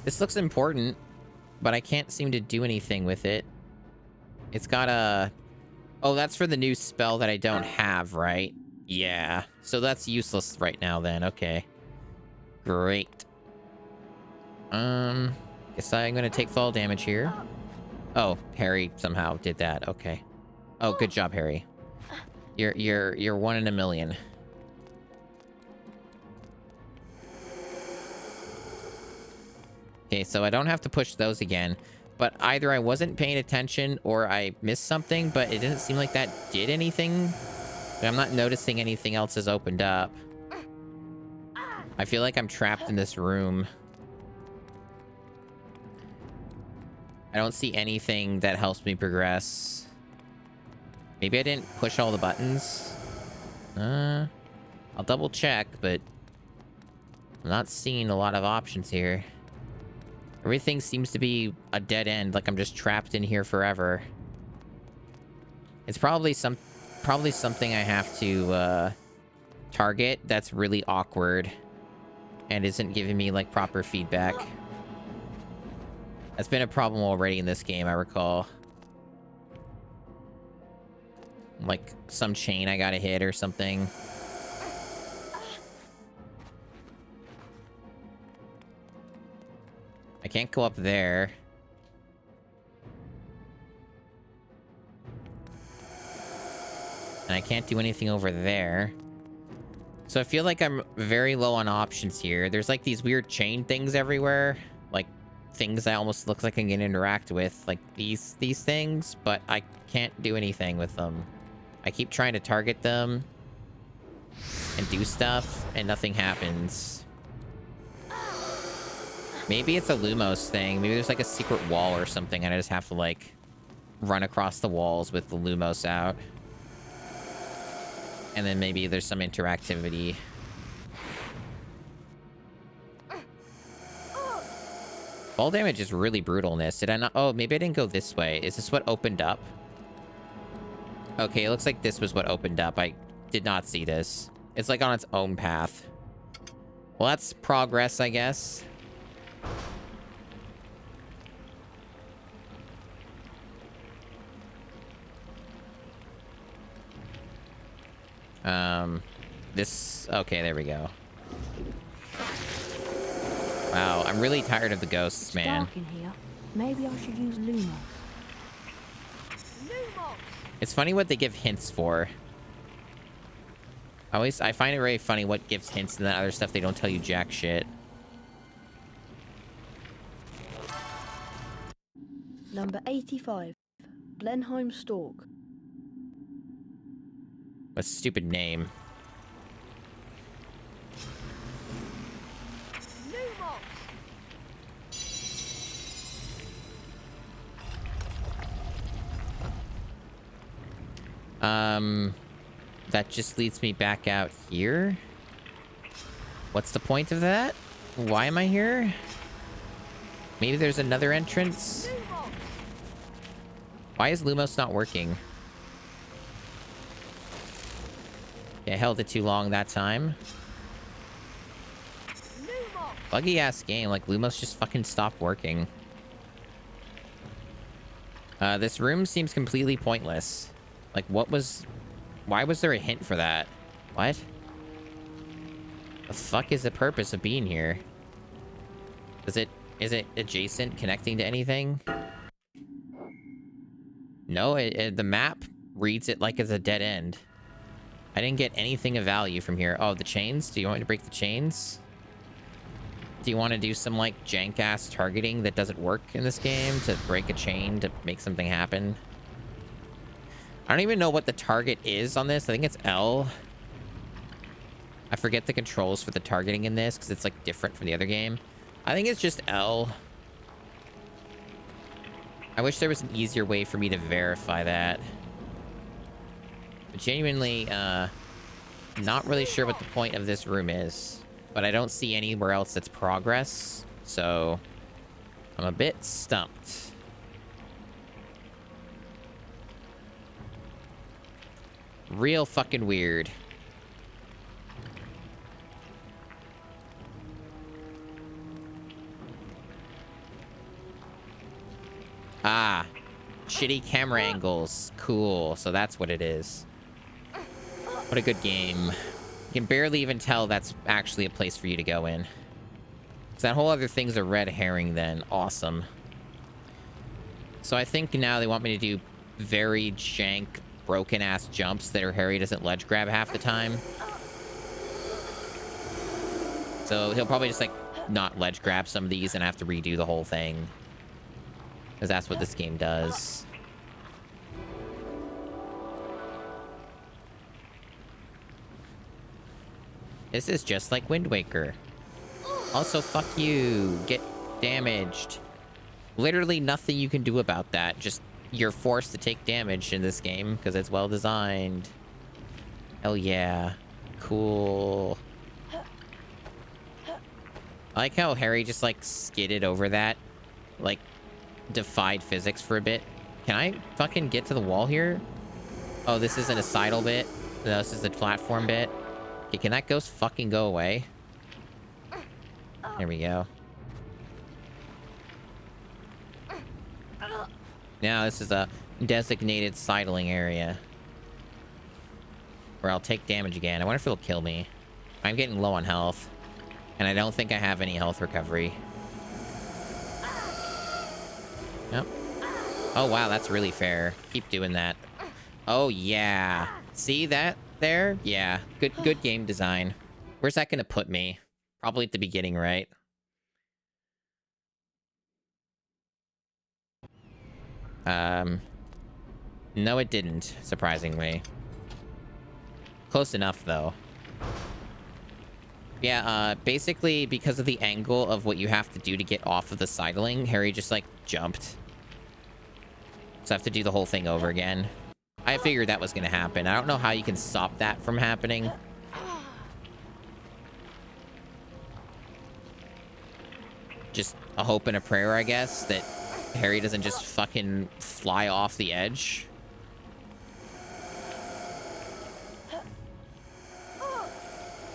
This looks important, but I can't seem to do anything with it. It's got a... Oh, that's for the new spell that I don't have, right? Yeah. So that's useless right now then. Okay. Great. Guess I'm gonna take fall damage here. Oh, Harry somehow did that. Okay. Oh, good job, Harry. You're 1 in a million. Okay, so I don't have to push those again. But either I wasn't paying attention or I missed something, but it didn't seem like that did anything. I'm not noticing anything else has opened up. I feel like I'm trapped in this room. I don't see anything that helps me progress. Maybe I didn't push all the buttons. I'll double check, but I'm not seeing a lot of options here. Everything seems to be a dead end, like I'm just trapped in here forever. It's probably something I have to target that's really awkward and isn't giving me like proper feedback. That's been a problem already in this game, I recall. Like some chain I gotta hit or something. I can't go up there. And I can't do anything over there. So I feel like I'm very low on options here. There's like these weird chain things everywhere. Like things that almost look like I can interact with. Like these things, but I can't do anything with them. I keep trying to target them and do stuff, and nothing happens. Maybe it's a Lumos thing. Maybe there's like a secret wall or something, and I just have to like run across the walls with the Lumos out. And then maybe there's some interactivity. Fall damage is really brutal in this. Did I not? Oh, maybe I didn't go this way. Is this what opened up? Okay, it looks like this was what opened up. I did not see this. It's like on its own path. Well, that's progress, I guess. This... Okay, there we go. Wow, I'm really tired of the ghosts, man. Dark in here. Maybe I should use Lumos. It's funny what they give hints for. I find it very funny what gives hints and then other stuff they don't tell you jack shit. Number 85. Blenheim Stalk. What a stupid name. That just leads me back out here. What's the point of that? Why am I here? Maybe there's another entrance? Why is Lumos not working? Yeah, I held it too long that time. Buggy ass game, like Lumos just fucking stopped working. This room seems completely pointless. Like, why was there a hint for that? What? The fuck is the purpose of being here? Is it adjacent, connecting to anything? No, the map reads it like it's a dead end. I didn't get anything of value from here. Oh, the chains? Do you want me to break the chains? Do you want to do some, like, jank-ass targeting that doesn't work in this game to break a chain to make something happen? I don't even know what the target is on this. I think it's L. I forget the controls for the targeting in this because it's, like, different from the other game. I think it's just L. I wish there was an easier way for me to verify that. But genuinely, not really sure what the point of this room is. But I don't see anywhere else that's progress. So, I'm a bit stumped. Real fucking weird. Ah, shitty camera angles. Cool. So that's what it is. What a good game. You can barely even tell that's actually a place for you to go in. So that whole other thing's a red herring then. Awesome. So I think now they want me to do very jank, broken-ass jumps that Harry doesn't ledge grab half the time. So he'll probably just, like, not ledge grab some of these and have to redo the whole thing. Because that's what this game does. This is just like Wind Waker. Also, fuck you. Get damaged. Literally nothing you can do about that. Just you're forced to take damage in this game because it's well designed. Hell yeah. Cool. I like how Harry just like skidded over that. Like defied physics for a bit. Can I fucking get to the wall here? Oh, this isn't a sidle bit. No, this is the platform bit. Okay, can that ghost fucking go away? There we go. Now this is a designated sidling area. Where I'll take damage again. I wonder if it'll kill me. I'm getting low on health. And I don't think I have any health recovery. Yep. Oh, wow, that's really fair. Keep doing that. Oh, yeah. See that there? Yeah. Good game design. Where's that gonna put me? Probably at the beginning, right? No, it didn't, surprisingly. Close enough, though. Yeah, basically, because of the angle of what you have to do to get off of the sidling, Harry just, like, jumped. So I have to do the whole thing over again. I figured that was gonna happen. I don't know how you can stop that from happening. Just a hope and a prayer, I guess, that Harry doesn't just fucking fly off the edge.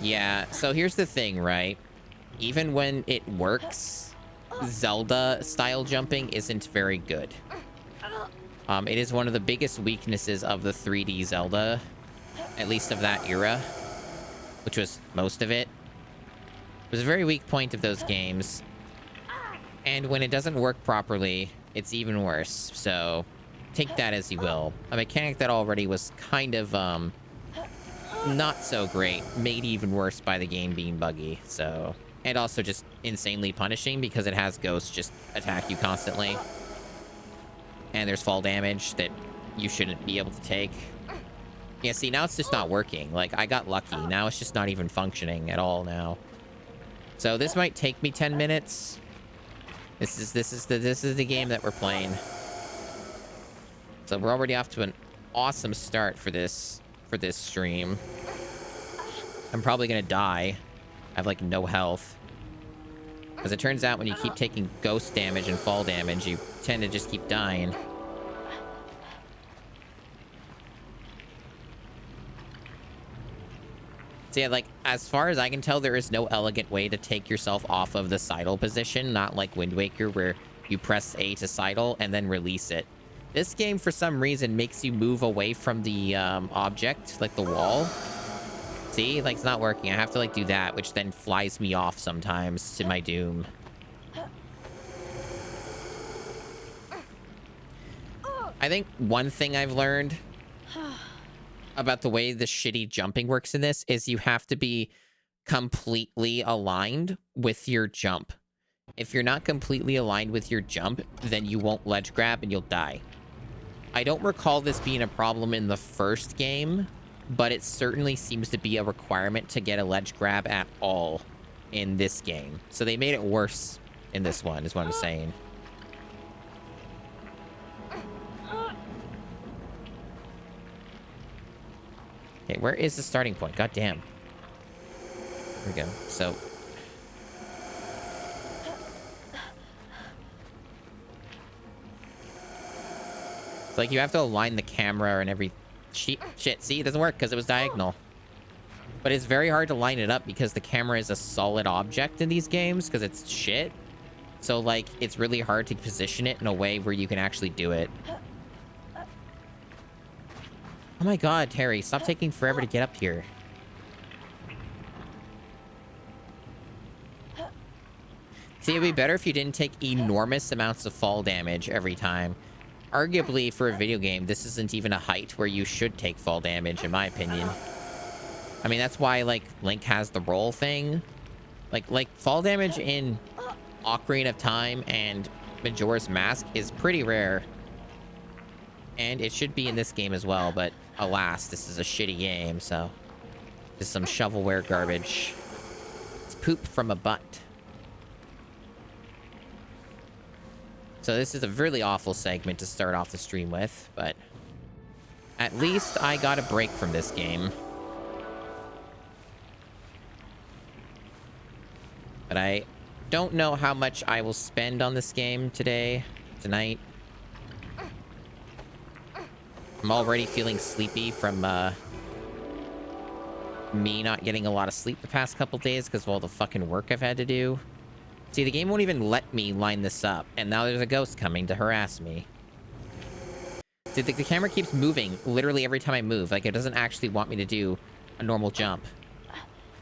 Yeah, so here's the thing, right? Even when it works, Zelda-style jumping isn't very good. It is one of the biggest weaknesses of the 3D Zelda, at least of that era, which was most of it. It was a very weak point of those games. And when it doesn't work properly, it's even worse. So take that as you will. A mechanic that already was kind of, not so great, made even worse by the game being buggy. So, and also just insanely punishing because it has ghosts just attack you constantly. And there's fall damage that you shouldn't be able to take. Yeah, see, now it's just not working. Like, I got lucky. Now it's just not even functioning at all now. So this might take me 10 minutes. This is the game that we're playing. So we're already off to an awesome start for this stream. I'm probably gonna die. I have like no health. As it turns out, when you keep taking ghost damage and fall damage, you tend to just keep dying. So yeah, like, as far as I can tell, there is no elegant way to take yourself off of the sidle position, not like Wind Waker, where you press A to sidle and then release it. This game, for some reason, makes you move away from the object, like the wall. See? Like, it's not working. I have to, like, do that, which then flies me off sometimes to my doom. I think one thing I've learned about the way the shitty jumping works in this is you have to be completely aligned with your jump. If you're not completely aligned with your jump, then you won't ledge grab and you'll die. I don't recall this being a problem in the first game, but it certainly seems to be a requirement to get a ledge grab at all in this game. So they made it worse in this one, is what I'm saying. Okay, where is the starting point? God damn. Here we go. So it's like you have to align the camera and every shit. See, it doesn't work because it was diagonal. But it's very hard to line it up because the camera is a solid object in these games because it's shit. So like it's really hard to position it in a way where you can actually do it. Oh my god, Terry, stop taking forever to get up here. See, it'd be better if you didn't take enormous amounts of fall damage every time. Arguably, for a video game, this isn't even a height where you should take fall damage, in my opinion. I mean, that's why, like, Link has the roll thing. Like fall damage in Ocarina of Time and Majora's Mask is pretty rare. And it should be in this game as well, but alas, this is a shitty game, so... This is some shovelware garbage. It's poop from a butt. So this is a really awful segment to start off the stream with, but... At least I got a break from this game. But I don't know how much I will spend on this game tonight. I'm already feeling sleepy from me not getting a lot of sleep the past couple days because of all the fucking work I've had to do. See, the game won't even let me line this up, and now there's a ghost coming to harass me. See, the camera keeps moving literally every time I move. Like, it doesn't actually want me to do a normal jump.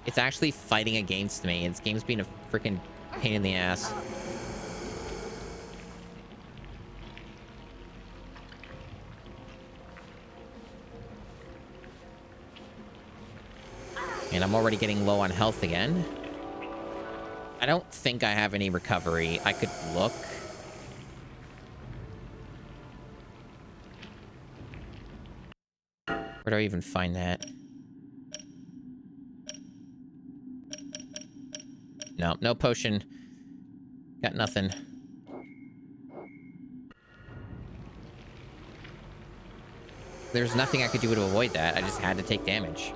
It's actually fighting against me, and this game's being a freaking pain in the ass. And I'm already getting low on health again. I don't think I have any recovery. I could look. Where do I even find that? No, no potion. Got nothing. There's nothing I could do to avoid that. I just had to take damage.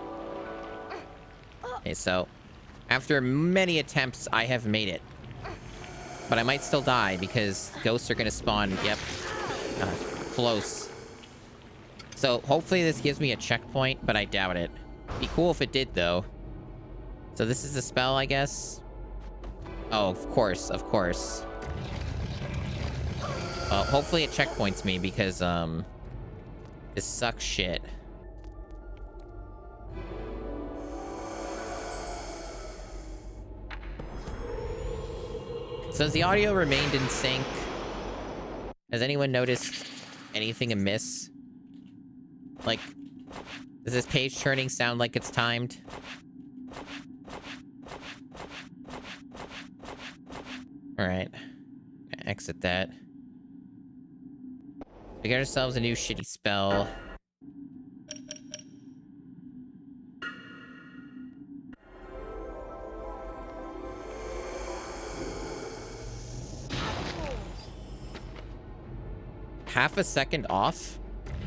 Okay, so after many attempts, I have made it. But I might still die because ghosts are going to spawn. Yep. Close. So hopefully this gives me a checkpoint, but I doubt it. Be cool if it did, though. So this is the spell, I guess. Oh, of course, of course. Well, hopefully it checkpoints me because, this sucks shit. So has the audio remained in sync? Has anyone noticed anything amiss? Like, does this page turning sound like it's timed? Alright. Exit that. We got ourselves a new shitty spell. Half a second off?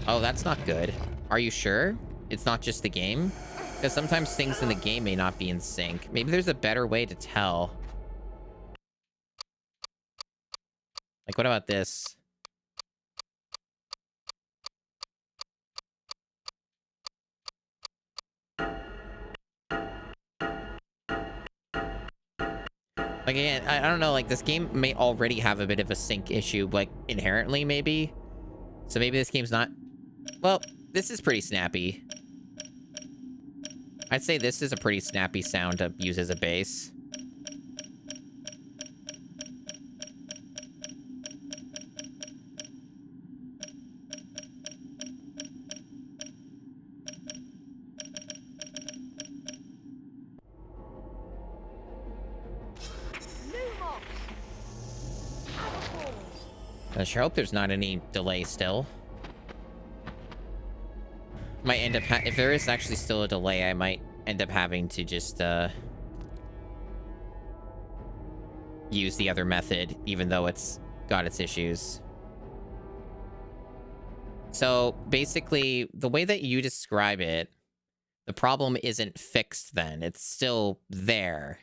Oh, that's not good. Are you sure? It's not just the game? Because sometimes things in the game may not be in sync. Maybe there's a better way to tell. Like, what about this? Like, again, I don't know, like, this game may already have a bit of a sync issue, like, inherently, maybe? So maybe this game's not... Well, this is pretty snappy. I'd say this is a pretty snappy sound to use as a bass. I sure hope there's not any delay still. Might end up if there is actually still a delay, I might end up having to just use the other method, even though it's got its issues. So basically, the way that you describe it, the problem isn't fixed then. It's still there.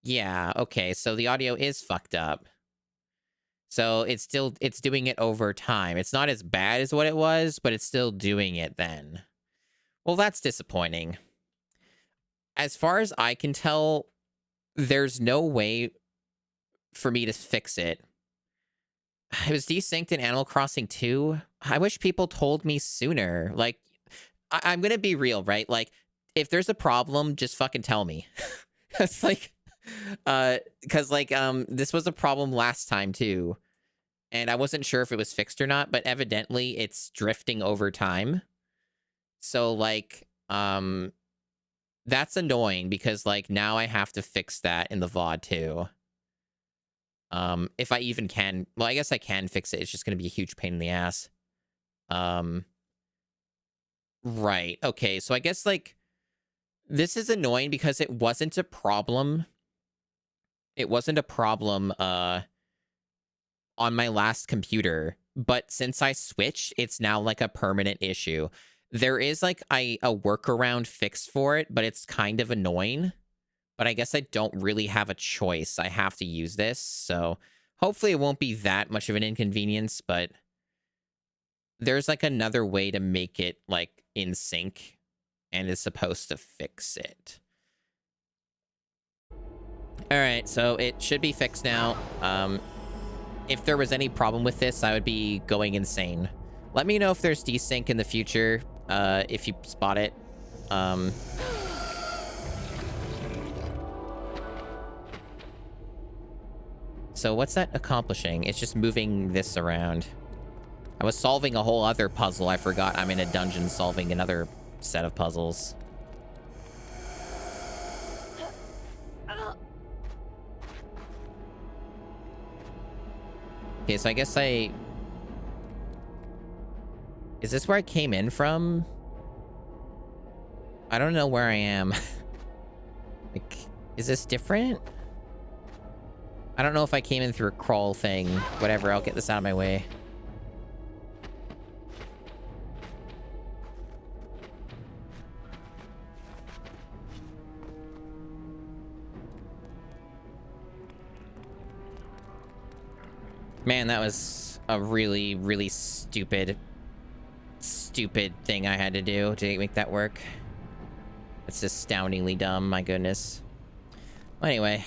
Yeah, okay, so the audio is fucked up. So it's doing it over time. It's not as bad as what it was, but it's still doing it then. Well, that's disappointing. As far as I can tell, there's no way for me to fix it. It was desynced in Animal Crossing 2. I wish people told me sooner. Like, I'm gonna be real, right? Like, if there's a problem, just fucking tell me. It's like... because like this was a problem last time too, and I wasn't sure if it was fixed or not, but evidently it's drifting over time. So like that's annoying because like now I have to fix that in the VOD too. If I even can. Well, I guess I can fix it. It's just going to be a huge pain in the ass. Right. Okay. So I guess, like, this is annoying because it wasn't a problem. It wasn't a problem, on my last computer, but since I switched, it's now like a permanent issue. There is like a workaround fix for it, but it's kind of annoying. But I guess I don't really have a choice. I have to use this, so hopefully it won't be that much of an inconvenience, but there's like another way to make it like in sync, and it's supposed to fix it. All right, so it should be fixed now. If there was any problem with this, I would be going insane. Let me know if there's desync in the future, if you spot it. So what's that accomplishing? It's just moving this around. I was solving a whole other puzzle. I forgot I'm in a dungeon solving another set of puzzles. Okay, so I guess is this where I came in from? I don't know where I am. Like, is this different? I don't know if I came in through a crawl thing. Whatever, I'll get this out of my way. Man, that was a really, really stupid thing I had to do to make that work. It's astoundingly dumb, my goodness. Well, anyway.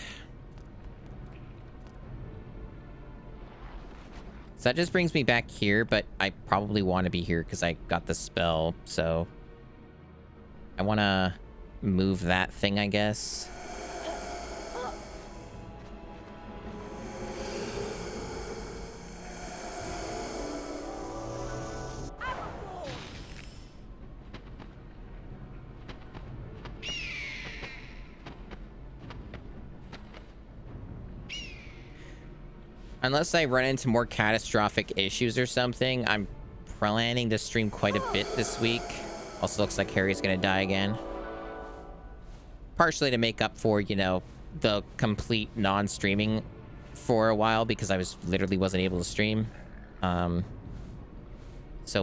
So that just brings me back here, but I probably want to be here because I got the spell, so I want to move that thing, I guess. Unless I run into more catastrophic issues or something, I'm planning to stream quite a bit this week. Also looks like Harry's gonna die again. Partially to make up for, you know, the complete non-streaming for a while because I literally wasn't able to stream. So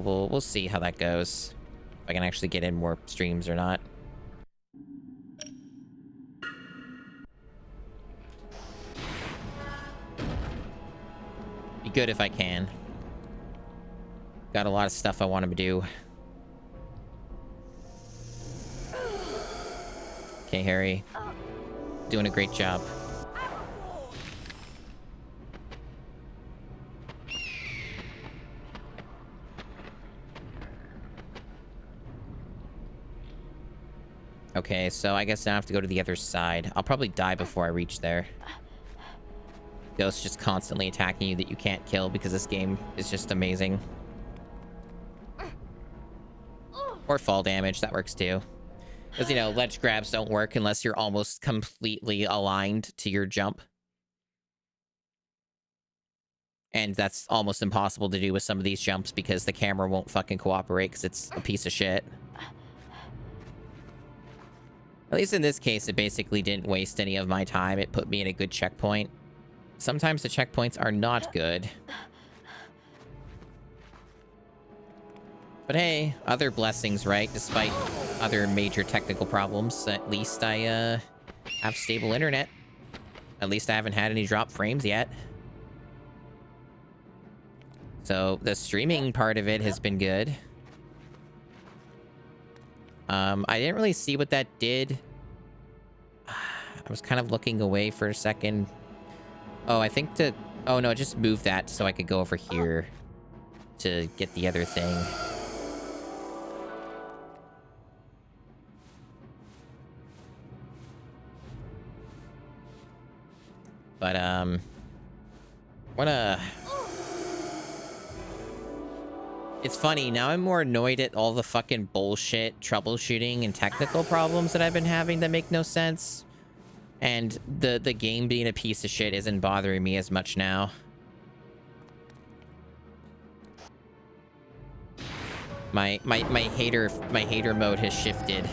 we'll see how that goes. If I can actually get in more streams or not. Be good if I can. Got a lot of stuff I want to do. Okay, Harry. Doing a great job. Okay, so I guess now I have to go to the other side. I'll probably die before I reach there. Ghosts just constantly attacking you that you can't kill because this game is just amazing. Or fall damage, that works too. Because, you know, ledge grabs don't work unless you're almost completely aligned to your jump. And that's almost impossible to do with some of these jumps because the camera won't fucking cooperate because it's a piece of shit. At least in this case, it basically didn't waste any of my time. It put me in a good checkpoint. Sometimes the checkpoints are not good. But hey, other blessings, right? Despite other major technical problems, at least I have stable internet. At least I haven't had any drop frames yet. So the streaming part of it has been good. I didn't really see what that did. I was kind of looking away for a second. Oh, I think to... Oh, no, just move that so I could go over here to get the other thing. But, what a... It's funny, now I'm more annoyed at all the fucking bullshit troubleshooting and technical problems that I've been having that make no sense. And the game being a piece of shit isn't bothering me as much now. My hater mode has shifted.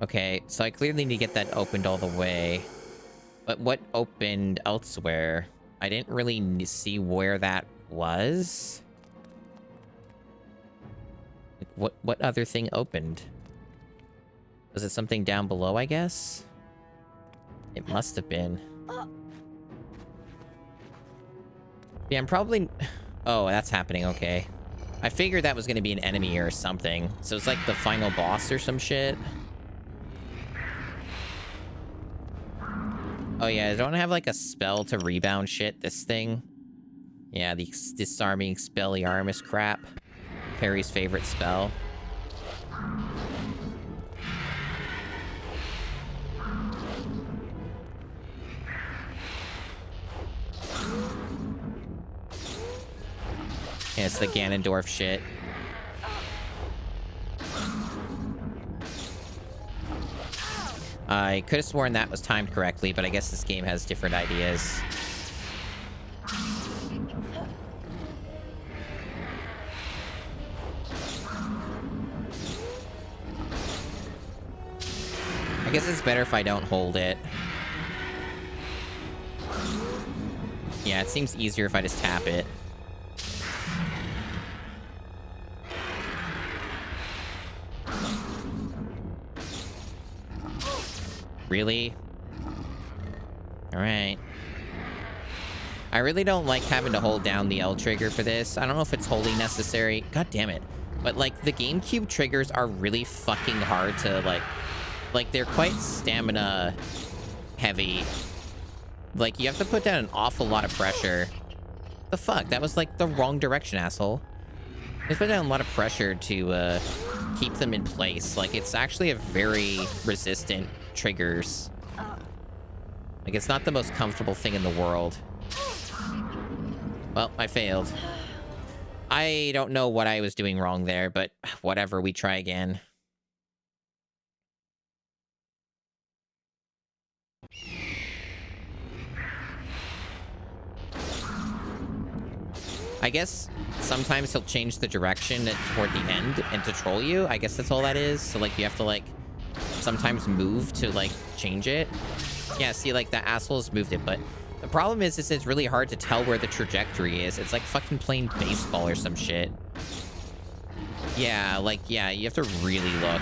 Okay, so I clearly need to get that opened all the way. But what opened elsewhere? I didn't really see where that was. Like, what other thing opened? Was it something down below, I guess? It must have been. Yeah, I'm probably... Oh, that's happening, okay. I figured that was going to be an enemy or something. So it's like the final boss or some shit. Oh yeah, I don't have like a spell to rebound shit, this thing. Yeah, the disarming Expelliarmus crap. Perry's favorite spell. Yeah, it's the Ganondorf shit. I could have sworn that was timed correctly, but I guess this game has different ideas. I guess it's better if I don't hold it. Yeah, it seems easier if I just tap it. Really? Alright. I really don't like having to hold down the L trigger for this. I don't know if it's wholly necessary. God damn it. But, like, the GameCube triggers are really fucking hard to, like, they're quite stamina heavy. Like, you have to put down an awful lot of pressure. The fuck? That was, like, the wrong direction, asshole. You have to put down a lot of pressure to, keep them in place. Like, it's actually a very resistant triggers. Like, it's not the most comfortable thing in the world. Well, I failed. I don't know what I was doing wrong there, but whatever, we try again. I guess sometimes he'll change the direction toward the end and to troll you. I guess that's all that is. So, like, you have to, like, sometimes move to, like, change it. Yeah, see, like, the asshole's moved it, but the problem is it's really hard to tell where the trajectory is. It's like fucking playing baseball or some shit. Yeah, like, yeah, you have to really look.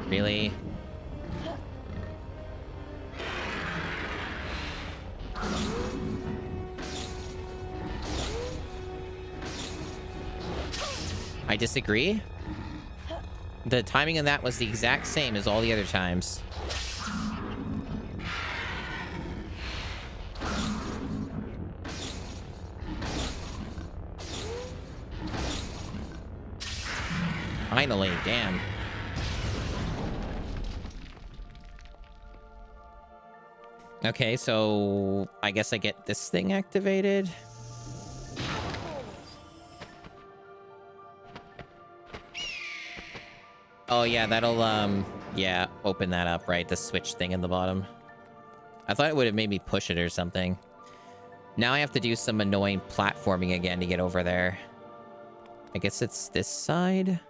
Really? I disagree. The timing on that was the exact same as all the other times. Finally, damn. Okay, so I guess I get this thing activated. Oh yeah, that'll yeah, open that up, right? The switch thing in the bottom. I thought it would have made me push it or something. Now I have to do some annoying platforming again to get over there. I guess it's this side.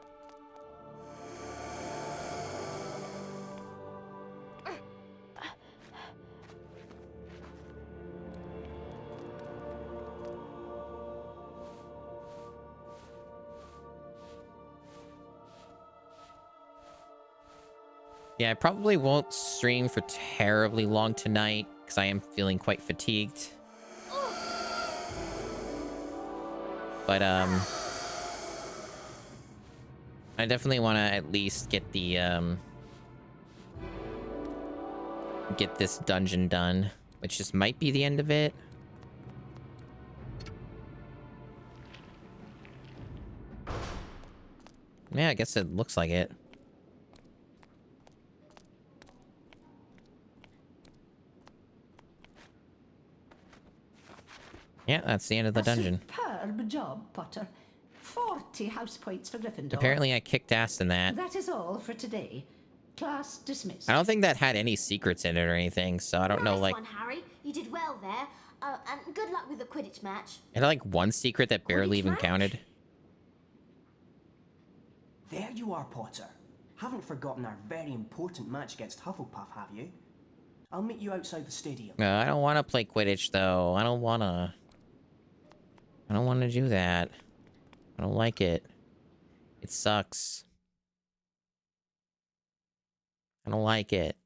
Yeah, I probably won't stream for terribly long tonight because I am feeling quite fatigued. But, I definitely want to at least get the, get this dungeon done, which just might be the end of it. Yeah, I guess it looks like it. Yeah, that's the end of the dungeon. Superb job, Potter. 40 house points for Gryffindor. Apparently I kicked ass in that. That is all for today. Class dismissed. I don't think that had any secrets in it or anything, so I don't know, Nice like... one, Harry. You did well there. And good luck with the Quidditch match. It had, like, one secret that barely even counted. There you are, Potter. Haven't forgotten our very important match against Hufflepuff, have you? I'll meet you outside the stadium. I don't want to play Quidditch, though. I don't want to do that. I don't like it. It sucks. I don't like it.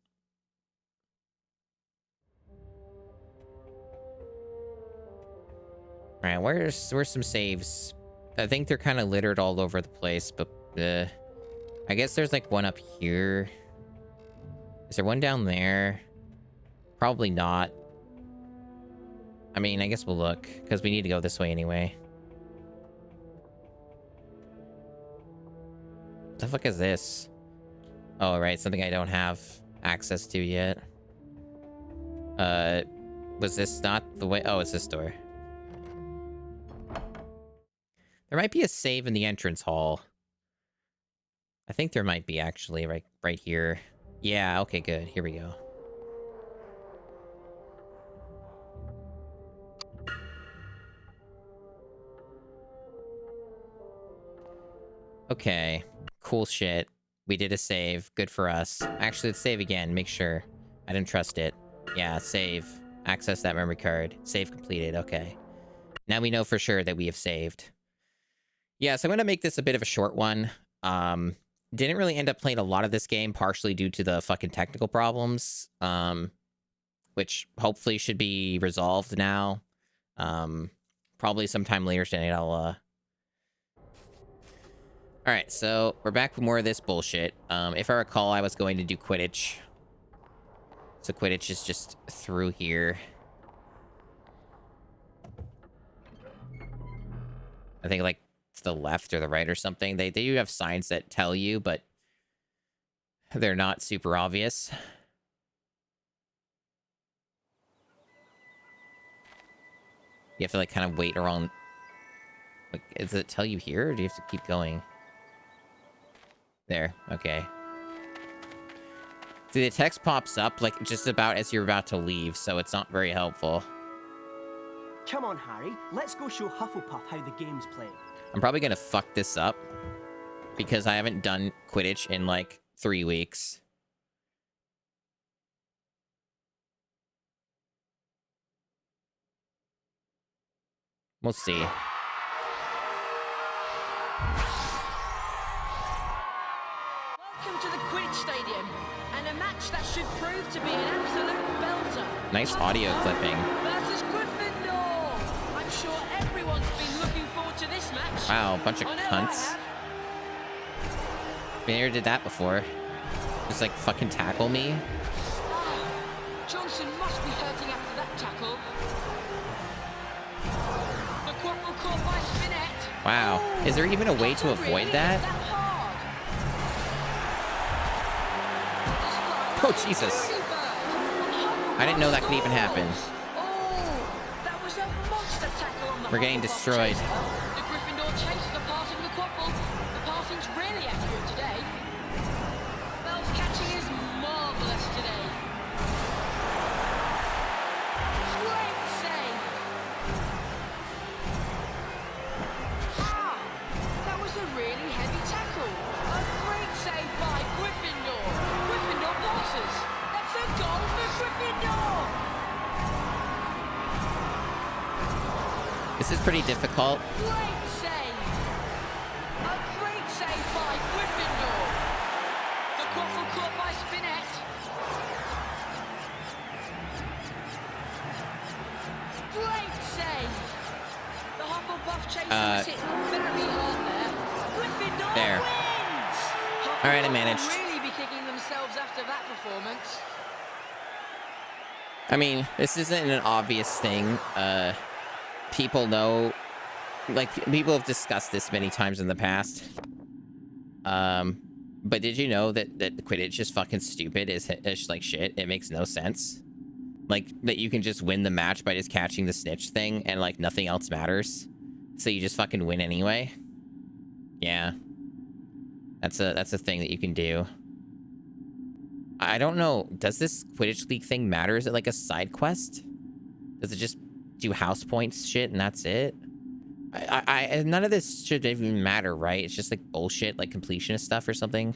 Alright, where's some saves? I think they're kind of littered all over the place, but I guess there's like one up here. Is there one down there? Probably not. I mean, I guess we'll look, because we need to go this way anyway. What the fuck is this? Oh, right, something I don't have access to yet. Was this not the way? Oh, it's this door. There might be a save in the entrance hall. I think there might be, actually, right here. Yeah, okay, good. Here we go. Okay, cool shit. We did a save. Good for us. Actually, let's save again. Make sure. I didn't trust it. Yeah, save. Access that memory card. Save completed. Okay. Now we know for sure that we have saved. Yeah, so I'm going to make this a bit of a short one. Didn't really end up playing a lot of this game, partially due to the fucking technical problems, which hopefully should be resolved now. Probably sometime later tonight I'll... Alright, so we're back with more of this bullshit. If I recall, I was going to do Quidditch. So Quidditch is just through here. I think, like, to the left or the right or something. They do have signs that tell you, but they're not super obvious. You have to, like, kind of wait around. Like, does it tell you here, or do you have to keep going? There, okay. See, the text pops up, like, just about as you're about to leave, so it's not very helpful. Come on, Harry. Let's go show Hufflepuff how the game's played. I'm probably gonna fuck this up, because I haven't done Quidditch in, like, 3 weeks. We'll see. Welcome to the Quidditch Stadium, and a match that should prove to be an absolute belter. Nice audio clipping. Versus Gryffindor. I'm sure everyone's been looking forward to this match. Wow, a bunch of cunts. We never did that before. Just like fucking tackle me. Johnson must be hurting after that tackle. The quaffle caught by Spinette. Wow. Is there even a way to avoid that? Oh, Jesus. I didn't know that could even happen. That was a monster tackle on the We're getting destroyed. The Gryffindor chased the passing the quaffle. The passing's really accurate today. Bell's catching is marvellous today. Great save. That was a really heavy tackle. A great save by Gryffindor. Gryffindor passes. That's a goal for Gryffindor. This is pretty difficult. Great save. A great save by Gryffindor. The quaffle caught by Spinette. Great save. The Hufflepuff chasers hit very hard there. Gryffindor There. wins. All right, I Hufflepuff managed. will really be kicking themselves after that performance. I mean, this isn't an obvious thing. People know, like, people have discussed this many times in the past. But did you know that Quidditch is fucking stupid? Is like shit. It makes no sense. Like that you can just win the match by just catching the snitch thing and like nothing else matters. So you just fucking win anyway. Yeah. That's a thing that you can do. I don't know. Does this Quidditch League thing matter? Is it like a side quest? Does it just do house points shit and that's it? None of this should even matter, right? It's just like bullshit, like completionist stuff or something.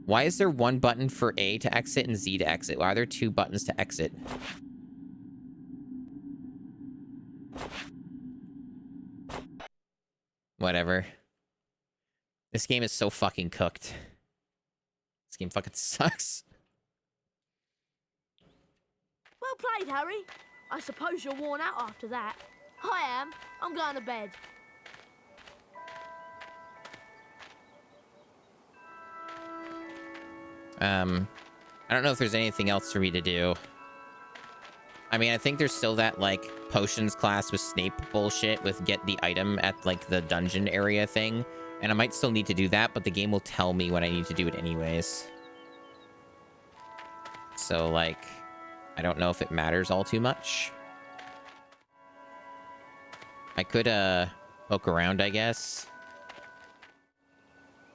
Why is there one button for A to exit and Z to exit? Why are there two buttons to exit? Whatever. This game is so fucking cooked. This game fucking sucks. Well played, Harry. I suppose you're worn out after that. I am. I'm going to bed. I don't know if there's anything else for me to do. I mean, I think there's still that, like, potions class with Snape bullshit with get the item at, like, the dungeon area thing. And I might still need to do that, but the game will tell me when I need to do it anyways. So, like, I don't know if it matters all too much. I could, poke around, I guess.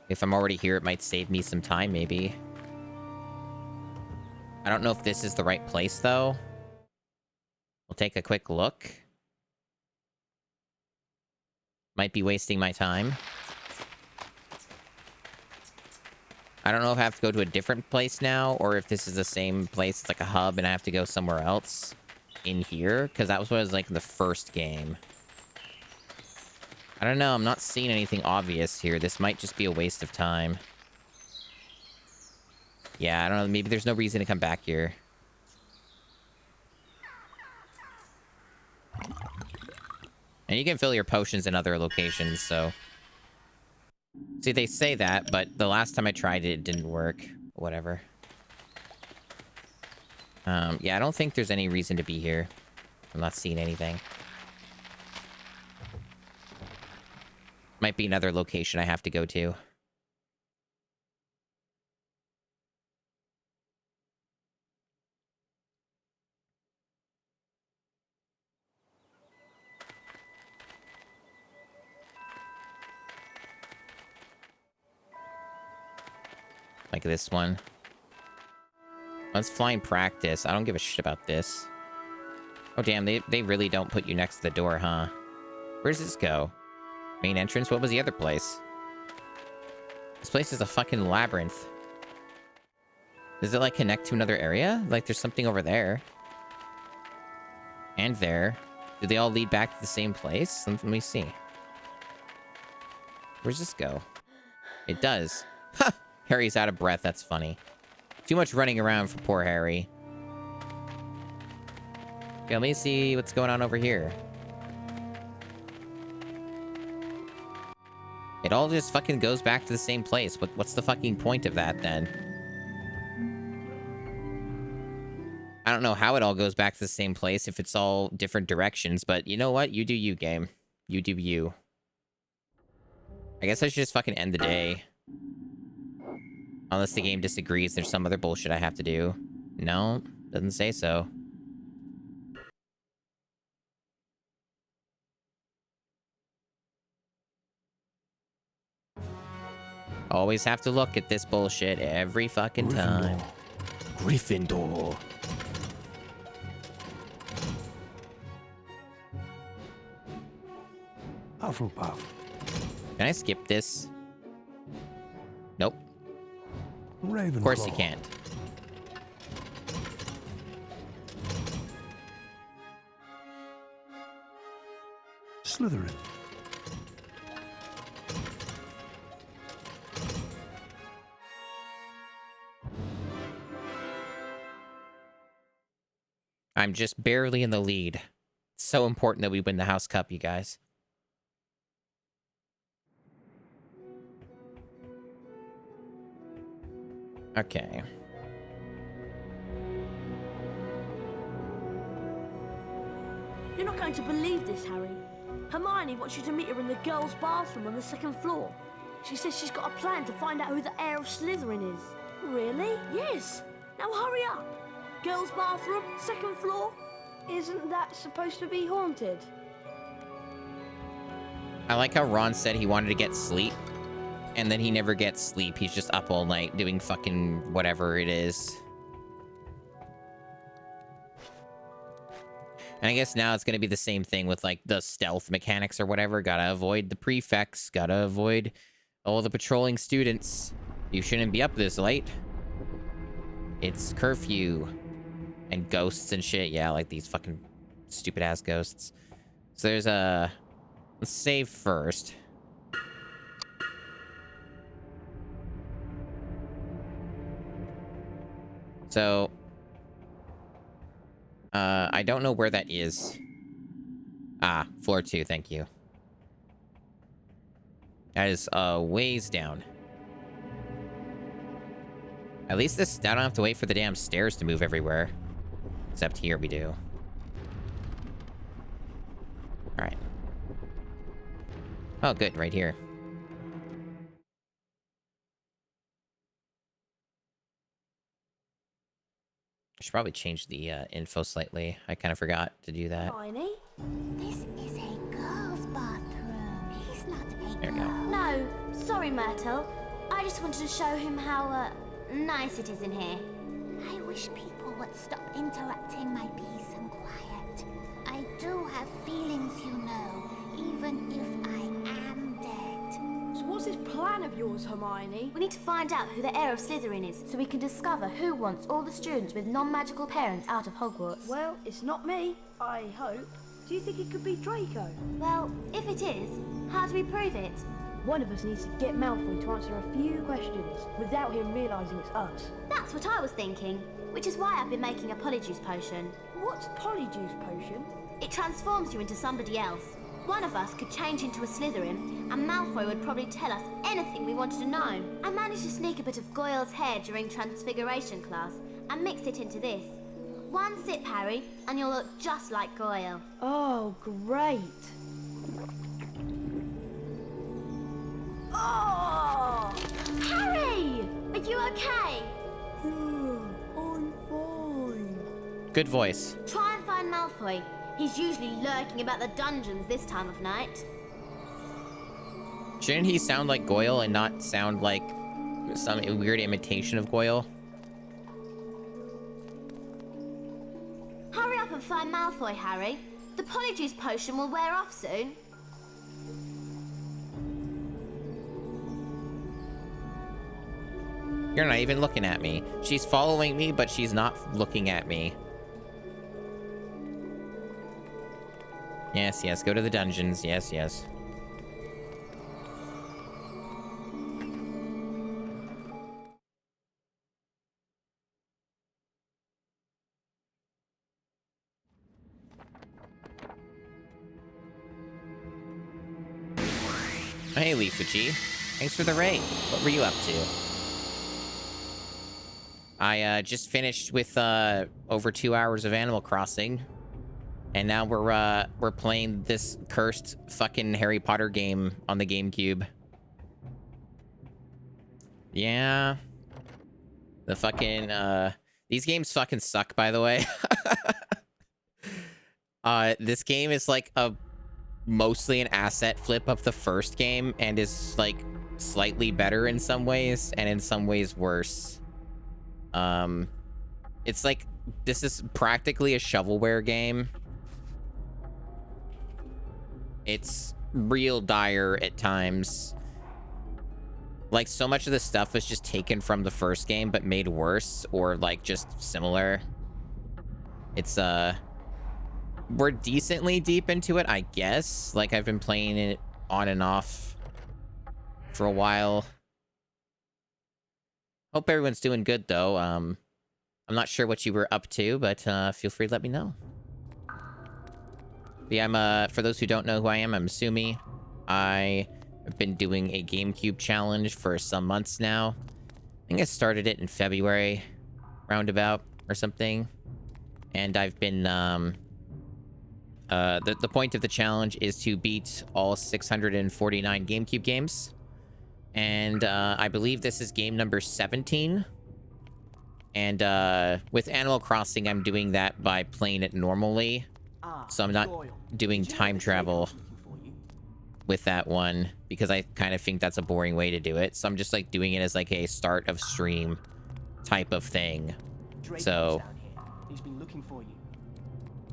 If I'm already here, it might save me some time, maybe. I don't know if this is the right place, though. We'll take a quick look. Might be wasting my time. I don't know if I have to go to a different place now, or if this is the same place. It's like a hub, and I have to go somewhere else in here, because that was like the first game. I don't know. I'm not seeing anything obvious here. This might just be a waste of time. Yeah, I don't know. Maybe there's no reason to come back here. And you can fill your potions in other locations, so... See, they say that, but the last time I tried it, it didn't work. Whatever. Yeah, I don't think there's any reason to be here. I'm not seeing anything. Might be another location I have to go to. Like this one. Let's flying practice. I don't give a shit about this. Oh, damn. They really don't put you next to the door, huh? Where does this go? Main entrance? What was the other place? This place is a fucking labyrinth. Does it, like, connect to another area? Like, there's something over there. And there. Do they all lead back to the same place? Let me see. Where's this go? It does. Ha! Harry's out of breath. That's funny. Too much running around for poor Harry. Okay, let me see what's going on over here. It all just fucking goes back to the same place. What's the fucking point of that, then? I don't know how it all goes back to the same place if it's all different directions, but you know what? You do you, game. You do you. I guess I should just fucking end the day. Unless the game disagrees, there's some other bullshit I have to do. No, doesn't say so. Always have to look at this bullshit every fucking time. Gryffindor. Hufflepuff. Can I skip this? Nope. Ravenclaw. Of course you can't. Slytherin. I'm just barely in the lead. It's so important that we win the House Cup, you guys. Okay. You're not going to believe this, Harry. Hermione wants you to meet her in the girls' bathroom on the second floor. She says she's got a plan to find out who the heir of Slytherin is. Really? Yes. Now hurry up. Girls' bathroom, second floor. Isn't that supposed to be haunted? I like how Ron said he wanted to get sleep, and then he never gets sleep. He's just up all night doing fucking whatever it is. And I guess now it's going to be the same thing with, like, the stealth mechanics or whatever. Gotta avoid the prefects. Gotta avoid all the patrolling students. You shouldn't be up this late. It's curfew. And ghosts and shit. Yeah, like these fucking stupid-ass ghosts. So there's a... Let's save first. So... I don't know where that is. Ah, floor 2, thank you. That is, ways down. At least this, I don't have to wait for the damn stairs to move everywhere. Except here we do. Alright. Oh, good, right here. I should probably change the info slightly. I kind of forgot to do that. Hermione? This is a girl's bathroom. He's not a There we go. No, sorry, Myrtle. I just wanted to show him how, nice it is in here. I wish people would stop interrupting my peace and quiet. I do have feelings, you know, even if I am dead. So what's this plan of yours, Hermione? We need to find out who the heir of Slytherin is, so we can discover who wants all the students with non-magical parents out of Hogwarts. Well, it's not me, I hope. Do you think it could be Draco? Well, if it is, how do we prove it? One of us needs to get Malfoy to answer a few questions without him realising it's us. That's what I was thinking, which is why I've been making a Polyjuice potion. What's Polyjuice potion? It transforms you into somebody else. One of us could change into a Slytherin, and Malfoy would probably tell us anything we wanted to know. I managed to sneak a bit of Goyle's hair during Transfiguration class and mix it into this. One sip, Harry, and you'll look just like Goyle. Oh, great. Oh! Harry! Are you okay? I'm fine. Good voice. Try and find Malfoy. He's usually lurking about the dungeons this time of night. Shouldn't he sound like Goyle and not sound like some weird imitation of Goyle? Hurry up and find Malfoy, Harry. The Polyjuice potion will wear off soon. You're not even looking at me. She's following me, but she's not looking at me. Yes, yes, go to the dungeons. Yes, yes. Hey, Leafuchi. Thanks for the raid. What were you up to? I just finished with over 2 hours of Animal Crossing, and now we're playing this cursed fucking Harry Potter game on the GameCube. Yeah, the fucking these games fucking suck, by the way. This game is like mostly an asset flip of the first game, and is like slightly better in some ways and in some ways worse. It's like, this is practically a shovelware game. It's real dire at times. Like, so much of the stuff was just taken from the first game but made worse, or like just similar. It's we're decently deep into it, I guess. Like, I've been playing it on and off for a while. Hope everyone's doing good, though. I'm not sure what you were up to, but feel free to let me know. But yeah, I'm for those who don't know who I am, I'm Sumi. I have been doing a GameCube challenge for some months now. I think I started it in February, roundabout, or something. And I've been, the point of the challenge is to beat all 649 GameCube games. And I believe this is game number 17. And with Animal Crossing, I'm doing that by playing it normally. So I'm not doing time travel with that one because I kind of think that's a boring way to do it. So I'm just like doing it as like a start of stream type of thing. So He's been looking for you.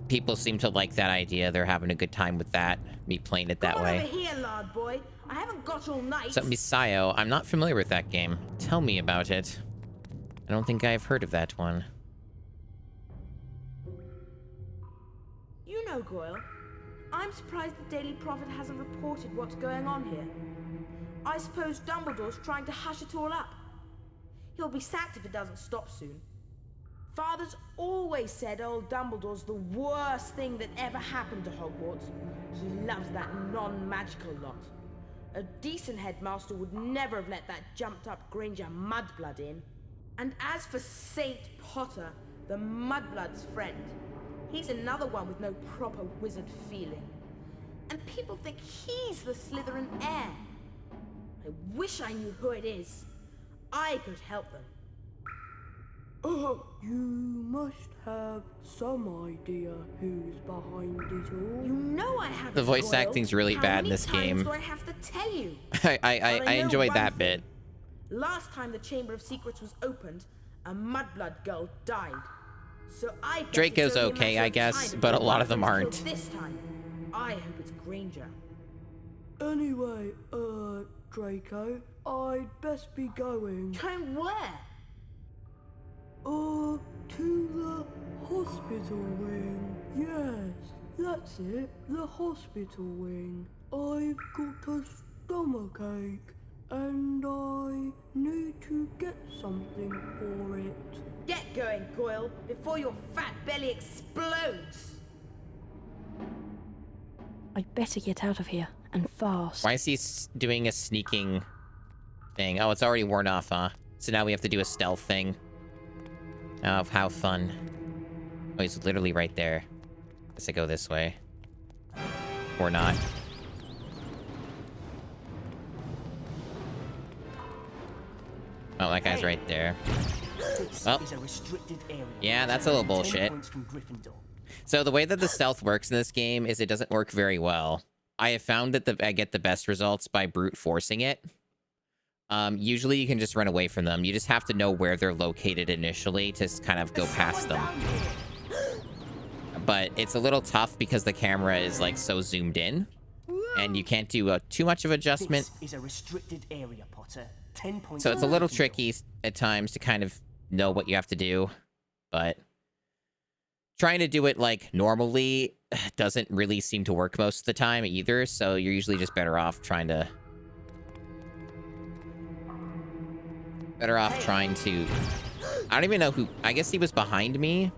people seem to like that idea. They're having a good time with that, me playing it that way. Over here, lard boy. I haven't got all night. So Misayo, I'm not familiar with that game. Tell me about it. I don't think I've heard of that one. You know, Goyle, I'm surprised the Daily Prophet hasn't reported what's going on here. I suppose Dumbledore's trying to hush it all up. He'll be sacked if it doesn't stop soon. Father's always said old Dumbledore's the worst thing that ever happened to Hogwarts. He loves that non-magical lot. A decent headmaster would never have let that jumped-up Granger mudblood in. And as for Saint Potter, the mudblood's friend, he's another one with no proper wizard feeling. And people think he's the Slytherin heir. I wish I knew who it is. I could help them. You must have some idea who's behind it all. You know I have. The voice acting's really bad in this game. Do I have to tell you? I enjoyed that bit. Last time the Chamber of Secrets was opened, a mudblood girl died. So I bet Draco's it's only a okay, matter I of guess, time but a before lot of them Mudblood's aren't. killed this time. I hope it's Granger. Anyway, Draco, I'd best be going. Going where? To the hospital wing. Yes, that's it, the hospital wing. I've got a stomachache, and I need to get something for it. Get going, Goyle, before your fat belly explodes. I'd better get out of here, and fast. Why is he doing a sneaking thing? Oh, it's already worn off, huh? So now we have to do a stealth thing. Oh, how fun. Oh, he's literally right there. Guess I go this way. Or not. Oh, that guy's right there. Well, yeah, that's a little bullshit. So the way that the stealth works in this game is it doesn't work very well. I have found that I get the best results by brute forcing it. Usually you can just run away from them. You just have to know where they're located initially to kind of go past them. But it's a little tough because the camera is like so zoomed in. And you can't do too much of adjustment. This is a restricted area, Potter. 10 points. So it's a little tricky at times to kind of know what you have to do. But trying to do it like normally doesn't really seem to work most of the time either. So you're usually just better off trying to... trying to... I don't even know who... I guess he was behind me.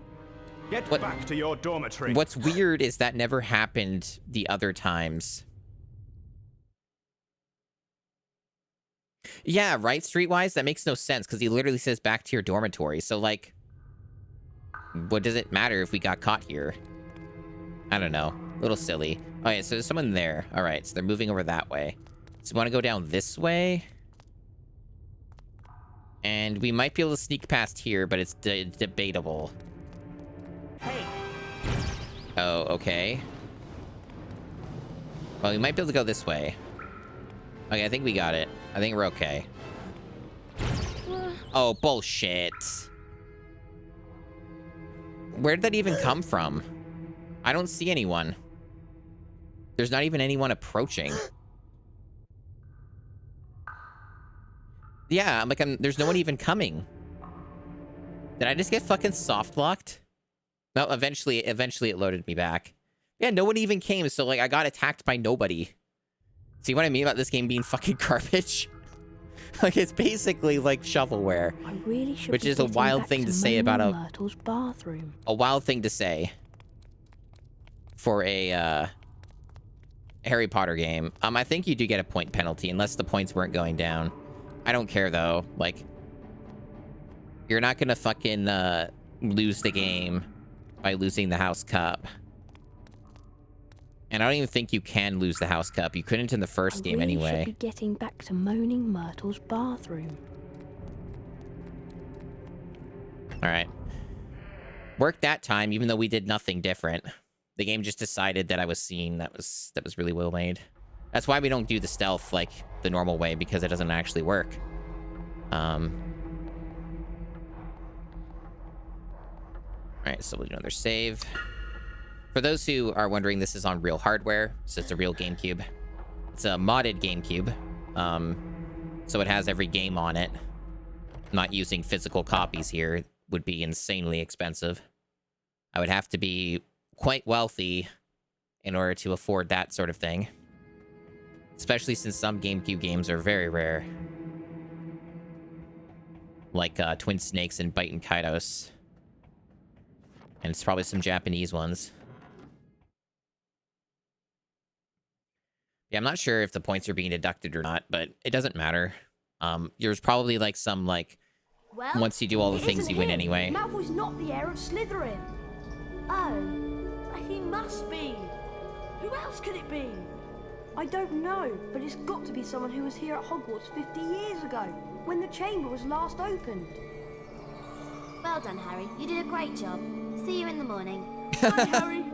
Get back to your dormitory. What's weird is that never happened the other times. Yeah, right? Streetwise, that makes no sense because he literally says back to your dormitory. So, like, what does it matter if we got caught here? I don't know. A little silly. Oh, yeah, so there's someone there. All right, so they're moving over that way. So we want to go down this way. And we might be able to sneak past here, but it's debatable. Hey. Oh, okay. Well, we might be able to go this way. Okay, I think we got it. I think we're okay. Oh, bullshit. Where did that even come from? I don't see anyone. There's not even anyone approaching. Yeah, I'm like, there's no one even coming. Did I just get fucking soft locked? No, eventually it loaded me back. Yeah, no one even came, so like I got attacked by nobody. See what I mean about this game being fucking garbage? Like it's basically like shovelware. I really should which be is a getting wild back thing to to say about Moaning Myrtle's bathroom. a wild thing to say for a Harry Potter game. I think you do get a point penalty unless the points weren't going down. I don't care though. Like you're not gonna fucking lose the game by losing the house cup. And I don't even think you can lose the house cup. You couldn't in the first game anyway. Should be getting back to Moaning Myrtle's bathroom. All right. Worked that time, even though we did nothing different. The game just decided that I was seeing that was really well made. That's why we don't do the stealth like the normal way, because it doesn't actually work. All right, so we'll do another save. For those who are wondering, this is on real hardware, so it's a real GameCube. It's a modded GameCube, so it has every game on it. Not using physical copies here would be insanely expensive. I would have to be quite wealthy in order to afford that sort of thing. Especially since some GameCube games are very rare. Like Twin Snakes and Bite and Kaitos. And it's probably some Japanese ones. Yeah, I'm not sure if the points are being deducted or not, but it doesn't matter. There's probably like some Well, once you do all the it things isn't you win him. anyway. Malfoy's not the heir of Slytherin. Oh, he must be. Who else could it be? I don't know, but it's got to be someone who was here at Hogwarts 50 years ago, when the chamber was last opened. Well done, Harry. You did a great job. See you in the morning. Bye, Harry.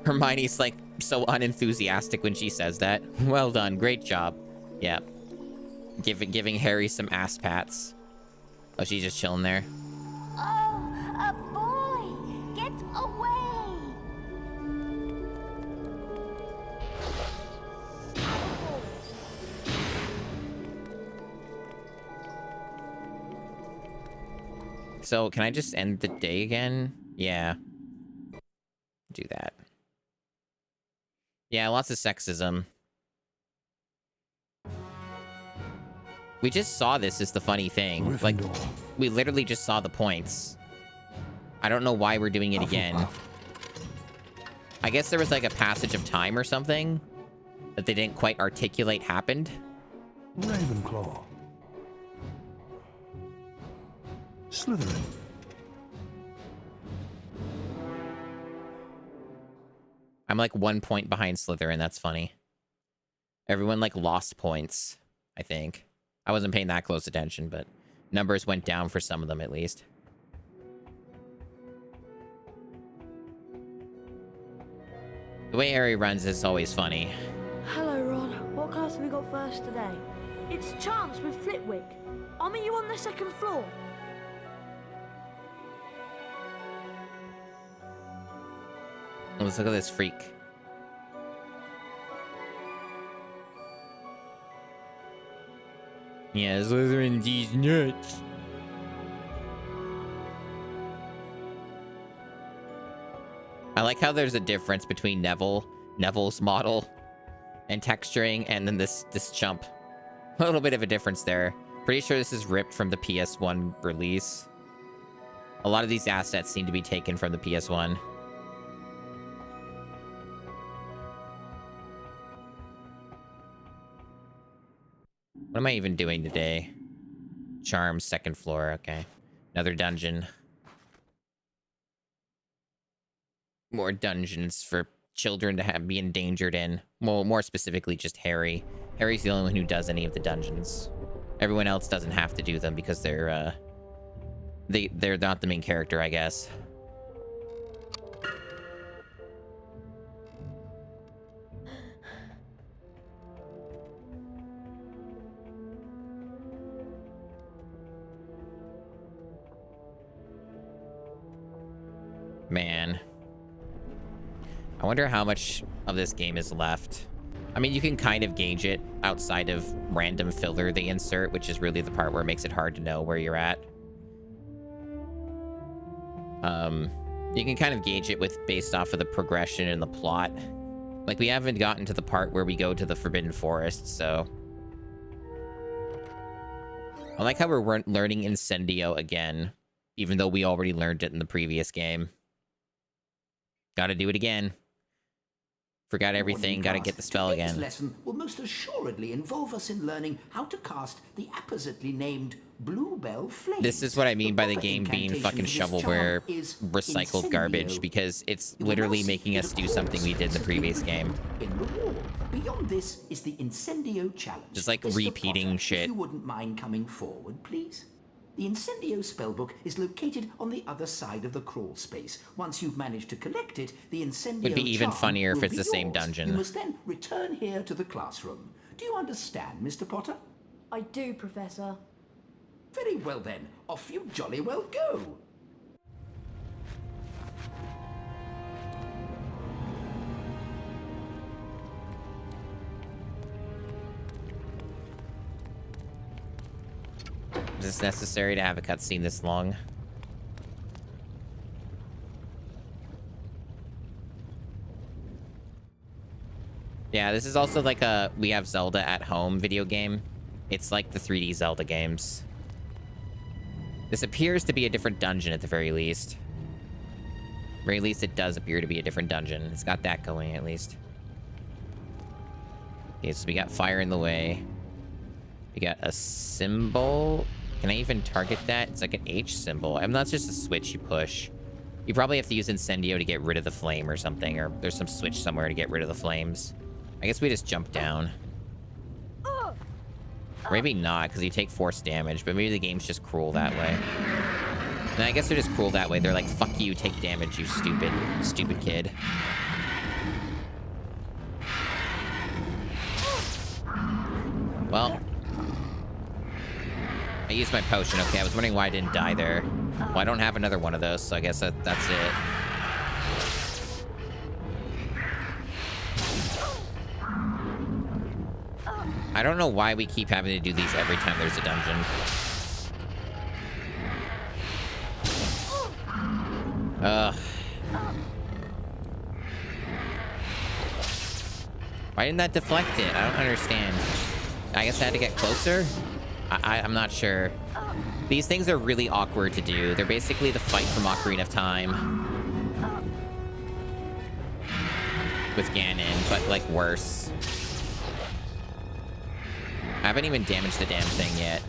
Hermione's like so unenthusiastic when she says that. Well done, great job. Yeah. Giving Harry some ass pats. Oh, she's just chilling there. Oh, a boy! Get away! So, can I just end the day again? Yeah. Do that. Yeah, lots of sexism. We just saw this is the funny thing. Like, we literally just saw the points. I don't know why we're doing it again. I guess there was like a passage of time or something that they didn't quite articulate happened. Ravenclaw. Slytherin. I'm like 1 point behind Slytherin. That's funny. Everyone like lost points, I think. I wasn't paying that close attention, but numbers went down for some of them at least. The way Harry runs is always funny. Hello, Ron. What class have we got first today? It's Chance with Flitwick. I'll meet you on the second floor. Let's look at this freak. Yeah, Slytherin, these nuts. I like how there's a difference between Neville's model and texturing, and then this chump. A little bit of a difference there. Pretty sure this is ripped from the PS1 release. A lot of these assets seem to be taken from the PS1. What am I even doing today? Charm, second floor. Okay. Another dungeon. More dungeons for children to be endangered in. Well, more specifically, just Harry. Harry's the only one who does any of the dungeons. Everyone else doesn't have to do them because they're not the main character, I guess. Man. I wonder how much of this game is left. I mean, you can kind of gauge it outside of random filler they insert, which is really the part where it makes it hard to know where you're at. You can kind of gauge it based off of the progression and the plot. Like, we haven't gotten to the part where we go to the Forbidden Forest, so... I like how we're learning Incendio again, even though we already learned it in the previous game. Gotta do it again. Forgot everything, gotta get the spell again. This lesson will most assuredly involve us in learning how to cast the appositely named Bluebell Flame. This is what I mean by the game being fucking shovelware recycled garbage, because it's literally making us do something we did in the previous game. In the wall. Beyond this is the Incendio challenge. Just like Mr. repeating Potter, shit. If you wouldn't mind coming forward, please. The Incendio spellbook is located on the other side of the crawl space. Once you've managed to collect it, the Incendio Would be even charm funnier if will it's be the same yours. dungeon. You must then return here to the classroom. Do you understand, Mr. Potter? I do, Professor. Very well then. Off you jolly well go. Is this necessary to have a cutscene this long? Yeah, this is also like a We Have Zelda at Home video game. It's like the 3D Zelda games. This appears to be a different dungeon at the very least. Very least it does appear to be a different dungeon. It's got that going at least. Okay, so we got fire in the way. We got a symbol. Can I even target that? It's like an H symbol. I mean, that's just a switch you push. You probably have to use Incendio to get rid of the flame or something, or there's some switch somewhere to get rid of the flames. I guess we just jump down. Or maybe not, because you take force damage, but maybe the game's just cruel that way. And I guess they're just cruel that way. They're like, fuck you, take damage, you stupid kid. Well, I used my potion. Okay, I was wondering why I didn't die there. Well, I don't have another one of those, so I guess that's it. I don't know why we keep having to do these every time there's a dungeon. Ugh. Why didn't that deflect it? I don't understand. I guess I had to get closer? I'm not sure. These things are really awkward to do. They're basically the fight from Ocarina of Time. With Ganon, but like worse. I haven't even damaged the damn thing yet.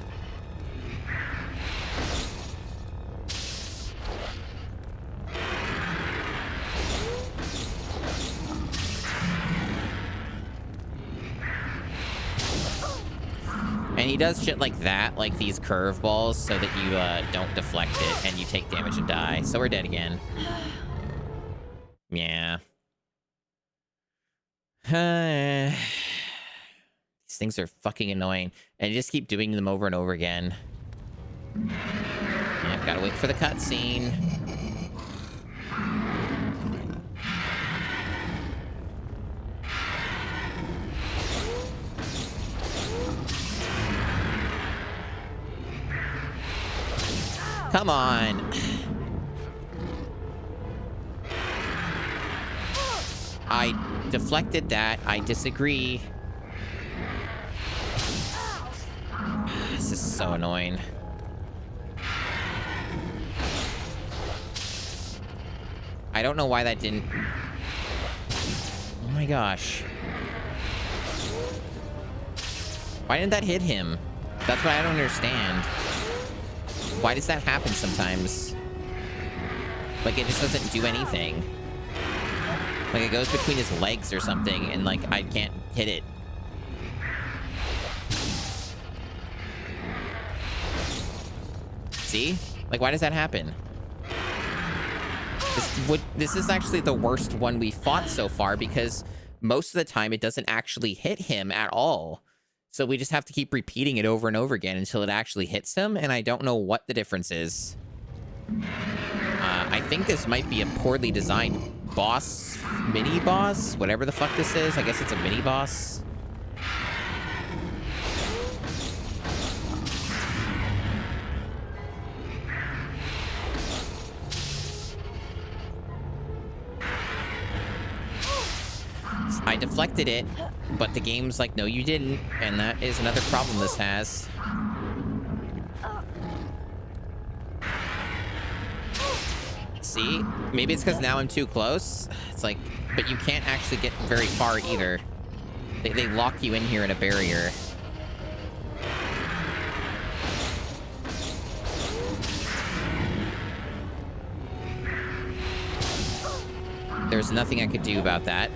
And he does shit like that, like these curveballs, so that you don't deflect it and you take damage and die. So we're dead again. Yeah. These things are fucking annoying. And you just keep doing them over and over again. Yeah, gotta wait for the cutscene. Come on. I deflected that. I disagree. This is so annoying. I don't know why that didn't... Oh my gosh. Why didn't that hit him? That's what I don't understand. Why does that happen sometimes? Like, it just doesn't do anything. Like, it goes between his legs or something, and, like, I can't hit it. See? Like, why does that happen? This is actually the worst one we fought so far, because most of the time it doesn't actually hit him at all. So we just have to keep repeating it over and over again until it actually hits him, and I don't know what the difference is. I think this might be a poorly designed boss, mini-boss, whatever the fuck this is. I guess it's a mini-boss. I deflected it, but the game's like, no, you didn't. And that is another problem this has. See? Maybe it's because now I'm too close. It's like, but you can't actually get very far either. They lock you in here in a barrier. There's nothing I could do about that.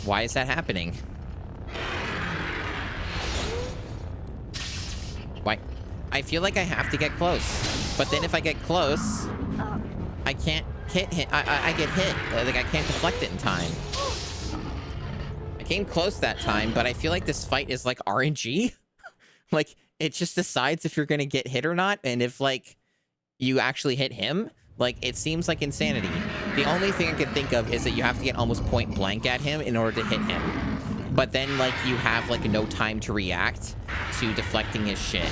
Why is that happening? Why? I feel like I have to get close. But then if I get close, I can't hit him. I get hit. Like, I can't deflect it in time. I came close that time, but I feel like this fight is like RNG. Like, it just decides if you're gonna get hit or not. And if, like, you actually hit him, like, it seems like insanity. The only thing I can think of is that you have to get almost point blank at him in order to hit him. But then, like, you have, like, no time to react to deflecting his shit.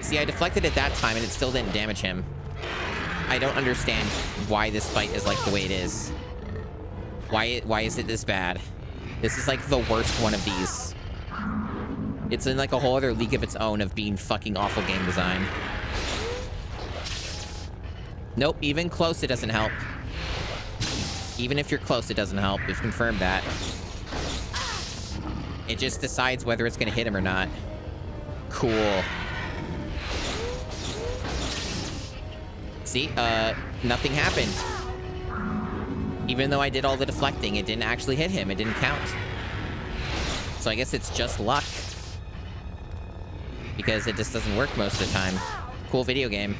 See, I deflected it that time and it still didn't damage him. I don't understand why this fight is like the way it is. Why is it this bad? This is, like, the worst one of these. It's in, like, a whole other league of its own of being fucking awful game design. Nope, even close it doesn't help. Even if you're close, it doesn't help. We've confirmed that. It just decides whether it's gonna hit him or not. Cool. See, nothing happened. Even though I did all the deflecting, it didn't actually hit him. It didn't count. So I guess it's just luck. Because it just doesn't work most of the time. Cool video game.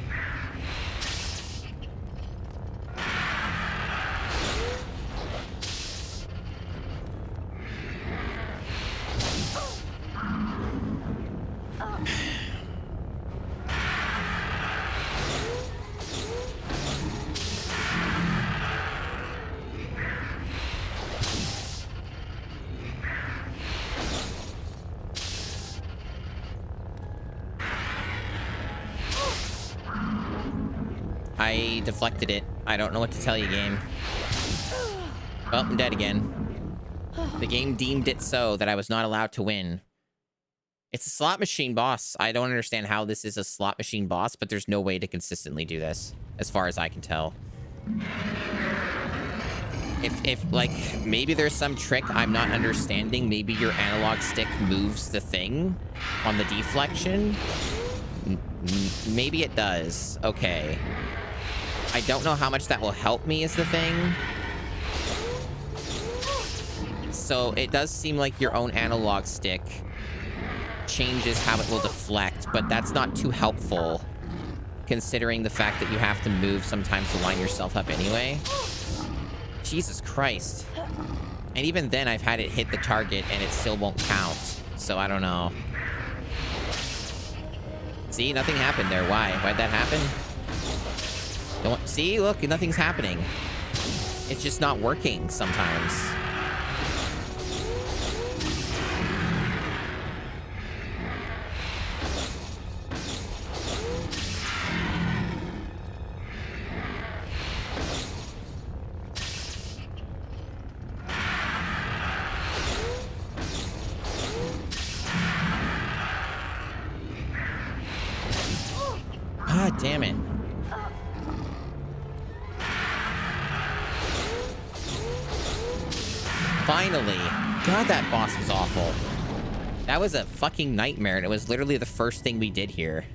I deflected it. I don't know what to tell you, game. Well, I'm dead again. The game deemed it so that I was not allowed to win. It's a slot machine boss. I don't understand how this is a slot machine boss, but there's no way to consistently do this, as far as I can tell. If like, maybe there's some trick I'm not understanding. Maybe your analog stick moves the thing on the deflection. Maybe it does. Okay. I don't know how much that will help me is the thing. So it does seem like your own analog stick changes how it will deflect, but that's not too helpful considering the fact that you have to move sometimes to line yourself up anyway. Jesus Christ. And even then I've had it hit the target and it still won't count. So I don't know. See, nothing happened there. Why? Why'd that happen? Don't see, look, nothing's happening. It's just not working sometimes. God damn it. Finally. God, that boss was awful. That was a fucking nightmare, and it was literally the first thing we did here.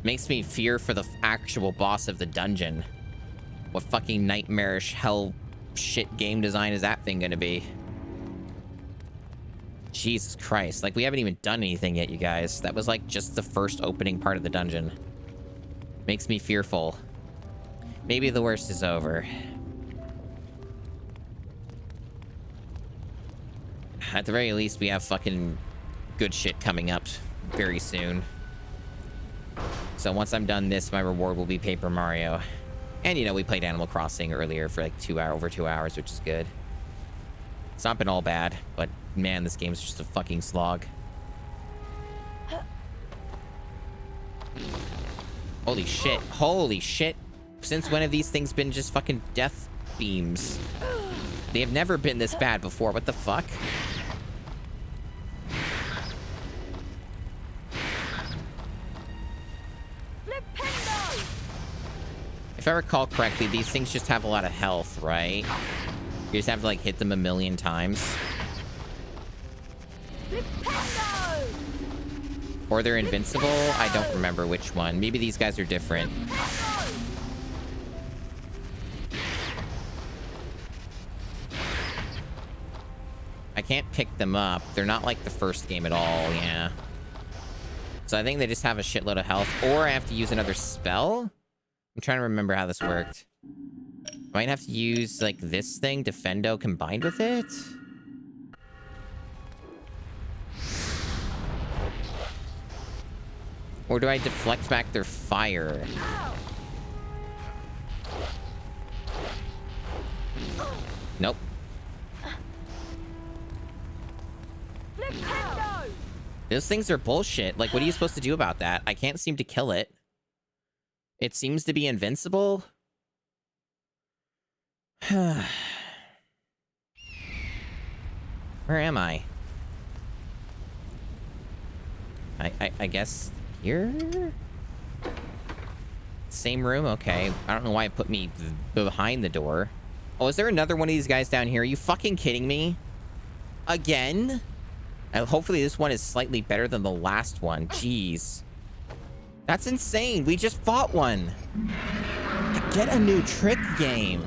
Makes me fear for the actual boss of the dungeon. What fucking nightmarish hell shit game design is that thing gonna be? Jesus Christ. Like, we haven't even done anything yet, you guys. That was, like, just the first opening part of the dungeon. Makes me fearful. Maybe the worst is over. At the very least, we have fucking good shit coming up very soon. So once I'm done this, my reward will be Paper Mario. And, you know, we played Animal Crossing earlier for like over 2 hours, which is good. It's not been all bad, but man, this game's just a fucking slog. Holy shit. Holy shit. Since when have these things been just fucking death beams? They have never been this bad before. What the fuck? If I recall correctly, these things just have a lot of health, right? You just have to, like, hit them a million times. Or they're invincible? I don't remember which one. Maybe these guys are different. I can't pick them up. They're not like the first game at all, yeah. So I think they just have a shitload of health. Or I have to use another spell? I'm trying to remember how this worked. I might have to use, like, this thing, Defendo, combined with it? Or do I deflect back their fire? Nope. Those things are bullshit. Like, what are you supposed to do about that? I can't seem to kill it. It seems to be invincible. Where am I? I guess here? Same room? Okay. I don't know why it put me behind the door. Oh, is there another one of these guys down here? Are you fucking kidding me? Again? Hopefully this one is slightly better than the last one. Jeez. That's insane. We just fought one. Get a new trick game.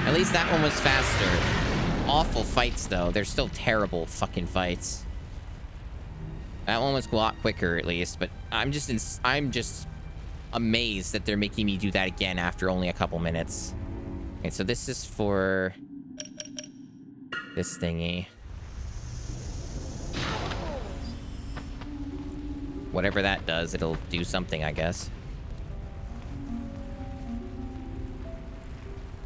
At least that one was faster. Awful fights, though. They're still terrible fucking fights. That one was a lot quicker, at least. But I'm just amazed that they're making me do that again after only a couple minutes. Okay, so this is for this thingy. Whatever that does, it'll do something, I guess.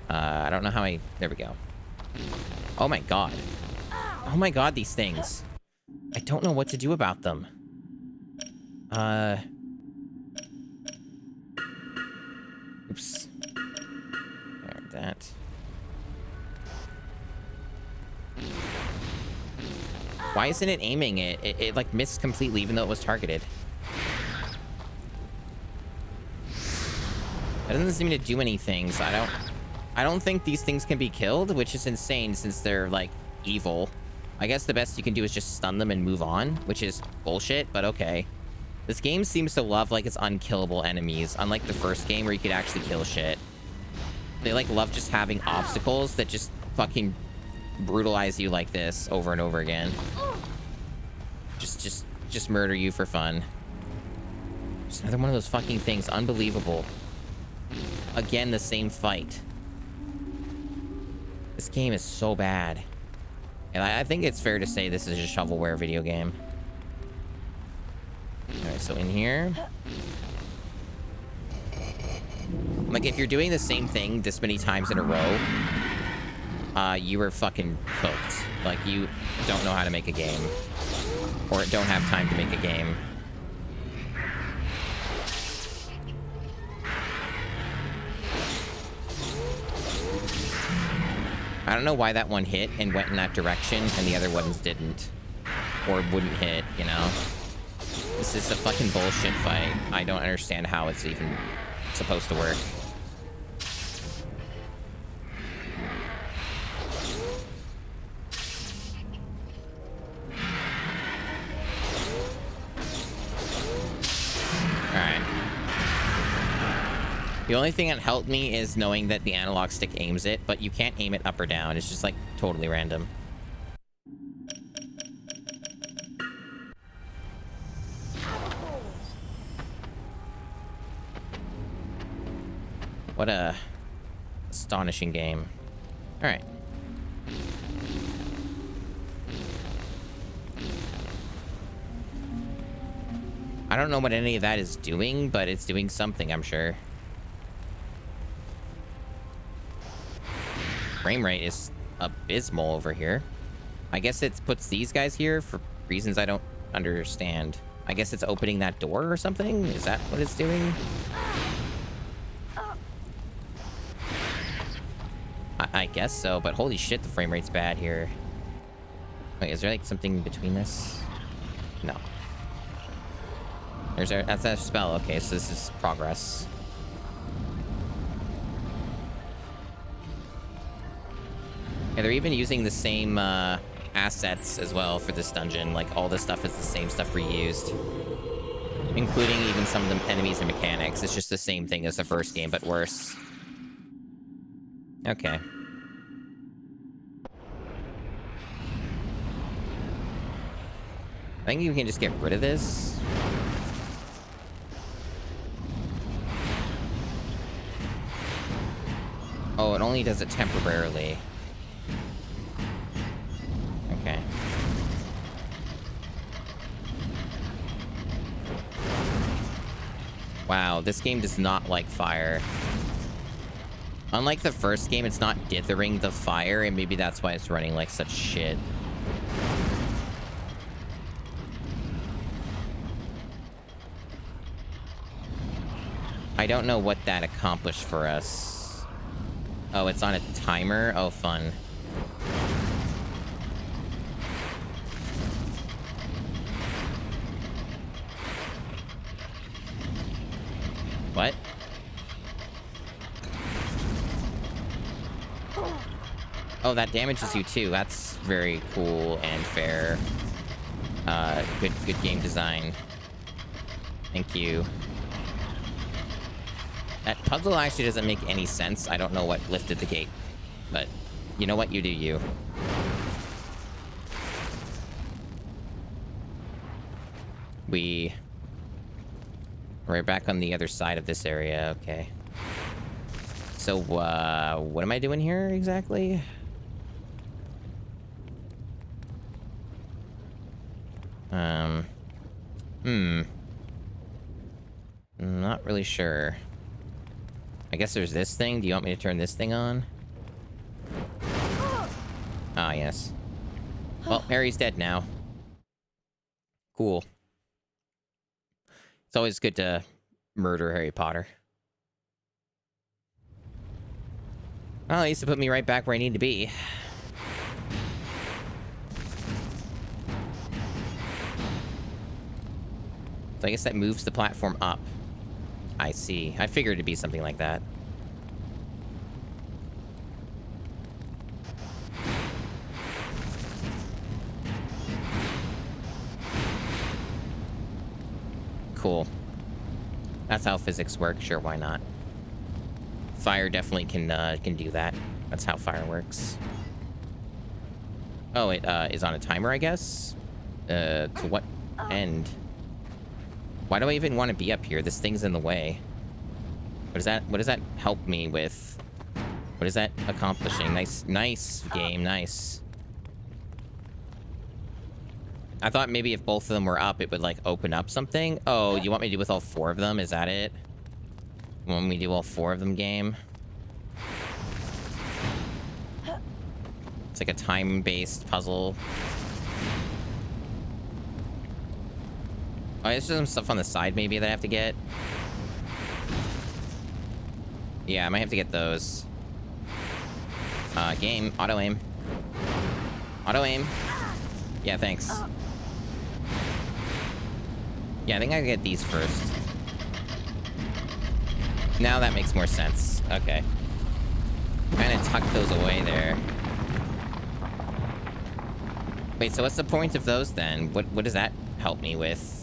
I don't know how there we go. Oh my god. Oh my god, these things. I don't know what to do about them. Oops. There, that. Why isn't it aiming it? It like missed completely even though it was targeted. That doesn't seem to do anything, so I don't think these things can be killed, which is insane since they're, like, evil. I guess the best you can do is just stun them and move on, which is bullshit, but okay. This game seems to love, like, its unkillable enemies, unlike the first game where you could actually kill shit. They, like, love just having obstacles that just fucking brutalize you like this over and over again. Just murder you for fun. Just another one of those fucking things. Unbelievable. Again, the same fight. This game is so bad. And I think it's fair to say this is a shovelware video game. Alright, so in here. Like, if you're doing the same thing this many times in a row, you are fucking cooked. Like, you don't know how to make a game. Or don't have time to make a game. I don't know why that one hit and went in that direction and the other ones didn't. Or wouldn't hit, you know? This is a fucking bullshit fight. I don't understand how it's even supposed to work. Alright. The only thing that helped me is knowing that the analog stick aims it, but you can't aim it up or down. It's just, like, totally random. What a astonishing game. All right. I don't know what any of that is doing, but it's doing something, I'm sure. Frame rate is abysmal over here. I guess it puts these guys here for reasons I don't understand. I guess it's opening that door or something? Is that what it's doing? I guess so, but holy shit, the frame rate's bad here. Wait, is there like something between this? No. That's a spell. Okay, so this is progress. Yeah, they're even using the same assets as well for this dungeon. Like, all this stuff is the same stuff reused. Including even some of the enemies and mechanics. It's just the same thing as the first game, but worse. Okay. I think you can just get rid of this. Oh, it only does it temporarily. Okay. Wow, this game does not like fire. Unlike the first game, it's not dithering the fire, and maybe that's why it's running like such shit. I don't know what that accomplished for us. Oh, it's on a timer? Oh, fun. What? Oh, that damages you too. That's very cool and fair. Good game design. Thank you. That puzzle actually doesn't make any sense. I don't know what lifted the gate. But you know what? You do you. We're back on the other side of this area. Okay. So, what am I doing here exactly? Not really sure. I guess there's this thing. Do you want me to turn this thing on? Ah, yes. Well, Harry's dead now. Cool. It's always good to murder Harry Potter. Well, it used to put me right back where I need to be. So I guess that moves the platform up. I see. I figured it'd be something like that. Cool. That's how physics work. Sure, why not? Fire definitely can do that. That's how fire works. Oh, it is on a timer, I guess? To what end? Why do I even want to be up here? This thing's in the way. What does that help me with? What is that accomplishing? Nice game, nice. I thought maybe if both of them were up, it would like open up something. Oh, you want me to do with all 4 of them? Is that it? You want me to do all 4 of them game? It's like a time-based puzzle. Oh, there's some stuff on the side maybe that I have to get. Yeah, I might have to get those. Game, auto aim. Auto aim. Yeah, thanks. Yeah, I think I can get these first. Now that makes more sense. Okay. Kind of tuck those away there. Wait, so what's the point of those then? What does that help me with?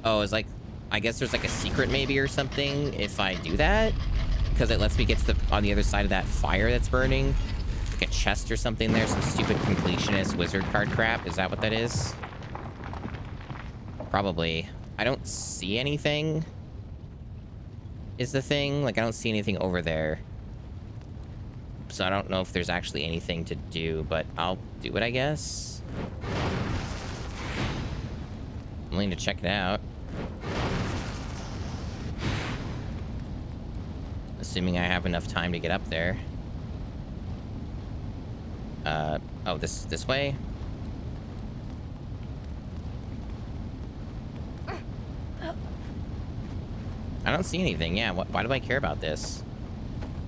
Oh, it's like, I guess there's like a secret maybe or something if I do that? Because it lets me get to on the other side of that fire that's burning. Like a chest or something there, some stupid completionist wizard card crap. Is that what that is? Probably. I don't see anything. Is the thing? Like, I don't see anything over there. So I don't know if there's actually anything to do, but I'll do it, I guess. I'm willing to check it out. Assuming I have enough time to get up there. Oh, this way? I don't see anything. Yeah, why do I care about this?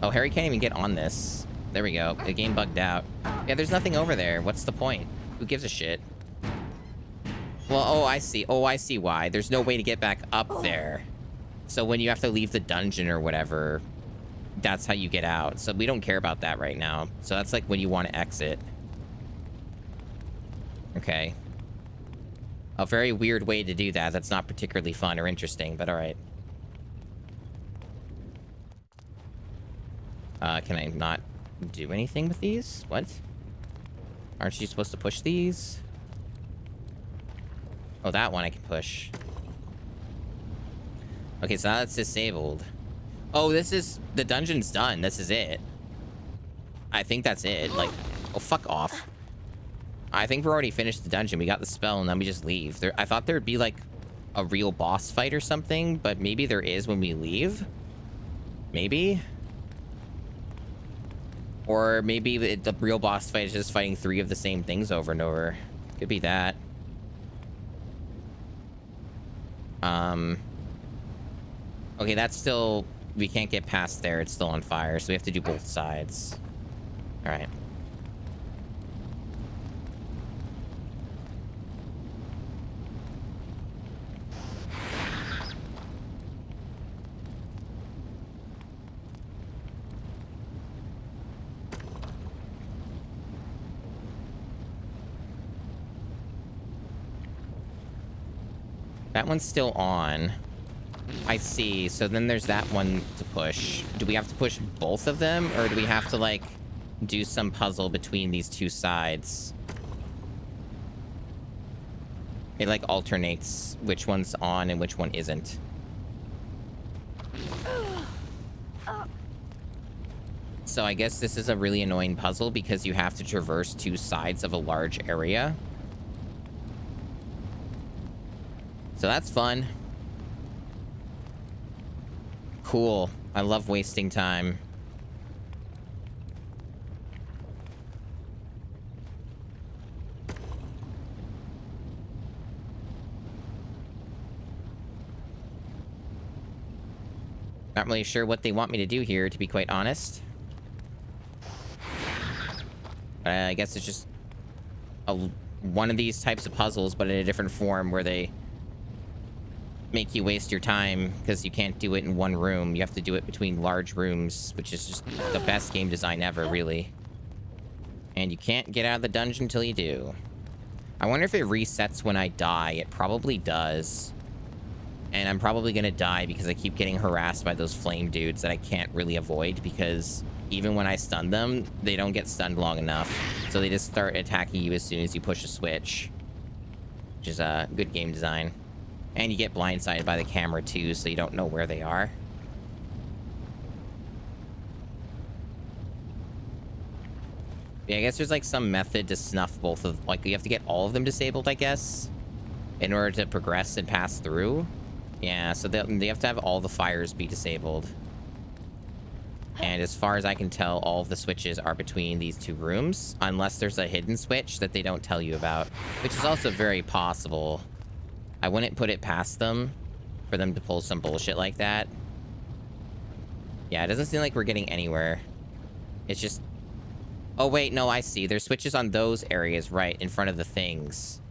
Oh, Harry can't even get on this. There we go. The game bugged out. Yeah, there's nothing over there. What's the point? Who gives a shit? Well, oh, I see. Oh, I see why. There's no way to get back up there. So when you have to leave the dungeon or whatever, that's how you get out. So we don't care about that right now. So that's like when you want to exit. Okay. A very weird way to do that. That's not particularly fun or interesting, but all right. Can I not do anything with these? What? Aren't you supposed to push these? Oh, that one I can push. Okay, so now it's disabled. Oh, this is... The dungeon's done. This is it. I think that's it. Like... Oh, fuck off. I think we're already finished the dungeon. We got the spell, and then we just leave. I thought there'd be, like, a real boss fight or something, but maybe there is when we leave? Maybe? Or maybe the real boss fight is just fighting 3 of the same things over and over. Could be that. Okay, that's still... We can't get past there. It's still on fire, so we have to do both sides. All right. That one's still on. I see. So then there's that one to push. Do we have to push both of them? Or do we have to, like, do some puzzle between these 2 sides? It, like, alternates which one's on and which one isn't. So I guess this is a really annoying puzzle because you have to traverse 2 sides of a large area. So that's fun. Cool. I love wasting time. Not really sure what they want me to do here, to be quite honest. I guess it's just one of these types of puzzles, but in a different form where they make you waste your time because you can't do it in one room. You have to do it between large rooms, which is just the best game design ever, really. And you can't get out of the dungeon until you do. I wonder if it resets when I die. It probably does. And I'm probably gonna die because I keep getting harassed by those flame dudes that I can't really avoid because even when I stun them, they don't get stunned long enough. So they just start attacking you as soon as you push a switch. Which is good game design. And you get blindsided by the camera too, so you don't know where they are. Yeah, I guess there's like some method to snuff both of... Like, you have to get all of them disabled, I guess, in order to progress and pass through. Yeah, so they have to have all the fires be disabled. And as far as I can tell, all of the switches are between these 2 rooms, unless there's a hidden switch that they don't tell you about, which is also very possible. I wouldn't put it past them for them to pull some bullshit like that. Yeah, it doesn't seem like we're getting anywhere. It's just... Oh, wait, no, I see. There's switches on those areas right in front of the things.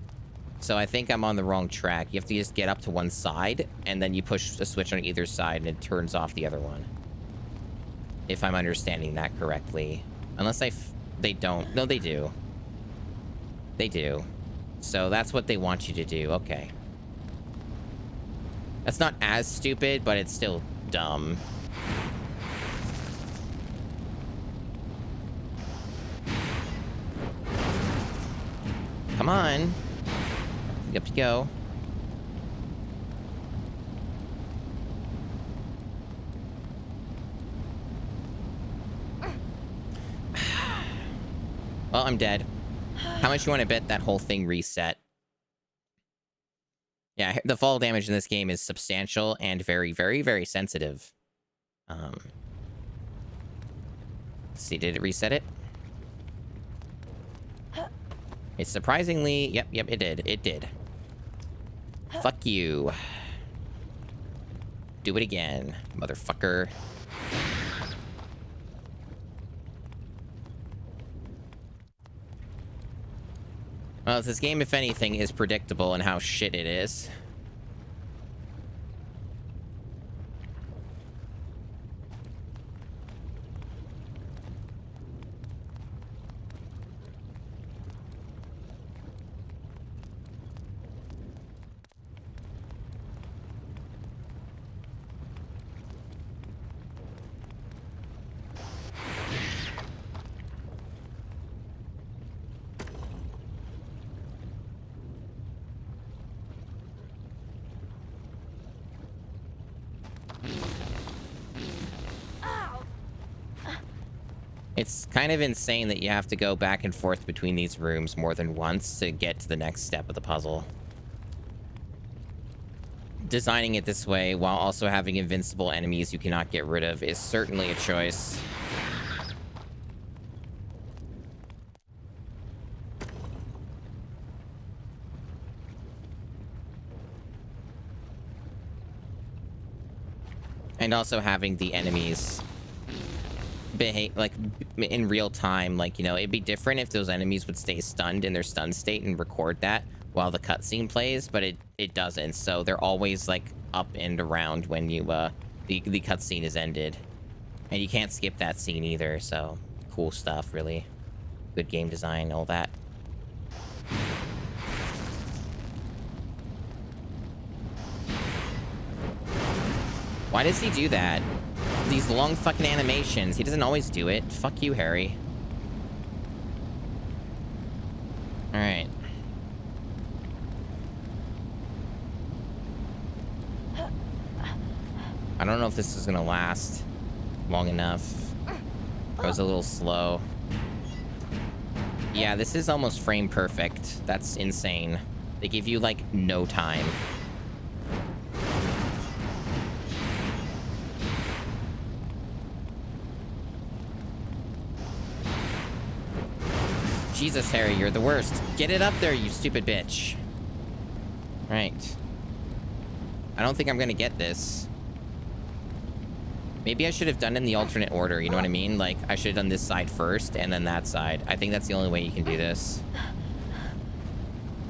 So I think I'm on the wrong track. You have to just get up to one side, and then you push the switch on either side, and it turns off the other one. If I'm understanding that correctly. Unless they don't. No, they do. They do. So that's what they want you to do. Okay. That's not as stupid, but it's still dumb. Come on. Up you go. Well, I'm dead. How much you want to bet that whole thing reset? Yeah, the fall damage in this game is substantial and very, very, very sensitive. Let's see, did it reset it? It's surprisingly... Yep, it did. It did. Fuck you. Do it again, motherfucker. Well, this game, if anything, is predictable in how shit it is. It's kind of insane that you have to go back and forth between these rooms more than once to get to the next step of the puzzle. Designing it this way while also having invincible enemies you cannot get rid of is certainly a choice. And also having the enemies behave like in real time. Like, you know, it'd be different if those enemies would stay stunned in their stun state and record that while the cutscene plays, but it doesn't. So they're always like up and around when you the cutscene is ended, and you can't skip that scene either. So cool stuff, really. Good game design, all that. Why does he do that? These long fucking animations. He doesn't always do it. Fuck you, Harry. Alright. I don't know if this is gonna last long enough. I was a little slow. Yeah, this is almost frame perfect. That's insane. They give you, like, no time. Jesus, Harry, you're the worst. Get it up there, you stupid bitch. Right. I don't think I'm gonna get this. Maybe I should have done it in the alternate order, you know what I mean? Like, I should have done this side first and then that side. I think that's the only way you can do this.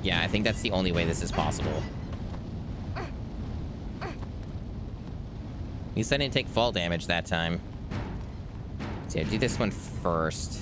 Yeah, I think that's the only way this is possible. At least I didn't take fall damage that time. So yeah, do this one first.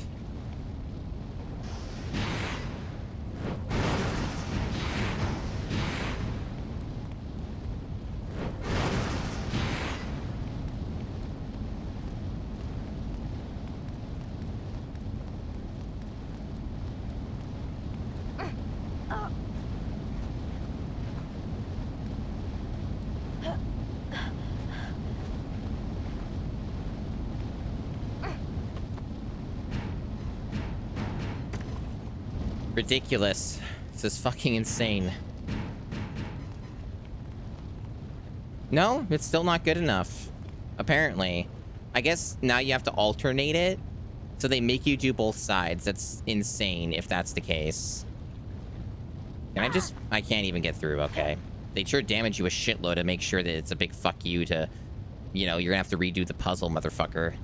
Ridiculous. This is fucking insane. No, it's still not good enough. Apparently. I guess now you have to alternate it. So they make you do both sides. That's insane if that's the case. Can I can't even get through. Okay. They sure damage you a shitload to make sure that it's a big fuck you to, you know, you're gonna have to redo the puzzle, motherfucker.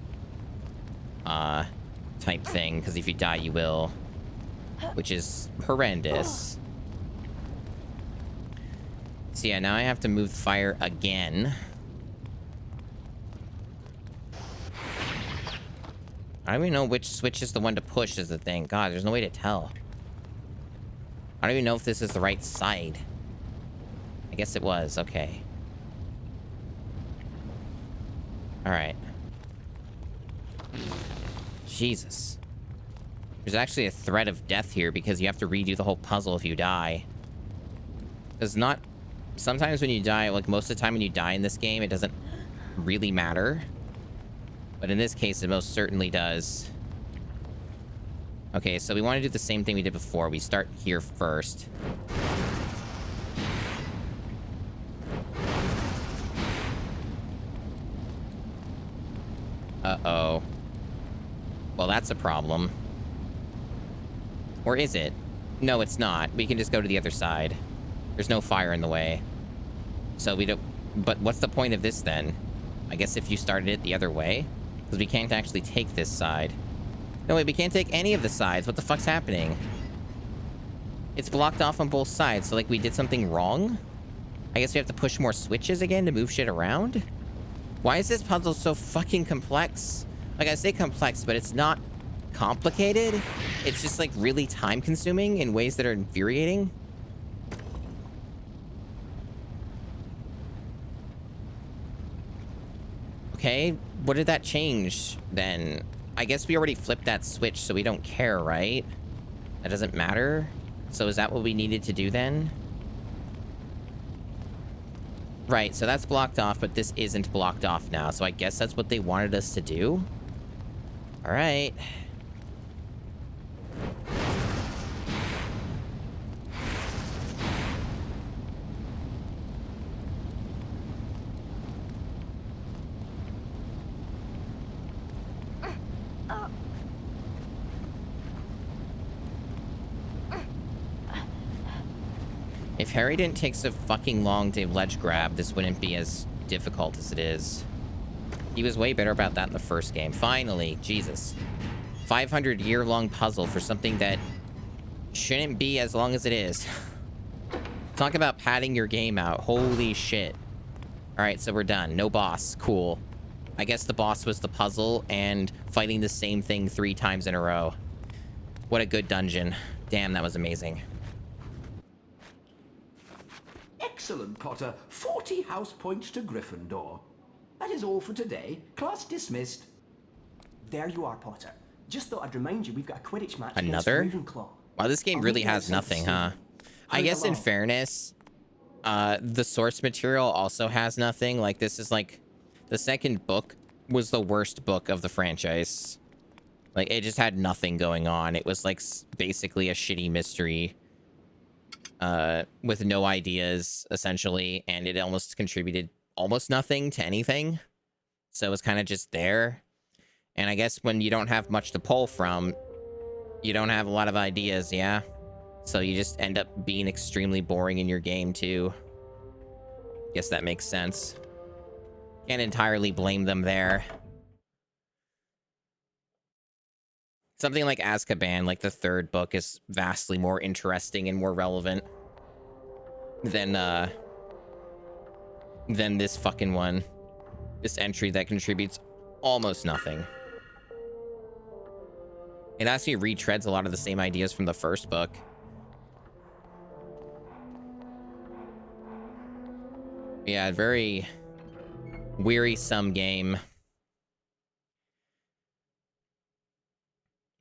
Type thing. Because if you die, you will. Which is horrendous. So yeah, now I have to move the fire again. I don't even know which switch is the one to push is the thing. God, there's no way to tell. I don't even know if this is the right side. I guess it was. Okay. Alright. Jesus. There's actually a threat of death here because you have to redo the whole puzzle if you die. It's not... Sometimes when you die, like most of the time when you die in this game, it doesn't really matter. But in this case, it most certainly does. Okay, so we want to do the same thing we did before. We start here first. Uh-oh. Well, that's a problem. Or is it? No, it's not. We can just go to the other side. There's no fire in the way. So we don't... But what's the point of this, then? I guess if you started it the other way? Because we can't actually take this side. No, wait, we can't take any of the sides. What the fuck's happening? It's blocked off on both sides, so, like, we did something wrong? I guess we have to push more switches again to move shit around? Why is this puzzle so fucking complex? Like, I say complex, but it's not complicated. It's just, like, really time-consuming in ways that are infuriating. Okay, what did that change, then? I guess we already flipped that switch, so we don't care, right? That doesn't matter? So is that what we needed to do, then? Right, so that's blocked off, but this isn't blocked off now, so I guess that's what they wanted us to do? Alright. If Harry didn't take so fucking long to ledge grab, this wouldn't be as difficult as it is. He was way better about that in the first game. Finally, Jesus. 500-year-long puzzle for something that shouldn't be as long as it is. Talk about padding your game out. Holy shit. Alright, so we're done. No boss. Cool. I guess the boss was the puzzle and fighting the same thing 3 times in a row. What a good dungeon. Damn, that was amazing. Excellent, Potter. 40 house points to Gryffindor. That is all for today. Class dismissed. There you are, Potter. Just thought I'd remind you we've got a Quidditch match Another? against Ravenclaw. Wow, this game really has nothing, huh? I guess in fairness, the source material also has nothing. Like, this is like... The second book was the worst book of the franchise. Like, it just had nothing going on. It was, like, basically a shitty mystery. With no ideas, essentially, and it almost contributed almost nothing to anything. So it was kind of just there. And I guess when you don't have much to pull from, you don't have a lot of ideas, yeah? So you just end up being extremely boring in your game, too. Guess that makes sense. Can't entirely blame them there. Something like Azkaban, like the third book, is vastly more interesting and more relevant than this fucking one. This entry that contributes almost nothing. It actually retreads a lot of the same ideas from the first book. Yeah, very wearisome game.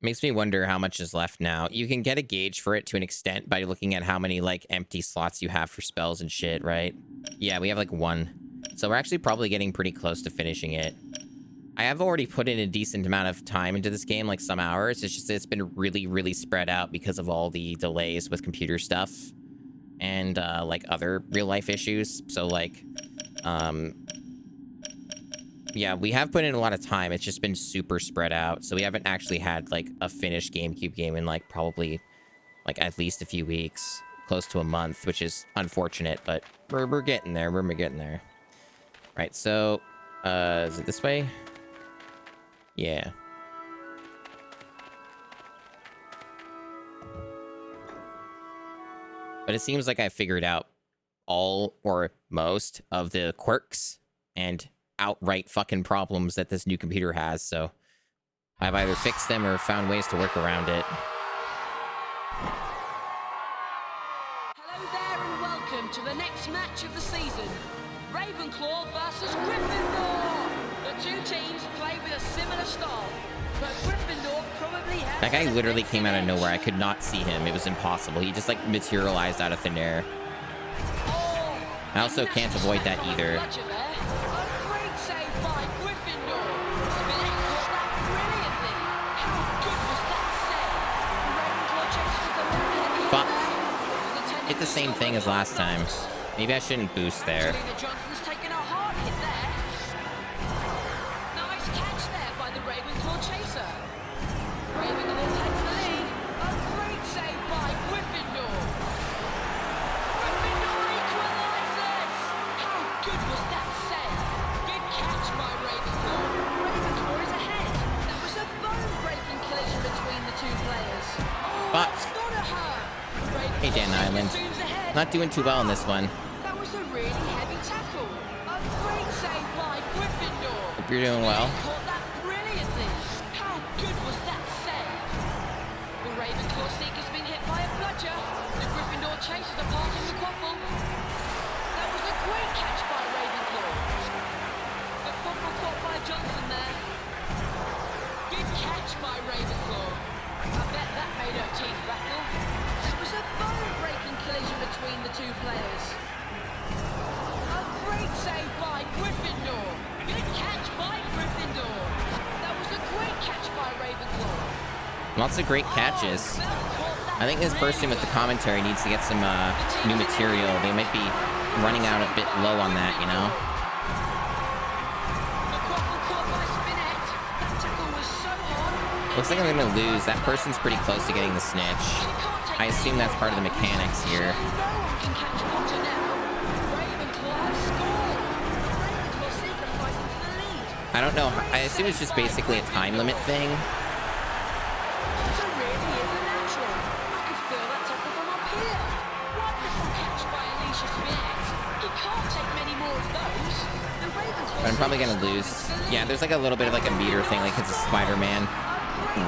Makes me wonder how much is left now. You can get a gauge for it to an extent by looking at how many, like, empty slots you have for spells and shit, right? Yeah, we have, like, 1. So we're actually probably getting pretty close to finishing it. I have already put in a decent amount of time into this game, like some hours. It's just it's been really, really spread out because of all the delays with computer stuff and, like, other real-life issues. So, like, yeah, we have put in a lot of time. It's just been super spread out. So we haven't actually had, like, a finished GameCube game in, like, probably, like, at least a few weeks. Close to a month, which is unfortunate, but we're getting there. We're getting there. Right, so, is it this way? Yeah. But it seems like I figured out all or most of the quirks and outright fucking problems that this new computer has, so I've either fixed them or found ways to work around it. Hello there and welcome to the next match of the season. Ravenclaw versus Gryffindor. The two teams play with a similar style, but Gryffindor probably has... That guy literally came out of nowhere. I could not see him. It was impossible. He just, like, materialized out of thin air. I also can't avoid that either. Fuck. Hit the same thing as last time. Maybe I shouldn't boost there. Johnson's taken a hard hit there. Nice catch there by Hey, Dan Island. Not doing too well in this one. That was a really heavy tackle. A great save by Gryffindor. Hope you're doing well. Caught that brilliantly. How good was that save? The Ravenclaw Seeker's been hit by a bludger. The Gryffindor chasers are parting the quaffle. That was a great catch by Ravenclaw. The quaffle caught by Johnson there. Good catch by Ravenclaw. I bet that made her teeth rattle. It was a bone-breaking collision between the two players. A great save by Gryffindor. Good catch by Gryffindor. That was a great catch by Ravenclaw. Lots of great catches. I think this person with the commentary needs to get some new material. They might be running out a bit low on that, you know? Looks like I'm gonna lose. That person's pretty close to getting the snitch. I assume that's part of the mechanics here. I don't know. I assume it's just basically a time limit thing. But I'm probably gonna lose. Yeah, there's like a little bit of like a meter thing, like it's a Spider-Man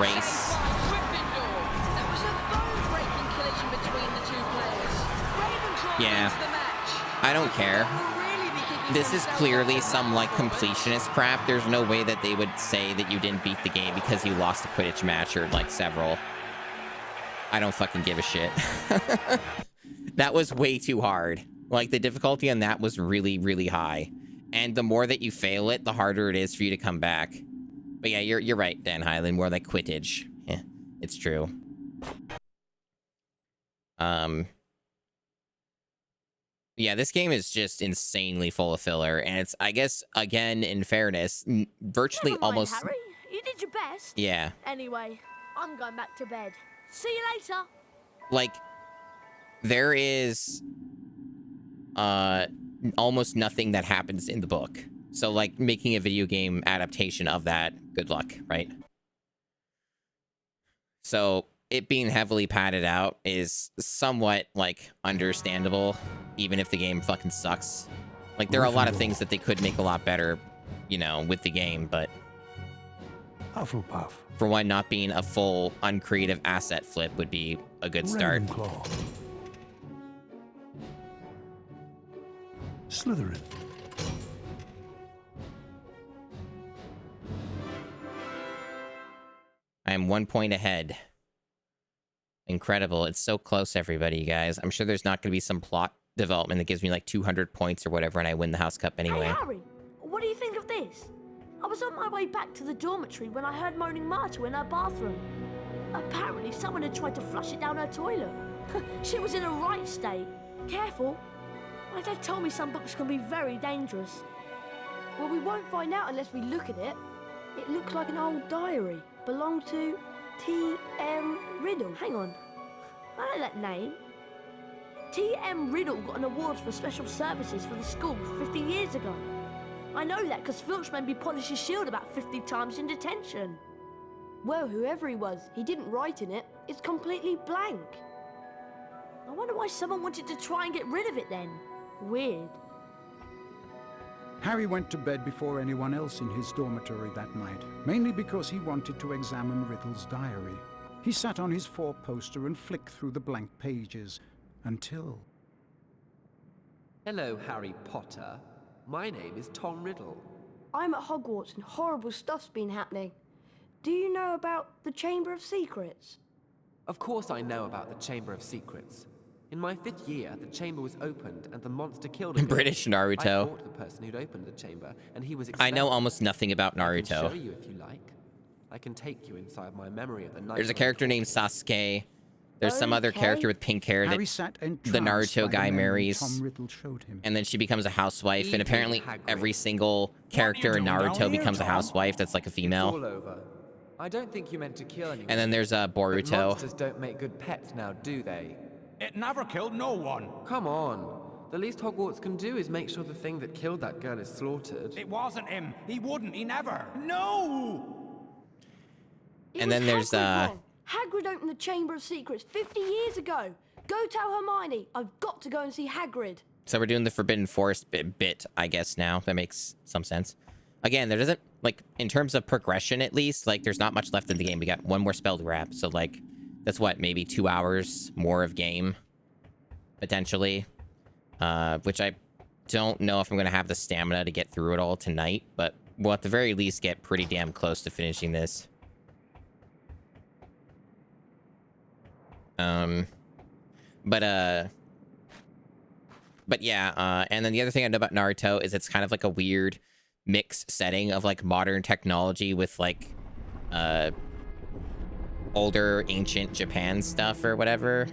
race. Yeah, I don't care. This is clearly some like completionist crap. There's no way that they would say that you didn't beat the game because you lost a Quidditch match or like several. I don't fucking give a shit. That was way too hard. Like the difficulty on that was really, really high. And the more that you fail it, the harder it is for you to come back. But yeah, you're right, Dan Highland. More like Quidditch. Yeah, it's true. Yeah, this game is just insanely full of filler, and it's, I guess, again, in fairness, virtually Never mind, almost. Harry. You did your best. Yeah. Anyway, I'm going back to bed. See you later. Like, there is almost nothing that happens in the book. So, like, making a video game adaptation of that, good luck, right? So, it being heavily padded out is somewhat, like, understandable, even if the game fucking sucks. Like, there are a lot of things that they could make a lot better, you know, with the game, but... Hufflepuff. For one, not being a full, uncreative asset flip would be a good start. Ravenclaw. Slytherin. I am 1 point ahead. Incredible. It's so close, everybody, you guys. I'm sure there's not going to be some plot development that gives me like 200 points or whatever and I win the House Cup anyway. Hey, Harry, what do you think of this? I was on my way back to the dormitory when I heard Moaning Myrtle in her bathroom. Apparently, someone had tried to flush it down her toilet. She was in a right state. Careful. My dad told me some books can be very dangerous. Well, we won't find out unless we look at it. It looks like an old diary. Belonged to T.M. Riddle. Hang on. I know that name. T.M. Riddle got an award for special services for the school 50 years ago. I know that because Filch made me polish his shield about 50 times in detention. Well, whoever he was, he didn't write in it. It's completely blank. I wonder why someone wanted to try and get rid of it then. Weird. Harry went to bed before anyone else in his dormitory that night, mainly because he wanted to examine Riddle's diary. He sat on his four-poster and flicked through the blank pages, until... Hello, Harry Potter. My name is Tom Riddle. I'm at Hogwarts and horrible stuff's been happening. Do you know about the Chamber of Secrets? Of course I know about the Chamber of Secrets. In my 5th year, the chamber was opened and the monster killed a girl. British Naruto. I fought the person who'd opened the chamber, and he was expelled. I know almost nothing about Naruto. I can show you if you like. I can take you inside my memory of the night. There's a character named Sasuke. There's some other character with pink hair that the Naruto guy marries. And then she becomes a housewife. And apparently every single character in Naruto becomes a housewife that's like a female. All over. I don't think you meant to kill anyone. And then there's Boruto. But monsters don't make good pets now, do they? It never killed no one. Come on. The least Hogwarts can do is make sure the thing that killed that girl is slaughtered. It wasn't him. He wouldn't. He never. No! And then there's Hagrid opened the Chamber of Secrets 50 years ago. Go tell Hermione. I've got to go and see Hagrid. So we're doing the Forbidden Forest bit, I guess, now. That makes some sense. Again, there doesn't, like, in terms of progression, at least, like, there's not much left in the game. We got one more spell to grab. So, like, that's what, maybe 2 hours more of game, potentially. Which I don't know if I'm going to have the stamina to get through it all tonight. But we'll at the very least get pretty damn close to finishing this. But yeah, and then the other thing I know about Naruto is it's kind of like a weird mixed setting of like modern technology with like older ancient Japan stuff or whatever.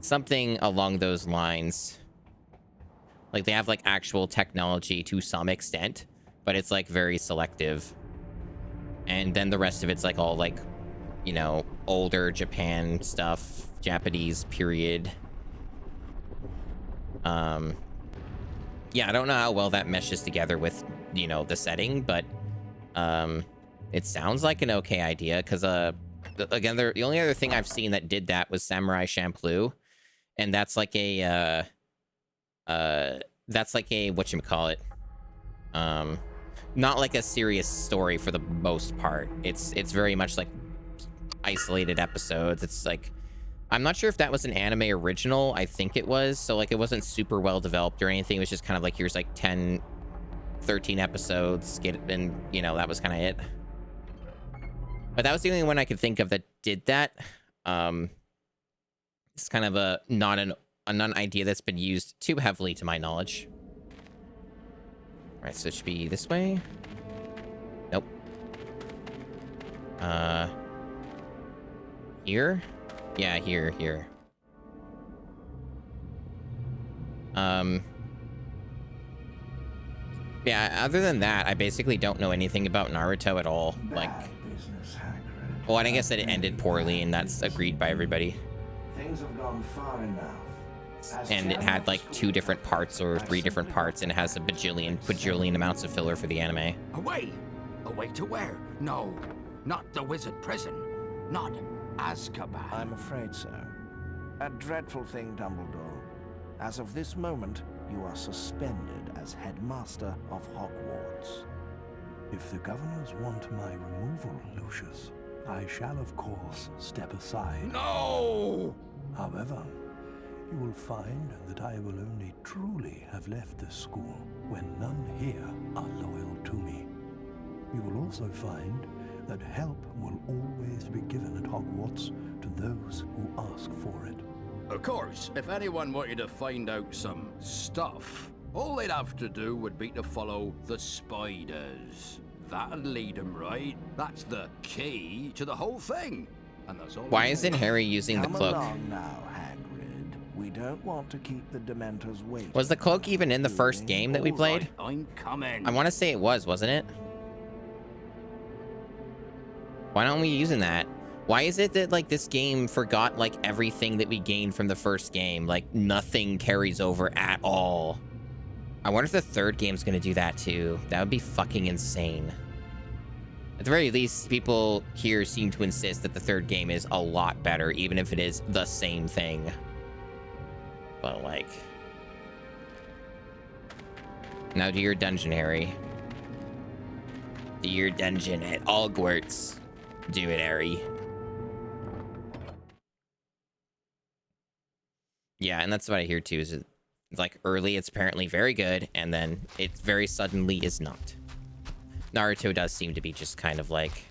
Something along those lines. Like they have like actual technology to some extent, but it's like very selective. And then the rest of it's like all like, you know, older Japan stuff, Japanese period. Yeah, I don't know how well that meshes together with, you know, the setting, but it sounds like an okay idea because again, the only other thing I've seen that did that was Samurai Champloo, and that's like a whatchamacallit, not like a serious story for the most part. It's very much like isolated episodes. It's like, I'm not sure if that was an anime original. I think it was. So like it wasn't super well developed or anything. It was just kind of like, here's like 10, 13 episodes. Get it, and you know, that was kind of it. But that was the only one I could think of that did that. It's kind of a not an idea that's been used too heavily to my knowledge. All right, so it should be this way. Nope. Here? Yeah, here. Yeah, other than that, I basically don't know anything about Naruto at all. Like, well, and I guess that it ended poorly, and that's agreed by everybody. Things have gone far enough. And it had like 2 different parts or 3 different parts, and it has a bajillion amounts of filler for the anime. Away! Away to where? No, not the wizard prison. Not Azkaban. I'm afraid so. A dreadful thing, Dumbledore. As of this moment, you are suspended as headmaster of Hogwarts. If the governors want my removal, Lucius, I shall of course step aside. No! However, you will find that I will only truly have left this school when none here are loyal to me. You will also find that help will always be given at Hogwarts to those who ask for it. Of course, if anyone wanted to find out some stuff, all they'd have to do would be to follow the spiders. That'd lead them right. That's the key to the whole thing. And that's all. Why isn't Harry using the cloak? Come along now, Hagrid. We don't want to keep the Dementors waiting. Was the cloak even in the first game that we played? I'm coming. I want to say it was, wasn't it? Why aren't we using that? Why is it that, like, this game forgot, like, everything that we gained from the first game? Like, nothing carries over at all. I wonder if the third game's gonna do that, too. That would be fucking insane. At the very least, people here seem to insist that the third game is a lot better, even if it is the same thing. But, like... Now do your dungeon, Harry. Do your dungeon at Hogwarts. Do it, Harry. Yeah, and that's what I hear too, is it's like early it's apparently very good, and then it very suddenly is not. Naruto does seem to be just kind of like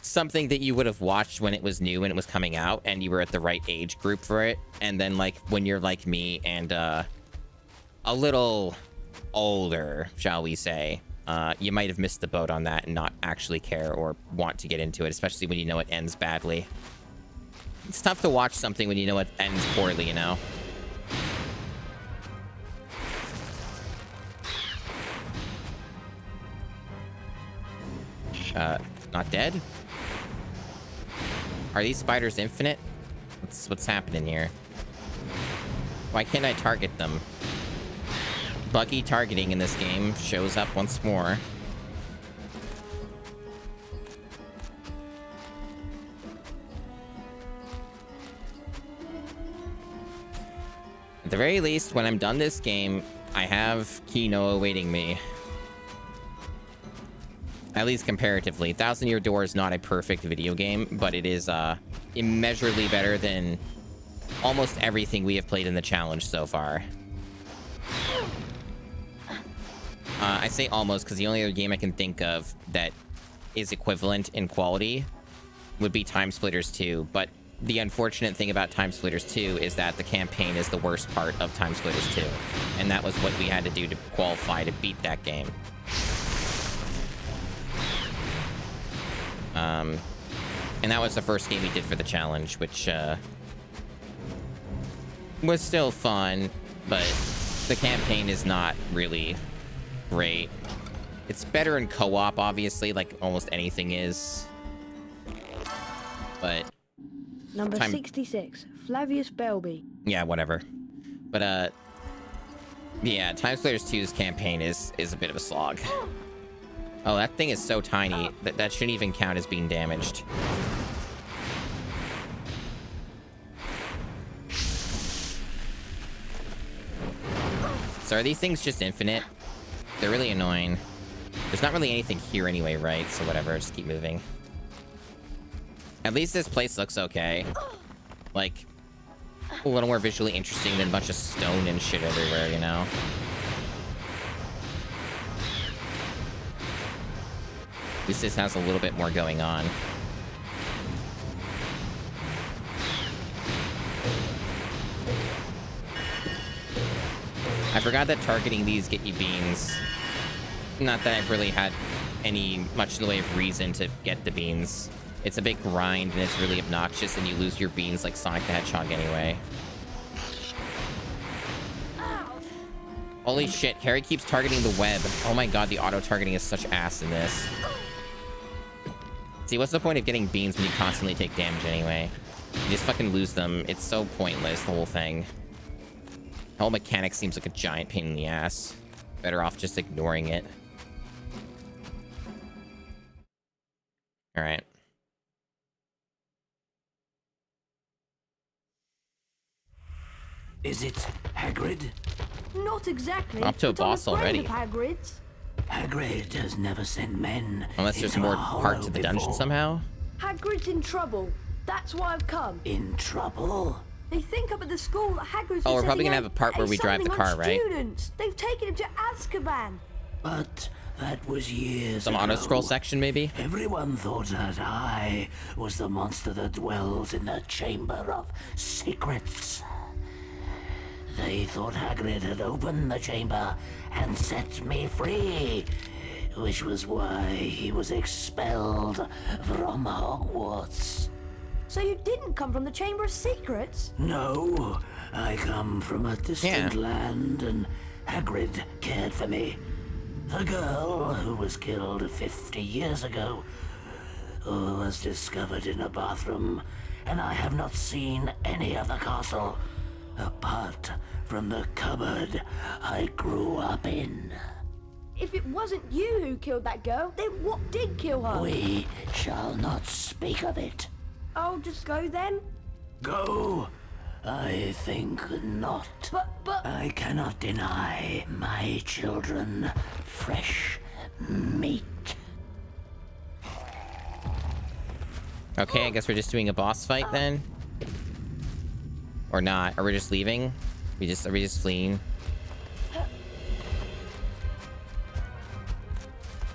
something that you would have watched when it was new and it was coming out and you were at the right age group for it, and then like when you're like me and a little older, shall we say, you might have missed the boat on that and not actually care or want to get into it, especially when you know it ends badly. It's tough to watch something when you know it ends poorly, you know? Not dead? Are these spiders infinite? What's happening here? Why can't I target them? Buggy targeting in this game shows up once more. At the very least, when I'm done this game, I have Kino awaiting me. At least comparatively. Thousand Year Door is not a perfect video game, but it is immeasurably better than almost everything we have played in the challenge so far. I say almost because the only other game I can think of that is equivalent in quality would be Time Splitters 2, but the unfortunate thing about Time Splitters 2 is that the campaign is the worst part of Time Splitters 2, and that was what we had to do to qualify to beat that game. And that was the first game we did for the challenge, which was still fun, but the campaign is not really great. It's better in co-op, obviously, like almost anything is. But Number 66, Flavius Belby. yeah, whatever. But yeah, Time Splitters 2's campaign is a bit of a slog. Oh, that thing is so tiny that shouldn't even count as being damaged. So are these things just infinite? They're really annoying. There's not really anything here anyway, right? So whatever, just keep moving. At least this place looks okay. Like, a little more visually interesting than a bunch of stone and shit everywhere, you know? At least this has a little bit more going on. I forgot that targeting these get you beans. Not that I've really had much in the way of reason to get the beans. It's a big grind and it's really obnoxious and you lose your beans like Sonic the Hedgehog anyway. Holy shit, Harry keeps targeting the web. Oh my god, the auto-targeting is such ass in this. See, what's the point of getting beans when you constantly take damage anyway? You just fucking lose them. It's so pointless, the whole thing. The whole mechanic seems like a giant pain in the ass. Better off just ignoring it. Alright. Is it Hagrid? Not exactly. Up to a but I'm boss afraid already. of Hagrid's. Hagrid has never sent men. Unless there's into more a hollow parts of the dungeon before. somehow. Hagrid's in trouble. That's why I've come. In trouble? They think up at the school that Hagrid's Oh, been we're probably setting gonna have a part where we drive the something on car, right? Students. They've taken him to Azkaban. But that was years Some ago. auto-scroll section, maybe? Everyone thought that I was the monster that dwells in the Chamber of Secrets. They thought Hagrid had opened the chamber and set me free, which was why he was expelled from Hogwarts. So you didn't come from the Chamber of Secrets? No, I come from a distant land, and Hagrid cared for me. The girl who was killed 50 years ago was discovered in a bathroom, and I have not seen any other castle apart from the cupboard I grew up in. If it wasn't you who killed that girl, then what did kill her? We shall not speak of it. I'll just go then. Go? I think not. But... I cannot deny my children fresh meat. Okay, I guess we're just doing a boss fight then? Or not? Or we're just leaving? Are we just fleeing?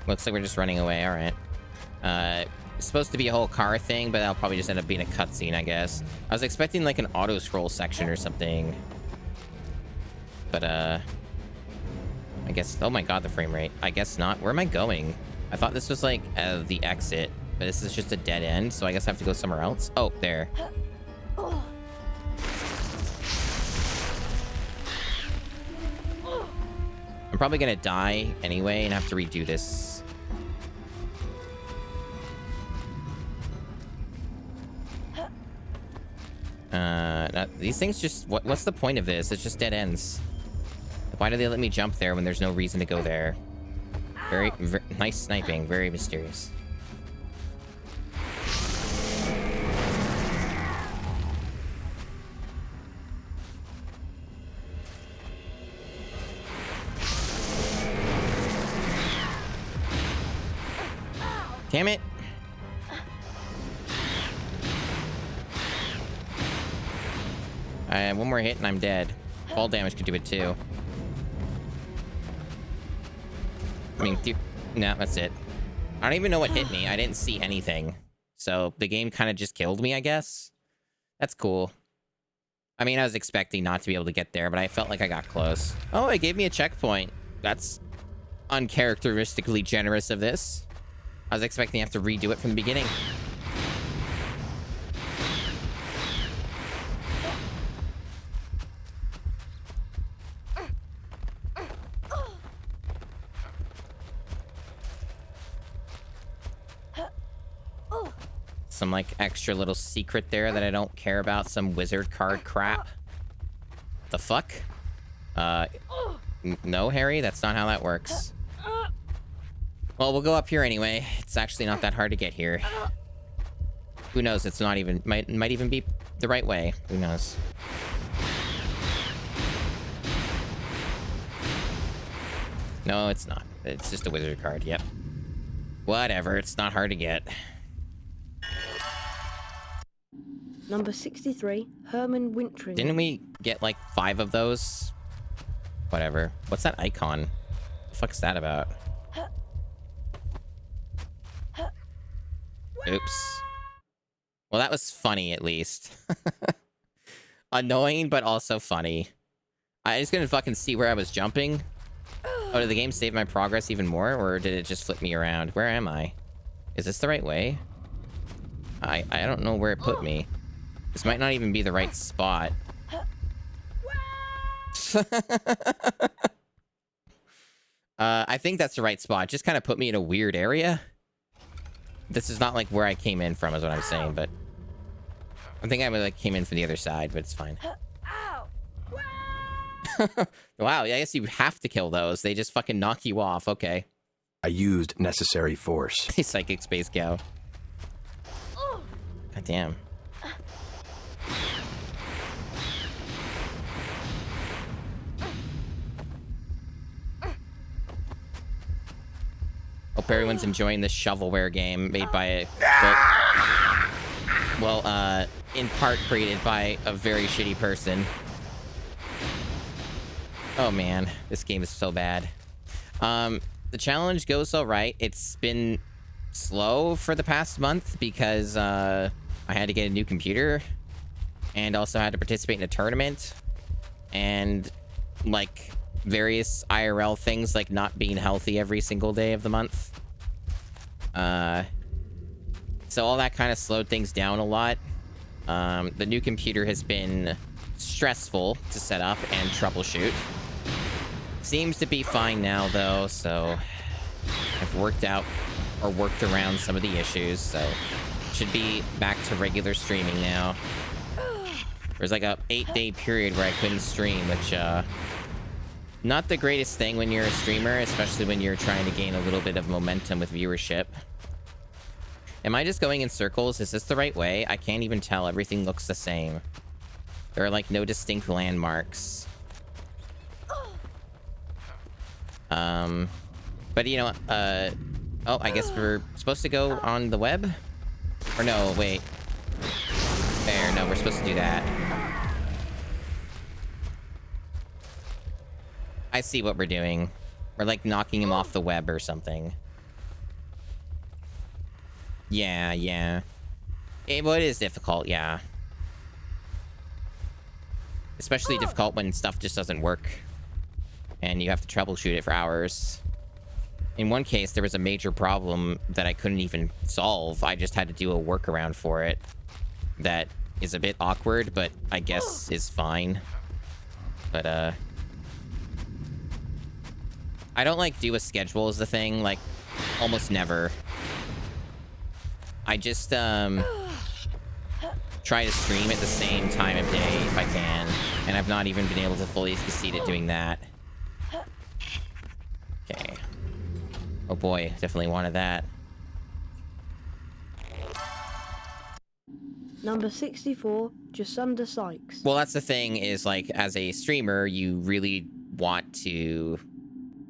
Looks like we're just running away, alright. It's supposed to be a whole car thing, but that'll probably just end up being a cutscene, I guess. I was expecting like an auto-scroll section or something. But, I guess... Oh my god, the frame rate. I guess not. Where am I going? I thought this was like the exit, but this is just a dead end, so I guess I have to go somewhere else. Oh, there. I'm probably gonna die anyway and have to redo this. These things just... What's the point of this? It's just dead ends. Why do they let me jump there when there's no reason to go there? Very nice sniping. Very mysterious. Damn it. One more hit and I'm dead. Fall damage could do it too. I mean, no, that's it. I don't even know what hit me. I didn't see anything. So the game kind of just killed me, I guess. That's cool. I mean, I was expecting not to be able to get there, but I felt like I got close. Oh, it gave me a checkpoint. That's uncharacteristically generous of this. I was expecting to have to redo it from the beginning. Some, like, extra little secret there that I don't care about. Some wizard card crap. The fuck? No, Harry, that's not how that works. Well, we'll go up here anyway. It's actually not that hard to get here. Who knows? It's not even... Might even be the right way. Who knows? No, it's not. It's just a wizard card. Yep. Whatever. It's not hard to get. Number 63, Herman Wintering. Didn't we get like 5 of those? Whatever. What's that icon? What the fuck's that about? Oops. Well, that was funny at least. Annoying, but also funny. I just couldn't fucking see where I was jumping. Oh, did the game save my progress even more, or did it just flip me around? Where am I? Is this the right way? I don't know where it put me. This might not even be the right spot. I think that's the right spot. Just kind of put me in a weird area. This is not like where I came in from, is what I'm saying, but I think I like came in from the other side, but it's fine. Wow, I guess you have to kill those. They just fucking knock you off. Okay. I used necessary force. Hey, Psychic Space Cow. God damn. Hope everyone's enjoying this shovelware game made by a... Well, in part created by a very shitty person. Oh man, this game is so bad. The challenge goes all right. It's been slow for the past month because I had to get a new computer and also had to participate in a tournament and like various IRL things like not being healthy every single day of the month. So all that kind of slowed things down a lot. The new computer has been stressful to set up and troubleshoot. Seems to be fine now though, so I've worked around some of the issues, so should be back to regular streaming now. There's like a 8-day period where I couldn't stream, which not the greatest thing when you're a streamer, especially when you're trying to gain a little bit of momentum with viewership. Am I just going in circles? Is this the right way? I can't even tell. Everything looks the same. There are like no distinct landmarks. But you know, oh, I guess we're supposed to go on the web? Or no, wait. There, no, we're supposed to do that. I see what we're doing. We're like knocking him off the web or something. Yeah, yeah. Well, it is difficult, yeah. Especially difficult when stuff just doesn't work. And you have to troubleshoot it for hours. In one case, there was a major problem that I couldn't even solve. I just had to do a workaround for it. That is a bit awkward, but I guess is fine. But, I don't, like, do a schedule as the thing. Like, almost never. I just, try to stream at the same time of day if I can. And I've not even been able to fully succeed at doing that. Okay. Oh boy, definitely wanted that. Number 64, Jacinda Sykes. Well, that's the thing is, like, as a streamer, you really want to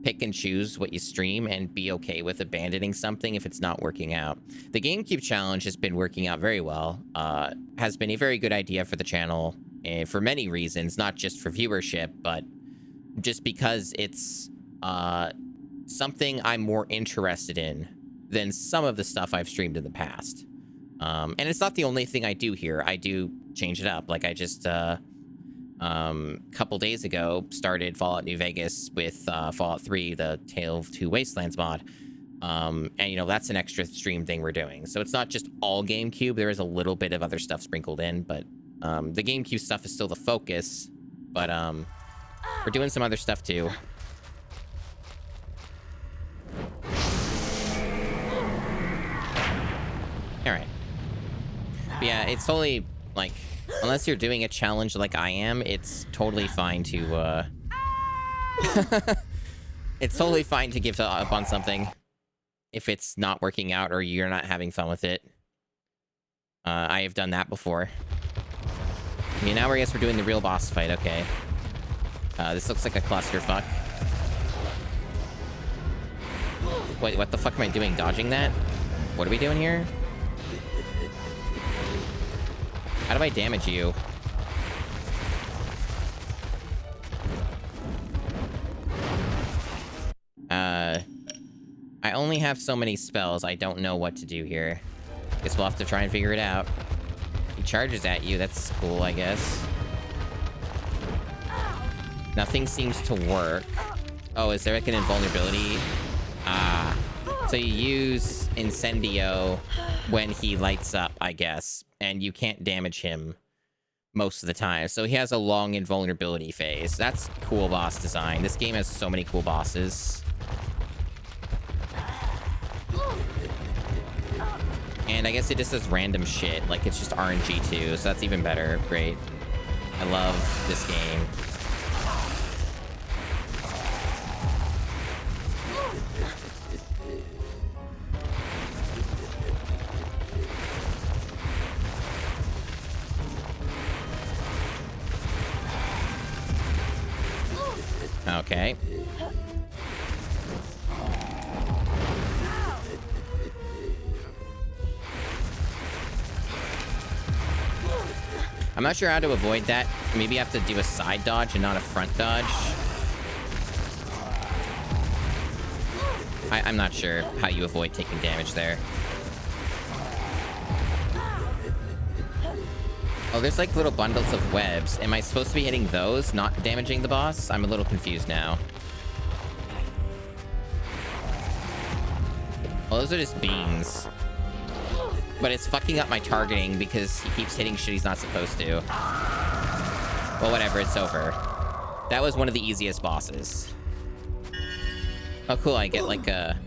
pick and choose what you stream and be okay with abandoning something if it's not working out. The GameCube challenge has been working out very well. Has been a very good idea for the channel for many reasons, not just for viewership, but just because it's something I'm more interested in than some of the stuff I've streamed in the past. And it's not the only thing I do here. I do change it up. Like I just, couple days ago, started Fallout New Vegas with Fallout 3, the Tale of Two Wastelands mod. And, you know, that's an extra stream thing we're doing. So it's not just all GameCube. There is a little bit of other stuff sprinkled in, but the GameCube stuff is still the focus. But we're doing some other stuff too. All right. But yeah, it's totally, like, unless you're doing a challenge like I am, it's totally fine to, it's totally fine to give up on something if it's not working out or you're not having fun with it. I have done that before. I mean, now I guess we're doing the real boss fight, okay. This looks like a clusterfuck. Wait, what the fuck am I doing? Dodging that? What are we doing here? How do I damage you? I only have so many spells. I don't know what to do here. Guess we'll have to try and figure it out. He charges at you. That's cool, I guess. Nothing seems to work. Oh, is there like an invulnerability? Ah. So you use Incendio when he lights up, I guess. And you can't damage him most of the time. So he has a long invulnerability phase. That's cool boss design. This game has so many cool bosses. And I guess it just does random shit. Like, it's just RNG too, so that's even better. Great. I love this game. Okay. I'm not sure how to avoid that. Maybe I have to do a side dodge and not a front dodge. I'm not sure how you avoid taking damage there. Oh, there's like little bundles of webs. Am I supposed to be hitting those, not damaging the boss? I'm a little confused now. Well, those are just beans. But it's fucking up my targeting because he keeps hitting shit he's not supposed to. Well, whatever, it's over. That was one of the easiest bosses. Oh, cool, I get like a...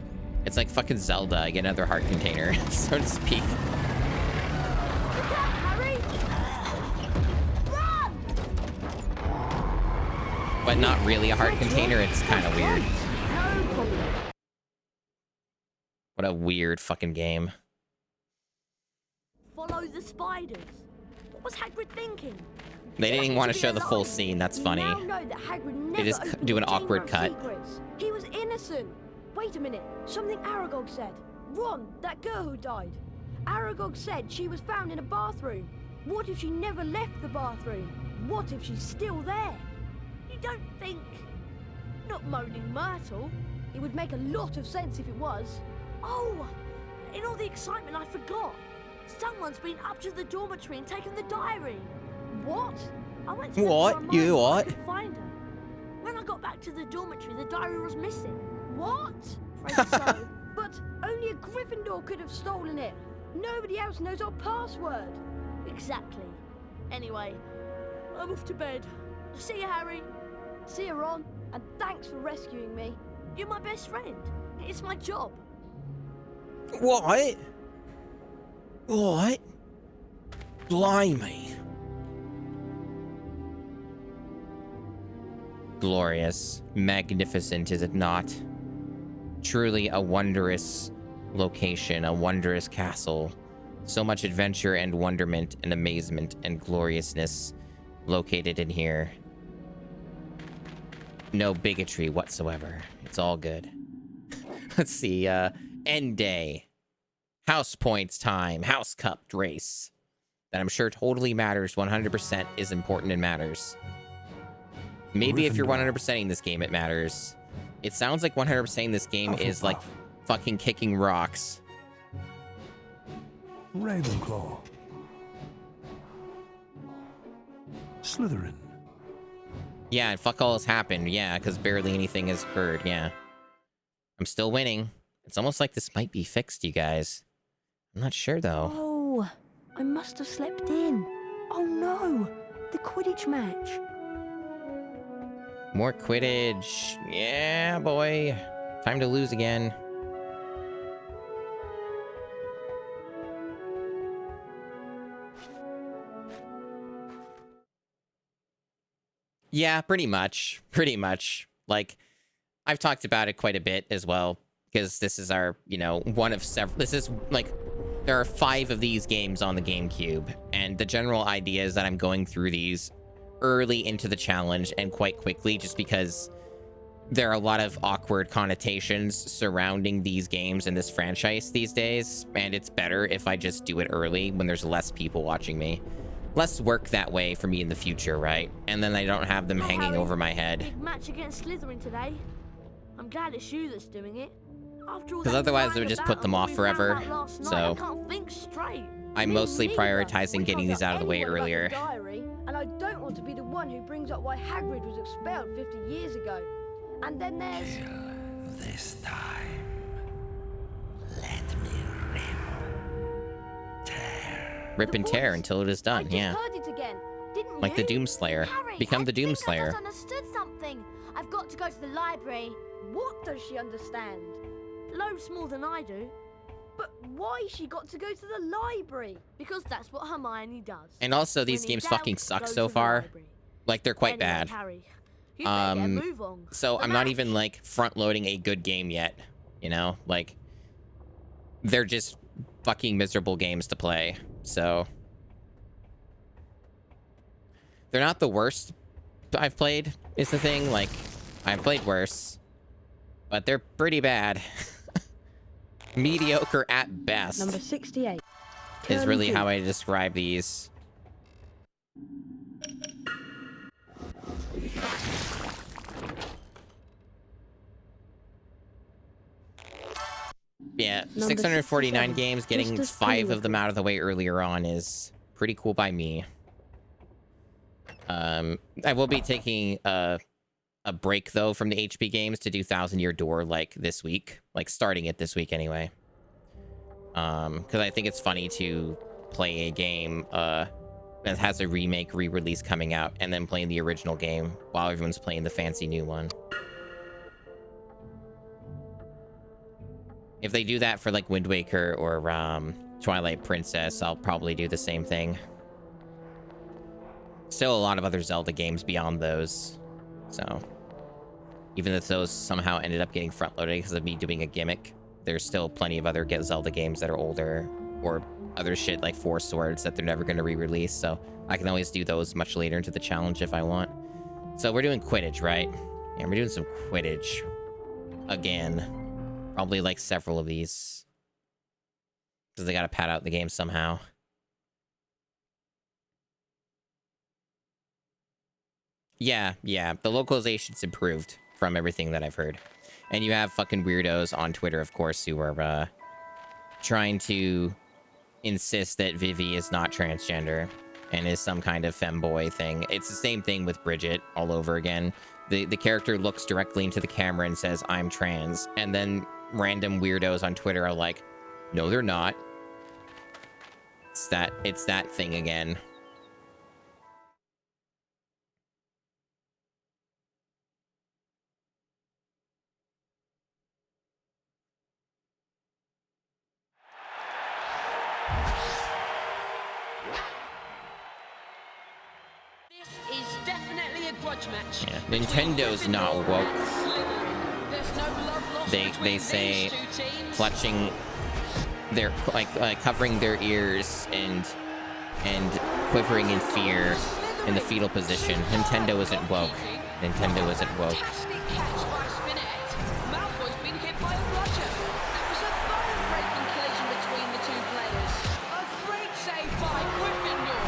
It's like fucking Zelda. I get another heart container, so to speak. But not really a heart container, it's kind of weird. What a weird fucking game. Follow the spiders. What was Hagrid thinking? They didn't even want to show the full scene, that's funny. They just do an awkward cut. He was innocent. Wait a minute, something Aragog said. Ron, that girl who died. Aragog said she was found in a bathroom. What if she never left the bathroom? What if she's still there? You don't think... Not Moaning Myrtle. It would make a lot of sense if it was. Oh, in all the excitement I forgot. Someone's been up to the dormitory and taken the diary. What? I went to the What? You what? Find her. When I got back to the dormitory, the diary was missing. What? Afraid so. But only a Gryffindor could have stolen it. Nobody else knows our password. Exactly. Anyway, I'm off to bed. See you, Harry. See you, Ron. And thanks for rescuing me. You're my best friend. It's my job. What? What? Blimey. Glorious. Magnificent, is it not? Truly a wondrous location, a wondrous castle. So much adventure and wonderment and amazement and gloriousness located in here. No bigotry whatsoever. It's all good. Let's see, end day. House points time. House cup race. That I'm sure totally matters. 100% is important and matters. Maybe if you're 100%ing this game, it matters. It sounds like 100%ing this game is like fucking kicking rocks. Ravenclaw. Slytherin. Yeah, and fuck all has happened. Yeah, because barely anything has occurred. Yeah. I'm still winning. It's almost like this might be fixed, you guys. I'm not sure, though. Oh, I must have slept in. Oh no, the Quidditch match. More Quidditch. Yeah, boy. Time to lose again. Yeah, pretty much. Pretty much. Like, I've talked about it quite a bit as well, because this is our, you know, one of several. This is, like, there are 5 of these games on the GameCube, and the general idea is that I'm going through these early into the challenge and quite quickly, just because there are a lot of awkward connotations surrounding these games and this franchise these days, and it's better if I just do it early when there's less people watching me. Less work that way for me in the future, right? And then I don't have them hanging over my head. Big match against Slytherin today. I'm glad it's you that's doing it. Because otherwise they would just put them off forever. So I can't think straight. I'm mostly prioritizing getting these out of the way earlier. Diary, and I don't want to be the one who brings up why Hagrid was expelled 50 years ago. And then there's... This time, let me Rip and tear until it is done, yeah. Heard it again, didn't like you? the Doomslayer. Harry, Become the I Doomslayer. think I just understood something. I've got to go to the library. What does she understand? Loads more than I do. But why she got to go to the library? Because that's what Hermione does. And also, these games fucking suck so far. Like, they're quite bad. Harry, you better get a move on. So I'm not even, like, front-loading a good game yet. You know? Like, they're just fucking miserable games to play. So they're not the worst I've played, is the thing. Like, I've played worse, but they're pretty bad. Mediocre at best. Number 68. Is really how I describe these. Yeah, 649 games, getting 5 of them out of the way earlier on is pretty cool by me. I will be taking a break, though, from the HP games to do 1,000 Year Door, like, this week. Like, starting it this week, anyway. Because I think it's funny to play a game that has a remake, re-release coming out, and then playing the original game while everyone's playing the fancy new one. If they do that for, like, Wind Waker or Twilight Princess, I'll probably do the same thing. Still a lot of other Zelda games beyond those. So, even if those somehow ended up getting front-loaded because of me doing a gimmick, there's still plenty of other Zelda games that are older, or other shit like Four Swords that they're never going to re-release, so I can always do those much later into the challenge if I want. So we're doing Quidditch, right? Yeah, we're doing some Quidditch. Again. Probably like several of these. Because they gotta pad out the game somehow. Yeah. The localization's improved from everything that I've heard. And you have fucking weirdos on Twitter, of course, who are trying to insist that Vivi is not transgender and is some kind of femboy thing. It's the same thing with Bridget all over again. The character looks directly into the camera and says, "I'm trans." And then random weirdos on Twitter are like, "No, they're not." It's that thing again. This is definitely a grudge match. Yeah, Nintendo's not woke. There's no love lost They say clutching their like covering their ears and quivering in fear in the fetal position. Nintendo isn't woke. Nintendo isn't woke. Fantastic catch by Spinette. Malfoy's been hit by a bludger. That was a bone-breaking collision between the two players. A great save by Gryffindor.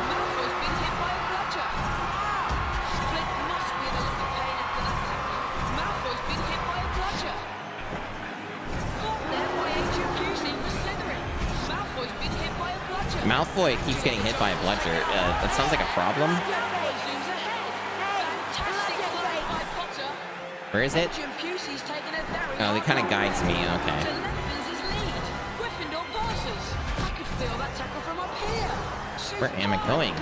Malfoy's been hit by a bludger. Split must be in a lot of pain after that tackle. Malfoy's been hit by a bludger. Caught there by Adrian Pusey for Slytherin. Malfoy's been hit by a bludger. Malfoy keeps getting hit by a bludger. That sounds like a problem. Where is it? Oh, it kind of guides me. Okay. Where am I going?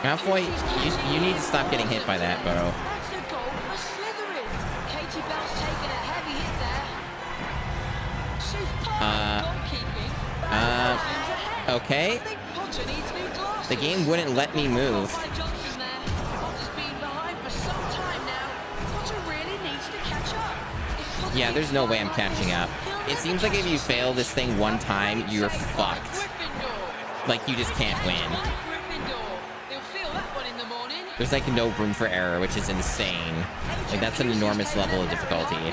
Malfoy, you need to stop getting hit by that, bro. That's a goal for Slytherin. Katie Bell's taken a heavy hit there. Okay. The game wouldn't let me move. Yeah, there's no way I'm catching up. It seems like if you fail this thing one time, you're fucked. Like, you just can't win. There's like no room for error, which is insane. Like, that's an enormous level of difficulty.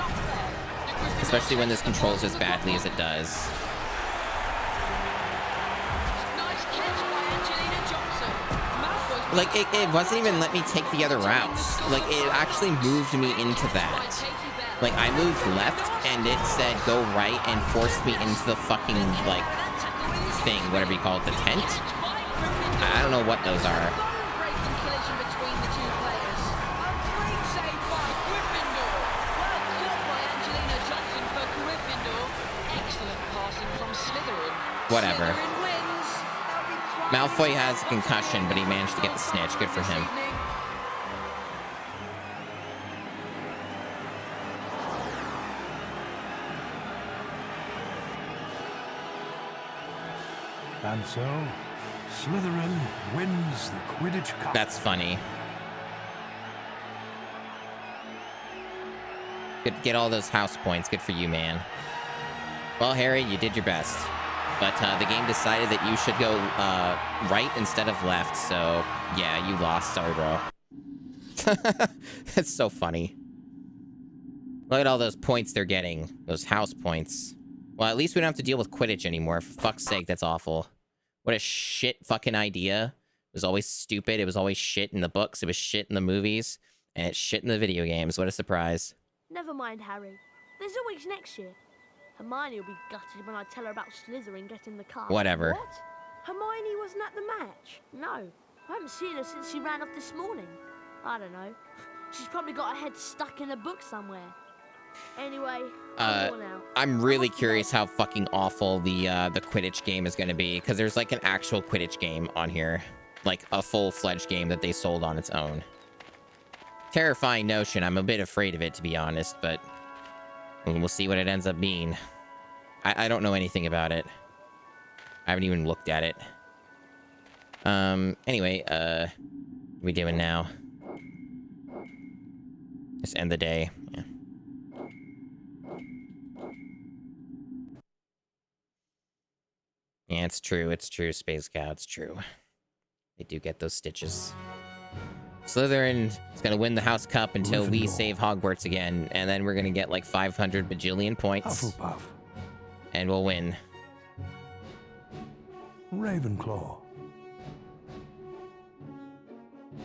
Especially when this controls as badly as it does. Like, it wasn't even let me take the other routes. Like, it actually moved me into that. Like, I moved left, and it said go right, and forced me into the fucking, like, thing, whatever you call it, the tent? I don't know what those are. Whatever. Malfoy has a concussion, but he managed to get the snitch. Good for him. And so, Slytherin wins the Quidditch Cup. That's funny. Get all those house points. Good for you, man. Well, Harry, you did your best. But the game decided that you should go right instead of left, so yeah, you lost. Sorry, bro. That's so funny. Look at all those points they're getting. Those house points. Well, at least we don't have to deal with Quidditch anymore. For fuck's sake, that's awful. What a shit fucking idea. It was always stupid. It was always shit in the books. It was shit in the movies. And it's shit in the video games. What a surprise. Never mind, Harry. There's always next year. Hermione will be gutted when I tell her about Slytherin getting the cup. Whatever. What? Hermione wasn't at the match? No. I haven't seen her since she ran off this morning. I don't know. She's probably got her head stuck in a book somewhere. Anyway, I'm really curious how fucking awful the Quidditch game is going to be, because there's like an actual Quidditch game on here. Like a full-fledged game that they sold on its own. Terrifying notion. I'm a bit afraid of it, to be honest, but we'll see what it ends up being. I don't know anything about it. I haven't even looked at it. Anyway, what are we doing now? Just end the day. Yeah. Yeah, it's true. It's true, Space Cow. It's true. They do get those stitches. Slytherin is going to win the House Cup until we save Hogwarts again, and then we're going to get like 500 bajillion points. Hufflepuff. And we'll win. Ravenclaw.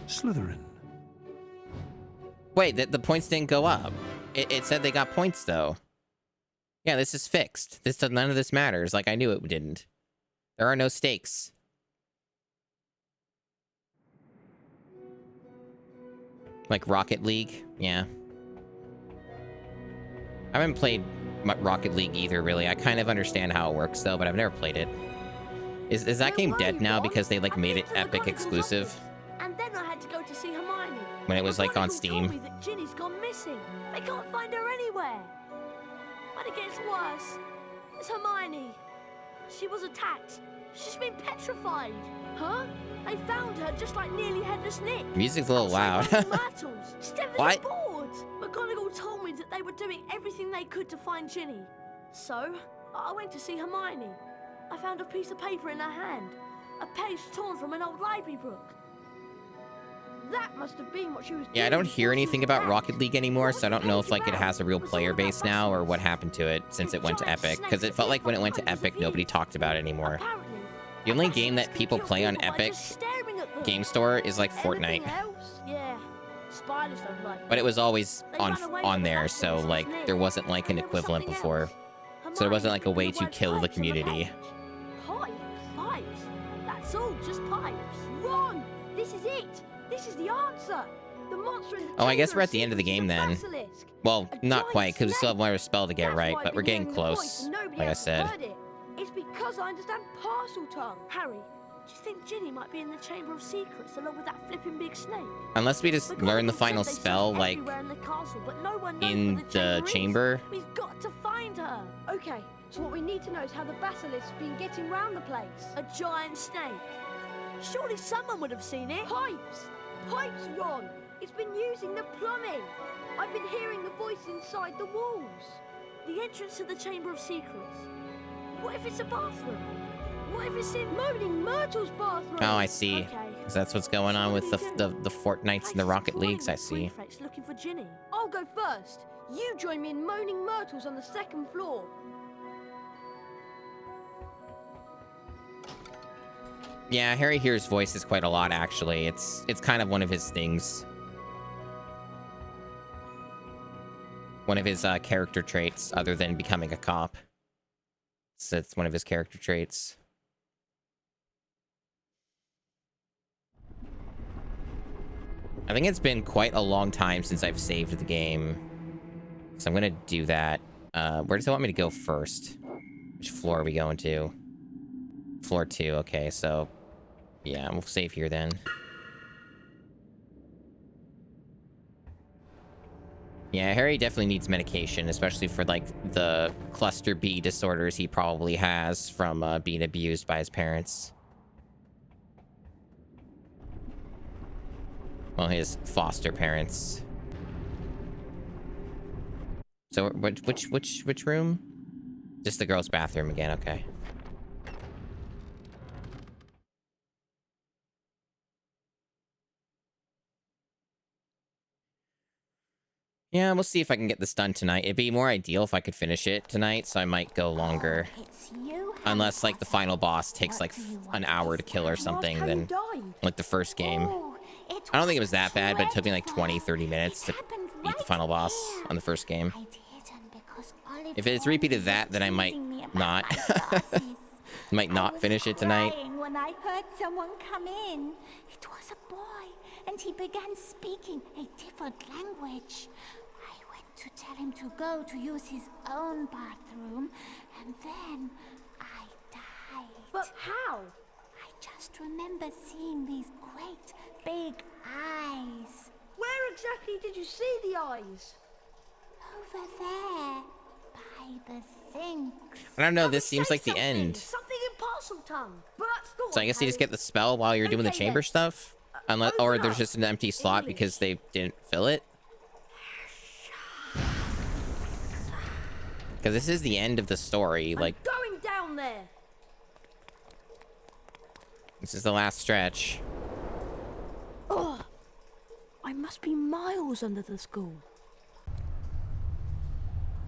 Slytherin. Wait, the points didn't go up. It said they got points, though. Yeah, this is fixed. None of this matters. Like, I knew it didn't. There are no stakes. Like Rocket League? Yeah. I haven't played Rocket League either, really. I kind of understand how it works, though, but I've never played it. Is that game dead now because they, like, made it Epic exclusive? And then I had to go to see Hermione. When it was, like, on Steam? Told me that Ginny's gone missing. They can't find her anywhere. But it gets worse. It's Hermione. She was attacked. She's been petrified. Huh? They found her just like Nearly Headless Nick. Music's a little loud. Myrtles. Stephanie What? bored. McGonagall told me that they were doing everything they could to find Ginny. So, I went to see Hermione. I found a piece of paper in her hand, a page torn from an old library book. That must have been what she was doing. Yeah, I don't hear anything about Rocket League anymore, so I don't know if like it has a real player base now or what happened to it since it went to Epic. Because it felt like when it went to Epic, nobody talked about it anymore. The only game that people play on Epic Game Store is like Fortnite. Yeah, spiders don't like. But it was always on there, so like there wasn't like an equivalent before. So there wasn't like a way to kill the community. Pipes. That's all, just pipes. Ron, this is it. This is the answer. The monster in the Oh, I guess we're at the end of the game then. Well, not quite, because we still have one more spell to get right, but we're getting close, like I said. It's because I understand parcel tongue. Harry, do you think Ginny might be in the Chamber of Secrets along with that flipping big snake? Unless we just learn the final spell, like, in the chamber. We've got to find her. Okay, so what we need to know is how the basilisk's been getting round the place. A giant snake. Surely someone would have seen it. Pipes, Ron. It's been using the plumbing. I've been hearing the voice inside the walls. The entrance to the Chamber of Secrets. What if it's a bathroom? What if it's in Moaning Myrtle's bathroom? Oh, I see. Okay. So that's what's going on with the Fortnites and the Rocket Leagues, I see. Looking for Ginny. I'll go first. You join me in Moaning Myrtle's on the second floor. Yeah, Harry hears voices quite a lot, actually. It's kind of one of his things. One of his character traits, other than becoming a cop. So it's one of his character traits. I think it's been quite a long time since I've saved the game. So I'm gonna do that. Where does it want me to go first? Which floor are we going to? Floor 2, okay, so... yeah, we'll save here then. Yeah, Harry definitely needs medication, especially for, like, the cluster B disorders he probably has from being abused by his parents. Well, his foster parents. So, which room? Just the girls' bathroom again, okay. Yeah, we'll see if I can get this done tonight. It'd be more ideal if I could finish it tonight, so I might go longer. Unless, like, the final boss takes, like, an hour to kill or something, then, like, the first game. I don't think it was that bad, but it took me, like, 20-30 minutes to beat the final boss on the first game. If it's repeated that, then I might not. Might not finish it tonight. When I heard someone come in, it was a boy, and he began speaking a different language. I went to tell him to go to use his own bathroom, and then I died. But how? I just remember seeing these great big eyes. Where exactly did you see the eyes? Over there, by the sink. I don't know, this seems like the end. Something in parcel tongue. But So I guess you just get the spell while you're doing the chamber stuff? Unless, or there's just an empty slot because they didn't fill it? Because this is the end of the story, like... going down there! This is the last stretch. Oh, I must be miles under the school.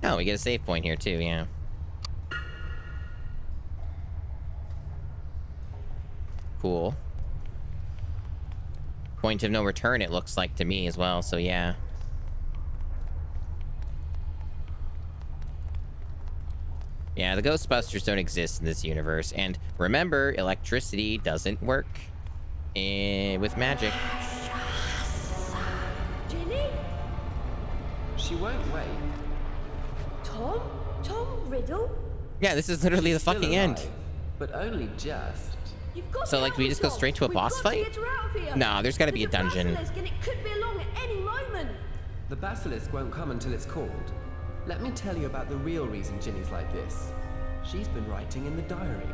Oh, we get a save point here too, yeah. Cool. Point of no return, it looks like to me as well, so yeah. Yeah, the Ghostbusters don't exist in this universe, and remember, electricity doesn't work with magic. Ginny? She won't wait. Tom? Tom Riddle? Yeah, this is literally the fucking end. But only just. So, like, we just go straight to a boss fight? No, there's gotta be a dungeon. It could be along at any moment. The basilisk won't come until it's called. Let me tell you about the real reason Ginny's like this. She's been writing in the diary.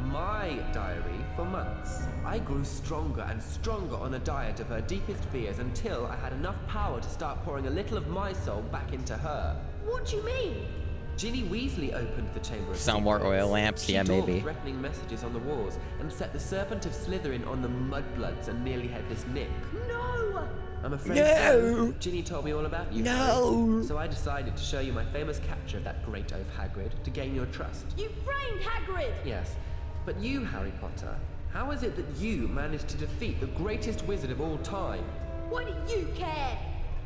my diary for months. I grew stronger and stronger on a diet of her deepest fears until I had enough power to start pouring a little of my soul back into her. What do you mean? Ginny Weasley opened the Chamber of Some more Secrets. oil lamps, She yeah, daubed maybe. threatening messages on the walls and set the Serpent of Slytherin on the Mudbloods and nearly headless Nick. No! I'm afraid No! so. Ginny told me all about you, No! Harry. So I decided to show you my famous capture of that great oaf Hagrid to gain your trust. You framed Hagrid! Yes, but you, Harry Potter, how is it that you managed to defeat the greatest wizard of all time? Why do you care?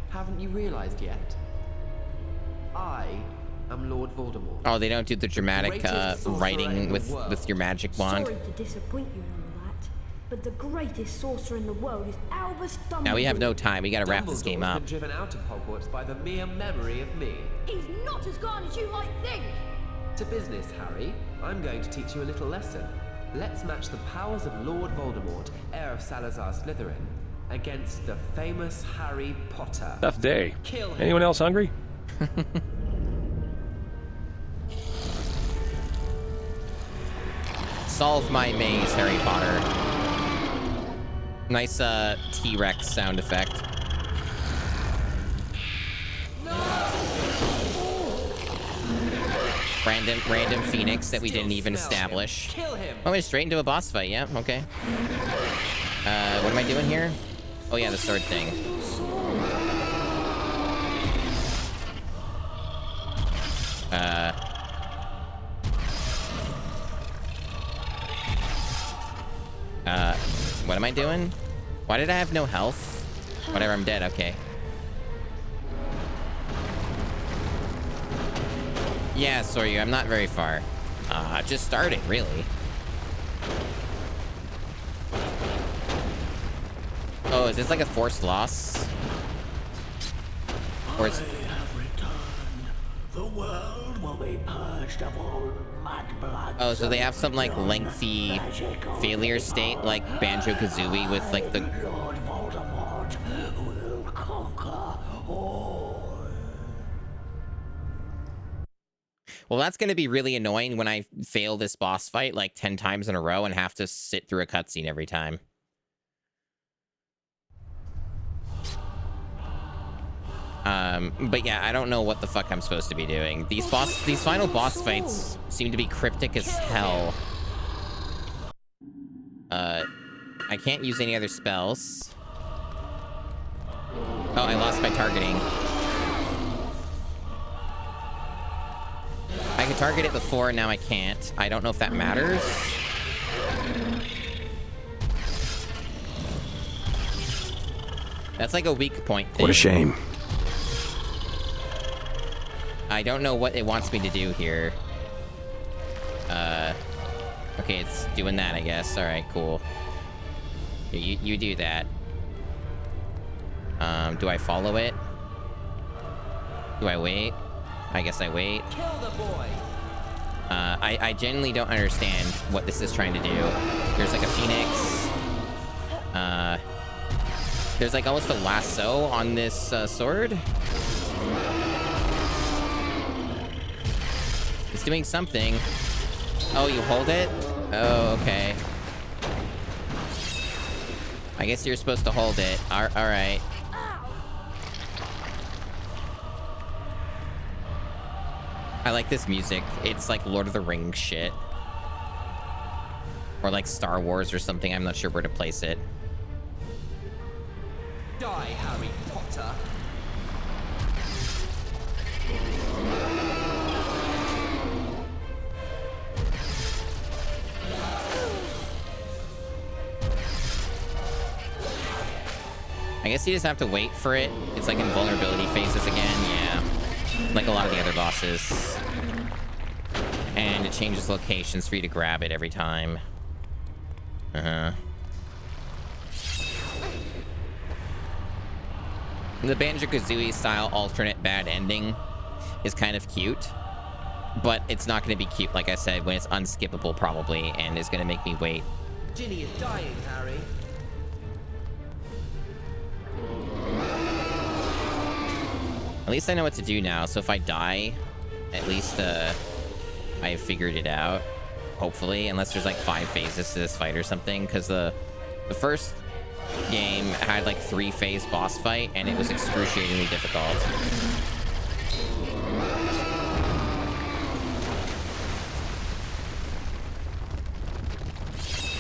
Haven't you realized yet? I am Lord Voldemort. Oh, they don't do the dramatic Greatest sorcerer writing in the with world. your magic wand. Sorry to disappoint you and all that, but the greatest sorcerer in the world is Albus Dumbledore. Now we have no time. We gotta wrap this game Dumbledore's up. been driven out of Hogwarts by the mere memory of me. He's not as gone as you might think. To business, Harry. I'm going to teach you a little lesson. Let's match the powers of Lord Voldemort, heir of Salazar Slytherin, against the famous Harry Potter. Tough day. Kill him. Anyone else hungry? Solve my maze, Harry Potter. Nice T-Rex sound effect. Random Phoenix that we didn't even establish. Oh, went straight into a boss fight. Yeah, okay. What am I doing here? Oh yeah, the sword thing. What am I doing? Why did I have no health? Whatever, I'm dead, okay. Yeah, sorry, I'm not very far. Just starting, really. Oh, is this like a forced loss? Or is... The world will be purged of all mud blood. Oh, so they have some like lengthy failure state like Banjo-Kazooie with like the... Lord Voldemort will conquer all. Well, that's going to be really annoying when I fail this boss fight like 10 times in a row and have to sit through a cutscene every time. But yeah, I don't know what the fuck I'm supposed to be doing. These final boss fights seem to be cryptic as hell. I can't use any other spells. Oh, I lost my targeting. I could target it before, now I can't. I don't know if that matters. That's like a weak point thing. What a shame. I don't know what it wants me to do here. Okay, it's doing that, I guess. All right, cool. You do that. Do I follow it? Do I wait? I guess I wait. Kill the boy. I genuinely don't understand what this is trying to do. There's like a phoenix. There's like almost a lasso on this sword. It's doing something. Oh, you hold it? Oh, okay. I guess you're supposed to hold it. All right. I like this music. It's like Lord of the Rings shit. Or like Star Wars or something. I'm not sure where to place it. Die, Harry Potter. I guess you just have to wait for it. It's like invulnerability phases again. Yeah. Like a lot of the other bosses. And it changes locations for you to grab it every time. Uh-huh. The Banjo-Kazooie style alternate bad ending is kind of cute. But it's not going to be cute, like I said, when it's unskippable probably, and is going to make me wait. Ginny is dying, Harry. At least I know what to do now, so if I die, at least I have figured it out. hopefully, unless there's like 5 phases to this fight or something, because the first game had like 3-phase boss fight, and it was excruciatingly difficult.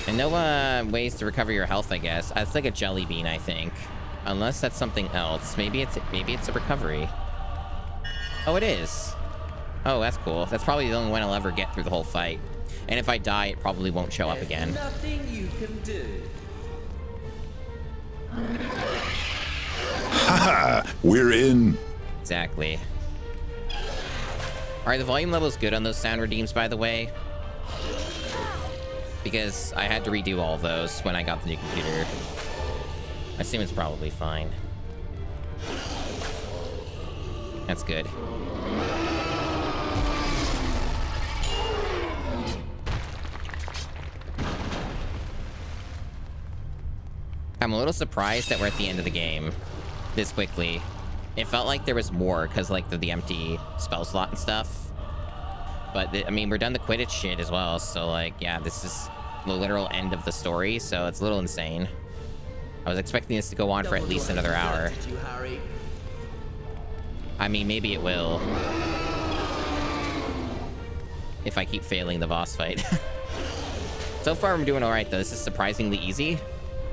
And no ways to recover your health, I guess. It's like a jelly bean, I think. Unless that's something else. Maybe it's a recovery. Oh, it is. Oh, that's cool. That's probably the only one I'll ever get through the whole fight. And if I die, it probably won't show up again. Nothing you can do. Haha, we're in. Exactly. All right, the volume level's good on those sound redeems, by the way. Because I had to redo all of those when I got the new computer. I assume it's probably fine. That's good. I'm a little surprised that we're at the end of the game this quickly. It felt like there was more because like the empty spell slot and stuff. But I mean, we're done the Quidditch shit as well. So like, yeah, this is the literal end of the story. So it's a little insane. I was expecting this to go on for at least another hour. I mean, maybe it will. If I keep failing the boss fight. So far, I'm doing all right, though. This is surprisingly easy.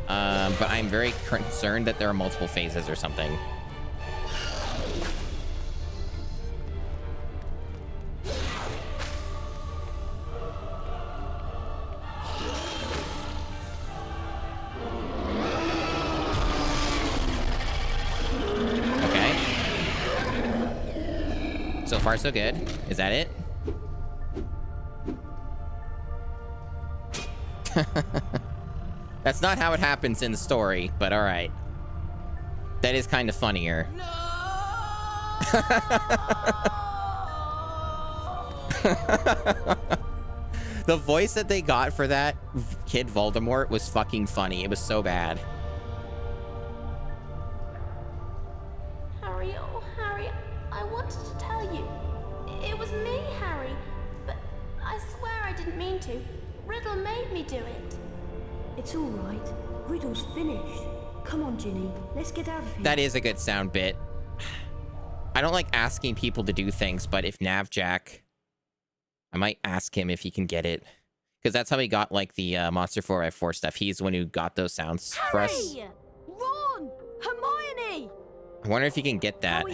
But I'm very concerned that there are multiple phases or something. Okay. So far, so good. Is that it? That's not how it happens in the story, but all right. That is kind of funnier. No! The voice that they got for that kid Voldemort was fucking funny. It was so bad. Harry, oh Harry, I wanted to tell you. It was me, Harry. But I swear I didn't mean to. Riddle made me do it. It's all right. Riddle's finished. Come on, Ginny. Let's get out of here. That is a good sound bit. I don't like asking people to do things, but if Navjack... I might ask him if he can get it. Because that's how he got, like, the Monster 4x4 stuff. He's the one who got those sounds for us. Ron! Hermione! I wonder if he can get that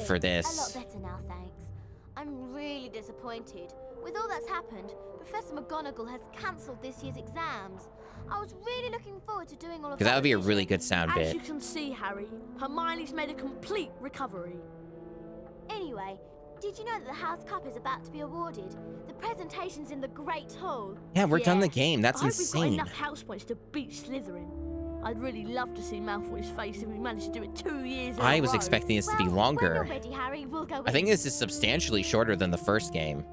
for A this. lot better now, thanks. I'm really disappointed. With all that's happened, Professor McGonagall has cancelled this year's exams. I was really looking forward to doing all of that. Because that would be a really good sound As bit. you can see, Harry, Hermione's made a complete recovery. Anyway, did you know that the House Cup is about to be awarded? The presentation's in the Great Hall. Yeah, we're done the game. That's I hope we've got insane. enough house points to beat Slytherin. I'd really love to see Malfoy's face if we managed to do it 2 years in a I was row. expecting this to be longer. Ready, Harry, we'll go I think this is substantially shorter than the first game.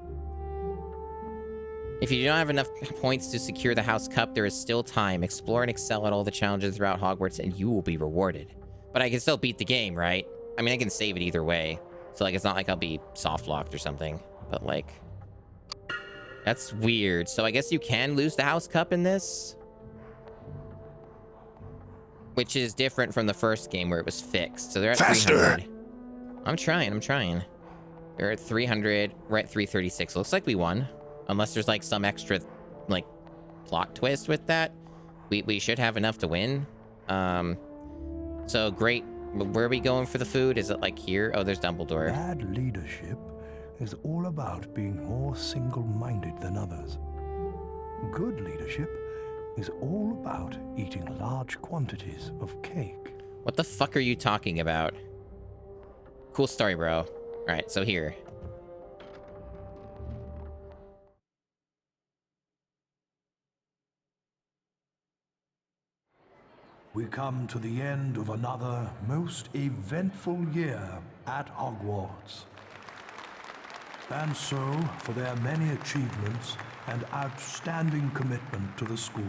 If you don't have enough points to secure the House Cup, there is still time. Explore and excel at all the challenges throughout Hogwarts, and you will be rewarded. But I can still beat the game, right? I mean, I can save it either way. So, like, it's not like I'll be soft-locked or something. But, like... That's weird. So, I guess you can lose the House Cup in this? Which is different from the first game where it was fixed. So, they're at 300. I'm trying. They're at 300. We're at 336. Looks like we won. Unless there's, like, some extra, like, plot twist with that. We should have enough to win. So, great. Where are we going for the food? Is it, like, here? Oh, there's Dumbledore. Bad leadership is all about being more single-minded than others. Good leadership is all about eating large quantities of cake. What the fuck are you talking about? Cool story, bro. All right, so here. We come to the end of another most eventful year at Hogwarts. And so, for their many achievements and outstanding commitment to the school,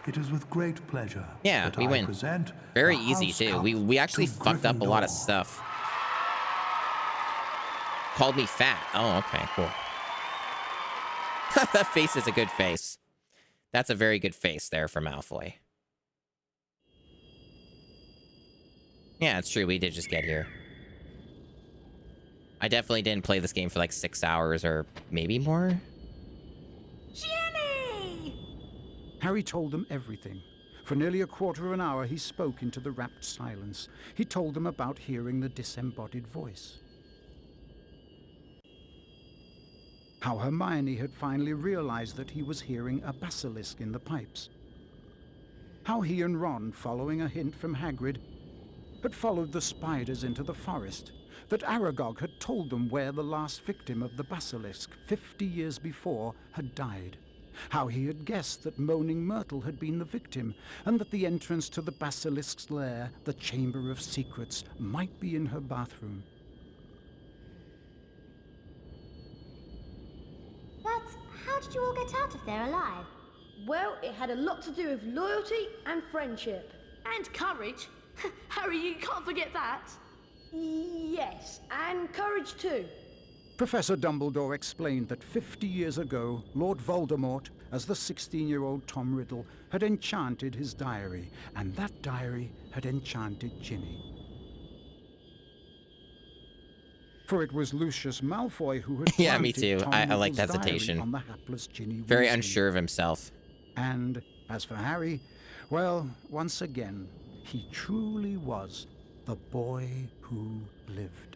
it is with great pleasure Yeah, that we I win. present Very the easy, House too. Cup We actually to fucked up a lot of Gryffindor. stuff. Called me fat. Oh, okay, cool. That face is a good face. That's a very good face there for Malfoy. Yeah, it's true. We did just get here. I definitely didn't play this game for like 6 hours or maybe more. Harry told them everything. For nearly a quarter of an hour, he spoke into the rapt silence. He told them about hearing the disembodied voice. How Hermione had finally realized that he was hearing a basilisk in the pipes. How he and Ron, following a hint from Hagrid, had followed the spiders into the forest. That Aragog had told them where the last victim of the basilisk, 50 years before, had died. How he had guessed that Moaning Myrtle had been the victim, and that the entrance to the basilisk's lair, the Chamber of Secrets, might be in her bathroom. But how did you all get out of there alive? Well, it had a lot to do with loyalty and friendship. And courage. Harry, you can't forget that. Yes, and courage too. Professor Dumbledore explained that 50 years ago, Lord Voldemort, as the 16-year-old Tom Riddle, had enchanted his diary, and that diary had enchanted Ginny. For it was Lucius Malfoy who had yeah, me planted too. Tom I like Riddle's that diary citation. on the hapless Ginny Very Weasley. unsure of himself. And as for Harry, well, once again, he truly was the boy who lived.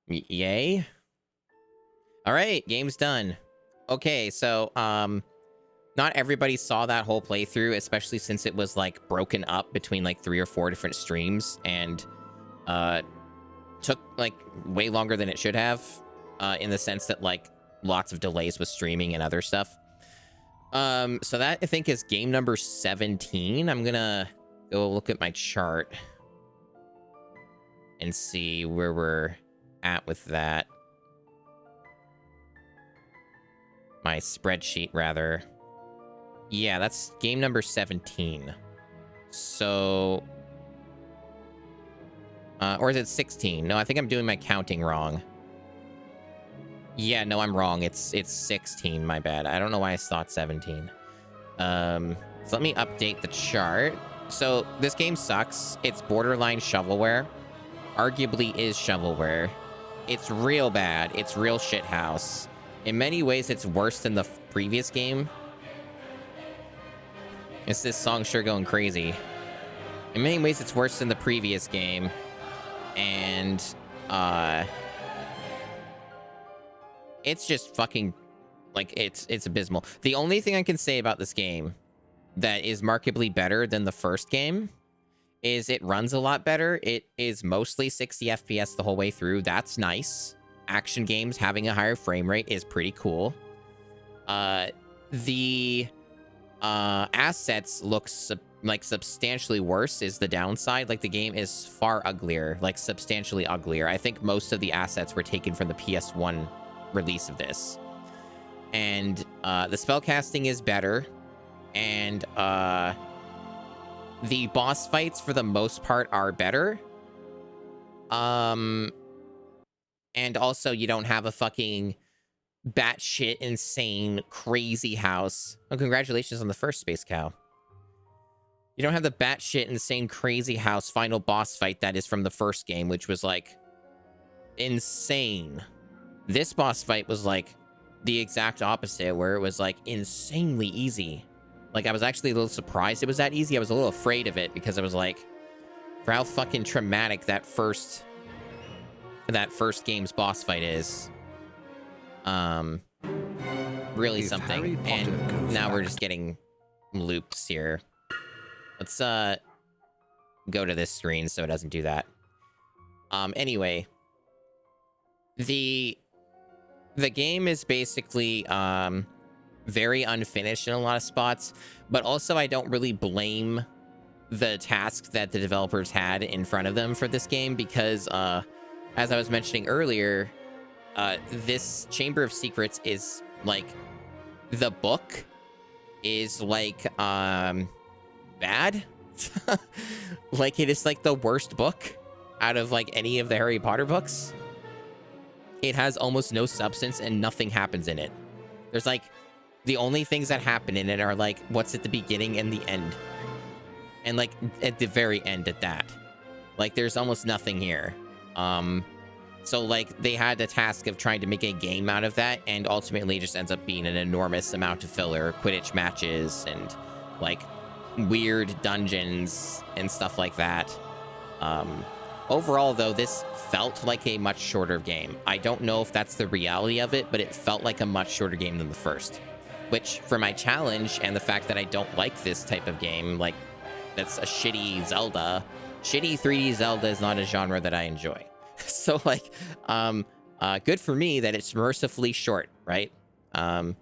Yay. All right, game's done. Okay, so not everybody saw that whole playthrough, especially since it was like broken up between like 3 or 4 different streams and took like way longer than it should have, in the sense that like lots of delays with streaming and other stuff. So that I think is game number 17. I'm gonna go look at my chart and see where we're at with that. My spreadsheet, rather. Yeah, that's game number 17. So... or is it 16? No, I think I'm doing my counting wrong. Yeah, no, I'm wrong. It's 16, my bad. I don't know why I thought 17. So let me update the chart. So this game sucks. It's borderline shovelware. Arguably is shovelware. It's real bad. It's real shithouse. In many ways, it's worse than the previous game. It's this song sure going crazy. In many ways, it's worse than the previous game. And, it's just fucking, like, it's abysmal. The only thing I can say about this game that is markedly better than the first game is it runs a lot better. It is mostly 60 FPS the whole way through. That's nice. Action games having a higher frame rate is pretty cool. The assets look like substantially worse is the downside. Like the game is far uglier, like substantially uglier. I think most of the assets were taken from the PS1 release of this. And the spellcasting is better. And the boss fights for the most part are better. And also you don't have a fucking batshit insane crazy house. Oh, congratulations on the first Space Cow. You don't have the batshit insane crazy house final boss fight that is from the first game, which was like insane. This boss fight was like the exact opposite, where it was like insanely easy. Like I was actually a little surprised it was that easy. I was a little afraid of it because I was like, for how fucking traumatic that first game's boss fight is. Really something. And now we're just getting loops here. Let's go to this screen so it doesn't do that. Anyway, the game is basically very unfinished in a lot of spots, but also I don't really blame the task that the developers had in front of them for this game because as I was mentioning earlier, this Chamber of Secrets is like the book is like bad. Like it is like the worst book out of like any of the Harry Potter books. it has almost no substance and nothing happens in it. There's like, the only things that happen in it are like what's at the beginning and the end. And like at the very end at that. Like there's almost nothing here. So like they had the task of trying to make a game out of that, and ultimately just ends up being an enormous amount of filler, Quidditch matches and like weird dungeons and stuff like that. Overall, though, this felt like a much shorter game. I don't know if that's the reality of it, but it felt like a much shorter game than the first. Which, for my challenge and the fact that I don't like this type of game, like, that's a shitty Zelda. Shitty 3D Zelda is not a genre that I enjoy. So, like, good for me that it's mercifully short, right? I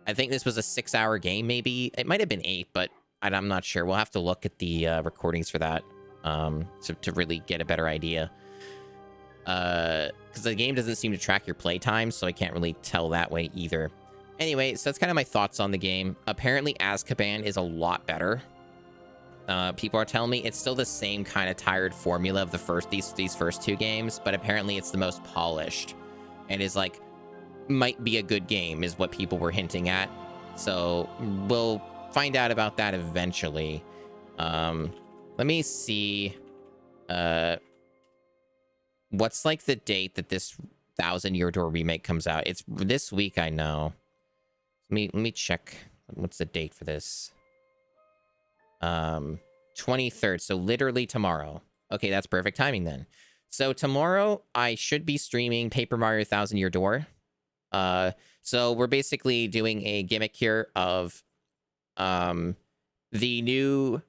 think this was a 6-hour game, maybe. It might have been 8, but I'm not sure. We'll have to look at the recordings for that. To really get a better idea. Because the game doesn't seem to track your playtime, so I can't really tell that way either. Anyway, so that's kind of my thoughts on the game. Apparently, Azkaban is a lot better. People are telling me it's still the same kind of tired formula of these first two games, but apparently it's the most polished, and is like might be a good game, is what people were hinting at. So we'll find out about that eventually. Let me see. What's like the date that this 1,000 Year Door remake comes out? It's this week, I know. Let me check. What's the date for this? 23rd. So literally tomorrow. Okay, that's perfect timing then. So tomorrow I should be streaming Paper Mario 1,000 Year Door. So we're basically doing a gimmick here of the new